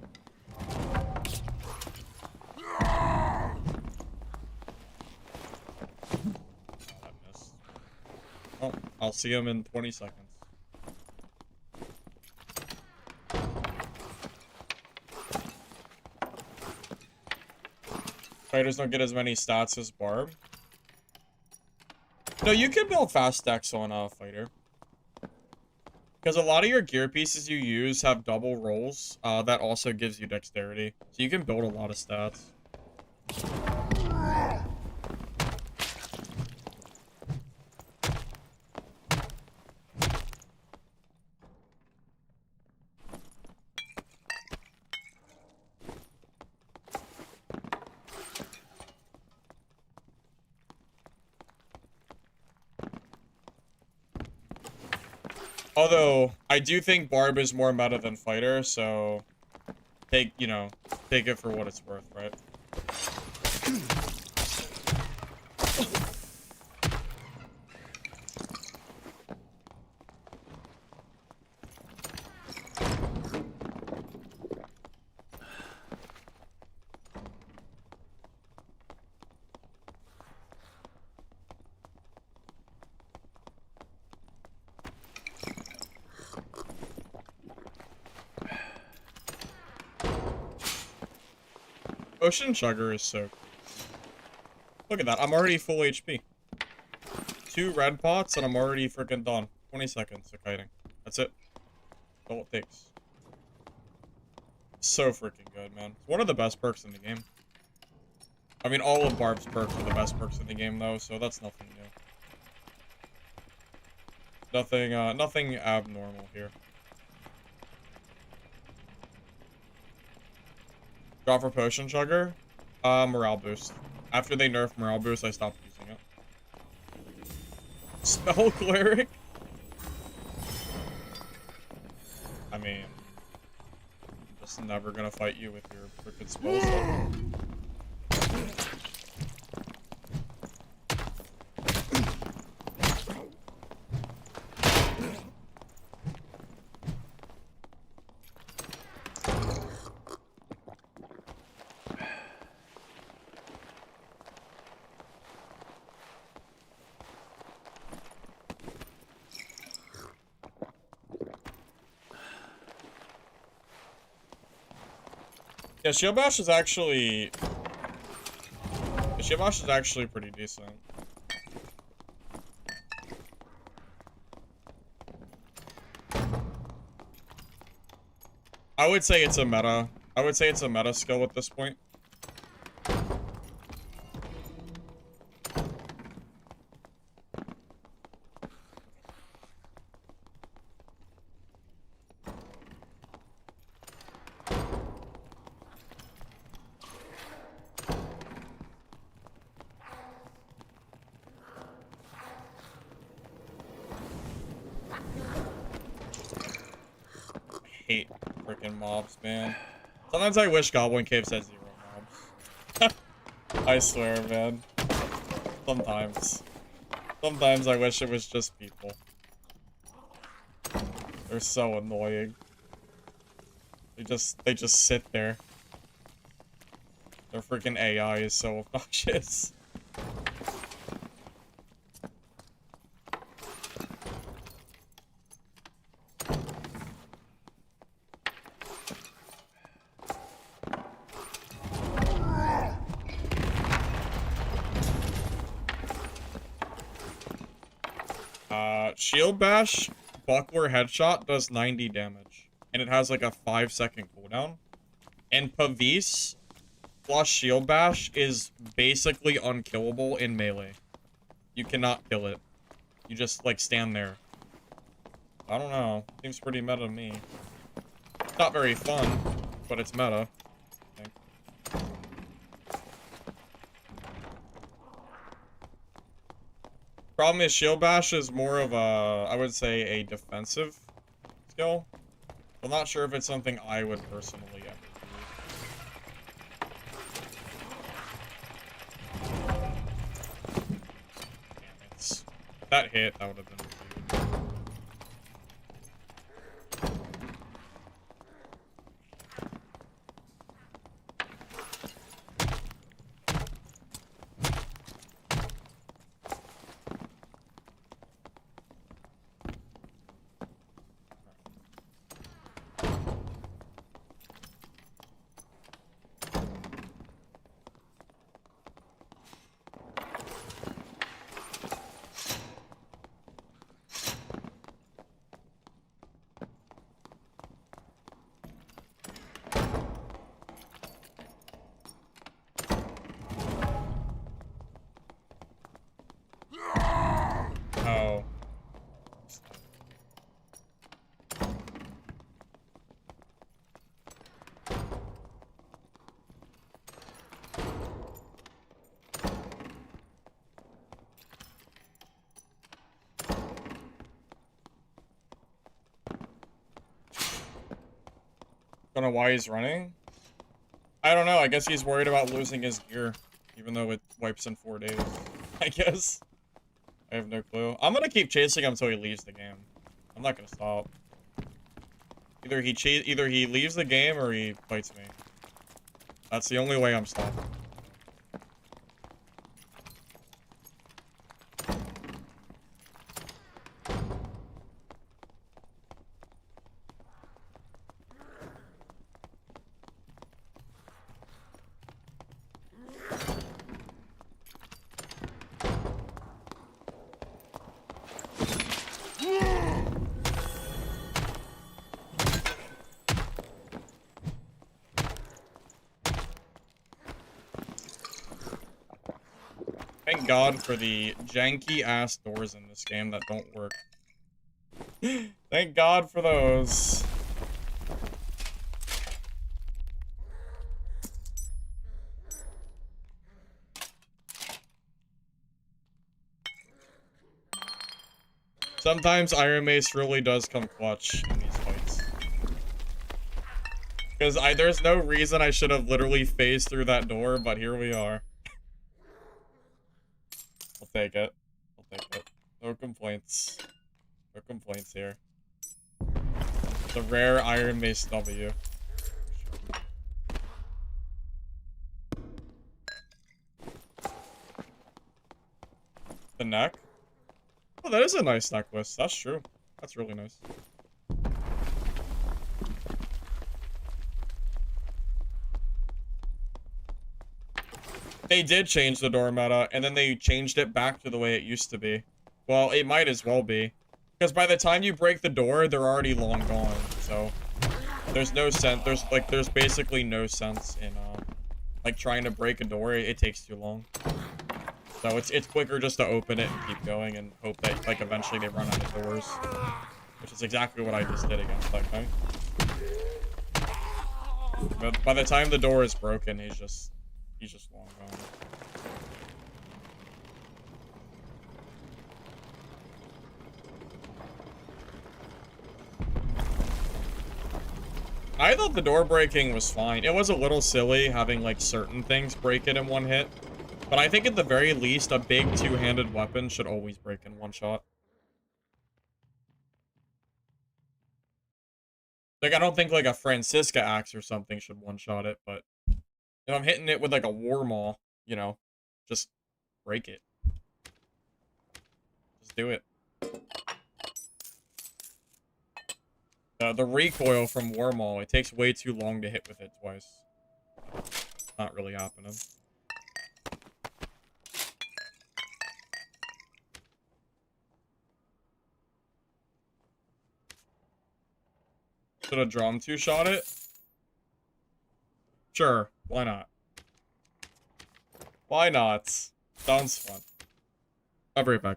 Oh, I missed. Oh, I'll see him in 20 seconds. Fighters don't get as many stats as Barb. No, you can build fast stacks on a fighter. Because a lot of your gear pieces you use have double rolls. That also gives you dexterity. So you can build a lot of stats. Although, I do think Barb is more meta than Fighter, so take it for what it's worth, right? Ocean Chugger is so cool. Look at that, I'm already full HP. 2 red pots and I'm already freaking done. 20 seconds of kiting. That's it. That's all it takes. So freaking good, man. It's one of the best perks in the game. I mean, all of Barb's perks are the best perks in the game, though, so that's nothing new. Nothing abnormal here. Draw for Potion Chugger? Morale boost. After they nerf morale boost, I stopped using it. Spell Cleric? I mean, I'm just never gonna fight you with your freaking spells. Yeah, Shield Bash is actually... Shield Bash is actually pretty decent. I would say it's a meta. I would say it's a meta skill at this point. Hate freaking mobs, man. Sometimes I wish Goblin Caves had 0 mobs. I swear, man. Sometimes. Sometimes I wish it was just people. They're so annoying. They just sit there. Their freaking AI is so obnoxious. Shield Bash, Buckler Headshot does 90 damage. And it has like a 5-second cooldown. And Pavis plus Shield Bash is basically unkillable in melee. You cannot kill it. You just, like, stand there. I don't know. Seems pretty meta to me. It's not very fun, but it's meta. I think. Problem is, Shield Bash is more of a, I would say, a defensive skill. I'm not sure if it's something I would personally ever that hit, that would have been huge. Oh. Don't know why he's running. I don't know. I guess he's worried about losing his gear, even though it wipes in 4 days. I guess. I have no clue. I'm gonna keep chasing him until he leaves the game. I'm not gonna stop. Either he leaves the game or he fights me. That's the only way I'm stopping. Thank God for the janky-ass doors in this game that don't work. Thank God for those. Sometimes Iron Mace really does come clutch in these fights. Because there's no reason I should have literally phased through that door, but here we are. I'll take it. I'll take it. No complaints. No complaints here. The rare Iron Mace W. The neck? Oh, that is a nice necklace. That's true. That's really nice. They did change the door meta, and then they changed it back to the way it used to be. Well, it might as well be. Because by the time you break the door, they're already long gone, so... There's no sense, there's basically no sense in, like, trying to break a door. It takes too long. So it's quicker just to open it and keep going and hope that, like, eventually they run out of doors. Which is exactly what I just did against that guy. But by the time the door is broken, he's just long gone. I thought the door breaking was fine. It was a little silly having, like, certain things break it in one hit. But I think at the very least, a big two-handed weapon should always break in one shot. Like, I don't think, like, a Francisca axe or something should one-shot it, but... if I'm hitting it with, like, a war maul, you know, just break it. Just do it. The recoil from war maul, it takes way too long to hit with it twice. Not really happening. Should a drum two-shot it? Sure, why not? Why not? Sounds fun. I'll be right back.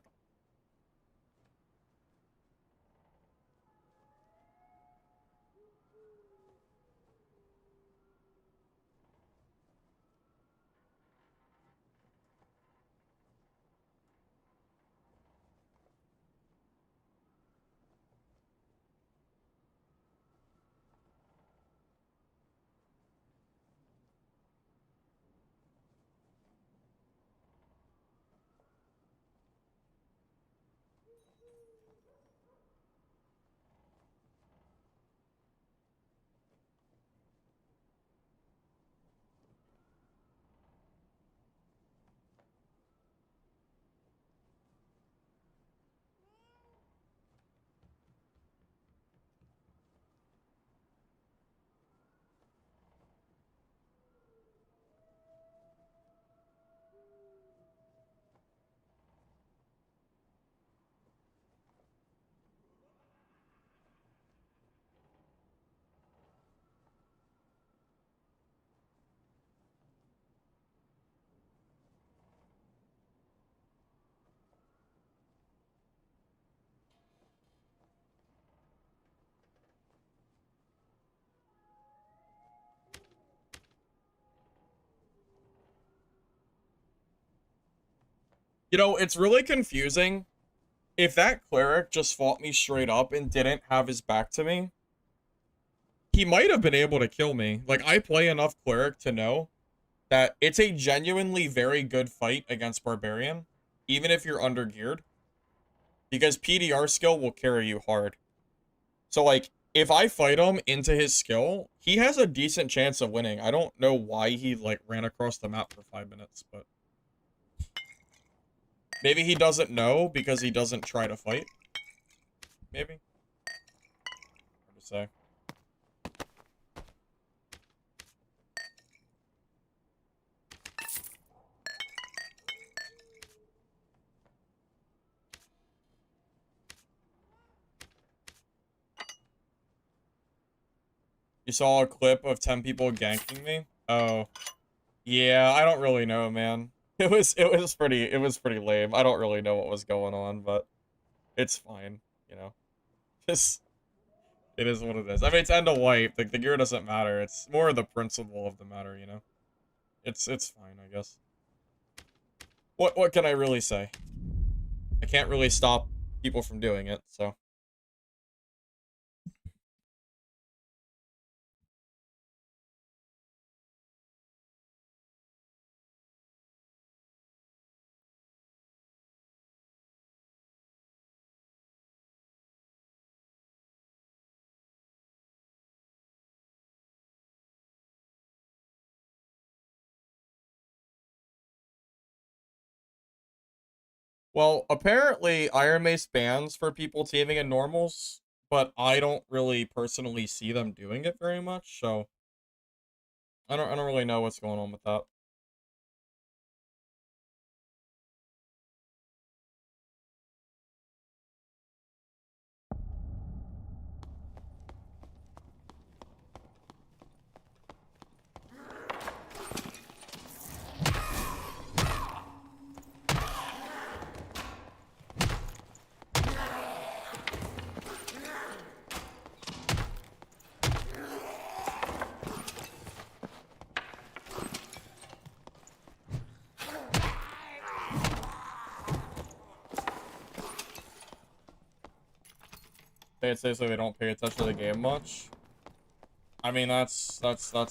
You know, it's really confusing. If that cleric just fought me straight up and didn't have his back to me, he might have been able to kill me. Like, I play enough cleric to know that it's a genuinely very good fight against Barbarian, even if you're undergeared, because PDR skill will carry you hard. So, like, if I fight him into his skill, he has a decent chance of winning. I don't know why he, like, ran across the map for 5 minutes, but maybe he doesn't know because he doesn't try to fight. Maybe. Hard to say. You saw a clip of 10 people ganking me? Oh. Yeah, I don't really know, man. It was pretty lame. I don't really know what was going on, but it's fine, you know. Just it is what it is. I mean, it's end of wipe. Like, the gear doesn't matter. It's more the principle of the matter, you know. It's fine, I guess. What can I really say? I can't really stop people from doing it, so. Well, apparently Iron Mace bans for people teaming in normals, but I don't really personally see them doing it very much, so I don't really know what's going on with that. They say so they don't pay attention to the game much. I mean, that's fair.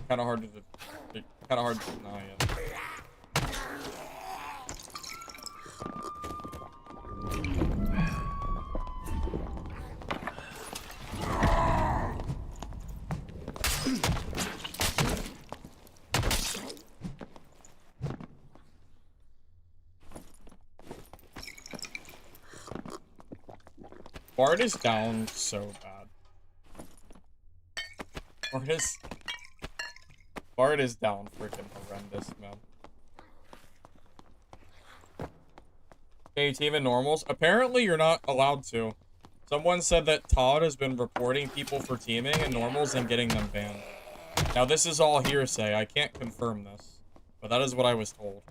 Kind of hard to deny it. Bard is down so bad. Bard is down freaking horrendous, man. Can you team in normals? Apparently you're not allowed to. Someone said that Todd has been reporting people for teaming in normals and getting them banned. Now this is all hearsay. I can't confirm this, but that is what I was told.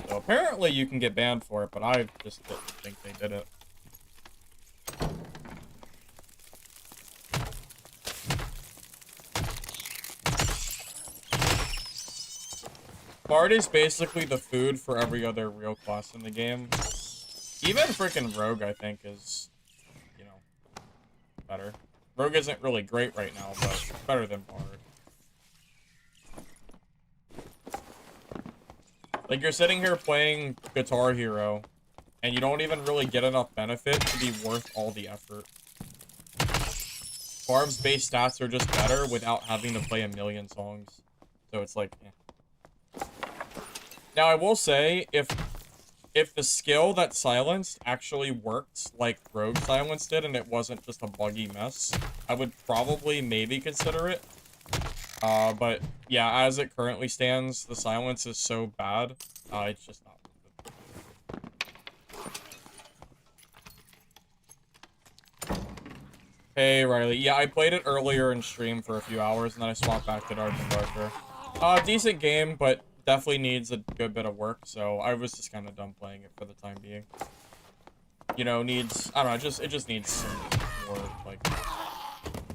So apparently you can get banned for it, but I just didn't think they did it. Bard is basically the food for every other real class in the game. Even freaking Rogue, I think, is, you know, better. Rogue isn't really great right now, but better than Bard. Like, you're sitting here playing Guitar Hero, and you don't even really get enough benefit to be worth all the effort. Barb's base stats are just better without having to play a million songs. So it's like, eh. Now, I will say, if the skill that silenced actually worked like Rogue Silence did, and it wasn't just a buggy mess, I would probably maybe consider it. But yeah, as it currently stands, the silence is so bad, it's just not worth it. Hey, Riley. Yeah, I played it earlier in stream for a few hours, and then I swapped back to Dark and Darker. Decent game, but definitely needs a good bit of work, so I was just kind of done playing it for the time being. You know, needs, I don't know, it just needs some more, like,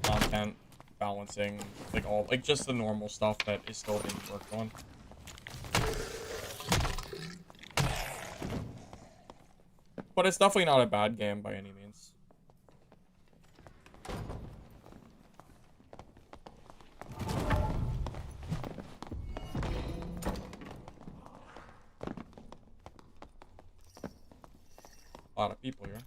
content, balancing, like, just the normal stuff that is still being worked on. But it's definitely not a bad game by any means. A lot of people here.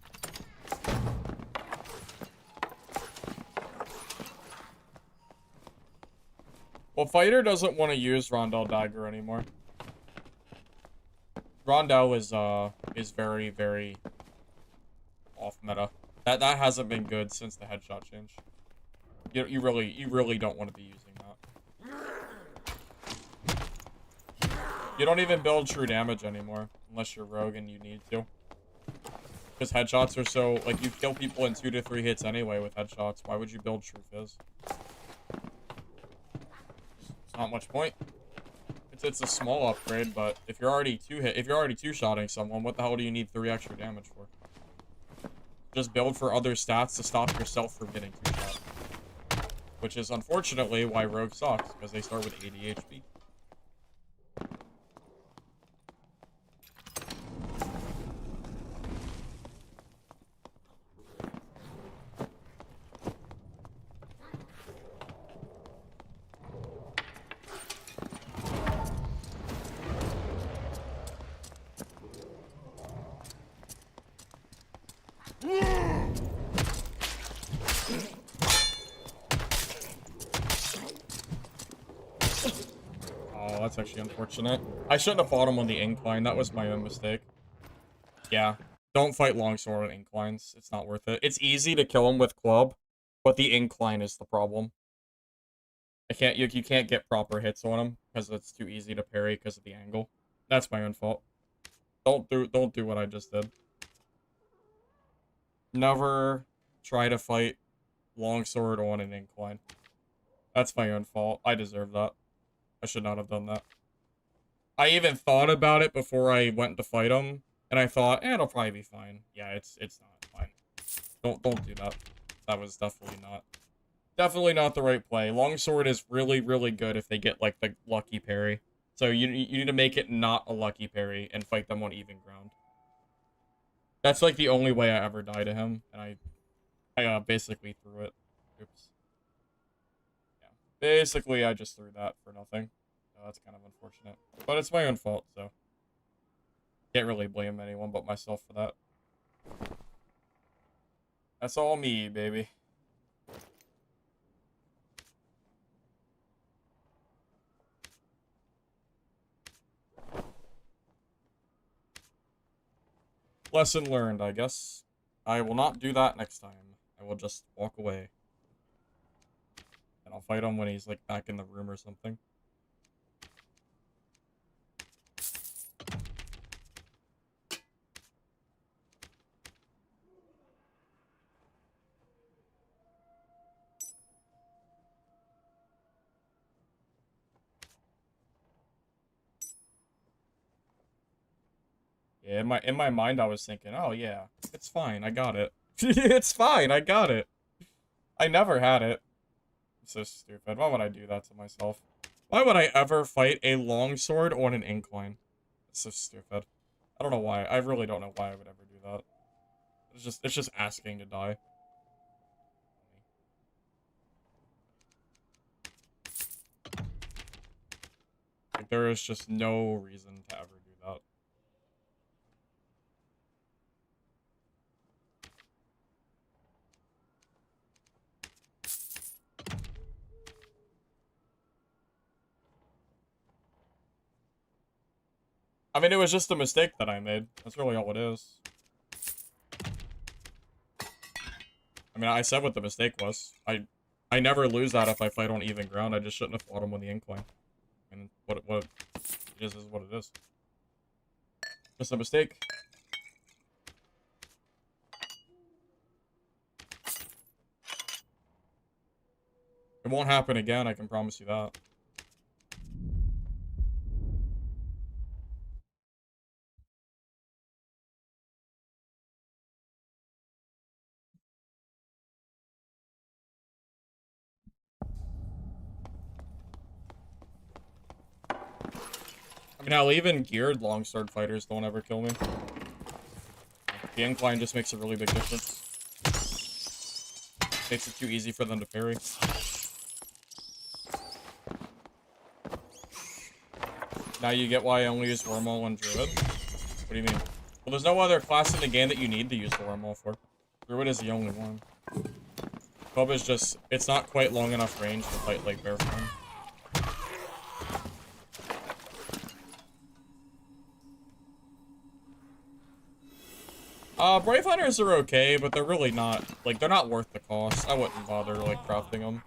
Well, Fighter doesn't want to use Rondell Dagger anymore. Rondell is very, very off meta. That hasn't been good since the headshot change. You really don't want to be using that. You don't even build true damage anymore unless you're rogue and you need to. Because headshots are so, like, you kill people in 2 to 3 hits anyway with headshots. Why would you build true fizz? It's not much point. It's a small upgrade, but if you're already two-shotting someone, what the hell do you need 3 extra damage for? Just build for other stats to stop yourself from getting two-shot. Which is unfortunately why rogue sucks, because they start with 80 HP. Oh, that's actually unfortunate. I shouldn't have fought him on the incline. That was my own mistake. Yeah. Don't fight longsword on inclines. It's not worth it. It's easy to kill him with club, but the incline is the problem. You can't get proper hits on him because it's too easy to parry because of the angle. That's my own fault. Don't do what I just did. Never try to fight longsword on an incline. That's my own fault. I deserve that. I should not have done that. I even thought about it before I went to fight him, and I thought, it'll probably be fine. Yeah, it's not fine. Don't do that. That was definitely not the right play. Longsword is really, really good if they get, like, the lucky parry. So you need to make it not a lucky parry and fight them on even ground. That's, like, the only way I ever die to him, and I basically threw it. Oops. Yeah. Basically, I just threw that for nothing. So that's kind of unfortunate. But it's my own fault, so can't really blame anyone but myself for that. That's all me, baby. Lesson learned, I guess. I will not do that next time. I will just walk away. And I'll fight him when he's, like, back in the room or something. Yeah, in my mind, I was thinking, oh, yeah, it's fine, I got it. It's fine, I got it. I never had it. It's so stupid. Why would I do that to myself? Why would I ever fight a longsword on an incline? It's so stupid. I don't know why. I really don't know why I would ever do that. It's just asking to die. Like, there is just no reason to ever do that. I mean, it was just a mistake that I made. That's really all it is. I mean, I said what the mistake was. I never lose that if I fight on even ground. I just shouldn't have fought him on the incline. And what it is what it is. Just a mistake. It won't happen again, I can promise you that. I mean, hell, even geared longsword fighters don't ever kill me. The incline just makes a really big difference. Makes it too easy for them to parry. Now you get why I only use Wormhole and Druid? What do you mean? Well, there's no other class in the game that you need to use the Wormhole for. Druid is the only one. Cub is just, it's not quite long enough range to fight like bear form. Brave Hunters are okay, but they're really not, like, they're not worth the cost. I wouldn't bother, like, crafting them.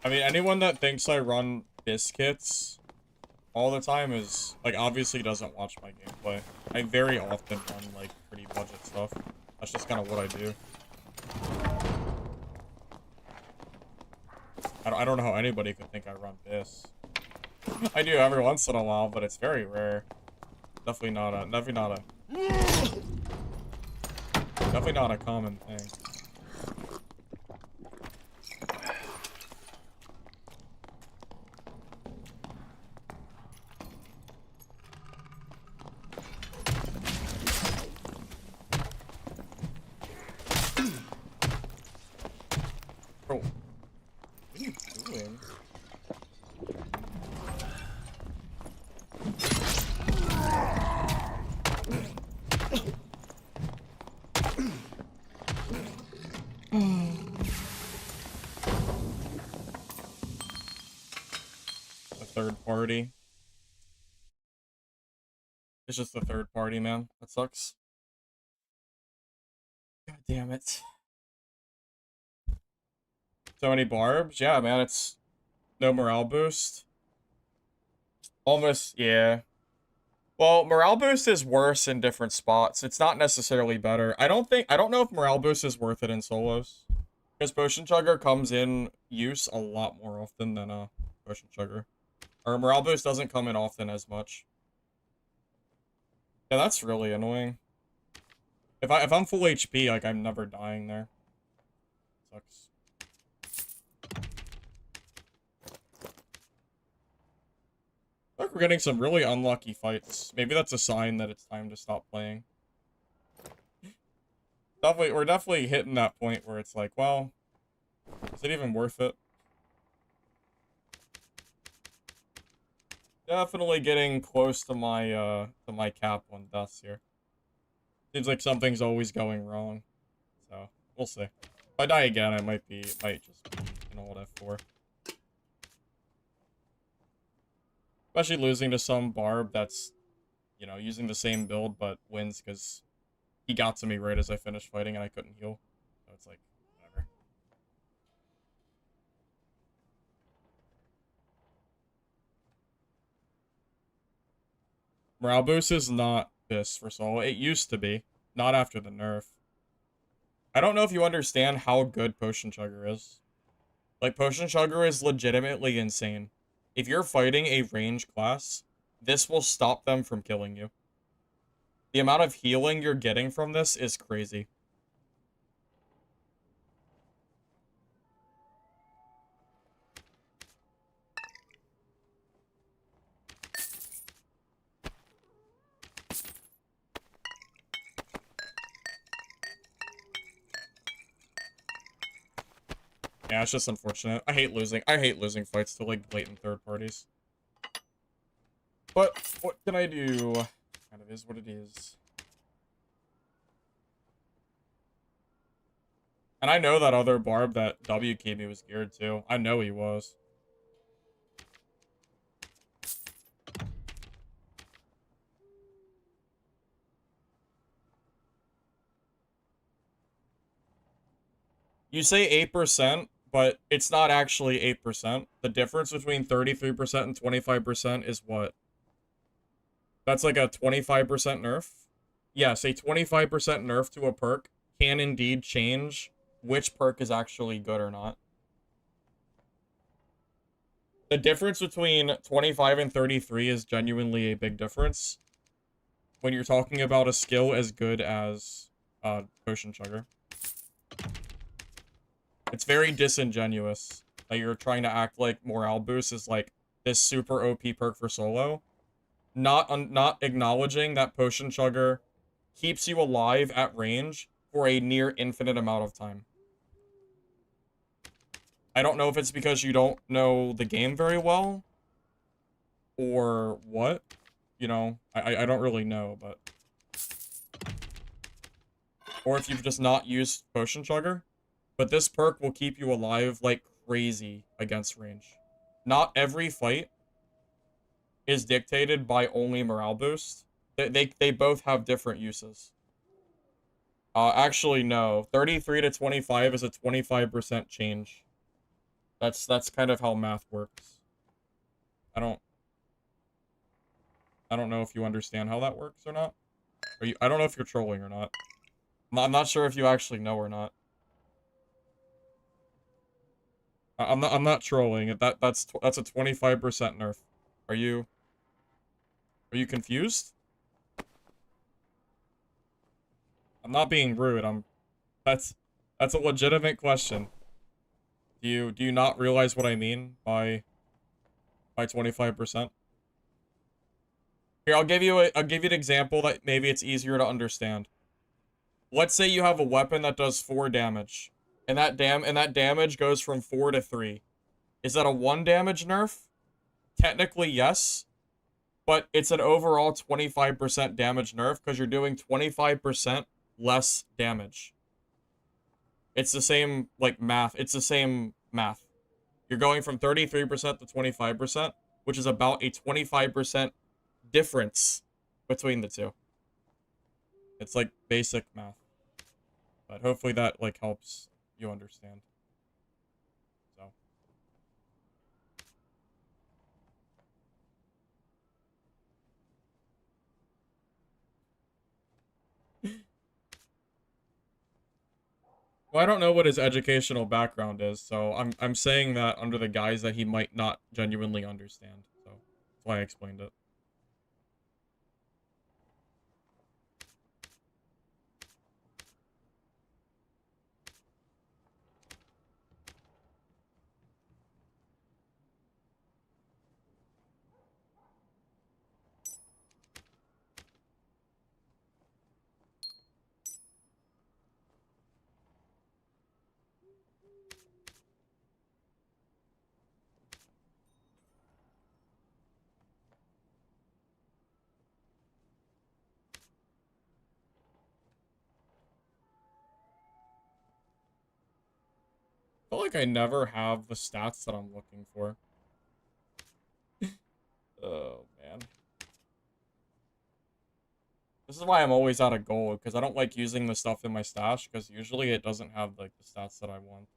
I mean, anyone that thinks I run biscuits all the time is, like, obviously doesn't watch my gameplay. I very often run, like, pretty budget stuff. That's just kind of what I do. I don't know how anybody could think I run bis. I do every once in a while, but it's very rare. Definitely not a common thing. Bro, what are you doing? A third party. It's just a third party, man. That sucks. God damn it. So many barbs? Yeah, man, it's no morale boost. Almost, yeah. Well, morale boost is worse in different spots. It's not necessarily better. I don't know if morale boost is worth it in solos. Because Potion Chugger comes in use a lot more often than Potion Chugger. Or morale boost doesn't come in often as much. Yeah, that's really annoying. If I'm full HP, like, I'm never dying there. Sucks. Like, we're getting some really unlucky fights. Maybe that's a sign that it's time to stop playing. We're definitely hitting that point where it's like, well, is it even worth it? Definitely getting close to my cap on deaths here. Seems like something's always going wrong. So, we'll see. If I die again, it might just be an old F4. Especially losing to some barb that's, you know, using the same build but wins because he got to me right as I finished fighting and I couldn't heal. So it's like, whatever. Morale boost is not this for solo. It used to be. Not after the nerf. I don't know if you understand how good Potion Chugger is. Like, Potion Chugger is legitimately insane. If you're fighting a range class, this will stop them from killing you. The amount of healing you're getting from this is crazy. Yeah, it's just unfortunate. I hate losing fights to, like, blatant third parties. But what can I do? Kind of is what it is. And I know that other barb that W gave me was geared too. I know he was. You say 8%, but it's not actually 8%. The difference between 33% and 25% is what? That's like a 25% nerf? Yes, a 25% nerf to a perk can indeed change which perk is actually good or not. The difference between 25 and 33 is genuinely a big difference when you're talking about a skill as good as Potion Chugger. It's very disingenuous that you're trying to act like Morale Boost is like this super OP perk for solo. Not acknowledging that Potion Chugger keeps you alive at range for a near infinite amount of time. I don't know if it's because you don't know the game very well or what. You know, I don't really know, but... Or if you've just not used Potion Chugger. But this perk will keep you alive like crazy against range. Not every fight is dictated by only morale boost. They both have different uses. Actually, no. 33 to 25 is a 25% change. That's kind of how math works. I don't know if you understand how that works or not. I don't know if you're trolling or not. I'm not sure if you actually know or not. I'm not trolling. That's a 25% nerf. Are you confused? I'm not being rude. That's a legitimate question. Do you not realize what I mean by 25%? Here, I'll give you an example that maybe it's easier to understand. Let's say you have a weapon that does 4 damage, and that damage goes from 4 to 3. Is that a 1 damage nerf? Technically, yes, but it's an overall 25% damage nerf because you're doing 25% less damage. It's the same, like, math. It's the same math. You're going from 33% to 25%, which is about a 25% difference between the two. It's like basic math. But hopefully that, like, helps you understand. So. Well, I don't know what his educational background is, so I'm saying that under the guise that he might not genuinely understand. So that's why I explained it. I feel like I never have the stats that I'm looking for. Oh, man. This is why I'm always out of gold, because I don't like using the stuff in my stash, because usually it doesn't have, like, the stats that I want.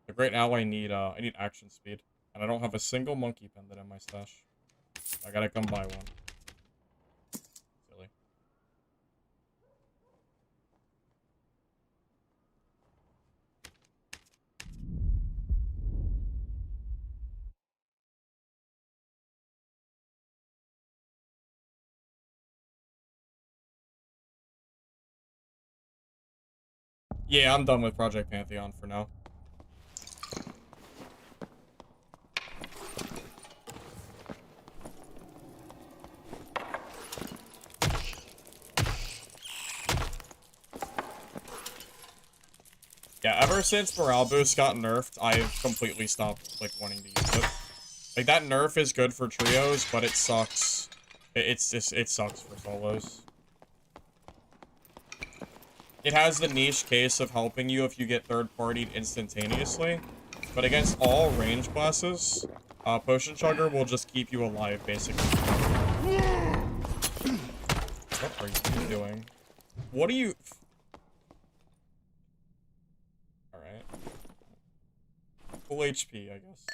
Like, right now I need action speed, and I don't have a single monkey pendant in my stash. I gotta come buy one. Silly. Yeah, I'm done with Project Pantheon for now. Yeah, ever since Morale Boost got nerfed, I've completely stopped, like, wanting to use it. Like, that nerf is good for trios, but it sucks It's just, it sucks for solos. It has the niche case of helping you if you get third-partied instantaneously, but against all range classes, Potion Chugger will just keep you alive, basically. What are you doing? What are you... Alright. Full HP, I guess.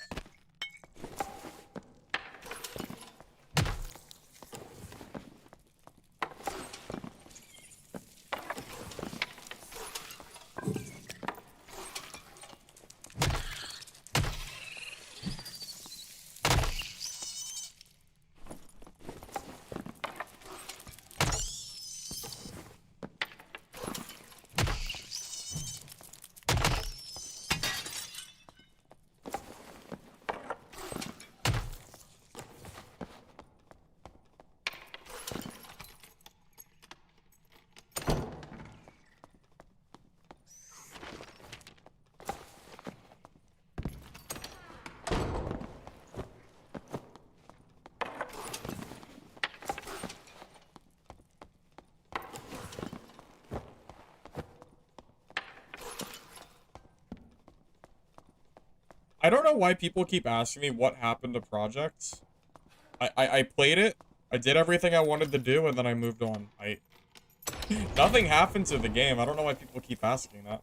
I don't know why people keep asking me what happened to Project. I played it, I did everything I wanted to do, and then I moved on. Nothing happened to the game. I don't know why people keep asking that.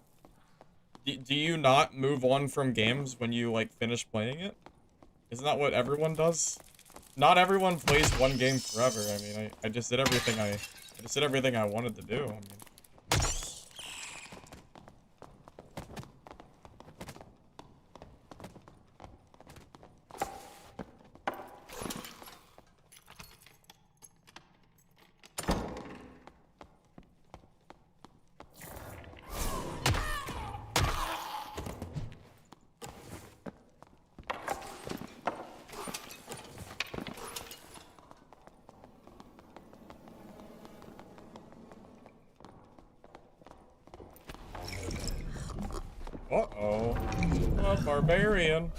Do you not move on from games when you, like, finish playing it? Isn't that what everyone does? Not everyone plays one game forever. I mean, I just did everything I just did everything I wanted to do. I mean... Uh-oh. A barbarian.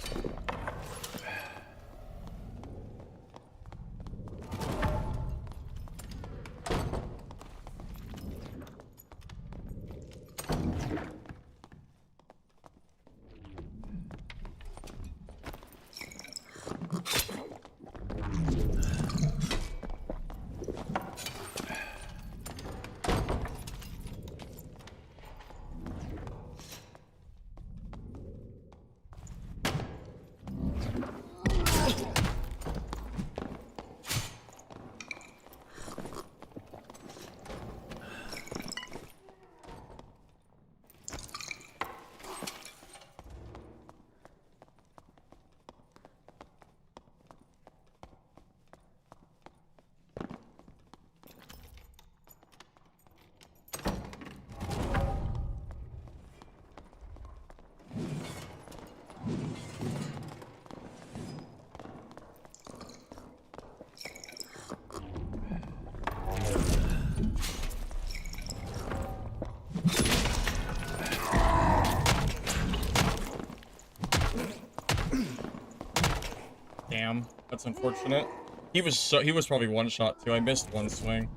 Damn, that's unfortunate. He was probably one shot too. I missed one swing.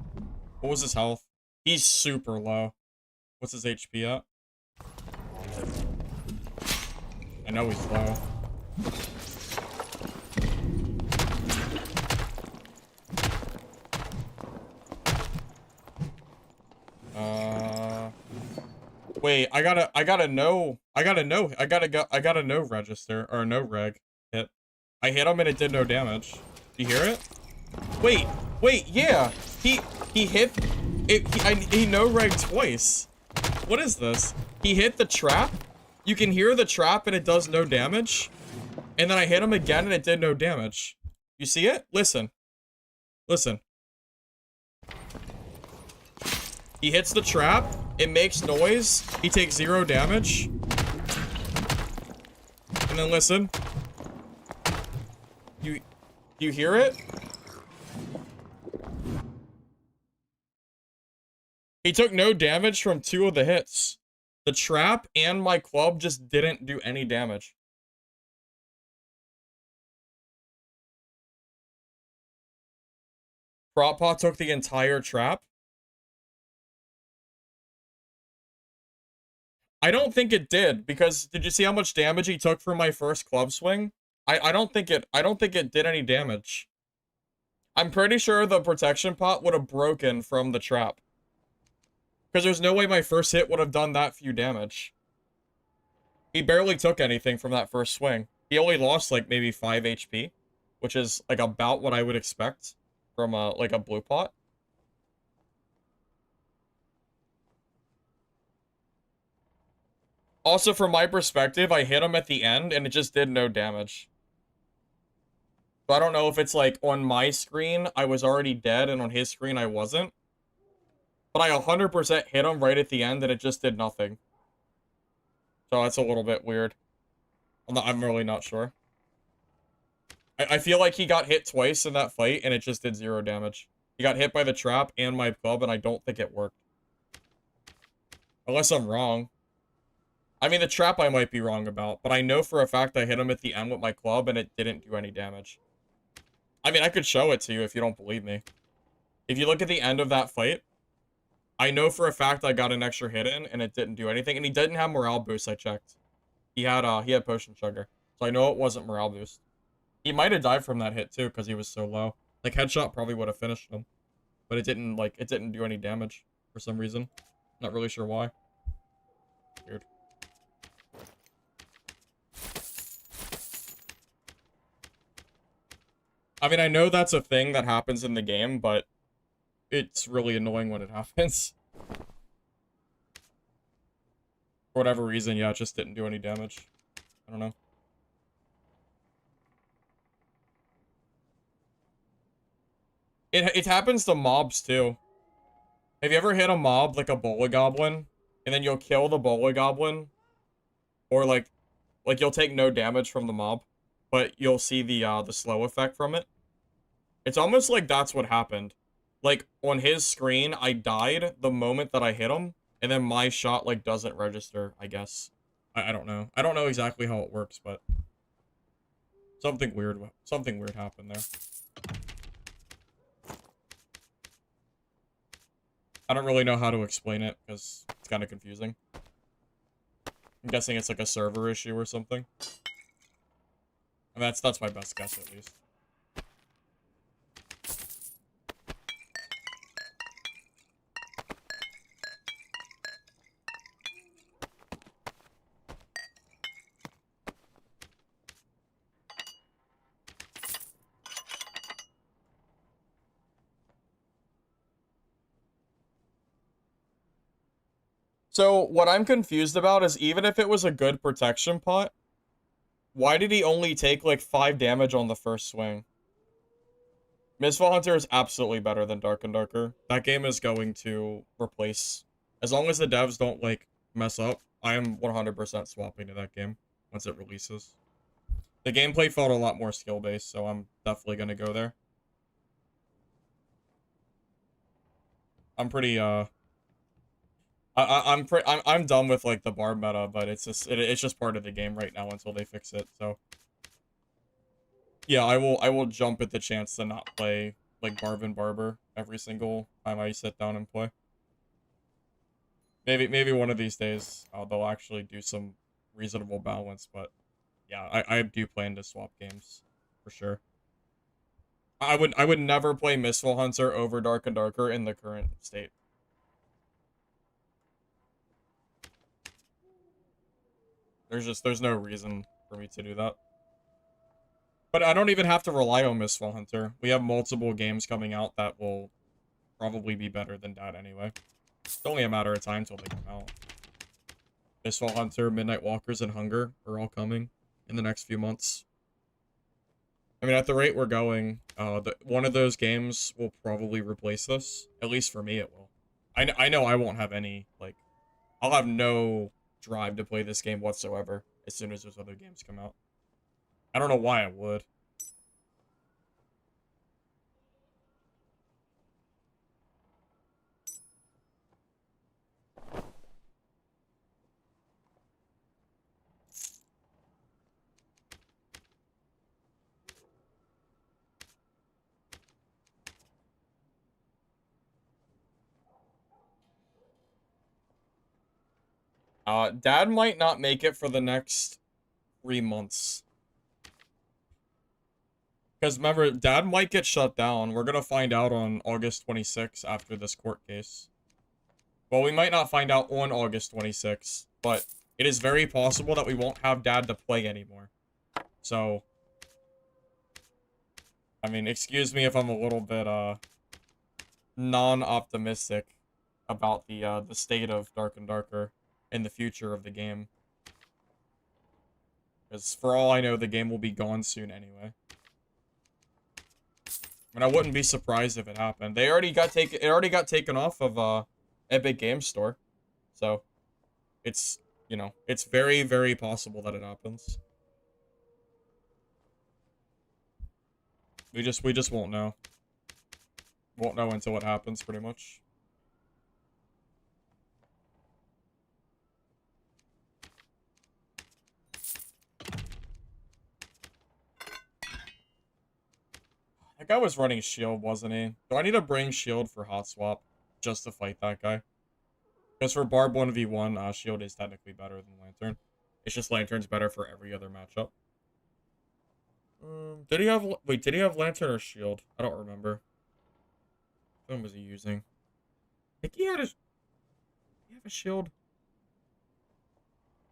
What was his health? He's super low. What's his HP at? I know he's low. Wait, I gotta know register, or no reg hit. I hit him and it did no damage. You hear it? Wait, yeah. He hit it, he no regged twice. What is this? He hit the trap. You can hear the trap and it does no damage. And then I hit him again and it did no damage. You see it? Listen. Listen. He hits the trap, it makes noise, he takes 0 damage. And then listen. You hear it? He took no damage from 2 of the hits. The trap and my club just didn't do any damage. Prop pot took the entire trap. I don't think it did, because did you see how much damage he took from my first club swing? I don't think it did any damage. I'm pretty sure the protection pot would have broken from the trap. Because there's no way my first hit would have done that few damage. He barely took anything from that first swing. He only lost like maybe 5 HP, which is like about what I would expect from like a blue pot. Also, from my perspective, I hit him at the end and it just did no damage. So I don't know if it's like on my screen, I was already dead, and on his screen, I wasn't. But I 100% hit him right at the end and it just did nothing. So that's a little bit weird. I'm really not sure. I feel like he got hit twice in that fight and it just did 0 damage. He got hit by the trap and my club and I don't think it worked. Unless I'm wrong. I mean, the trap I might be wrong about, but I know for a fact I hit him at the end with my club and it didn't do any damage. I mean, I could show it to you if you don't believe me. If you look at the end of that fight, I know for a fact I got an extra hit in and it didn't do anything, and he didn't have morale boost. I checked. He had potion sugar, so I know it wasn't morale boost. He might have died from that hit too because he was so low. Like headshot probably would have finished him, but it didn't do any damage for some reason. Not really sure why. Weird. I mean, I know that's a thing that happens in the game, but it's really annoying when it happens. For whatever reason, yeah, it just didn't do any damage. I don't know. It happens to mobs, too. Have you ever hit a mob, like a Bola Goblin, and then you'll kill the Bola Goblin? Or, like you'll take no damage from the mob, but you'll see the slow effect from it? It's almost like that's what happened. Like, on his screen, I died the moment that I hit him, and then my shot, like, doesn't register, I guess. I don't know. I don't know exactly how it works, but something weird happened there. I don't really know how to explain it, because it's kind of confusing. I'm guessing it's like a server issue or something. And that's my best guess, at least. So, what I'm confused about is even if it was a good protection pot, why did he only take, like, 5 damage on the first swing? Misfall Hunter is absolutely better than Dark and Darker. That game is going to replace... As long as the devs don't, like, mess up, I am 100% swapping to that game once it releases. The gameplay felt a lot more skill-based, so I'm definitely gonna go there. I'm pretty, I'm done with like the barb meta, but it's just part of the game right now until they fix it. So yeah, I will jump at the chance to not play like Barb and Barber every single time I sit down and play. Maybe one of these days they'll actually do some reasonable balance, but yeah, I do plan to swap games for sure. I would never play Misfall Hunter over Dark and Darker in the current state. There's no reason for me to do that. But I don't even have to rely on Misfall Hunter. We have multiple games coming out that will probably be better than that anyway. It's only a matter of time till they come out. Misfall Hunter, Midnight Walkers, and Hunger are all coming in the next few months. I mean, at the rate we're going, one of those games will probably replace this. At least for me, it will. I know I won't have any, like... I'll have no drive to play this game whatsoever as soon as those other games come out. I don't know why I would. Dad might not make it for the next 3 months. Because remember, Dad might get shut down. We're gonna find out on August 26th after this court case. Well, we might not find out on August 26th, but it is very possible that we won't have Dad to play anymore. So, I mean, excuse me if I'm a little bit, non-optimistic about the state of Dark and Darker in the future of the game. Because for all I know, the game will be gone soon anyway. And I wouldn't be surprised if it happened. It already got taken off of Epic Games Store. So it's, you know, it's very, very possible that it happens. We just won't know. Won't know until it happens, pretty much. That guy was running shield, wasn't he? Do I need to bring shield for hot swap just to fight that guy? Because for barb 1v1, shield is technically better than lantern. It's just lantern's better for every other matchup. Did he have, wait, did he have lantern or shield? I don't remember. What was he using? I think he had did he have a shield?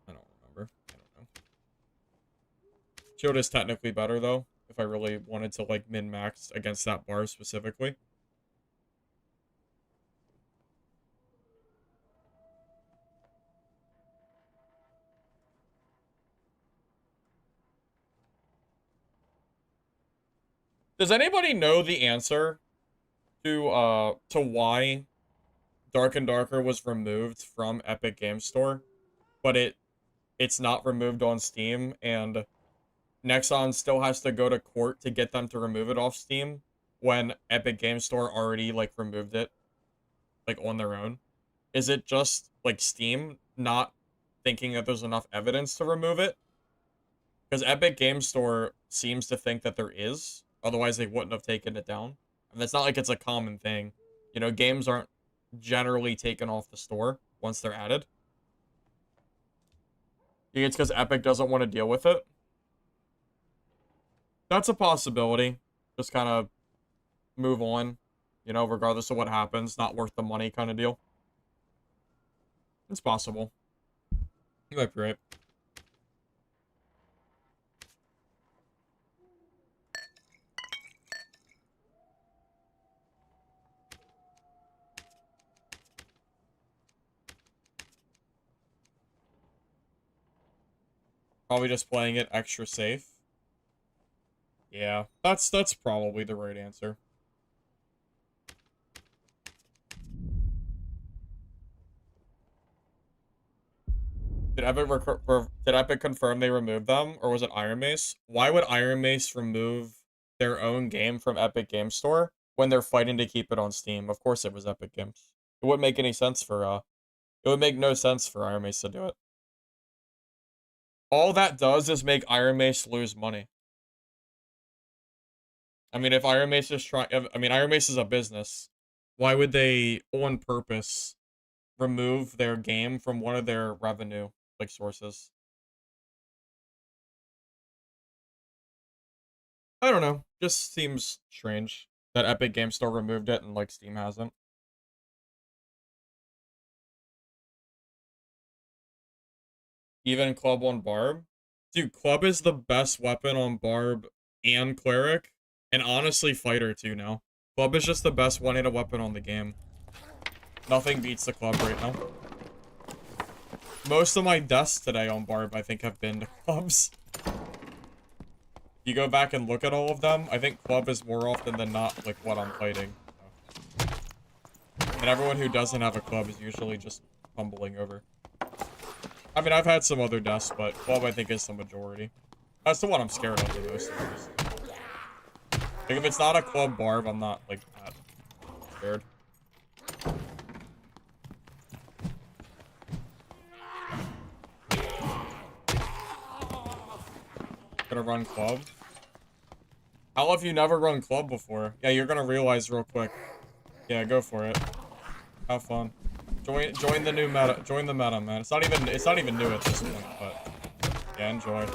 I don't remember. I don't know. Shield is technically better though, if I really wanted to like min-max against that bar specifically. Does anybody know the answer to why Dark and Darker was removed from Epic Games Store, but it's not removed on Steam, and Nexon still has to go to court to get them to remove it off Steam when Epic Games Store already like removed it like on their own? Is it just like Steam not thinking that there's enough evidence to remove it? Because Epic Games Store seems to think that there is, otherwise they wouldn't have taken it down. And it's not like it's a common thing. You know, games aren't generally taken off the store once they're added. You think it's because Epic doesn't want to deal with it? That's a possibility. Just kind of move on, you know, regardless of what happens. Not worth the money kind of deal. It's possible. You might be right. Probably just playing it extra safe. Yeah, that's probably the right answer. Did Epic confirm they removed them, or was it Iron Mace? Why would Iron Mace remove their own game from Epic Games Store when they're fighting to keep it on Steam? Of course it was Epic Games. It wouldn't make any sense for it would make no sense for Iron Mace to do it. All that does is make Iron Mace lose money. I mean, if Iron Mace is Iron Mace is a business. Why would they, on purpose, remove their game from one of their revenue, like, sources? I don't know. Just seems strange that Epic Games Store removed it and, like, Steam hasn't. Even Club on Barb? Dude, Club is the best weapon on Barb and Cleric. And honestly, Fighter too now. Club is just the best one-hit weapon on the game. Nothing beats the Club right now. Most of my deaths today on Barb, I think, have been to Clubs. You go back and look at all of them, I think Club is more often than not, like, what I'm fighting. So. And everyone who doesn't have a Club is usually just fumbling over. I mean, I've had some other deaths, but Club, I think, is the majority. That's the one I'm scared of the most. Like, if it's not a Club Barb, I'm not, like, that scared. Gonna run Club? How have you never run Club before? Yeah, you're gonna realize real quick. Yeah, go for it. Have fun. Join the new meta. Join the meta, man. It's not even new at this point, but yeah, enjoy.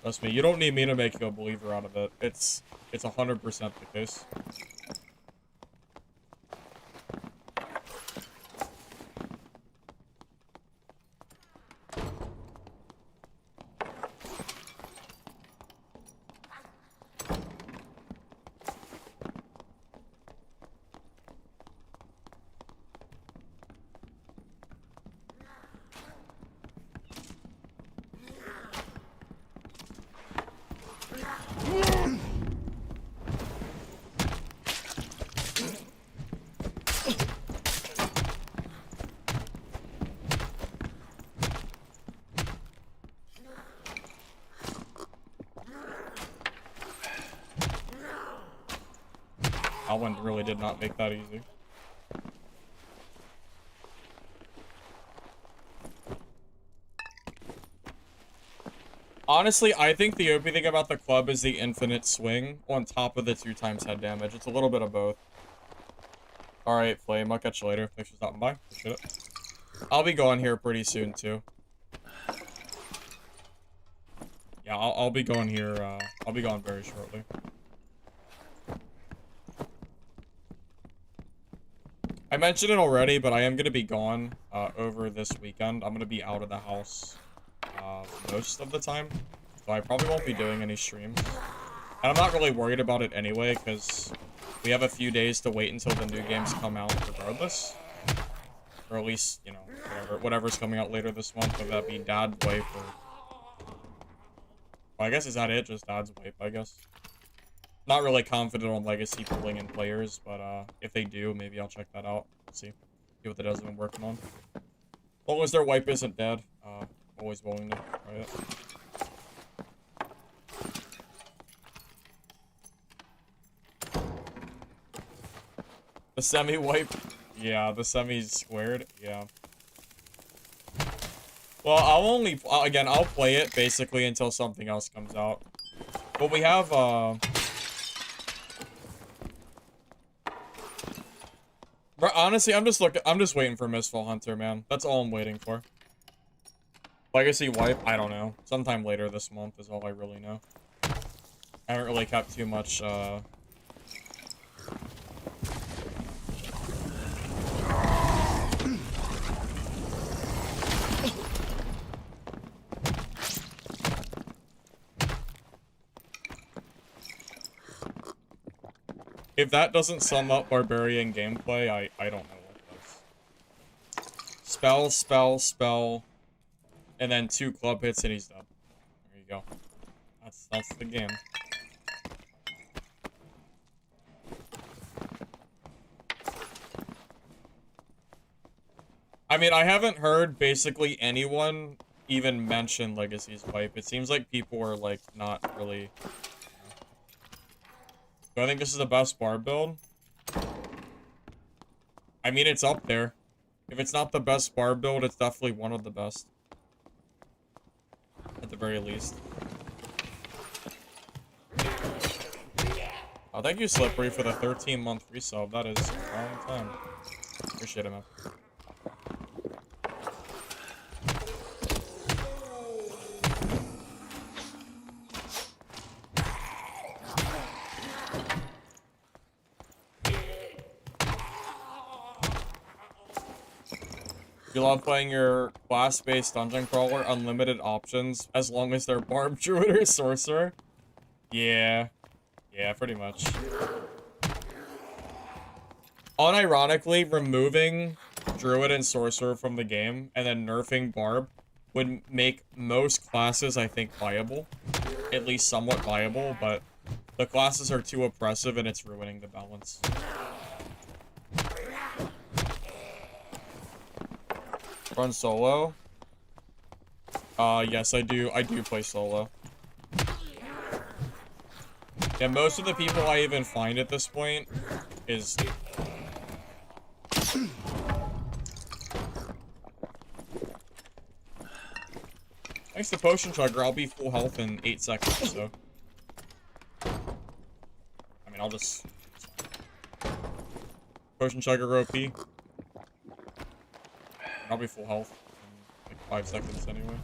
Trust me, you don't need me to make you a believer out of it. It's 100% the case. That one really did not make that easy. Honestly, I think the OP thing about the club is the infinite swing on top of the 2x head damage. It's a little bit of both. Alright, Flame, I'll catch you later. Thanks for stopping by. Appreciate it. I'll be going here pretty soon, too. Yeah, I'll be going here, I'll be going very shortly. I mentioned it already, but I am going to be gone over this weekend. I'm going to be out of the house most of the time, so I probably won't be doing any streams. And I'm not really worried about it anyway, because we have a few days to wait until the new games come out regardless. Or at least, you know, whatever's coming out later this month, whether that be Dad's Wipe or... Well, I guess, is that it? Just Dad's Wipe, I guess. Not really confident on Legacy pulling in players, but if they do, maybe I'll check that out. See what the devs have been working on. As long as their wipe isn't dead, always willing to try it. The semi-wipe? Yeah, the semi's squared. Yeah. Well, I'll play it basically until something else comes out. But we have, honestly, I'm just waiting for Misfall Hunter, man. That's all I'm waiting for. Legacy wipe? I don't know. Sometime later this month is all I really know. I haven't really kept too much, If that doesn't sum up Barbarian gameplay, I don't know what does. Spell, spell, spell, and then 2 club hits and he's dead. There you go. That's the game. I mean, I haven't heard basically anyone even mention Legacy's wipe. It seems like people are like not really... Do I think this is the best bar build? I mean, it's up there. If it's not the best bar build, it's definitely one of the best. At the very least. Oh, thank you, Slippery, for the 13-month resub. That is a long time. Appreciate it, man. You love playing your class-based dungeon crawler, unlimited options, as long as they're Barb, Druid, or Sorcerer? Yeah. Yeah, pretty much. Unironically, removing Druid and Sorcerer from the game, and then nerfing Barb, would make most classes, I think, viable. At least somewhat viable, but the classes are too oppressive, and it's ruining the balance. Run solo? Yes, I do play solo. Yeah, most of the people I even find at this point is... Thanks to Potion Chugger, I'll be full health in 8 seconds, so... I'll just... Potion Chugger OP. Probably full health in like 5 seconds anyway.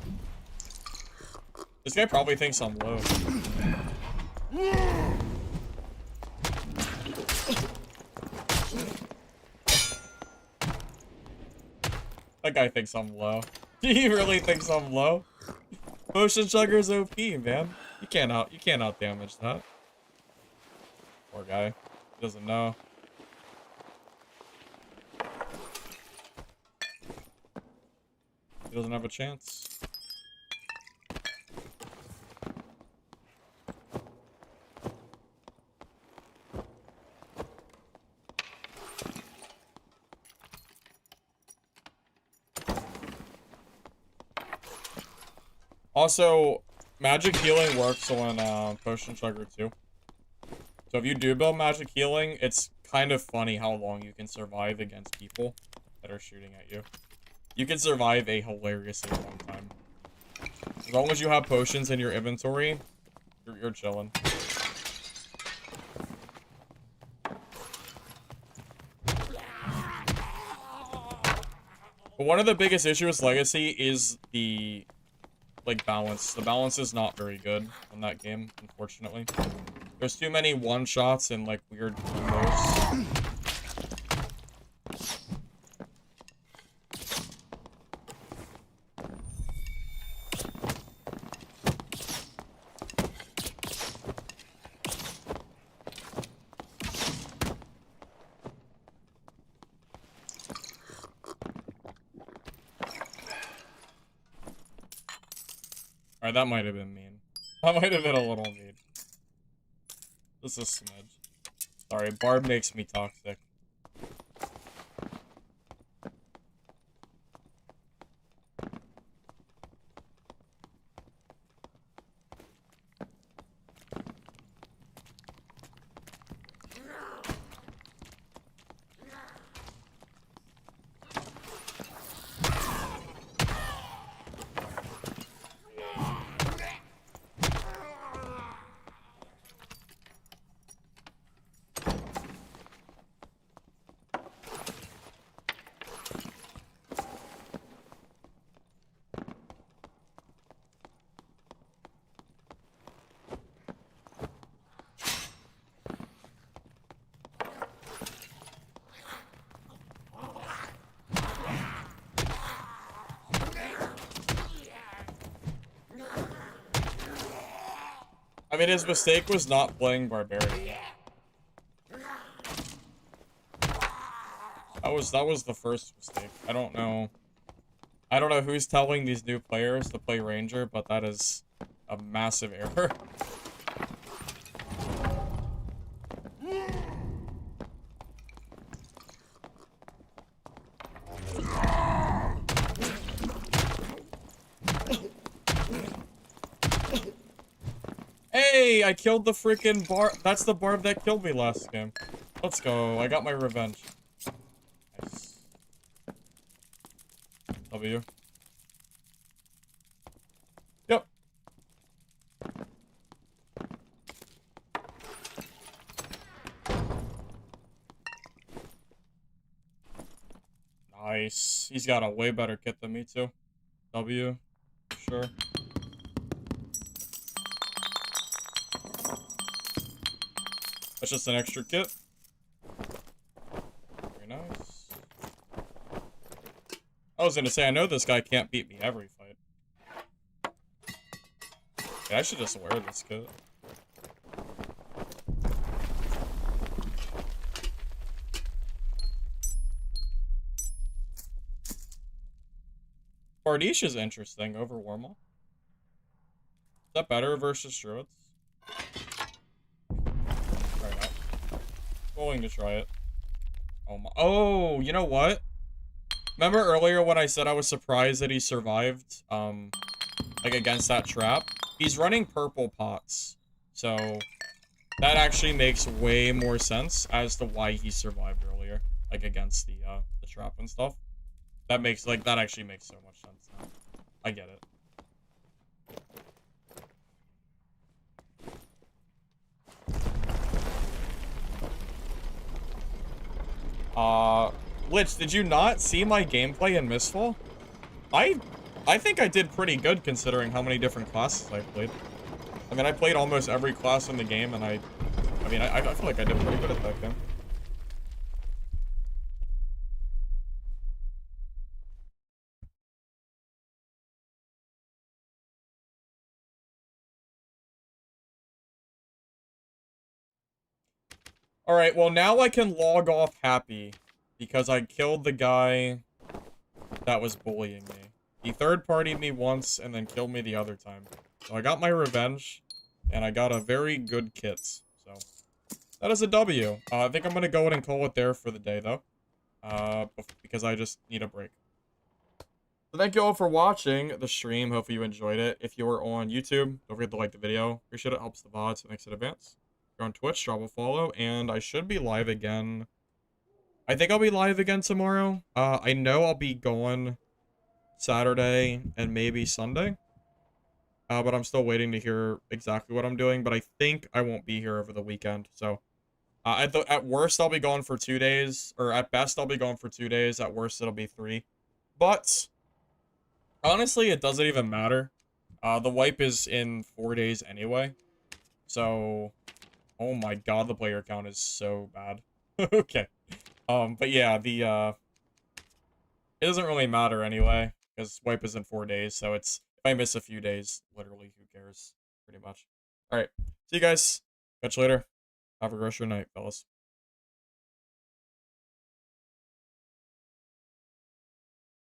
This guy probably thinks I'm low. That guy thinks I'm low. He really thinks I'm low. Potion Chugger's OP, man. You can't out damage that. Poor guy. He doesn't know. He doesn't have a chance. Also, magic healing works on Potion Chugger too. So if you do build magic healing, it's kind of funny how long you can survive against people that are shooting at you. You can survive a hilariously long time. As long as you have potions in your inventory, you're chilling. But one of the biggest issues with Legacy is the, like, balance. The balance is not very good on that game, unfortunately. There's too many one-shots and, like, weird combos. Alright, that might have been mean. That might have been a little mean. Just a smidge. Sorry, Barb makes me toxic. I mean, his mistake was not playing Barbarian. That was the first mistake. I don't know who's telling these new players to play Ranger, but that is a massive error. Hey, I killed the freaking Barb. That's the Barb that killed me last game. Let's go. I got my revenge. Nice. W. Yep. Nice. He's got a way better kit than me too. W. Sure. That's just an extra kit. Very nice. I was gonna say, I know this guy can't beat me every fight. Yeah, I should just wear this kit. Bardiche is interesting over Warmaw. Is that better versus Druids? Willing to try it. Oh my. Oh, you know what? Remember earlier when I said I was surprised that he survived, like against that trap? He's running purple pots. So that actually makes way more sense as to why he survived earlier, like against the trap and stuff. That actually makes so much sense now. I get it. Lich, did you not see my gameplay in Misfall? I I think I did pretty good considering how many different classes I played. I mean, I played almost every class in the game, and I mean, I feel like I did pretty good at that game. Alright, well, now I can log off happy, because I killed the guy that was bullying me. He third-partied me once, and then killed me the other time. So I got my revenge, and I got a very good kit, so... That is a W. I think I'm gonna go ahead and call it there for the day, though. Because I just need a break. So thank you all for watching the stream. Hopefully you enjoyed it. If you are on YouTube, don't forget to like the video. Appreciate it. Helps the VOD, so thanks in advance. If you're on Twitch, drop a follow. And I should be live again. I think I'll be live again tomorrow. I know I'll be going Saturday and maybe Sunday. But I'm still waiting to hear exactly what I'm doing. But I think I won't be here over the weekend. So at worst, I'll be gone for 2 days. Or at best, I'll be gone for 2 days. At worst, it'll be 3. But honestly, it doesn't even matter. The wipe is in 4 days anyway. So, oh my god, the player count is so bad. Okay. But yeah, it doesn't really matter anyway, because wipe is in 4 days, so if I miss a few days, literally, who cares? Pretty much. Alright, see you guys. Catch you later. Have a great rest of your night, fellas.